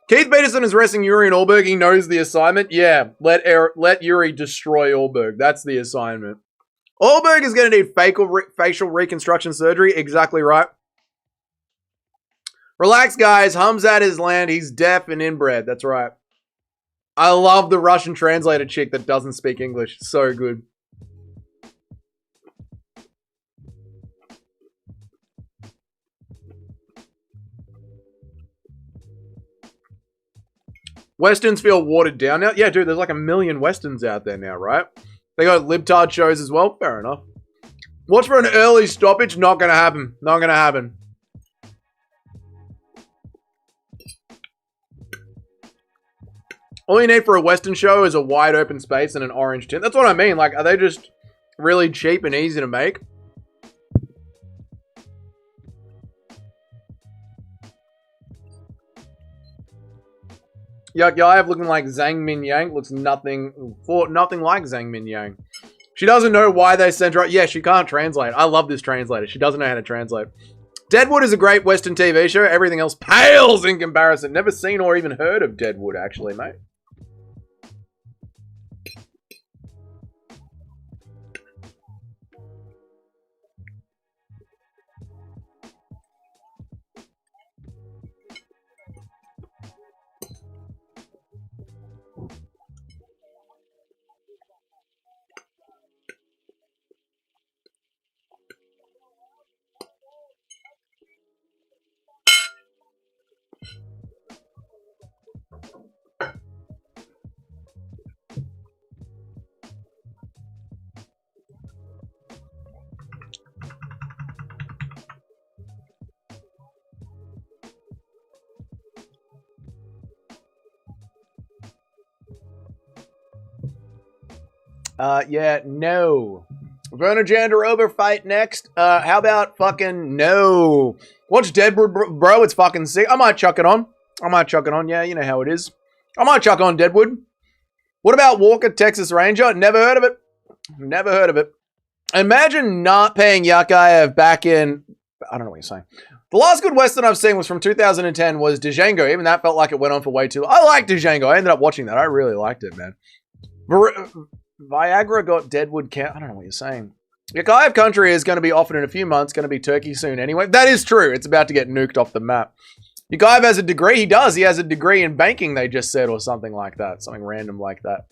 Keith Peterson is wrestling Yuri and Ulberg. He knows the assignment. Yeah, let Yuri destroy Ulberg. That's the assignment. Ulberg is going to need facial reconstruction surgery. Exactly right. Relax, guys. Hums at his land. He's deaf and inbred. That's right. I love the Russian translator chick that doesn't speak English. So good. Westerns feel watered down now. Yeah, dude, there's like a million Westerns out there now, right? They got libtard shows as well. Fair enough. Watch for an early stoppage. Not going to happen. Not going to happen. All you need for a Western show is a wide open space and an orange tint. That's what I mean. Like, are they just really cheap and easy to make? Yuck Yaev looking like Zhang Min Yang. Looks nothing like Zhang Min Yang. She doesn't know why they sent her. Yeah, she can't translate. I love this translator. She doesn't know how to translate. Deadwood is a great Western TV show. Everything else pales in comparison. Never seen or even heard of Deadwood, actually, mate. Yeah, no. Werner Jandaroba fight next. How about fucking no? Watch Deadwood, bro. It's fucking sick. I might chuck it on. Yeah, you know how it is. I might chuck on Deadwood. What about Walker, Texas Ranger? Never heard of it. Imagine not paying Yakayev back in... I don't know what you're saying. The last good Western I've seen was from 2010 was Django. Even that felt like it went on for way too long. I like Django. I ended up watching that. I really liked it, man. Viagra got Deadwood I don't know what you're saying. Yakayev country is going to be offered in a few months. Going to be Turkey soon anyway. That is true. It's about to get nuked off the map. Yakayev has a degree. He does. He has a degree in banking, they just said, or something like that. Something random like that.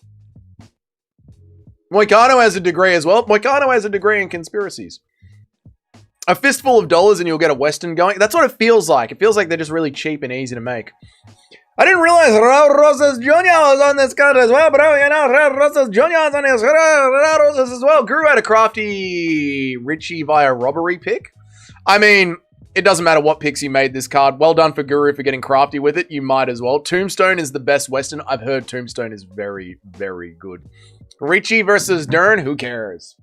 Moicano has a degree as well. Moicano has a degree in conspiracies. A fistful of dollars and you'll get a Western going. That's what it feels like. It feels like they're just really cheap and easy to make. I didn't realize Raul Rosas Jr. was on this card as well, bro. You know, Raul Rosas Jr. is on his Raul Rosas as well. Guru had a crafty Richie via robbery pick. I mean, it doesn't matter what picks he made this card. Well done for Guru for getting crafty with it. You might as well. Tombstone is the best Western. I've heard Tombstone is very, very good. Richie versus Dern. Who cares?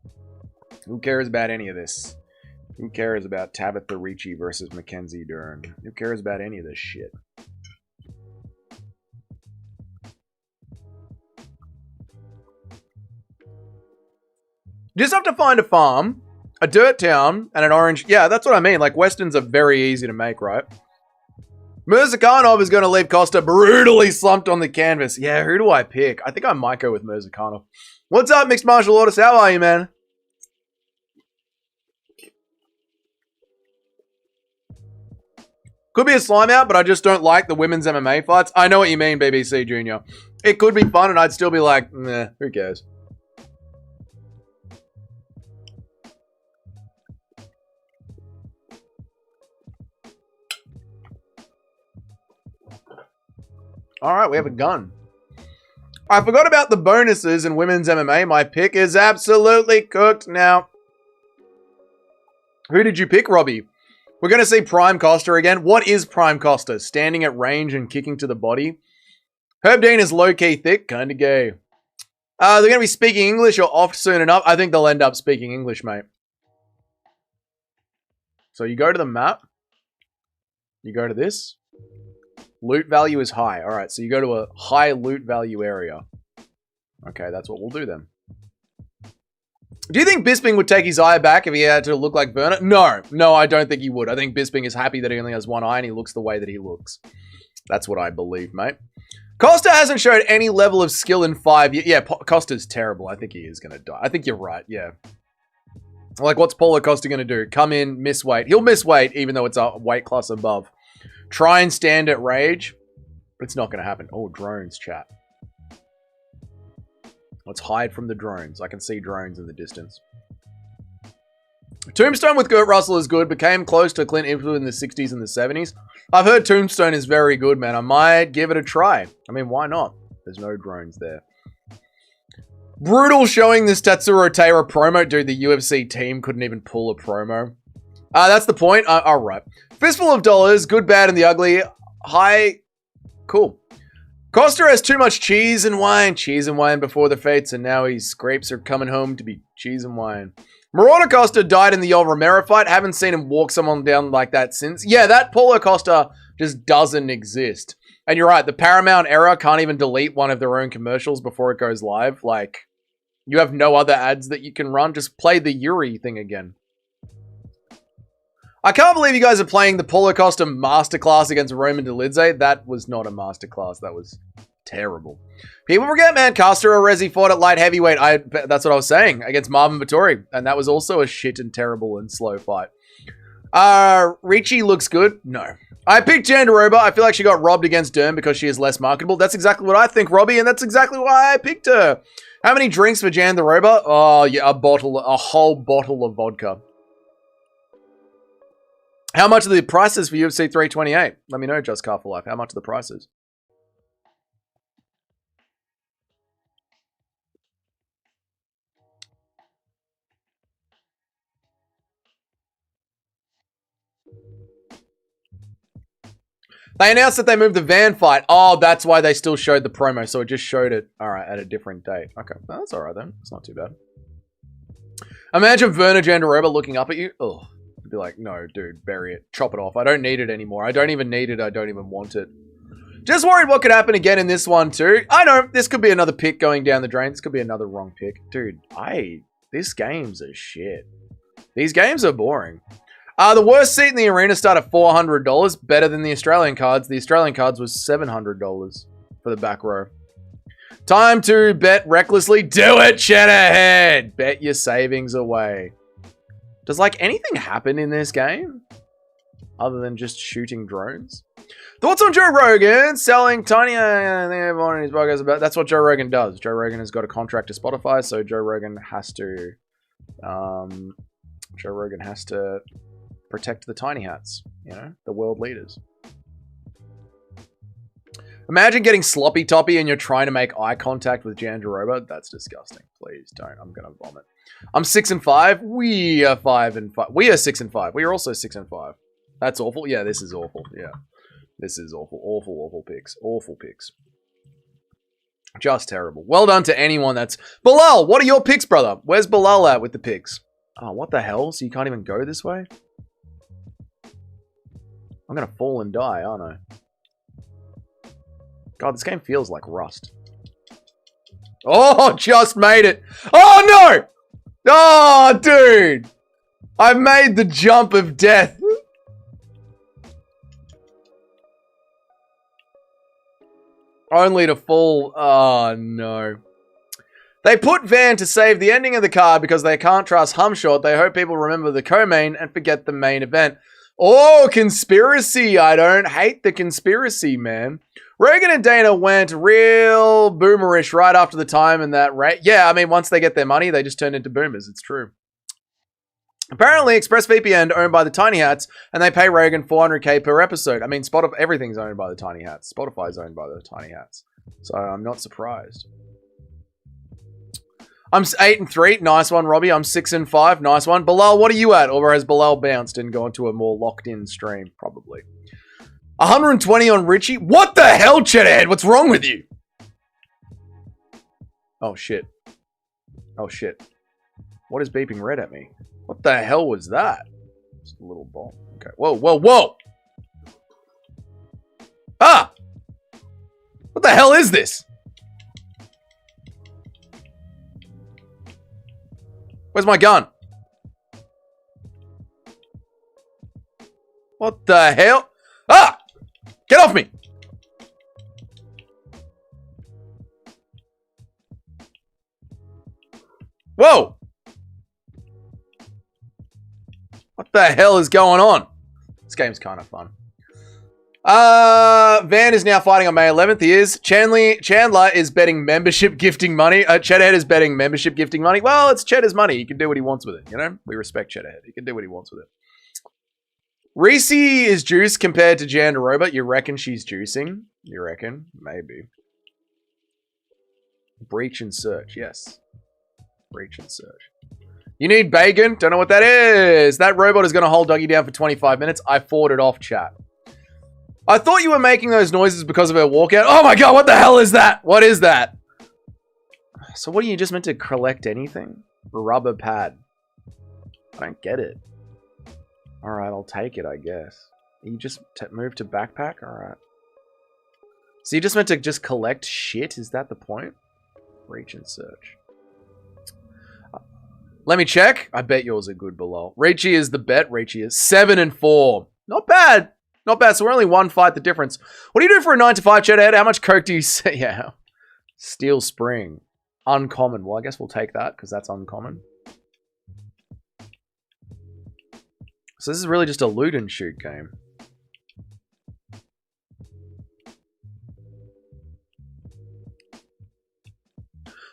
Who cares about any of this? Who cares about Tabitha Ricci versus Mackenzie Dern? Who cares about any of this shit? You just have to find a farm, a dirt town, and an orange... Yeah, that's what I mean. Like, Westerns are very easy to make, right? Mirzakhanov is going to leave Costa brutally slumped on the canvas. Yeah, who do I pick? I think I might go with Mirzakhanov. What's up, Mixed Martial Artist? How are you, man? Could be a slime out, but I just don't like the women's MMA fights. I know what you mean, BBC Junior. It could be fun, and I'd still be like, nah, who cares? Alright, we have a gun. I forgot about the bonuses in women's MMA. My pick is absolutely cooked now. Who did you pick, Robbie? We're going to see Prime Costa again. What is Prime Costa? Standing at range and kicking to the body. Herb Dean is low-key thick, kind of gay. They're going to be speaking English or off soon enough. I think they'll end up speaking English, mate. So you go to the map. You go to this. Loot value is high. Alright, so you go to a high loot value area. Okay, that's what we'll do then. Do you think Bisping would take his eye back if he had to look like Werner? No. No, I don't think he would. I think Bisping is happy that he only has one eye and he looks the way that he looks. That's what I believe, mate. Costa hasn't showed any level of skill in 5 years. Yeah, Costa's terrible. I think he is going to die. I think you're right, yeah. Like, what's Paulo Costa going to do? Come in, miss weight. He'll miss weight even though it's a weight class above. Try and stand at rage. But it's not going to happen. Oh, drones, chat. Let's hide from the drones. I can see drones in the distance. Tombstone with Kurt Russell is good. Became close to Clint Eastwood in the 60s and the 70s. I've heard Tombstone is very good, man. I might give it a try. I mean, why not? There's no drones there. Brutal showing this Tatsuro Taira promo. Dude, the UFC team couldn't even pull a promo. That's the point. All right. Fistful of dollars. Good, bad, and the ugly. High. Cool. Costa has too much cheese and wine. Cheese and wine before the fates, and now his scrapes are coming home to be cheese and wine. Marauder Costa died in the old Romero fight. Haven't seen him walk someone down like that since. Yeah, that Paulo Costa just doesn't exist. And you're right, the Paramount era can't even delete one of their own commercials before it goes live. Like, you have no other ads that you can run. Just play the Yuri thing again. I can't believe you guys are playing the Paulo Costa masterclass against Roman Dolidze. That was not a masterclass. That was terrible. People forget, man. Castro Rezi fought at light heavyweight. That's what I was saying. Against Marvin Vittori. And that was also a shit and terrible and slow fight. Ricci looks good. No. I picked Jandaroba. I feel like she got robbed against Dern because she is less marketable. That's exactly what I think, Robbie. And that's exactly why I picked her. How many drinks for Jandaroba? Oh, yeah. A whole bottle of vodka. How much are the prices for UFC 328? Let me know, Just Car for Life. How much are the prices? They announced that they moved the van fight. Oh, that's why they still showed the promo. So it just showed it, all right, at a different date. Okay, well, that's all right then. It's not too bad. Imagine Werner Jandaroba looking up at you. Oh, I'd be like, no, dude, bury it. Chop it off. I don't need it anymore. I don't even need it. I don't even want it. Just worried what could happen again in this one too. I know, this could be another pick going down the drain. This could be another wrong pick. Dude, this game's a shit. These games are boring. The worst seat in the arena start at $400. Better than the Australian cards. The Australian cards was $700 for the back row. Time to bet recklessly. Do it, Cheddarhead. Bet your savings away. Does, like, anything happen in this game? Other than just shooting drones? Thoughts on Joe Rogan selling tiny... on his podcast about. That's what Joe Rogan does. Joe Rogan has got a contract to Spotify, so Joe Rogan has to... Joe Rogan has to... protect the tiny hats, you know, the world leaders. Imagine getting sloppy toppy and you're trying to make eye contact with Jandaroba. That's disgusting. Please don't. I'm gonna vomit. I'm 6-5. We are 5-5. We are 6-5. We are also 6-5. That's awful. Yeah, this is awful. Yeah, this is awful. Awful picks. Awful picks. Just terrible. Well done to anyone that's... Bilal, what are your picks, brother? Where's Bilal at with the picks? Oh, what the hell? So you can't even go this way? I'm gonna fall and die, aren't I? God, this game feels like Rust. Oh, just made it. Oh, no! Oh, dude! I made the jump of death. Only to fall. Oh, no. They put Van to save the ending of the card because they can't trust Humshot. They hope people remember the co-main and forget the main event. Oh, conspiracy. I don't hate the conspiracy, man. Reagan and Dana went real boomerish right after the time in that rate. Yeah, I mean, once they get their money, they just turn into boomers. It's true. Apparently, ExpressVPN owned by the Tiny Hats, and they pay Reagan $400K per episode. I mean, Spotify, everything's owned by the Tiny Hats. Spotify's owned by the Tiny Hats. So I'm not surprised. I'm 8-3. Nice one, Robbie. I'm 6-5. Nice one. Bilal, what are you at? Or has Bilal bounced and gone to a more locked-in stream? Probably. 120 on Richie. What the hell, Cheddarhead? What's wrong with you? Oh, shit. Oh, shit. What is beeping red at me? What the hell was that? Just a little bomb. Okay. Whoa, whoa, whoa! Ah! What the hell is this? Where's my gun? What the hell? Ah! Get off me! Whoa! What the hell is going on? This game's kind of fun. Van is now fighting on May 11th. He is. Chandler is betting membership gifting money. Cheddarhead is betting membership gifting money. Well, it's Cheddar's money. He can do what he wants with it, you know? We respect Cheddarhead. He can do what he wants with it. Reese is juiced compared to Jandaroba. You reckon she's juicing? You reckon? Maybe. Breach and search. Yes. Reach and search. You need bacon? Don't know what that is. That robot is going to hold Dougie down for 25 minutes. I fought it off, chat. I thought you were making those noises because of her walkout. Oh my god, what the hell is that? What is that? So what are you just meant to collect anything? Rubber pad. I don't get it. Alright, I'll take it, I guess. You just move to backpack? Alright. So you just meant to just collect shit? Is that the point? Reach and search. Let me check. I bet yours are good below. Reachy is the bet. Reachy is 7 and 4. Not bad. Not bad. So we're only one fight the difference. What do you do for a 9 to 5, chat Ed? How much coke do you say? Yeah. Steel Spring. Uncommon. Well, I guess we'll take that because that's uncommon. So this is really just a loot and shoot game.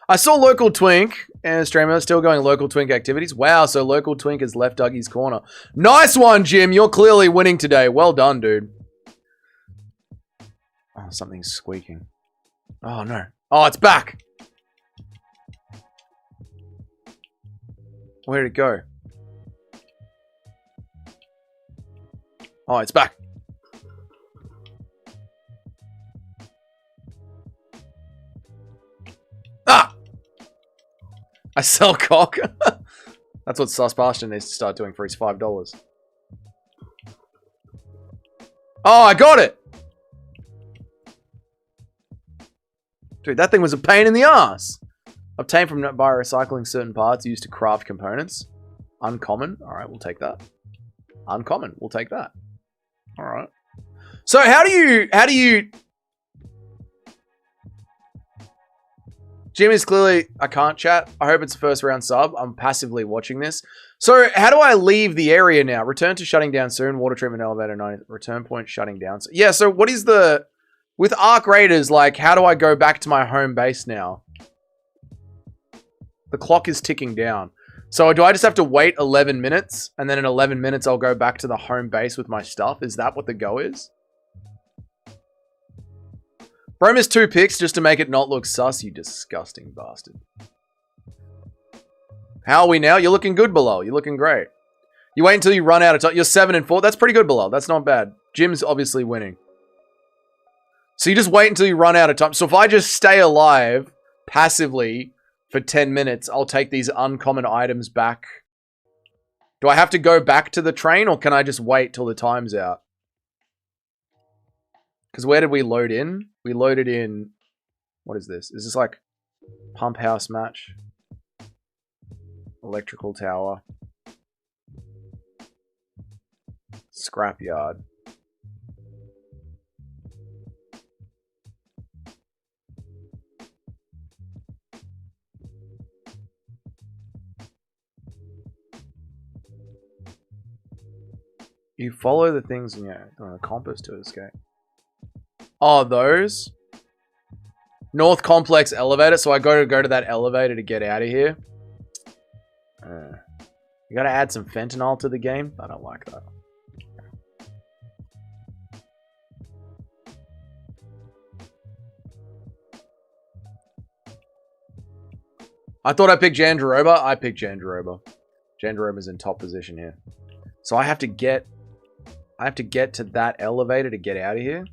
I saw Local Twink and streamer still going Local Twink activities. Wow, so Local Twink has left Dougie's corner. Nice one, Jim. You're clearly winning today. Well done, dude. Oh, something's squeaking. Oh, no. Oh, it's back. Where'd it go? Oh, it's back. Ah! I sell cock. That's what Sus Bastion needs to start doing for his $5. Oh, I got it! Dude, that thing was a pain in the ass. Obtained from by recycling certain parts used to craft components. Uncommon. Alright, we'll take that. Uncommon. We'll take that. Alright. So how do you... Jim is clearly... I can't chat. I hope it's a first round sub. I'm passively watching this. So how do I leave the area now? Return to shutting down soon. Water treatment elevator 9. Return point shutting down. Yeah, so what is the... With Arc Raiders, like, how do I go back to my home base now? The clock is ticking down. So do I just have to wait 11 minutes? And then in 11 minutes, I'll go back to the home base with my stuff? Is that what the go is? Bro missed 2 picks just to make it not look sus, you disgusting bastard. How are we now? You're looking good, below. You're looking great. You wait until you run out of time. You're 7 and 4. That's pretty good, below. That's not bad. Jim's obviously winning. So you just wait until you run out of time. So if I just stay alive passively for 10 minutes, I'll take these uncommon items back. Do I have to go back to the train or can I just wait till the time's out? Because where did we load in? We loaded in... What is this? Is this like pump house match? Electrical tower. Scrapyard. You follow the things in your compass to escape. Oh, those? North Complex elevator. So I go to that elevator to get out of here. You gotta add some fentanyl to the game? I don't like that. I thought I picked Jandaroba. I picked Jandaroba. Jandaroba's in top position here. So I have to get to that elevator to get out of here.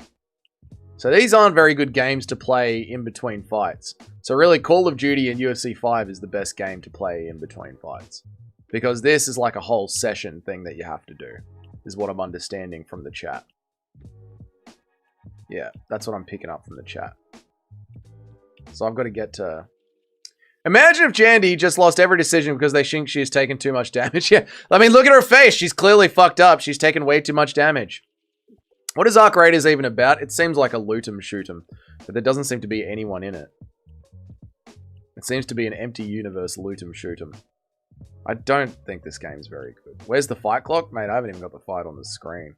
So these aren't very good games to play in between fights. So really, Call of Duty and UFC 5 is the best game to play in between fights. Because this is like a whole session thing that you have to do. Is what I'm understanding from the chat. Yeah, that's what I'm picking up from the chat. So I've got to get to... Imagine if Jandy just lost every decision because they think she's taken too much damage. Yeah, I mean, look at her face. She's clearly fucked up. She's taken way too much damage. What is Arc Raiders even about? It seems like a loot 'em shoot 'em, but there doesn't seem to be anyone in it. It seems to be an empty universe loot 'em shoot 'em. I don't think this game's very good. Where's the fight clock? Mate, I haven't even got the fight on the screen.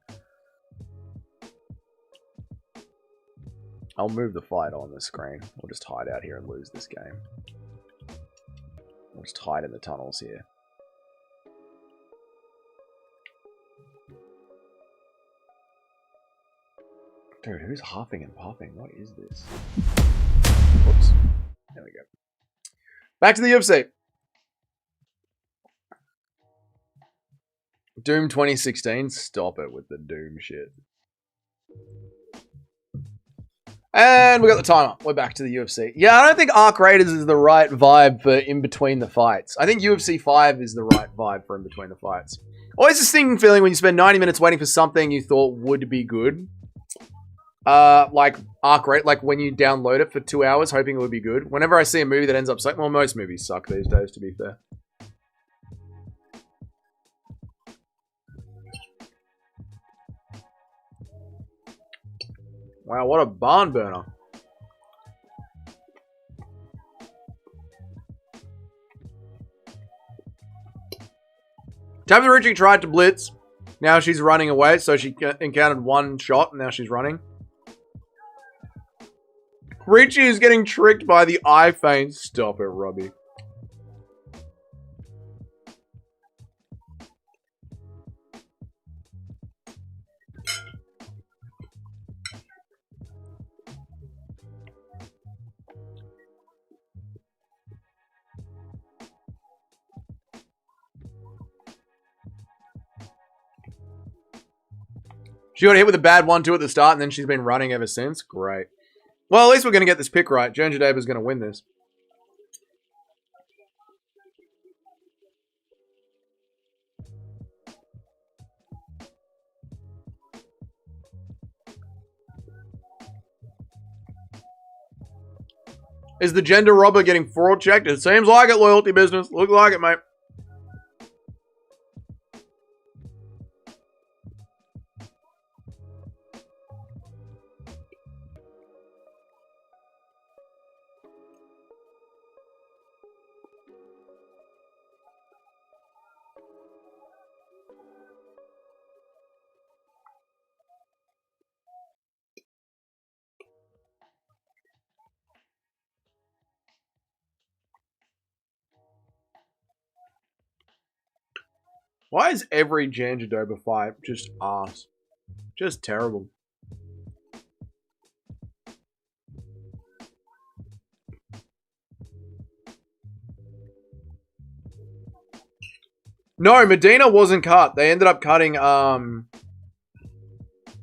I'll move the fight on the screen. We'll just hide out here and lose this game. We'll just hide in the tunnels here. Dude, who's huffing and puffing? What is this? Whoops. There we go. Back to the UFC. Doom 2016. Stop it with the Doom shit. And we got the timer. We're back to the UFC. Yeah, I don't think Arc Raiders is the right vibe for in between the fights. I think UFC 5 is the right vibe for in between the fights. Always this stinging feeling when you spend 90 minutes waiting for something you thought would be good. Like Arc Raiders, like when you download it for 2 hours hoping it would be good. Whenever I see a movie that ends up sucking, well, most movies suck these days, to be fair. Wow, what a barn burner. Tabitha Richie tried to blitz. Now she's running away, so she encountered one shot, and now she's running. Richie is getting tricked by the eye feint. Stop it, Robbie. She got hit with a bad 1-2 at the start, and then she's been running ever since. Great. Well, at least we're going to get this pick right. Joan Jadeba's going to win this. Is the gender robber getting fraud checked? It seems like it, loyalty business. Look like it, mate. Why is every Jan Jadoba fight just ass? Just terrible. No, Medina wasn't cut. They ended up cutting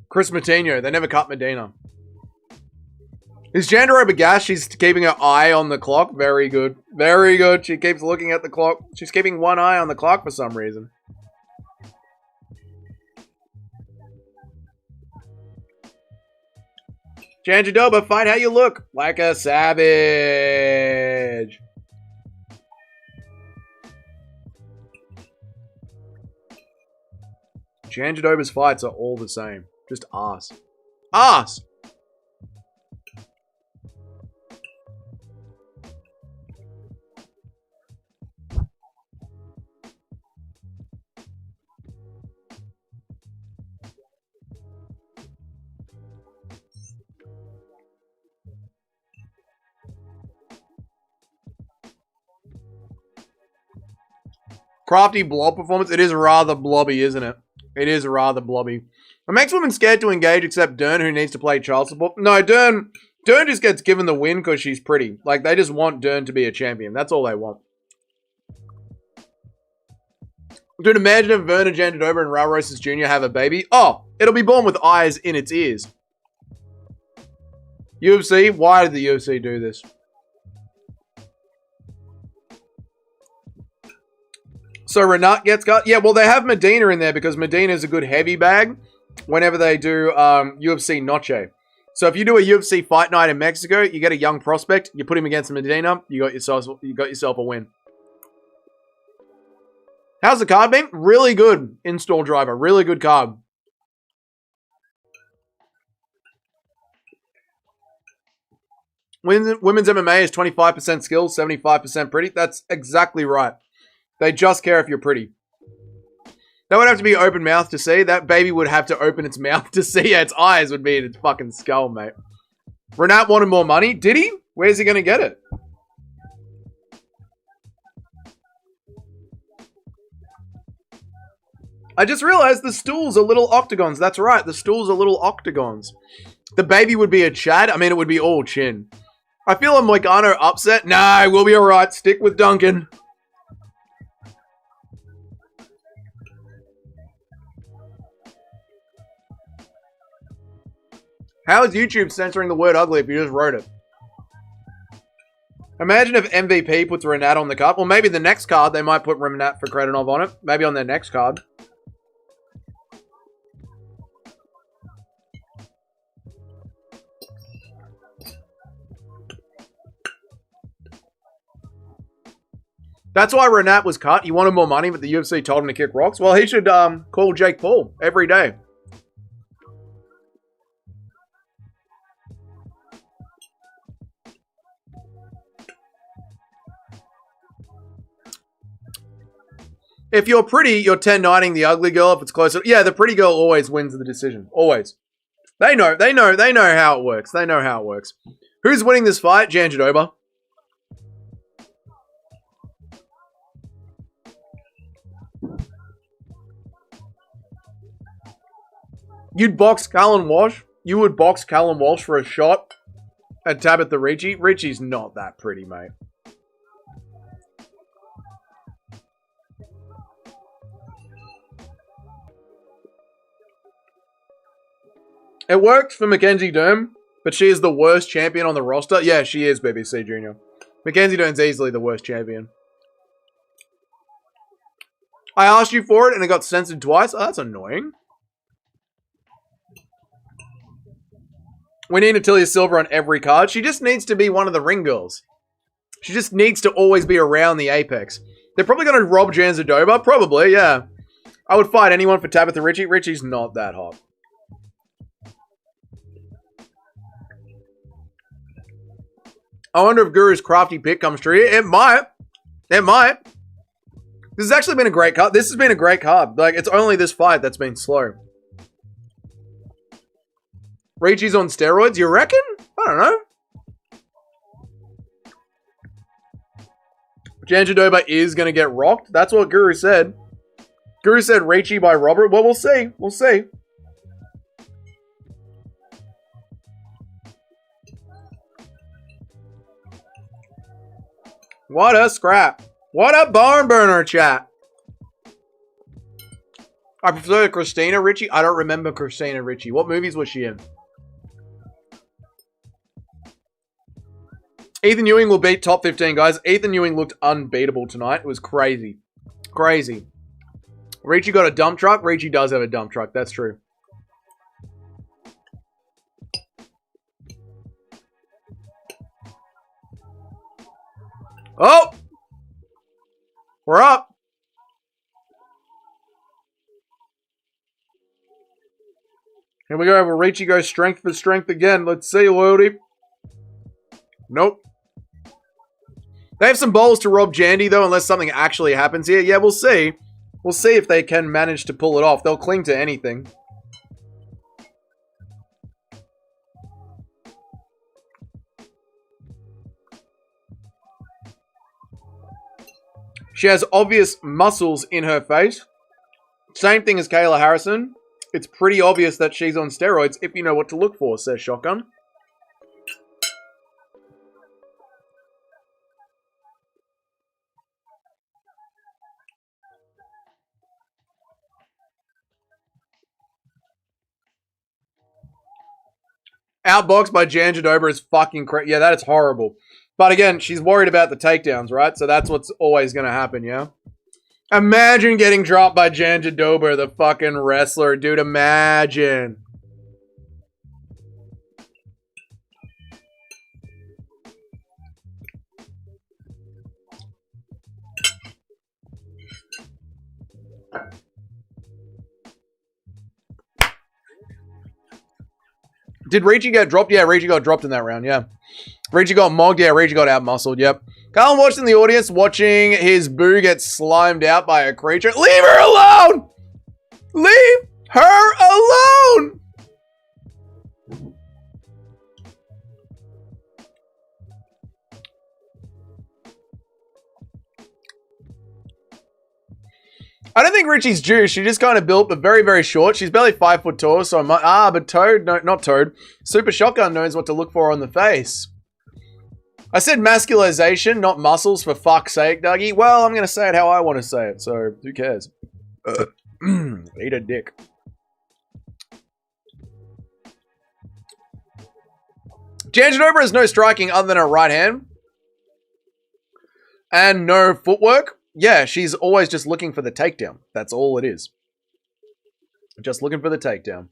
Chris Matinho. They never cut Medina. Is Jandaroba gas? She's keeping her eye on the clock. Very good. Very good. She keeps looking at the clock. She's keeping one eye on the clock for some reason. Jan Jadoba, fight how you look. Like a savage. Jan Jadoba's fights are all the same. Just ass. Ass! Crafty blob performance. It is rather blobby, isn't it? It is rather blobby. It makes women scared to engage except Dern, who needs to play child support. No, Dern just gets given the win because she's pretty. Like, they just want Dern to be a champion. That's all they want. Dude, imagine if Verna Jandadoba and Raul Rosas Jr. have a baby. Oh, it'll be born with eyes in its ears. UFC? Why did the UFC do this? So Renat gets cut? Yeah, well, they have Medina in there because Medina is a good heavy bag whenever they do UFC Noche. So if you do a UFC fight night in Mexico, you get a young prospect, you put him against Medina, you got yourself a win. How's the card been? Really good, Install Driver. Really good card. Women's MMA is 25% skills, 75% pretty. That's exactly right. They just care if you're pretty. That would have to be open mouth to see. That baby would have to open its mouth to see. Yeah, its eyes would be in its fucking skull, mate. Renat wanted more money. Did he? Where's he going to get it? I just realized the stools are little octagons. That's right. The stools are little octagons. The baby would be a Chad. I mean, it would be all chin. I feel a Moicano upset. No, we'll be all right. Stick with Duncan. How is YouTube censoring the word ugly if you just wrote it? Imagine if MVP puts Renat on the card. Well, maybe the next card they might put Renat for Kredenov on it. Maybe on their next card. That's why Renat was cut. He wanted more money, but the UFC told him to kick rocks. Well, he should call Jake Paul every day. If you're pretty, you're 10-9ing the ugly girl if it's closer. Yeah, the pretty girl always wins the decision. Always. They know how it works. They know how it works. Who's winning this fight? Jan Jandiroba. You'd box Callum Walsh? You would box Callum Walsh for a shot at Tabitha Ricci? Ricci's not that pretty, mate. It worked for Mackenzie Dern, but she is the worst champion on the roster. Yeah, she is, BBC Junior. Mackenzie Dern's easily the worst champion. I asked you for it and it got censored twice. Oh, that's annoying. We need Natalia Silver on every card. She just needs to be one of the ring girls. She just needs to always be around the apex. They're probably going to rob Jan Jandiroba. Probably, yeah. I would fight anyone for Tabitha Ricci. Ricci's not that hot. I wonder if Guru's crafty pick comes true. It might. It might. This has actually been a great card. This has been a great card. Like, it's only this fight that's been slow. Ricci's on steroids, you reckon? I don't know. Jan Jandiroba is going to get rocked. That's what Guru said. Guru said Ricci by Robert. Well, we'll see. We'll see. What a scrap. What a barn burner, chat. I prefer Christina Ricci. I don't remember Christina Ricci. What movies was she in? Ethan Ewing will beat top 15, guys. Ethan Ewing looked unbeatable tonight. It was crazy. Crazy. Ricci got a dump truck. Ricci does have a dump truck. That's true. Oh! We're up. Here we go. Will Ricci go strength for strength again? Let's see, loyalty. Nope. They have some balls to rob Jandy, though, unless something actually happens here. Yeah, we'll see. We'll see if they can manage to pull it off. They'll cling to anything. She has obvious muscles in her face. Same thing as Kayla Harrison. It's pretty obvious that she's on steroids if you know what to look for, says Shotgun. Outboxed by Jan Jandiroba is fucking crazy. Yeah, that is horrible. But again, she's worried about the takedowns, right? So that's what's always going to happen, yeah? Imagine getting dropped by Jan Jandiroba, the fucking wrestler. Dude, imagine. Did Ricci get dropped? Yeah, Ricci got dropped in that round, yeah. Ricci got mogged. Yeah, Ricci got out-muscled, yep. Carl watched in the audience watching his boo get slimed out by a creature. Leave her alone! Leave her alone! I don't think Richie's Jewish. She just kind of built, but very, very short. She's barely 5 foot tall, so but Toad, no, not Toad. Super Shotgun knows what to look for on the face. I said masculization, not muscles, for fuck's sake, Dougie. Well, I'm going to say it how I want to say it, so who cares? Eat a dick. Janjanova has no striking other than her right hand. And no footwork. Yeah, she's always just looking for the takedown. That's all it is. Just looking for the takedown.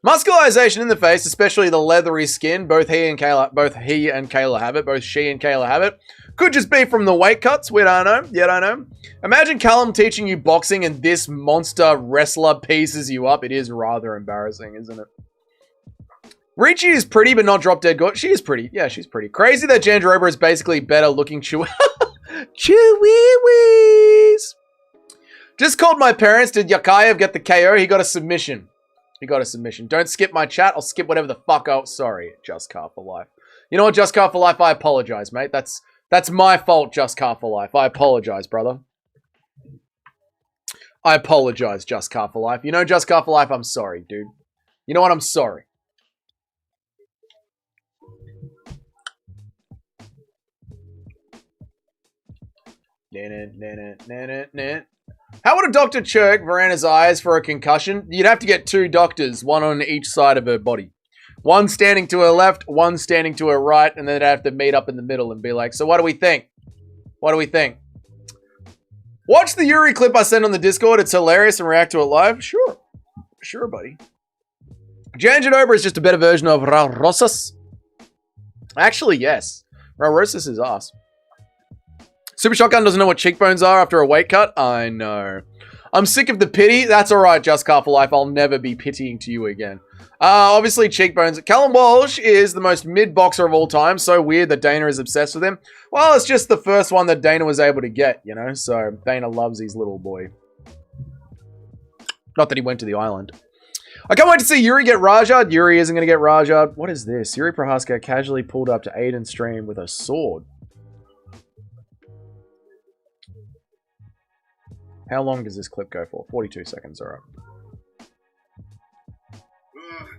Muscularization in the face, especially the leathery skin. Both he and Kayla have it. Both she and Kayla have it. Could just be from the weight cuts. We don't know. Yeah, I don't know. Imagine Callum teaching you boxing and this monster wrestler pieces you up. It is rather embarrassing, isn't it? Ricci is pretty, but not drop dead good. She is pretty. Yeah, she's pretty. Crazy that Janjanova is basically better looking Chewies. Just called my parents. Did Yakayev get the KO? He got a submission. He got a submission. Don't skip my chat. I'll skip whatever the fuck. Oh, sorry. Just Car for Life. You know what, Just Car for Life? I apologize, mate. That's my fault, Just Car for Life. I apologize, brother. I apologize, Just Car for Life. You know, Just Car for Life, I'm sorry, dude. You know what? I'm sorry. How would a doctor chirk Verana's eyes for a concussion? You'd have to get 2 doctors, one on each side of her body. One standing to her left, one standing to her right, and then they'd have to meet up in the middle and be like, so what do we think? What do we think? Watch the Yuri clip I sent on the Discord. It's hilarious and react to it live. Sure. Sure, buddy. Janjanova is just a better version of Raul Rosas. Actually, yes. Raul Rosas is ass. Super Shotgun doesn't know what cheekbones are after a weight cut. I know. I'm sick of the pity. That's alright, Just Car for Life. I'll never be pitying to you again. Obviously, cheekbones. Callum Walsh is the most mid-boxer of all time. So weird that Dana is obsessed with him. Well, it's just the first one that Dana was able to get, you know? So Dana loves his little boy. Not that he went to the island. I can't wait to see Yuri get Rajad. Yuri isn't going to get Rajad. What is this? Yuri Prohaska casually pulled up to Aiden's stream with a sword. How long does this clip go for? 42 seconds, alright.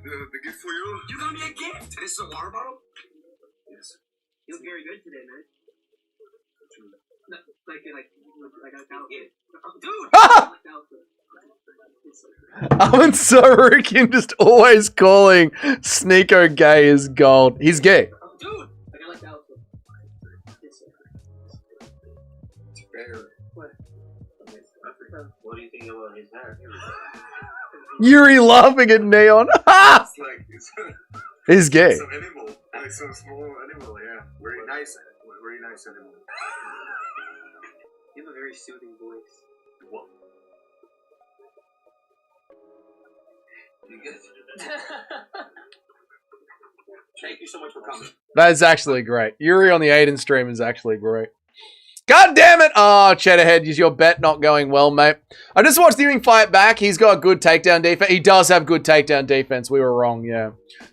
The gift for you? You got me a gift? This is a water bottle? Yes. You look very good today, man. No, like I
Alan Sorokin just always calling Sneeko gay is gold. He's gay.
Dude! Like I like the outfit. It's fair. What do you think about his hair?
Yuri laughing at Neon. He's gay.
Some animal, like some small animal, yeah. Very nice animal.
You have a very soothing voice. What? You good? Thank you so much for coming.
That is actually great. Yuri on the Aiden stream is actually great. God damn it! Oh, Cheddarhead, is your bet not going well, mate? I just watched the Ewing fight back. He's got good takedown defense. He does have good takedown defense. We were wrong, yeah.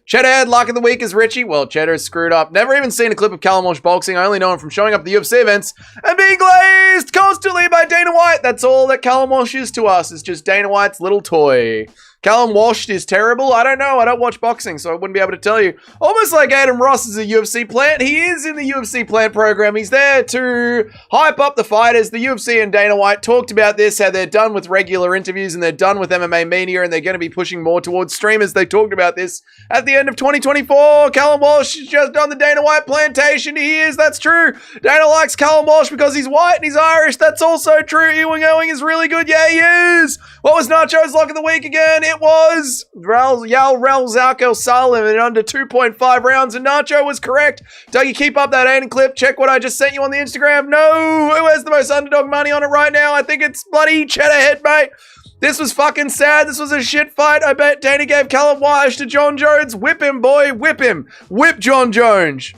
Cheddarhead, luck of the week is Richie. Well, Cheddar is screwed up. Never even seen a clip of Callum Walsh boxing. I only know him from showing up at the UFC events and being glazed constantly by Dana White. That's all that Callum Walsh is to us. It's just Dana White's little toy. Callum Walsh is terrible. I don't know. I don't watch boxing, so I wouldn't be able to tell you. Almost like Adam Ross is a UFC plant. He is in the UFC plant program. He's there to hype up the fighters. The UFC and Dana White talked about this, how they're done with regular interviews and they're done with MMA Mania and they're going to be pushing more towards streamers. They talked about this at the end of 2024. Callum Walsh is just on the Dana White plantation. He is. That's true. Dana likes Callum Walsh because he's white and he's Irish. That's also true. Ewing is really good. Yeah, he is. What was Nacho's lock of the week again? It was Raul Zalko Salim in under 2.5 rounds, and Nacho was correct. Dougie, keep up that Aiden clip. Check what I just sent you on the Instagram. No, who has the most underdog money on it right now? I think it's bloody Cheddarhead, mate. This was fucking sad. This was a shit fight. I bet Dana gave Callum Walsh to John Jones. Whip him, boy. Whip him. Whip John Jones.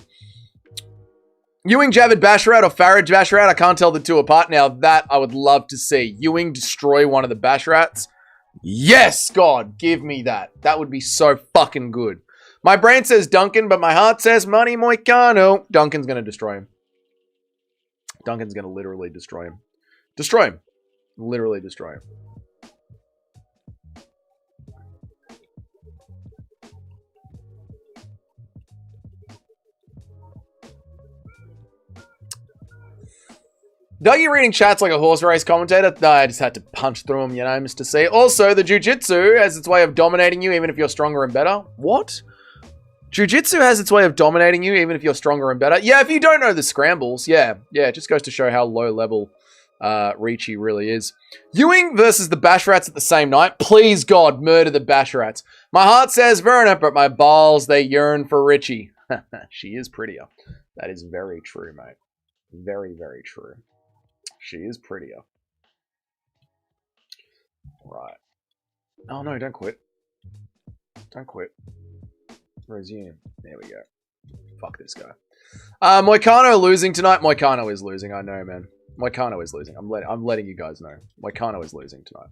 Ewing Javid Basharat or Farage Basharat. I can't tell the two apart. Now that I would love to see. Ewing destroy one of the Basharats. Yes, God, give me that. That would be so fucking good. My brain says Duncan, but my heart says Money Moicano. Duncan's going to destroy him. Duncan's going to literally destroy him. Destroy him. Literally destroy him. Dougie reading chats like a horse race commentator? No, I just had to punch through them, you know, Mr. C. Also, the jiu-jitsu has its way of dominating you even if you're stronger and better. What? Jiu-Jitsu has its way of dominating you, even if you're stronger and better. Yeah, if you don't know the scrambles, yeah, it just goes to show how low level Ricci really is. Ewing versus the Bash Rats at the same night. Please, God, murder the Bash Rats. My heart says Verna, but my balls, they yearn for Ricci. She is prettier. That is very true, mate. Very, very true. She is prettier. Right. Oh, no, don't quit. Don't quit. Resume. There we go. Fuck this guy. Moicano losing tonight. Moicano is losing, I know, man. Moicano is losing. I'm letting you guys know. Moicano is losing tonight.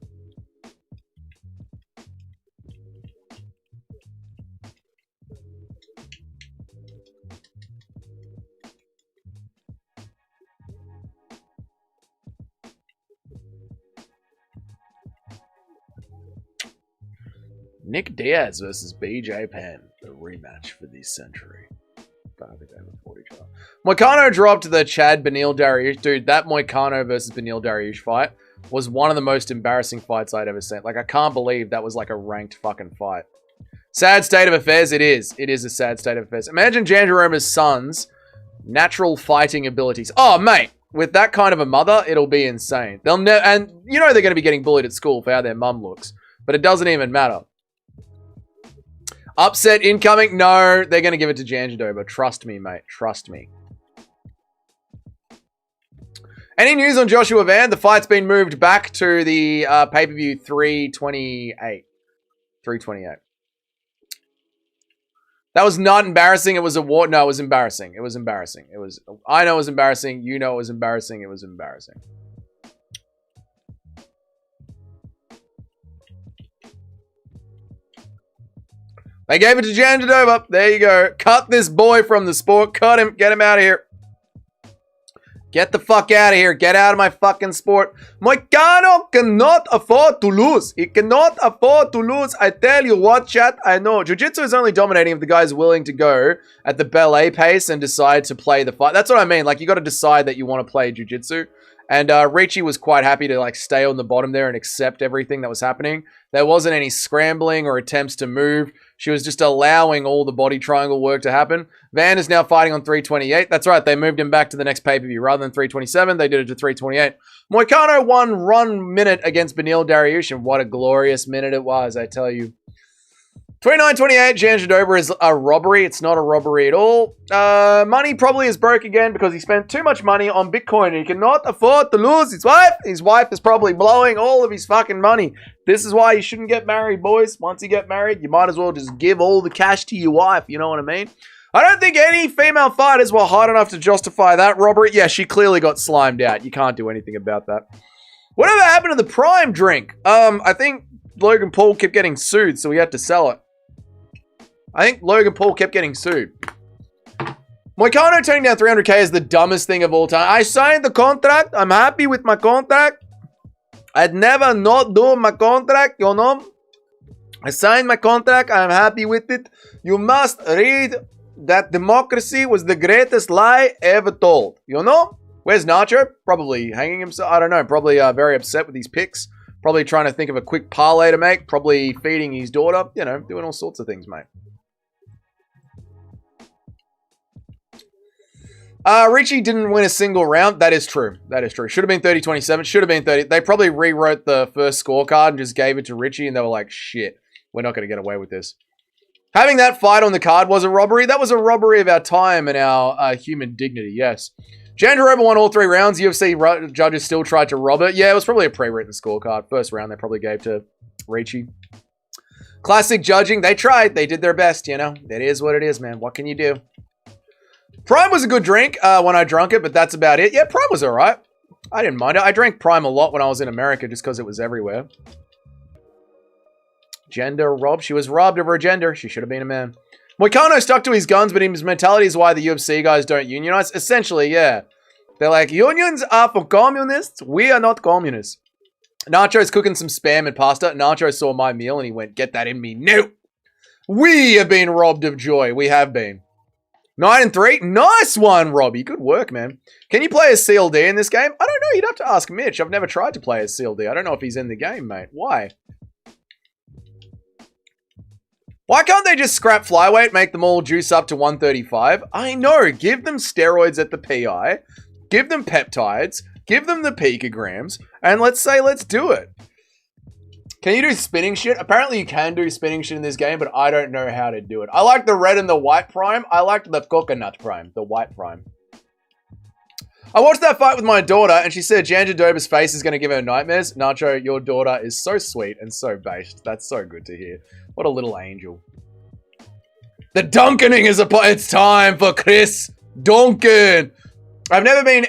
Nick Diaz versus BJ Penn. The rematch for this century. Moicano dropped the Chad Beneil Dariush. Dude, that Moicano versus Beneil Dariush fight was one of the most embarrassing fights I'd ever seen. Like, I can't believe that was like a ranked fucking fight. Sad state of affairs, it is. It is a sad state of affairs. Imagine Jandaroma's son's natural fighting abilities. Oh, mate, with that kind of a mother, it'll be insane. They'll and you know they're going to be getting bullied at school for how their mum looks. But it doesn't even matter. Upset incoming? No, they're going to give it to Jandaroba. Trust me, mate. Trust me. Any news on Joshua Van? The fight's been moved back to the pay-per-view 328. 328. That was not embarrassing. It was a war. No, it was embarrassing. It was embarrassing. It was. I know it was embarrassing. You know it was embarrassing. It was embarrassing. They gave it to Jandaroba. There you go. Cut this boy from the sport. Cut him. Get him out of here. Get the fuck out of here. Get out of my fucking sport. Moicano cannot afford to lose. He cannot afford to lose. I tell you what, chat. I know. Jiu-Jitsu is only dominating if the guy's willing to go at the ballet pace and decide to play the fight. That's what I mean. Like, you got to decide that you want to play Jiu-Jitsu. And Ricci was quite happy to like stay on the bottom there and accept everything that was happening. There wasn't any scrambling or attempts to move. She was just allowing all the body triangle work to happen. Van is now fighting on 328. That's right. They moved him back to the next pay-per-view. Rather than 327, they did it to 328. Moicano won 1 minute against Beneil Dariush, and what a glorious minute it was, I tell you. 29-28, Jandaroba is a robbery. It's not a robbery at all. Money probably is broke again because he spent too much money on Bitcoin and he cannot afford to lose his wife. His wife is probably blowing all of his fucking money. This is why you shouldn't get married, boys. Once you get married, you might as well just give all the cash to your wife. You know what I mean? I don't think any female fighters were hot enough to justify that robbery. Yeah, she clearly got slimed out. You can't do anything about that. Whatever happened to the Prime drink? I think Logan Paul kept getting sued, so we had to sell it. I think Logan Paul kept getting sued. Moicano turning down 300k is the dumbest thing of all time. I signed the contract. I'm happy with my contract. I'd never not do my contract, you know. I signed my contract. I'm happy with it. You must read that democracy was the greatest lie ever told. You know? Where's Nacho? Probably hanging himself. I don't know. Probably very upset with these picks. Probably trying to think of a quick parlay to make. Probably feeding his daughter. You know, doing all sorts of things, mate. Ricci didn't win a single round. That is true. That is true. Should have been 30-27. Should have been 30. They probably rewrote the first scorecard and just gave it to Ricci, and they were like, shit, we're not going to get away with this. Having that fight on the card was a robbery. That was a robbery of our time and our human dignity, yes. Jandaroba won all 3 rounds. UFC judges still tried to rob it. Yeah, it was probably a pre-written scorecard. First round they probably gave to Ricci. Classic judging. They tried. They did their best, you know. It is what it is, man. What can you do? Prime was a good drink when I drank it, but that's about it. Yeah, Prime was all right. I didn't mind it. I drank Prime a lot when I was in America just because it was everywhere. Gender robbed. She was robbed of her gender. She should have been a man. Moicano stuck to his guns, but his mentality is why the UFC guys don't unionize. Essentially, yeah. They're like, unions are for communists. We are not communists. Nacho's cooking some spam and pasta. Nacho saw my meal and he went, get that in me. No. We have been robbed of joy. We have been. 9-3. Nice one, Robbie. Good work, man. Can you play as CLD in this game? I don't know. You'd have to ask Mitch. I've never tried to play as CLD. I don't know if he's in the game, mate. Why? Why can't they just scrap flyweight, make them all juice up to 135? I know. Give them steroids at the PI. Give them peptides. Give them the picograms. And let's do it. Can you do spinning shit? Apparently you can do spinning shit in this game, but I don't know how to do it. I like the red and the white prime. I like the coconut prime, the white prime. I watched that fight with my daughter, and she said Janja Doba's face is going to give her nightmares. Nacho, your daughter is so sweet and so based. That's so good to hear. What a little angel. The Duncaning is it's time for Chris Duncan. I've never been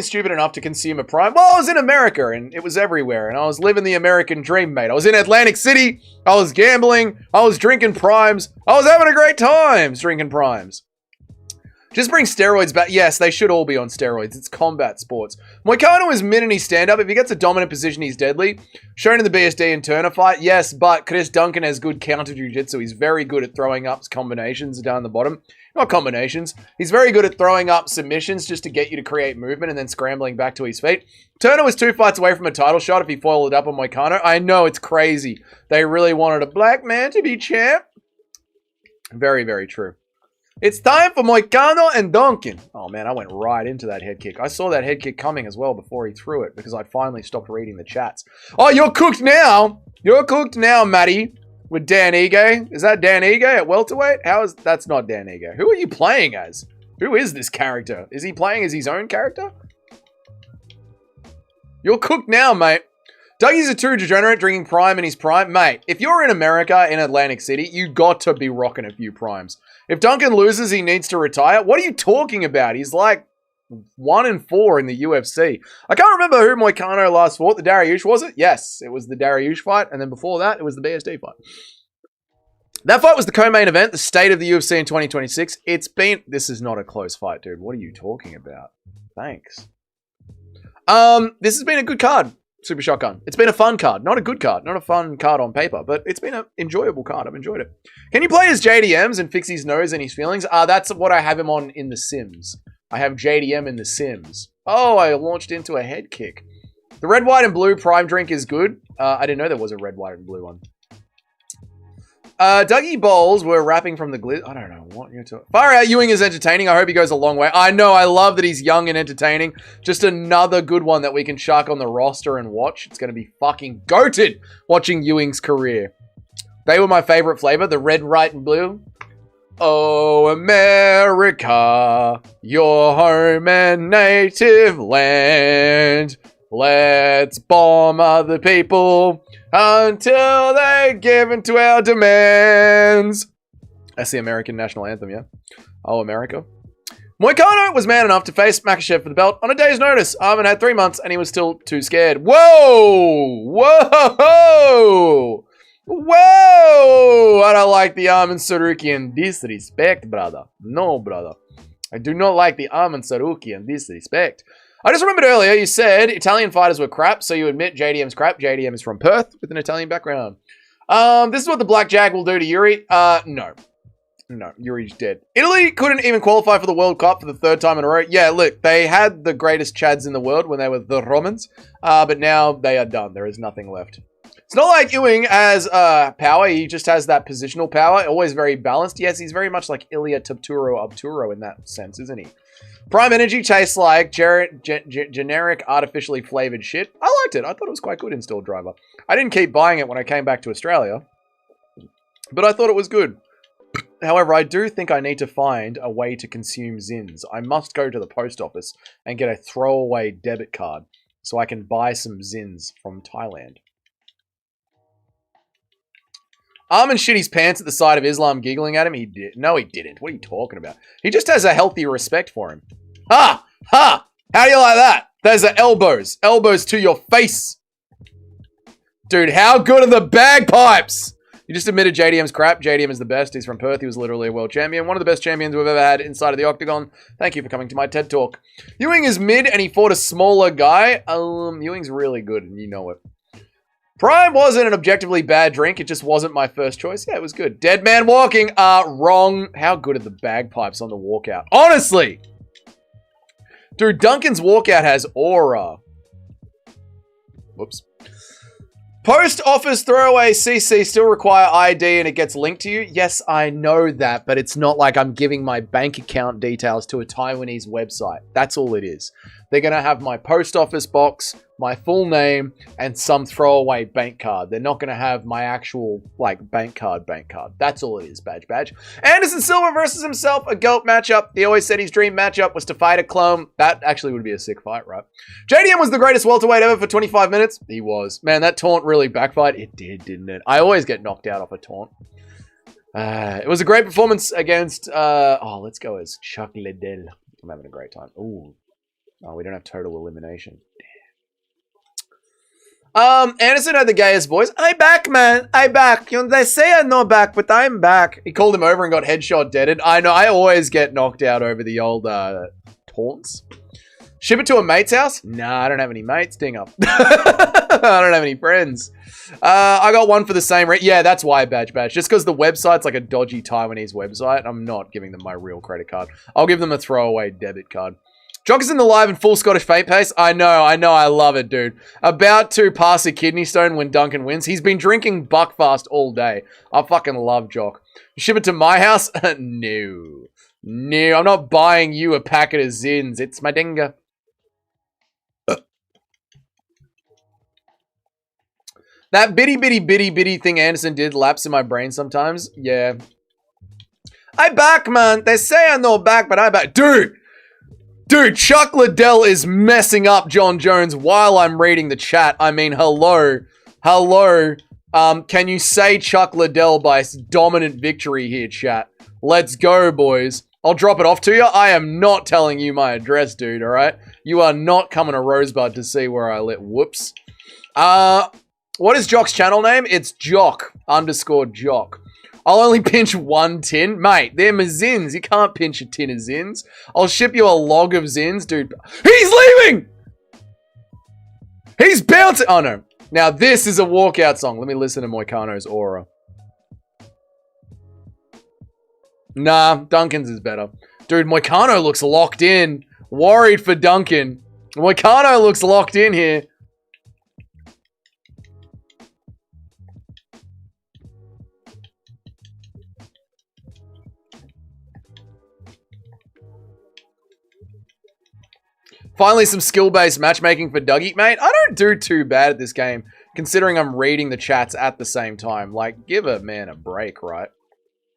stupid enough to consume a prime. Well, I was in America and it was everywhere, and I was living the American dream, mate. I was in Atlantic City. I was gambling. I was drinking primes. I was having a great time drinking primes. Just bring steroids back. Yes, they should all be on steroids. It's combat sports. Moicano is mid in his stand-up. If he gets a dominant position, he's deadly. Shown in the BSD and Turner fight. Yes, but Chris Duncan has good counter jiu-jitsu. He's very good at throwing up combinations down the bottom. Not combinations. He's very good at throwing up submissions just to get you to create movement and then scrambling back to his feet. Turner was 2 fights away from a title shot if he followed up on Moicano. I know, it's crazy. They really wanted a black man to be champ. Very, very true. It's time for Moicano and Duncan. Oh man, I went right into that head kick. I saw that head kick coming as well before he threw it because I finally stopped reading the chats. Oh, you're cooked now. You're cooked now, Matty. With Dan Ige. Is that Dan Ige at welterweight? That's not Dan Ige. Who are you playing as? Who is this character? Is he playing as his own character? You're cooked now, mate. Dougie's a true degenerate drinking prime in his prime. Mate, if you're in America, in Atlantic City, you got to be rocking a few primes. If Duncan loses, he needs to retire. What are you talking about? He's like 1-4 in the UFC. I can't remember who Moicano last fought. The Dariush, was it? Yes, it was the Dariush fight. And then before that, it was the BSD fight. That fight was the co-main event, the state of the UFC in 2026. This is not a close fight, dude. What are you talking about? Thanks. This has been a good card. Super Shotgun. It's been a fun card. Not a good card. Not a fun card on paper, but it's been an enjoyable card. I've enjoyed it. Can you play as JDMs and fix his nose and his feelings? That's what I have him on in The Sims. I have JDM in The Sims. Oh, I launched into a head kick. The red, white, and blue prime drink is good. I didn't know there was a red, white, and blue one. Dougie Bowles were rapping from the glitz. I don't know what you're talking. Far out, Ewing is entertaining. I hope he goes a long way. I know. I love that he's young and entertaining. Just another good one that we can chuck on the roster and watch. It's going to be fucking goated watching Ewing's career. They were my favorite flavor. The red, white, and blue. Oh, America, your home and native land. Let's bomb other people until they give in to our demands. That's the American national anthem, yeah? Oh, America. Moicano was man enough to face Makhachev for the belt on a day's notice. Armin had 3 months and he was still too scared. Whoa! Whoa! Whoa! I don't like the Armin Sarukian disrespect, brother. No, brother. I do not like the Armin Sarukian disrespect. I just remembered earlier you said Italian fighters were crap, so you admit JDM's crap. JDM is from Perth with an Italian background. This is what the Blackjack will do to Yuri. No. No, Yuri's dead. Italy couldn't even qualify for the World Cup for the 3rd time in a row. Yeah, look, they had the greatest Chads in the world when they were the Romans, but now they are done. There is nothing left. It's not like Ewing has power. He just has that positional power. Always very balanced. Yes, he's very much like Ilya Obturo in that sense, isn't he? Prime Energy tastes like generic, artificially flavored shit. I liked it. I thought it was quite good in Still Driver. I didn't keep buying it when I came back to Australia, but I thought it was good. However, I do think I need to find a way to consume Zins. I must go to the post office and get a throwaway debit card so I can buy some Zins from Thailand. Armin shit his pants at the sight of Islam giggling at him. He did. No, he didn't. What are you talking about? He just has a healthy respect for him. Ha! Ha! How do you like that? Those are elbows. Elbows to your face. Dude, how good are the bagpipes? You just admitted JDM's crap. JDM is the best. He's from Perth. He was literally a world champion. One of the best champions we've ever had inside of the octagon. Thank you for coming to my TED Talk. Ewing is mid and he fought a smaller guy. Ewing's really good and you know it. Prime wasn't an objectively bad drink. It just wasn't my first choice. Yeah, it was good. Dead man walking. Wrong. How good are the bagpipes on the walkout? Honestly. Dude, Duncan's walkout has aura. Whoops. Post office throwaway CC still require ID and it gets linked to you. Yes, I know that, but it's not like I'm giving my bank account details to a Taiwanese website. That's all it is. They're going to have my post office box, my full name, and some throwaway bank card. They're not going to have my actual, like, bank card. That's all it is, badge. Anderson Silva versus himself, a GOAT matchup. He always said his dream matchup was to fight a clone. That actually would be a sick fight, right? JDM was the greatest welterweight ever for 25 minutes. He was. Man, that taunt really backfired. It did, didn't it? I always get knocked out off a taunt. It was a great performance against, let's go as Chuck Liddell. I'm having a great time. Ooh. Oh, we don't have total elimination. Anderson had the gayest voice. I'm back, man. I'm back. You know, they say I'm not back, but I'm back. He called him over and got headshot deaded. I know. I always get knocked out over the old taunts. Ship it to a mate's house? Nah, I don't have any mates. Ding up. I don't have any friends. I got one for the same rate. Yeah, that's why badge. Just because the website's like a dodgy Taiwanese website, I'm not giving them my real credit card. I'll give them a throwaway debit card. Jock is in the live in full Scottish faint pace. I know, I love it, dude. About to pass a kidney stone when Duncan wins. He's been drinking Buckfast all day. I fucking love Jock. Ship it to my house? No, I'm not buying you a packet of Zins. It's my dinga. That bitty thing Anderson did laps in my brain sometimes. Yeah. I back, man. They say I'm not back, but I back. Dude, Chuck Liddell is messing up John Jones while I'm reading the chat. I mean, hello. Can you say Chuck Liddell by dominant victory here, chat? Let's go, boys. I'll drop it off to you. I am not telling you my address, dude, all right? You are not coming to Rosebud to see where I live. Whoops. What is Jock's channel name? It's Jock_Jock. I'll only pinch one tin. Mate, they're my Zins. You can't pinch a tin of Zins. I'll ship you a log of Zins, dude. He's leaving! He's bouncing. Oh, no. Now, this is a walkout song. Let me listen to Moicano's aura. Nah, Duncan's is better. Dude, Moicano looks locked in. Worried for Duncan. Moicano looks locked in here. Finally, some skill-based matchmaking for Dougie. Mate, I don't do too bad at this game, considering I'm reading the chats at the same time. Like, give a man a break, right?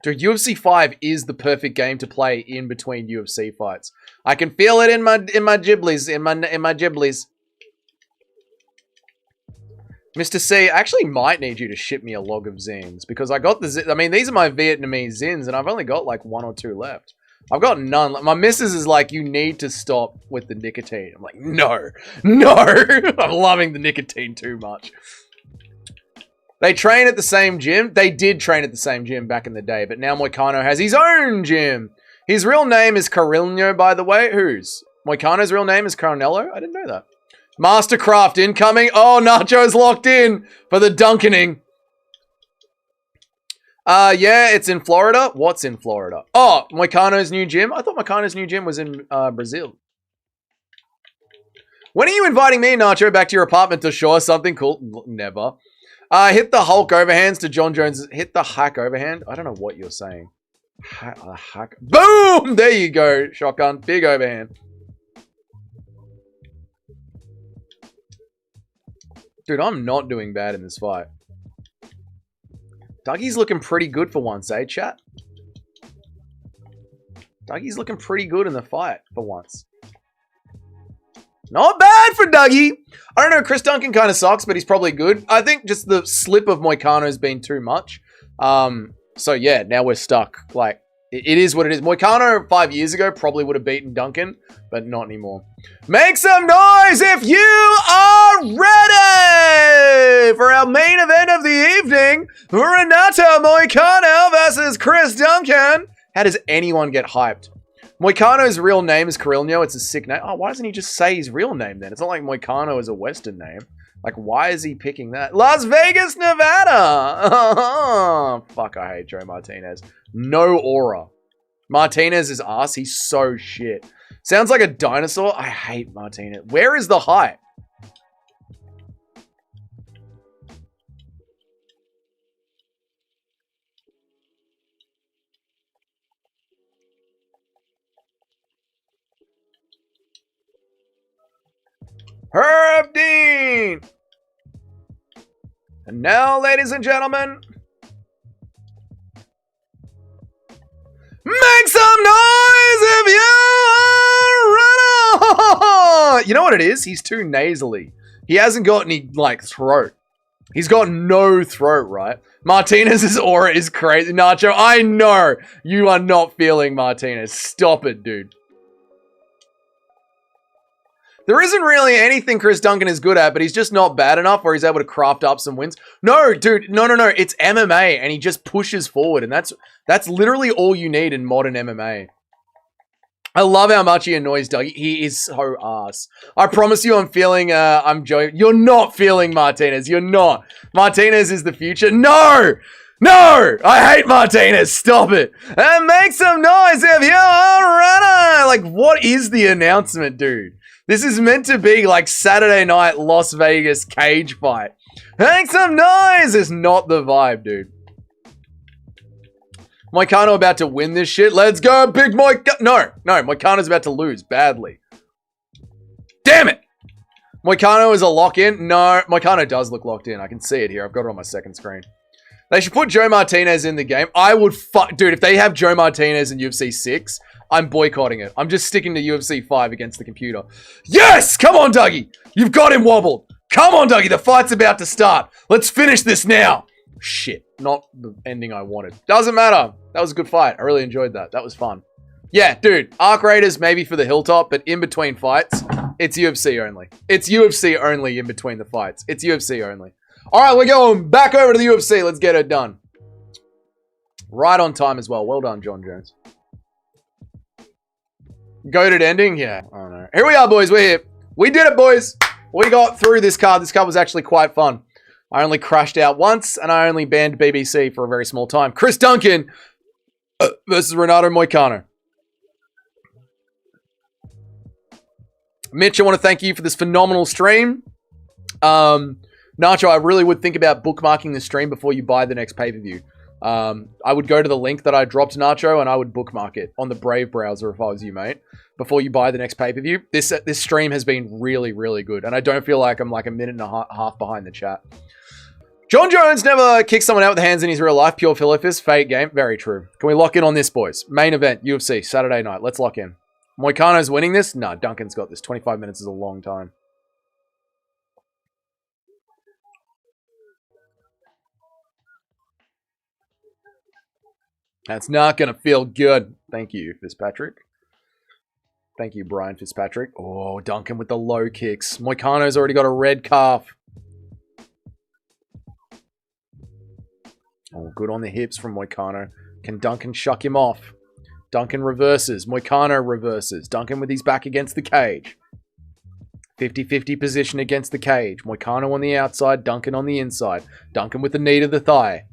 Dude, UFC 5 is the perfect game to play in between UFC fights. I can feel it in my giblies, in my giblies. Mr. C, I actually might need you to ship me a log of Zins, because I got the... I mean, these are my Vietnamese Zins, and I've only got like 1 or 2 left. I've got none. My missus is like, you need to stop with the nicotine. I'm like, no. I'm loving the nicotine too much. They train at the same gym. They did train at the same gym back in the day, but now Moicano has his own gym. His real name is Carillo, by the way. Whose? Moicano's real name is Carnello? I didn't know that. Mastercraft incoming. Oh, Nacho's locked in for the Duncaning. Yeah, it's in Florida. What's in Florida? Oh, Moicano's new gym? I thought Moicano's new gym was in Brazil. When are you inviting me, Nacho, back to your apartment to show us something cool? Never. Hit the Hulk overhands to John Jones. Hit the hack overhand. I don't know what you're saying. Hack. Boom! There you go, shotgun. Big overhand. Dude, I'm not doing bad in this fight. Dougie's looking pretty good for once, eh, chat? Dougie's looking pretty good in the fight for once. Not bad for Dougie. I don't know, Chris Duncan kind of sucks, but he's probably good. I think just the slip of Moicano's been too much. So yeah, now we're stuck. Like, it is what it is. Moicano 5 years ago probably would have beaten Duncan, but not anymore. Make some noise if you are ready for our main event of the evening. Renato Moicano versus Chris Duncan. How does anyone get hyped? Moicano's real name is Carillo. It's a sick name. Oh, why doesn't he just say his real name then? It's not like Moicano is a Western name. Like, why is he picking that? Las Vegas, Nevada. Fuck, I hate Joe Martinez. No aura. Martinez's ass, he's so shit. Sounds like a dinosaur. I hate Martinez. Where is the hype? Herb Dean! And now, ladies and gentlemen, make some noise if you're running! You know what it is? He's too nasally. He hasn't got any, like, throat. He's got no throat, right? Martinez's aura is crazy. Nacho, I know you are not feeling Martinez. Stop it, dude. There isn't really anything Chris Duncan is good at, but he's just not bad enough where he's able to craft up some wins. No, dude. No. It's MMA, and he just pushes forward, and that's literally all you need in modern MMA. I love how much he annoys Doug. He is so ass. I promise you I'm feeling, I'm joking. You're not feeling Martinez. You're not. Martinez is the future. No! No! I hate Martinez. Stop it. And make some noise if you're a runner. Like, what is the announcement, dude? This is meant to be like Saturday night Las Vegas cage fight. Make some noise is not the vibe, dude. Moicano about to win this shit. Let's go, big Moicano. No, Moicano's about to lose badly. Damn it! Moicano is a lock-in. No, Moicano does look locked in. I can see it here. I've got it on my second screen. They should put Joe Martinez in the game. I would dude, if they have Joe Martinez in UFC 6, I'm boycotting it. I'm just sticking to UFC 5 against the computer. Yes! Come on, Dougie! You've got him wobbled. Come on, Dougie. The fight's about to start. Let's finish this now. Shit. Not the ending I wanted. Doesn't matter. That was a good fight. I really enjoyed that. That was fun. Yeah, dude. Arc Raiders maybe for the hilltop, but in between fights, it's UFC only. It's UFC only in between the fights. It's UFC only. All right, we're going back over to the UFC. Let's get it done. Right on time as well. Well done, John Jones. Goated ending? Yeah, I don't know. Here we are, boys. We're here. We did it, boys. We got through this card. This card was actually quite fun. I only crashed out once, and I only banned BBC for a very small time. Chris Duncan versus Renato Moicano. Mitch, I want to thank you for this phenomenal stream. Nacho, I really would think about bookmarking the stream before you buy the next pay-per-view. I would go to the link that I dropped, Nacho, and I would bookmark it on the Brave browser if I was you, mate, before you buy the next pay-per-view. This stream has been really, really good, and I don't feel like I'm like a minute and a half behind the chat. John Jones never kicks someone out with the hands in his real life. Pure Philip is fake game. Very true. Can we lock in on this, boys? Main event, UFC, Saturday night. Let's lock in. Moicano's winning this? No, Duncan's got this. 25 minutes is a long time. That's not going to feel good. Thank you, Fitzpatrick. Thank you, Brian Fitzpatrick. Oh, Duncan with the low kicks. Moicano's already got a red calf. Oh, good on the hips from Moicano. Can Duncan shuck him off? Duncan reverses. Moicano reverses. Duncan with his back against the cage. 50-50 position against the cage. Moicano on the outside. Duncan on the inside. Duncan with the knee to the thigh.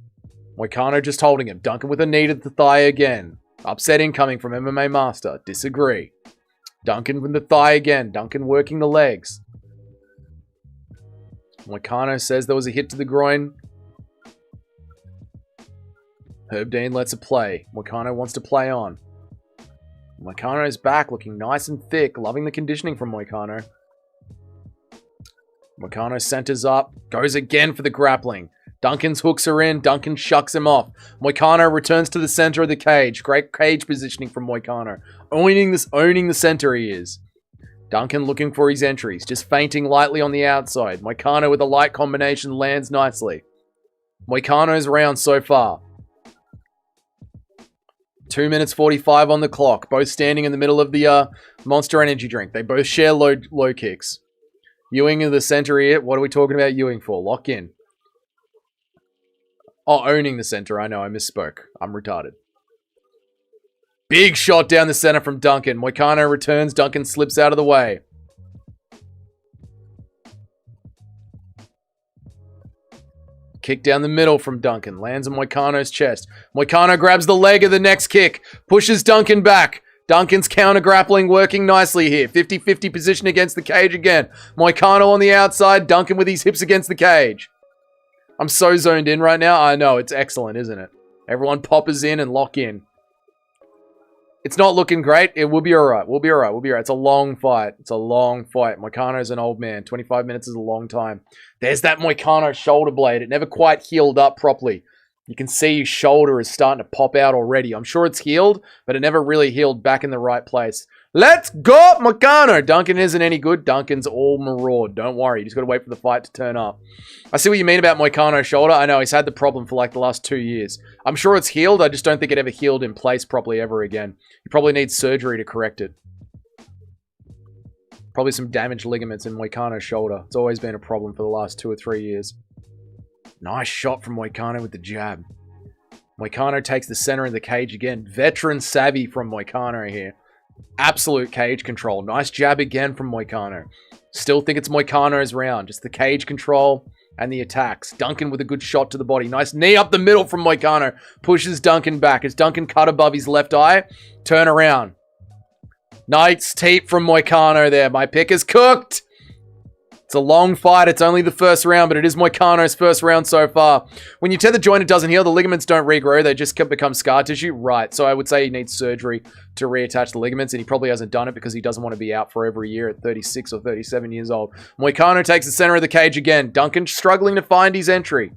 Moicano just holding him. Duncan with a knee to the thigh again. Upset incoming from MMA Master. Disagree. Duncan with the thigh again. Duncan working the legs. Moicano says there was a hit to the groin. Herb Dean lets it play. Moicano wants to play on. Moicano's back looking nice and thick. Loving the conditioning from Moicano. Moicano centers up. Goes again for the grappling. Duncan's hooks are in. Duncan shucks him off. Moicano returns to the center of the cage. Great cage positioning from Moicano. Owning the center he is. Duncan looking for his entries. Just feinting lightly on the outside. Moicano with a light combination lands nicely. Moicano's round so far. 2 minutes 45 on the clock. Both standing in the middle of the Monster Energy drink. They both share low kicks. Ewing in the center here. What are we talking about Ewing for? Lock in. Oh, owning the center. I know, I misspoke. I'm retarded. Big shot down the center from Duncan. Moicano returns. Duncan slips out of the way. Kick down the middle from Duncan. Lands on Moicano's chest. Moicano grabs the leg of the next kick. Pushes Duncan back. Duncan's counter grappling working nicely here. 50-50 position against the cage again. Moicano on the outside. Duncan with his hips against the cage. I'm so zoned in right now. I know, it's excellent, isn't it? Everyone poppers in and lock in. It's not looking great. It will be all right. We'll be all right. We'll be all right. It's a long fight. It's a long fight. Moicano's an old man. 25 minutes is a long time. There's that Moicano shoulder blade. It never quite healed up properly. You can see his shoulder is starting to pop out already. I'm sure it's healed, but it never really healed back in the right place. Let's go, Moicano. Duncan isn't any good. Duncan's all maraud. Don't worry. You just got to wait for the fight to turn up. I see what you mean about Moicano's shoulder. I know he's had the problem for like the last 2 years. I'm sure it's healed. I just don't think it ever healed in place properly ever again. He probably needs surgery to correct it. Probably some damaged ligaments in Moicano's shoulder. It's always been a problem for the last 2 or 3 years. Nice shot from Moicano with the jab. Moicano takes the center of the cage again. Veteran savvy from Moicano here. Absolute cage control. Nice jab again from Moicano. Still think it's Moicano's round. Just the cage control and the attacks. Duncan with a good shot to the body. Nice knee up the middle from Moicano. Pushes Duncan back. As Duncan cut above his left eye. Turn around. Nice teep from Moicano there. My pick is cooked. It's a long fight. It's only the first round, but it is Moicano's first round so far. When you tear the joint, it doesn't heal. The ligaments don't regrow. They just become scar tissue. Right. So I would say he needs surgery to reattach the ligaments, and he probably hasn't done it because he doesn't want to be out for every year at 36 or 37 years old. Moicano takes the center of the cage again. Duncan struggling to find his entry.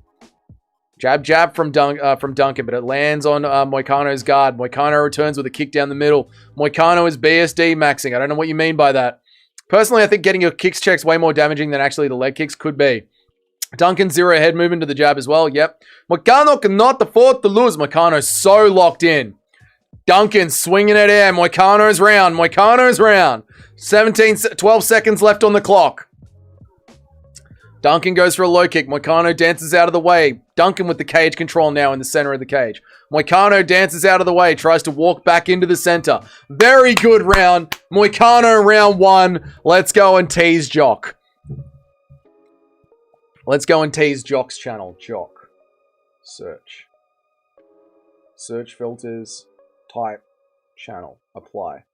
Jab, jab from Duncan, but it lands on Moicano's guard. Moicano returns with a kick down the middle. Moicano is BSD maxing. I don't know what you mean by that. Personally, I think getting your kicks checks way more damaging than actually the leg kicks could be. Duncan zero head movement to the jab as well. Yep. Moicano cannot afford to lose. Moicano's so locked in. Duncan swinging it air. Moicano's round. Moicano's round. 12 seconds left on the clock. Duncan goes for a low kick. Moicano dances out of the way. Duncan with the cage control now in the center of the cage. Moicano dances out of the way. Tries to walk back into the center. Very good round. Moicano round 1. Let's go and tease Jock. Let's go and tease Jock's channel. Jock. Search. Search filters. Type. Channel. Apply.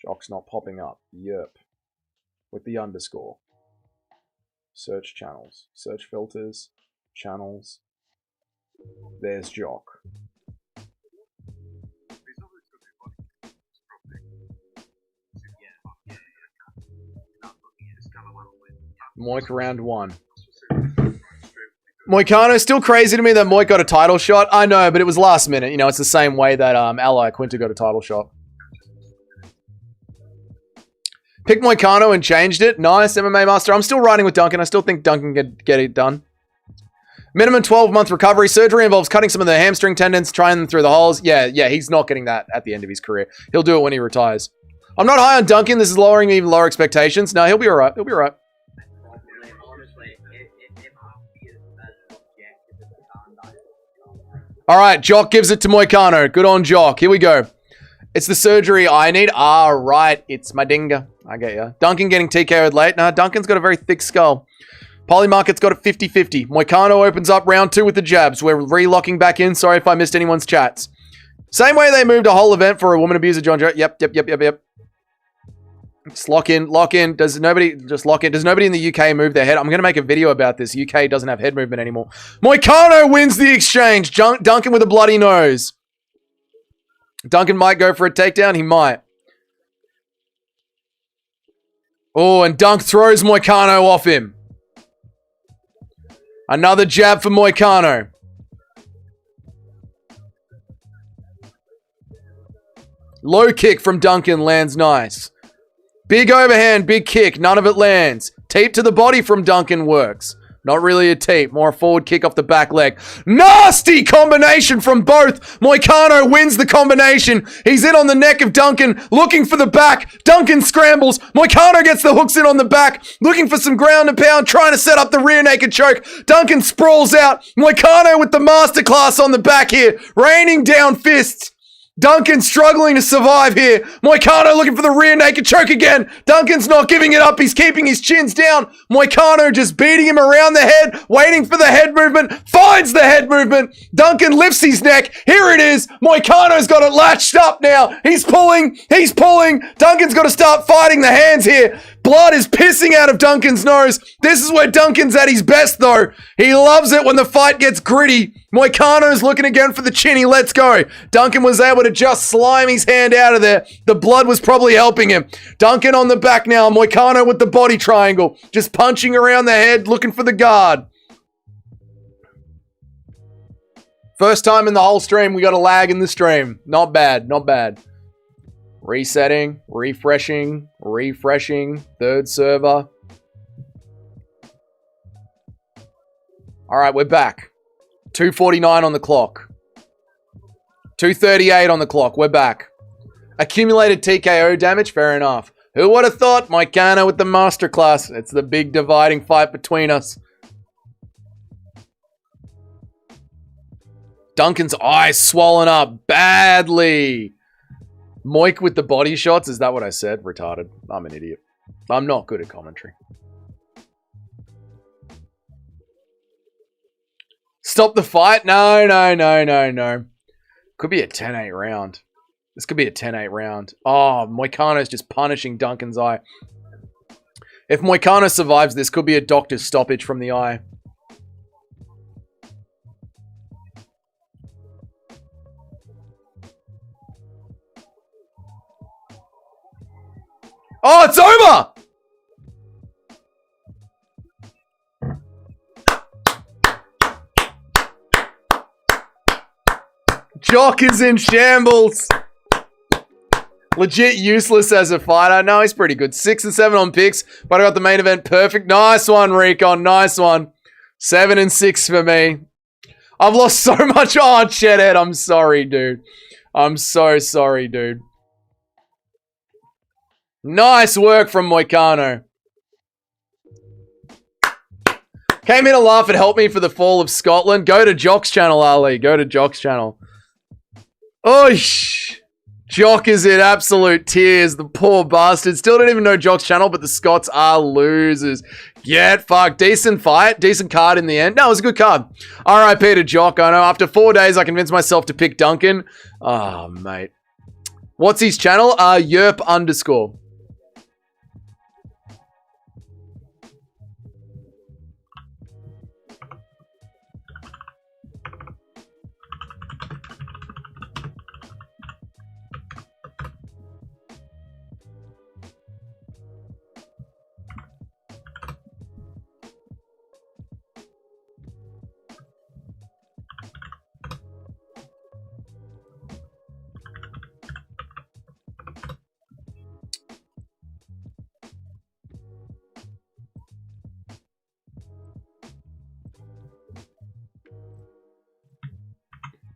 Jock's not popping up. Yep. With the underscore. Search channels. Search filters. Channels. There's Jock. Moik round 1. Moicano, still crazy to me that Moik got a title shot. I know, but it was last minute. You know, it's the same way that Ally Quinta got a title shot. Picked Moicano and changed it. Nice, MMA Master. I'm still riding with Duncan. I still think Duncan can get it done. Minimum 12-month recovery. Surgery involves cutting some of the hamstring tendons, trying them through the holes. Yeah, he's not getting that at the end of his career. He'll do it when he retires. I'm not high on Duncan. This is lowering even lower expectations. No, he'll be all right. He'll be all right. All right, Jock gives it to Moicano. Good on Jock. Here we go. It's the surgery I need. Ah, right. It's my dinger. I get ya. Duncan getting TKO'd late. Nah, Duncan's got a very thick skull. Polymarket's got it 50-50. Moicano opens up round 2 with the jabs. We're relocking back in. Sorry if I missed anyone's chats. Same way they moved a whole event for a woman abuser, John Joe. Yep. Just lock in. Does nobody just lock in? Does nobody in the UK move their head? I'm going to make a video about this. UK doesn't have head movement anymore. Moicano wins the exchange. Duncan with a bloody nose. Duncan might go for a takedown. He might. Oh, and Dunk throws Moicano off him. Another jab for Moicano. Low kick from Duncan lands nice. Big overhand, big kick. None of it lands. Teep to the body from Duncan works. Not really a teep, more a forward kick off the back leg. Nasty combination from both. Moicano wins the combination. He's in on the neck of Duncan, looking for the back. Duncan scrambles. Moicano gets the hooks in on the back, looking for some ground and pound, trying to set up the rear naked choke. Duncan sprawls out. Moicano with the masterclass on the back here, raining down fists. Duncan struggling to survive here. Moicano looking for the rear naked choke again. Duncan's not giving it up. He's keeping his chins down. Moicano just beating him around the head, waiting for the head movement. Finds the head movement. Duncan lifts his neck. Here it is. Moicano's got it latched up now. He's pulling. Duncan's got to start fighting the hands here. Blood is pissing out of Duncan's nose. This is where Duncan's at his best, though. He loves it when the fight gets gritty. Moicano's looking again for the chinny. Let's go. Duncan was able to just slime his hand out of there. The blood was probably helping him. Duncan on the back now. Moicano with the body triangle. Just punching around the head, looking for the guard. First time in the whole stream, we got a lag in the stream. Not bad, not bad. Resetting, refreshing, third server. All right, we're back. 2:49 on the clock. 2:38 on the clock. We're back. Accumulated TKO damage, fair enough. Who would have thought? Moicano with the masterclass. It's the big dividing fight between us. Duncan's eyes swollen up badly. Moik with the body shots. Is that what I said? Retarded. I'm an idiot. I'm not good at commentary. Stop the fight? No. Could be a 10-8 round. This could be a 10-8 round. Oh, Moicano's just punishing Duncan's eye. If Moicano survives this, could be a doctor's stoppage from the eye. Oh, it's over! Jock is in shambles. Legit useless as a fighter. No, he's pretty good. 6 and 7 on picks, but I got the main event perfect. Nice one, Recon. Nice one. 7 and 6 for me. I've lost so much. Oh, Chedhead. I'm sorry, dude. I'm so sorry, dude. Nice work from Moicano. Came in to laugh and help me for the fall of Scotland. Go to Jock's channel, Ali. Go to Jock's channel. Oish. Jock is in absolute tears. The poor bastard. Still don't even know Jock's channel, but the Scots are losers. Get fucked. Decent fight. Decent card in the end. No, it was a good card. RIP to Jock. I know. After 4 days, I convinced myself to pick Duncan. Oh, mate. What's his channel? Yerp_.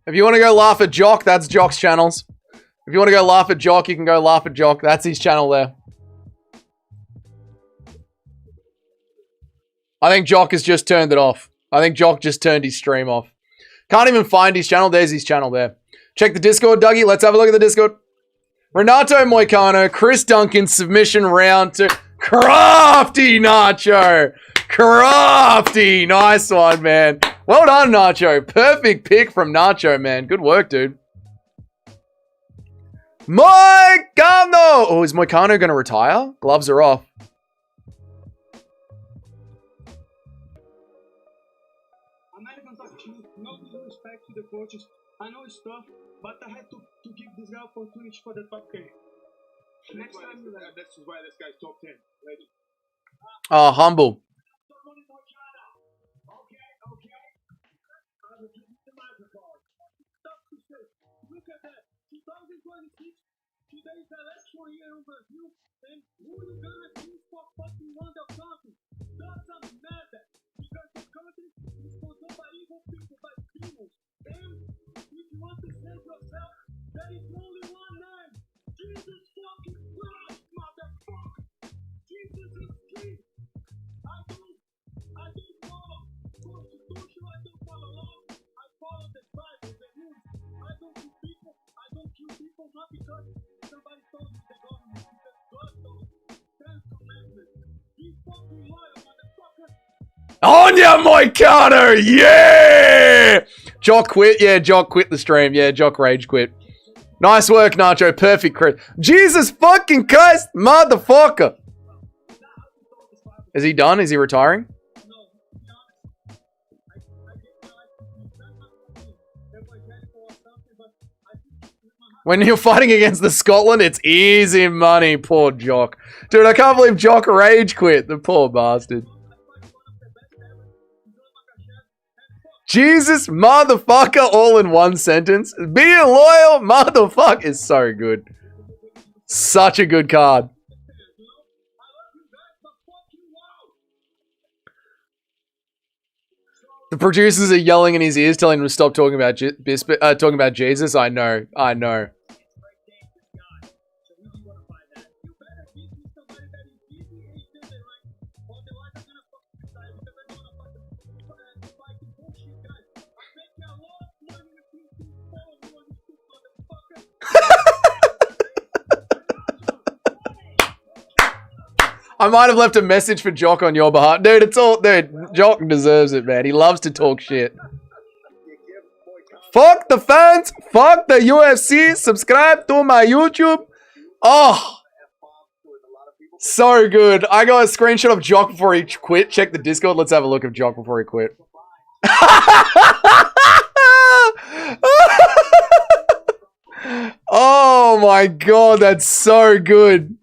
If you want to go laugh at Jock, that's Jock's channels. If you want to go laugh at Jock, you can go laugh at Jock. That's his channel there. I think Jock has just turned it off. I think Jock just turned his stream off. Can't even find his channel. There's his channel there. Check the Discord, Dougie. Let's have a look at the Discord. Renato Moicano, Chris Duncan, submission round 2. Crafty Nacho. Crafty. Nice one, man. Well done, Nacho. Perfect pick from Nacho, man. Good work, dude. Moicano! Oh, is Moicano going to retire? Gloves are off.
Americans are cheap. No disrespect to the coaches. I know it's tough, but I had to give this guy opportunity for the top 10. Next time, that's why this guy's top 10. Ready?
Oh, humble.
Look at that. 2026. Today is the election year in Brazil. And who you gonna choose for fucking Wanda Country? Doesn't matter. Because the country is controlled by evil people, by demons. And if you want to save yourself, there is only one name. Jesus fucking Christ, motherfucker. Jesus is king. I don't follow constitution. I don't follow law. I follow the Bible, the rules. I don't kill people. I don't kill people not because somebody told me the government. Because God told me. 10 commandments. Be fucking loyal, motherfucker.
On ya, Moicano! Yeah! Jock quit. Yeah, Jock quit the stream. Yeah, Jock rage quit. Nice work, Nacho. Perfect, Chris. Jesus fucking Christ, motherfucker. Is he done? Is he retiring? When you're fighting against the Scotland, it's easy money. Poor Jock. Dude, I can't believe Jock rage quit. The poor bastard. Jesus, motherfucker, all in one sentence. Be a loyal motherfucker is so good. Such a good card. The producers are yelling in his ears, telling him to stop talking about Jesus. I know. I know. I might have left a message for Jock on your behalf. Dude, it's all... Dude, Jock deserves it, man. He loves to talk shit. Fuck the fans. Fuck the UFC. Subscribe to my YouTube. Oh. So good. I got a screenshot of Jock before he quit. Check the Discord. Let's have a look at Jock before he quit. Oh my god, that's so good.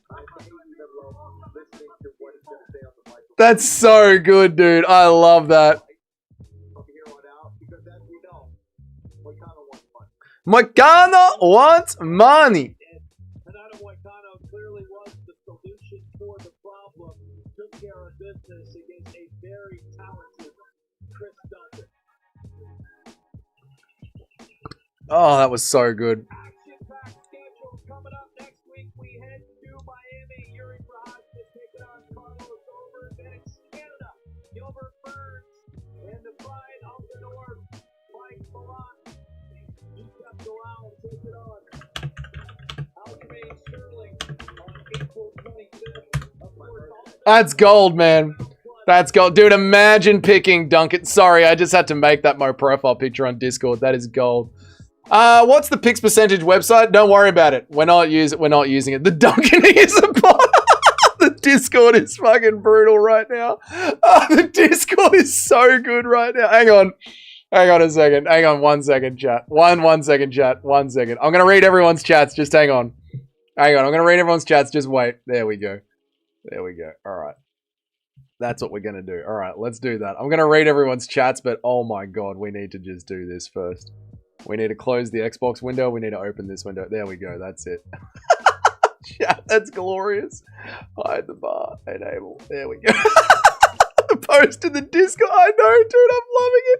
That's so good, dude. I love that. Moicano wants money.
Moicano clearly was the solution for the problem. Took care of business against a very talented Chris Duncan.
Oh, that was so good.
Action-packed schedule coming up next week. We head to Miami. Yuri Prochazka taking on Carlos over. Then it's Canada. Gilbert Burns and the pride of the North. Mike Milan. You kept around. Take it on. Aljamain Sterling on April 25th.
That's gold, man. That's gold. Dude, imagine picking Duncan. Sorry, I just had to make that my profile picture on Discord. That is gold. What's the picks percentage website? Don't worry about it. We're not using it. The Duncan is a bot. The Discord is fucking brutal right now. The Discord is so good right now. Hang on. Hang on a second. Hang on 1 second, chat. One second, chat. 1 second. I'm gonna read everyone's chats. Just hang on. Hang on. I'm gonna read everyone's chats. Just wait. There we go. There we go. Alright. That's what we're gonna do. Alright, let's do that. I'm gonna read everyone's chats, but oh my god, we need to just do this first. We need to close the Xbox window. We need to open this window. There we go. That's it. Chat, that's glorious. Hide the bar. Enable. There we go. The post in the Discord. I know, dude. I'm loving it.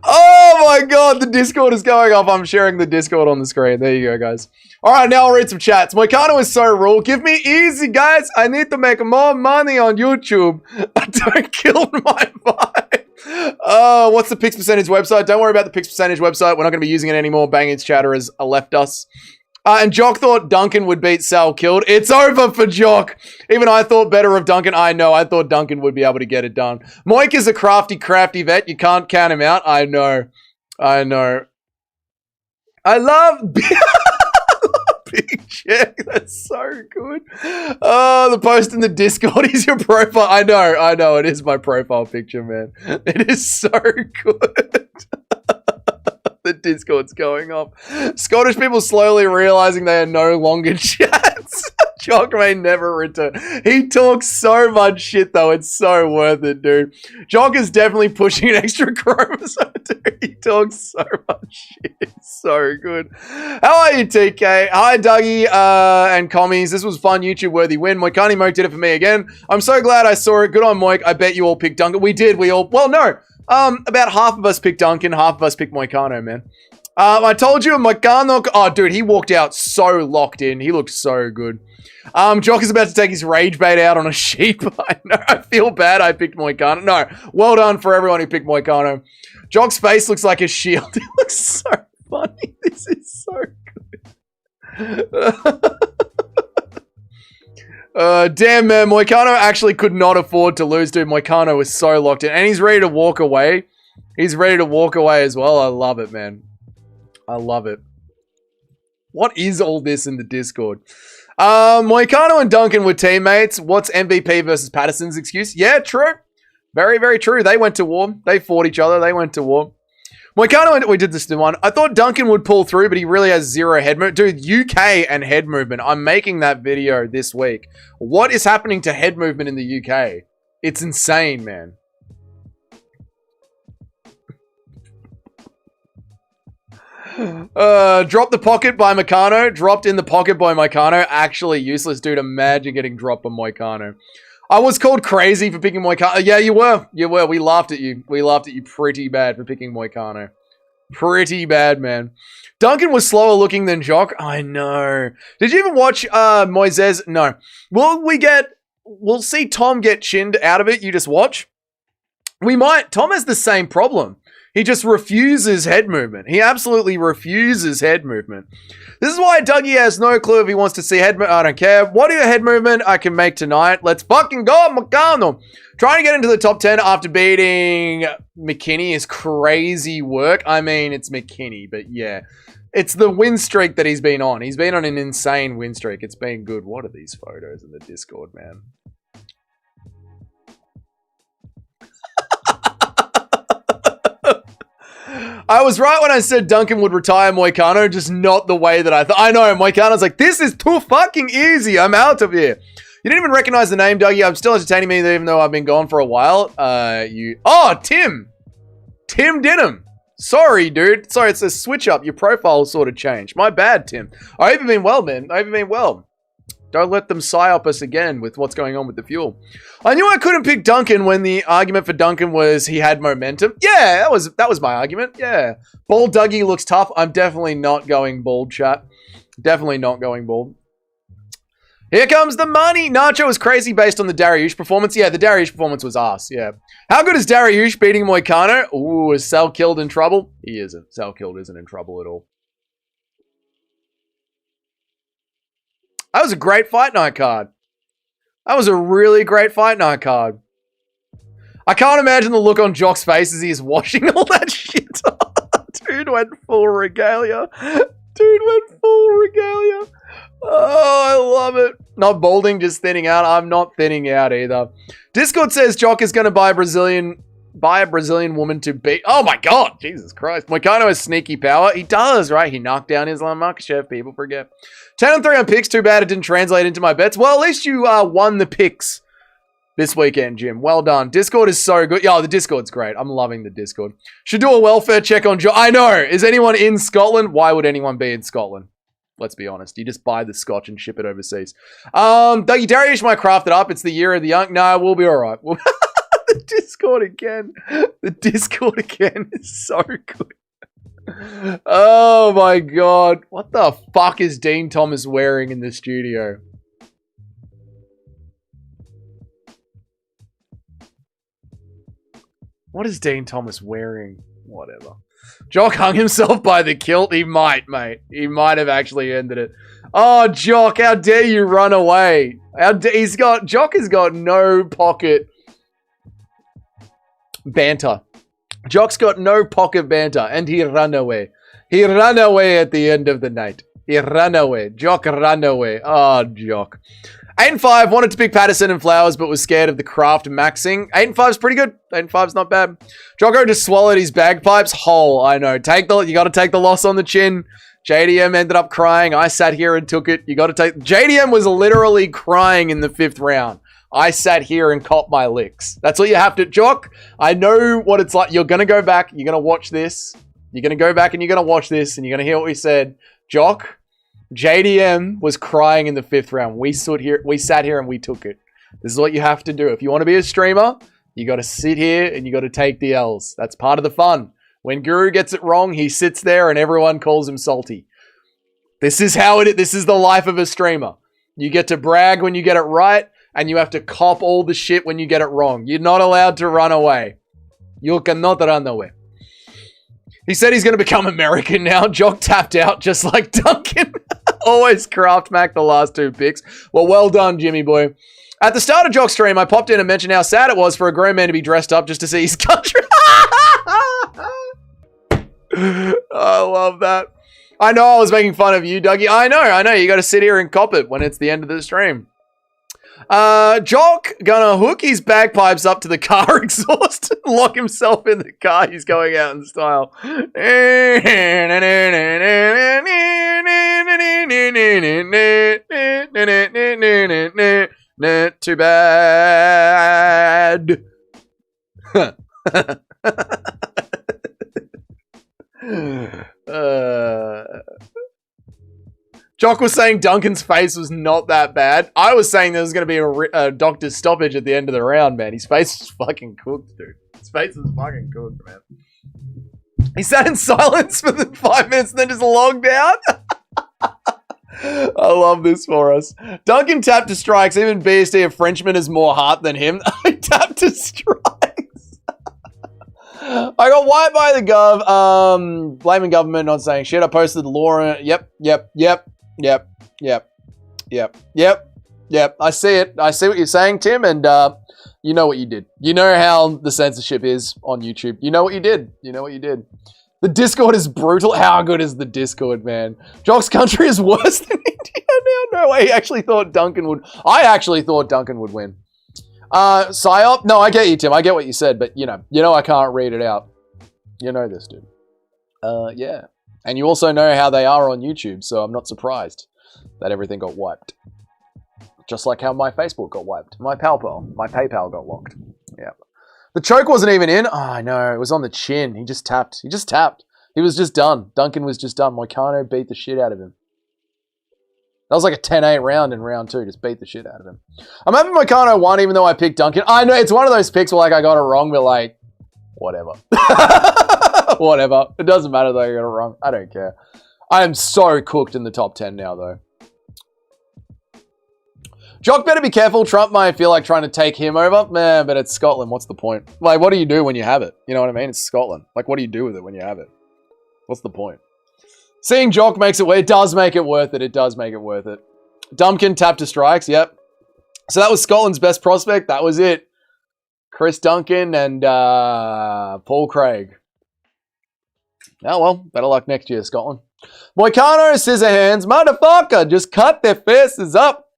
Oh my god. The Discord is going off. I'm sharing the Discord on the screen. There you go, guys. All right, now I'll read some chats. Moicano is so rude. Give me easy, guys. I need to make more money on YouTube. Don't kill my vibe. What's the picks percentage website? Don't worry about the picks percentage website. We're not going to be using it anymore. Banging's chatter has left us. And Jock thought Duncan would beat Sal killed. It's over for Jock. Even I thought better of Duncan. I know. I thought Duncan would be able to get it done. Moik is a crafty vet. You can't count him out. I know. I know. I love... Big check. That's so good. Oh, the post in the Discord is your profile. I know. It is my profile picture, man. It is so good. The Discord's going off. Scottish people slowly realizing they are no longer chats. Jock may never return. He talks so much shit, though. It's so worth it, dude. Jock is definitely pushing an extra chromosome, dude. He talks so much shit. It's so good. How are you, TK? Hi, Dougie and commies. This was fun, YouTube-worthy win. Moicano Moik did it for me again. I'm so glad I saw it. Good on Moik. I bet you all picked Duncan. We did. We all... Well, no. About half of us picked Duncan. Half of us picked Moicano, man. I told you, Moicano... Oh, dude, he walked out so locked in. He looked so good. Jock is about to take his rage bait out on a sheep. I know. I feel bad I picked Moicano. No. Well done for everyone who picked Moicano. Jock's face looks like a shield. It looks so funny. This is so good. Damn, man. Moicano actually could not afford to lose, dude. Moicano was so locked in. And he's ready to walk away. He's ready to walk away as well. I love it, man. I love it. What is all this in the Discord? Moicano and Duncan were teammates. What's MVP versus Patterson's excuse? Yeah, true. Very, very true. They went to war. They fought each other. They went to war. Moicano, we did this in one. I thought Duncan would pull through, but he really has zero head movement. Dude, UK and head movement. I'm making that video this week. What is happening to head movement in the UK? It's insane, man. Drop the pocket by Moicano. Dropped in the pocket by Moicano. Actually useless, dude. Imagine getting dropped by Moicano. I was called crazy for picking Moicano. Yeah, you were. You were. We laughed at you. We laughed at you pretty bad for picking Moicano. Pretty bad, man. Duncan was slower looking than Jock. I know. Did you even watch Moises? No. We'll see Tom get chinned out of it. You just watch. We might. Tom has the same problem. He just refuses head movement. He absolutely refuses head movement. This is why Dougie has no clue if he wants to see head movement. I don't care. What head movement I can make tonight? Let's fucking go, Moicano. Trying to get into the top 10 after beating McKinney is crazy work. I mean, it's McKinney, but yeah. It's the win streak that he's been on. He's been on an insane win streak. It's been good. What are these photos in the Discord, man? I was right when I said Duncan would retire Moicano, just not the way that I thought. I know, Moicano's like, this is too fucking easy. I'm out of here. You didn't even recognize the name, Dougie. I'm still entertaining me, even though I've been gone for a while. Oh, Tim. Tim Denham. Sorry, dude. Sorry, it's a switch up. Your profile sort of changed. My bad, Tim. I hope you've been well, man. I hope you've been well. Don't let them psyop us again with what's going on with the fuel. I knew I couldn't pick Duncan when the argument for Duncan was he had momentum. Yeah, that was my argument. Yeah. Bald Dougie looks tough. I'm definitely not going bald, chat. Definitely not going bald. Here comes the money. Nacho was crazy based on the Dariush performance. Yeah, the Dariush performance was ass. Yeah. How good is Dariush beating Moicano? Ooh, is Sal Killed in trouble? He isn't. Sal Killed isn't in trouble at all. That was a great fight night card. That was a really great fight night card. I can't imagine the look on Jock's face as he's washing all that shit. Dude went full regalia. Dude went full regalia. Oh, I love it. Not balding, just thinning out. I'm not thinning out either. Discord says Jock is going to buy a Brazilian woman to beat. Oh my God, Jesus Christ. Moicano has sneaky power. He does, right? He knocked down Islam Makhachev. People forget. 10-3 on picks. Too bad it didn't translate into my bets. Well, at least you won the picks this weekend, Jim. Well done. Discord is so good. Yo, the Discord's great. I'm loving the Discord. Should do a welfare check on Jock. I know. Is anyone in Scotland? Why would anyone be in Scotland? Let's be honest. You just buy the scotch and ship it overseas. Dougie Dariush might craft it up. It's the year of the young. No, we'll be all right. The Discord again. The Discord again is so good. Oh my God. What the fuck is Dean Thomas wearing in the studio? What is Dean Thomas wearing? Whatever. Jock hung himself by the kilt. He might, mate. He might have actually ended it. Oh, Jock, how dare you run away? Jock has got no pocket banter. Jock's got no pocket banter, and he ran away. He ran away at the end of the night. He ran away. Jock ran away. Oh, Jock. 8-5, wanted to pick Patterson and Flowers, but was scared of the craft maxing. 8-5's pretty good. 8-5's not bad. Jocko just swallowed his bagpipes whole. I know. You got to take the loss on the chin. JDM ended up crying. I sat here and took it. You got to take... JDM was literally crying in the 5th round. I sat here and copped my licks. That's what you have to... Jock, I know what it's like. You're going to go back. You're going to watch this. You're going to go back and you're going to watch this. And you're going to hear what we said. Jock, JDM was crying in the 5th round. We sat here and we took it. This is what you have to do. If you want to be a streamer, you got to sit here and you got to take the L's. That's part of the fun. When Guru gets it wrong, he sits there and everyone calls him salty. This is how it is. This is the life of a streamer. You get to brag when you get it right, and you have to cop all the shit when you get it wrong. You're not allowed to run away. You cannot run away. He said he's going to become American now. Jock tapped out just like Duncan. Always craft Mac the last 2 picks. Well done, Jimmy boy. At the start of Jock's stream, I popped in and mentioned how sad it was for a grown man to be dressed up just to see his country. I love that. I know I was making fun of you, Dougie. I know. You got to sit here and cop it when it's the end of the stream. Jock gonna hook his bagpipes up to the car exhaust and lock himself in the car. He's going out in style. Too bad. Jock was saying Duncan's face was not that bad. I was saying there was going to be a doctor's stoppage at the end of the round, man. His face was fucking cooked, dude. His face was fucking cooked, man. He sat in silence for the 5 minutes and then just logged out. I love this for us. Duncan tapped to strikes. Even BSD, a Frenchman, has more heart than him. I tapped to strikes. I got wiped by the gov. Blaming government, not saying shit. I posted the law. Yep. I see it. I see what you're saying, Tim, and you know what you did. You know how the censorship is on YouTube. You know what you did. The Discord is brutal. How good is the Discord, man? Jock's country is worse than India now. No way. He actually thought Duncan would. I actually thought Duncan would win. Psyop? No, I get you, Tim. I get what you said, but you know I can't read it out. You know this, dude. Yeah. And you also know how they are on YouTube, so I'm not surprised that everything got wiped. Just like how my Facebook got wiped. My PayPal got locked. Yeah. The choke wasn't even in. Oh, I know. It was on the chin. He just tapped. He was just done. Duncan was just done. Moicano beat the shit out of him. That was like a 10-8 round in round 2. Just beat the shit out of him. I'm happy Moicano won even though I picked Duncan. I know it's one of those picks where like I got it wrong, but like, whatever. Whatever. It doesn't matter that I got it wrong. I don't care. I am so cooked in the top 10 now though. Jock better be careful. Trump might feel like trying to take him over. Man, but it's Scotland. What's the point? Like, what do you do when you have it? You know what I mean? It's Scotland. Like, what do you do with it when you have it? What's the point? Seeing Jock makes it worth it. It does make it worth it. It does make it worth it. Duncan tapped to strikes. Yep. So that was Scotland's best prospect. That was it. Chris Duncan and Paul Craig. Oh, well. Better luck next year, Scotland. Moicano, scissor hands. Motherfucker. Just cut their faces up.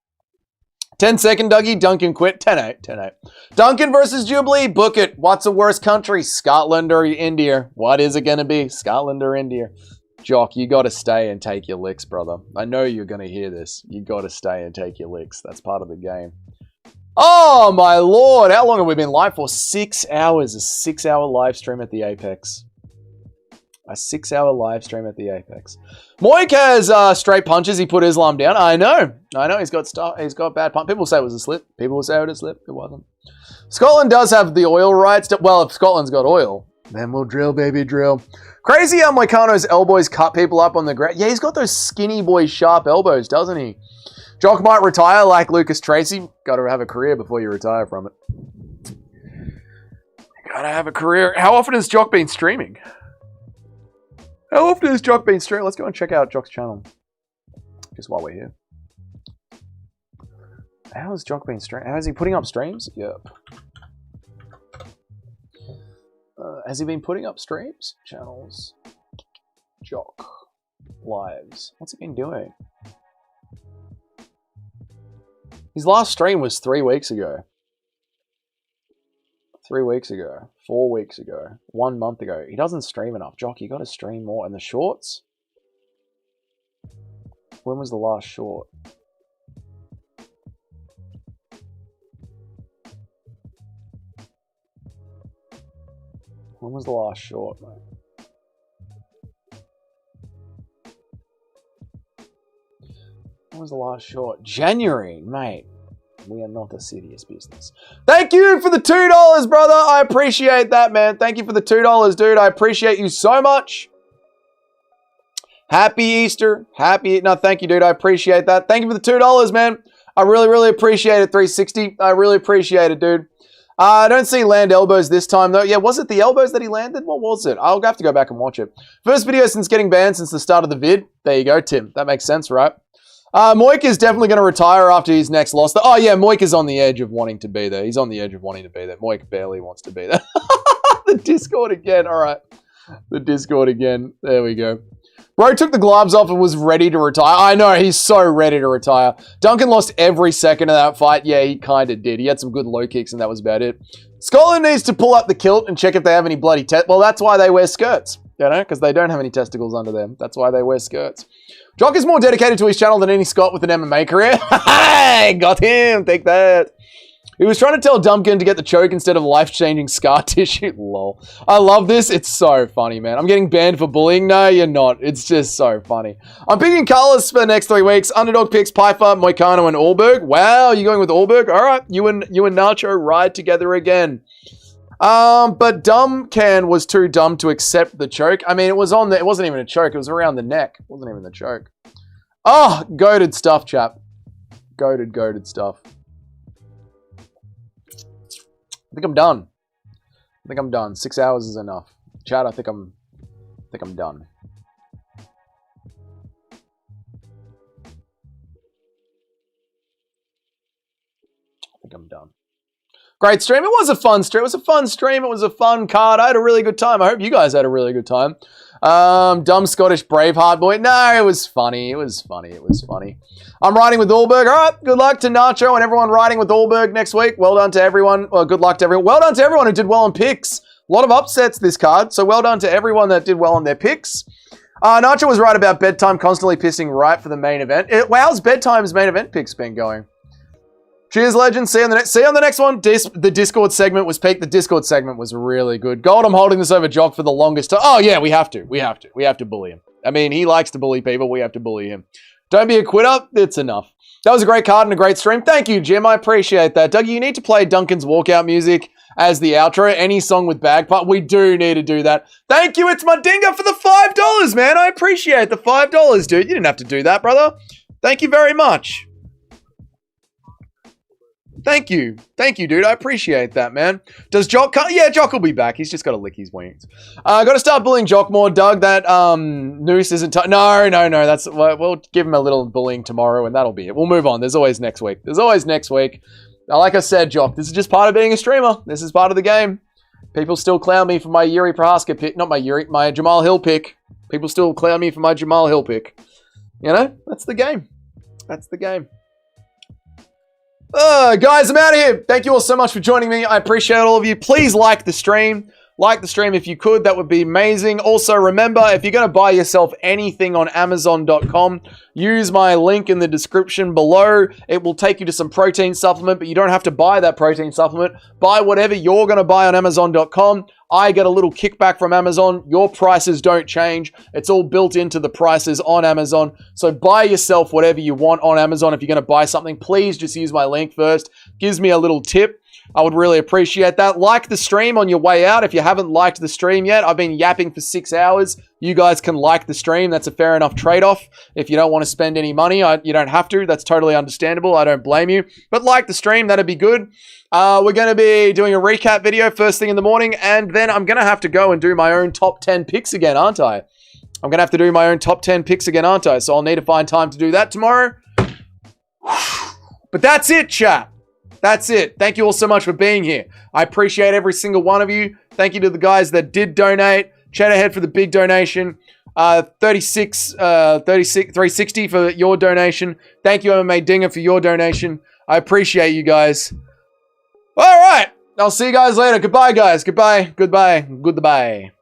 10-second Dougie. Duncan quit. 10-8. Duncan versus Jubilee. Book it. What's a worse country? Scotland or India? What is it going to be? Scotland or India? Jock, you got to stay and take your licks, brother. I know you're going to hear this. You got to stay and take your licks. That's part of the game. Oh, my Lord. How long have we been live for? 6 hours. A 6-hour live stream at the Apex. A 6-hour live stream at the Apex. Moik has straight punches. He put Islam down. I know. He's got bad punch. People say it was a slip. People will say it was a slip. It wasn't. Scotland does have the oil rights. Well, if Scotland's got oil, then we'll drill, baby, drill. Crazy how Moicano's elbows cut people up on the ground. Yeah, he's got those skinny boy sharp elbows, doesn't he? Jock might retire like Lucas Tracy. Got to have a career before you retire from it. Got to have a career. How often has Jock been streaming? How often has Jock been streaming? Let's go and check out Jock's channel. Just while we're here. How has Jock been streaming? How is he putting up streams? Yep. Has he been putting up streams? Channels. Jock. Lives. What's he been doing? His last stream was 3 weeks ago. 3 weeks ago. 4 weeks ago. 1 month ago. He doesn't stream enough. Jock, you got to stream more. And the shorts? When was the last short? When was the last short, mate? When was the last short? January, mate. We are not a serious business. Thank you for the $2, brother. I appreciate that, man. Thank you for the $2, dude. I appreciate you so much. Happy Easter. No, thank you, dude. I appreciate that. Thank you for the $2, man. I really, really appreciate it, 360. I really appreciate it, dude. I don't see land elbows this time, though. Yeah, was it the elbows that he landed? What was it? I'll have to go back and watch it. First video since getting banned since the start of the vid. There you go, Tim. That makes sense, right? Moik is definitely going to retire after his next loss. Oh, yeah, Moik is on the edge of wanting to be there. He's on the edge of wanting to be there. Moik barely wants to be there. The Discord again. All right. The Discord again. There we go. Bro took the gloves off and was ready to retire. I know, he's so ready to retire. Duncan lost every second of that fight. Yeah, he kind of did. He had some good low kicks and that was about it. Scotland needs to pull up the kilt and check if they have any bloody well, that's why they wear skirts. You know, because they don't have any testicles under them. That's why they wear skirts. Jock is more dedicated to his channel than any Scot with an MMA career. Hey, got him. Take that. He was trying to tell Duncan to get the choke instead of life-changing scar tissue. Lol. I love this. It's so funny, man. I'm getting banned for bullying. No, you're not. It's just so funny. I'm picking colors for the next 3 weeks. Underdog picks Piper, Moicano, and Allberg. Wow, you're going with Allberg? All right. You and Nacho ride together again. But Duncan was too dumb to accept the choke. I mean, it was on the, it wasn't even a choke. It was around the neck. It wasn't even the choke. Oh, goated stuff, chap. Goated stuff. I think I'm done. I think I'm done. 6 hours is enough. Chat, I think I'm done. I think I'm done. Great stream. It was a fun stream. It was a fun stream. It was a fun card. I had a really good time. I hope you guys had a really good time. Dumb Scottish Braveheart boy. No, it was funny. It was funny. It was funny. I'm riding with Allberg. All right. Good luck to Nacho and everyone riding with Allberg next week. Well done to everyone. Well, good luck to everyone. Well done to everyone who did well on picks. A lot of upsets this card. So well done to everyone that did well on their picks. Nacho was right about bedtime constantly pissing right for the main event. How's bedtime's main event picks been going? Cheers, legend. See you on the next one. The Discord segment was peak. The Discord segment was really good. Gold, I'm holding this over Jock for the longest time. Oh, yeah, we have to. We have to bully him. I mean, he likes to bully people. We have to bully him. Don't be a quitter. It's enough. That was a great card and a great stream. Thank you, Jim. I appreciate that. Dougie, you need to play Duncan's walkout music as the outro. Any song with bagpipe. We do need to do that. Thank you. It's my dinger for the $5, man. I appreciate the $5, dude. You didn't have to do that, brother. Thank you very much. Thank you. Thank you, dude. I appreciate that, man. Does Jock come? Yeah, Jock will be back. He's just got to lick his wings. Got to start bullying Jock more, Doug. That noose isn't... No. That's... We'll give him a little bullying tomorrow, and that'll be it. We'll move on. There's always next week. There's always next week. Now, like I said, Jock, this is just part of being a streamer. This is part of the game. People still clown me for my Yuri Prohaska pick. Not my Yuri, my Jamal Hill pick. People still clown me for my Jamal Hill pick. You know? That's the game. That's the game. Guys, I'm out of here. Thank you all so much for joining me. I appreciate all of you. Please like the stream. Like the stream if you could. That would be amazing. Also, remember, if you're going to buy yourself anything on Amazon.com, use my link in the description below. It will take you to some protein supplement, but you don't have to buy that protein supplement. Buy whatever you're going to buy on Amazon.com. I get a little kickback from Amazon. Your prices don't change. It's all built into the prices on Amazon. So buy yourself whatever you want on Amazon. If you're going to buy something, please just use my link first. Gives me a little tip. I would really appreciate that. Like the stream on your way out. If you haven't liked the stream yet, I've been yapping for 6 hours. You guys can like the stream. That's a fair enough trade-off. If you don't want to spend any money, you don't have to. That's totally understandable. I don't blame you. But like the stream, that'd be good. We're going to be doing a recap video first thing in the morning, and then I'm going to have to go and do my own top 10 picks again, aren't I? I'm going to have to do my own top 10 picks again, aren't I? So I'll need to find time to do that tomorrow. But that's it, chat. That's it. Thank you all so much for being here. I appreciate every single one of you. Thank you to the guys that did donate. Chat ahead for the big donation. 360 for your donation. Thank you, MMA Dinger, for your donation. I appreciate you guys. All right. I'll see you guys later. Goodbye, guys. Goodbye. Goodbye. Goodbye.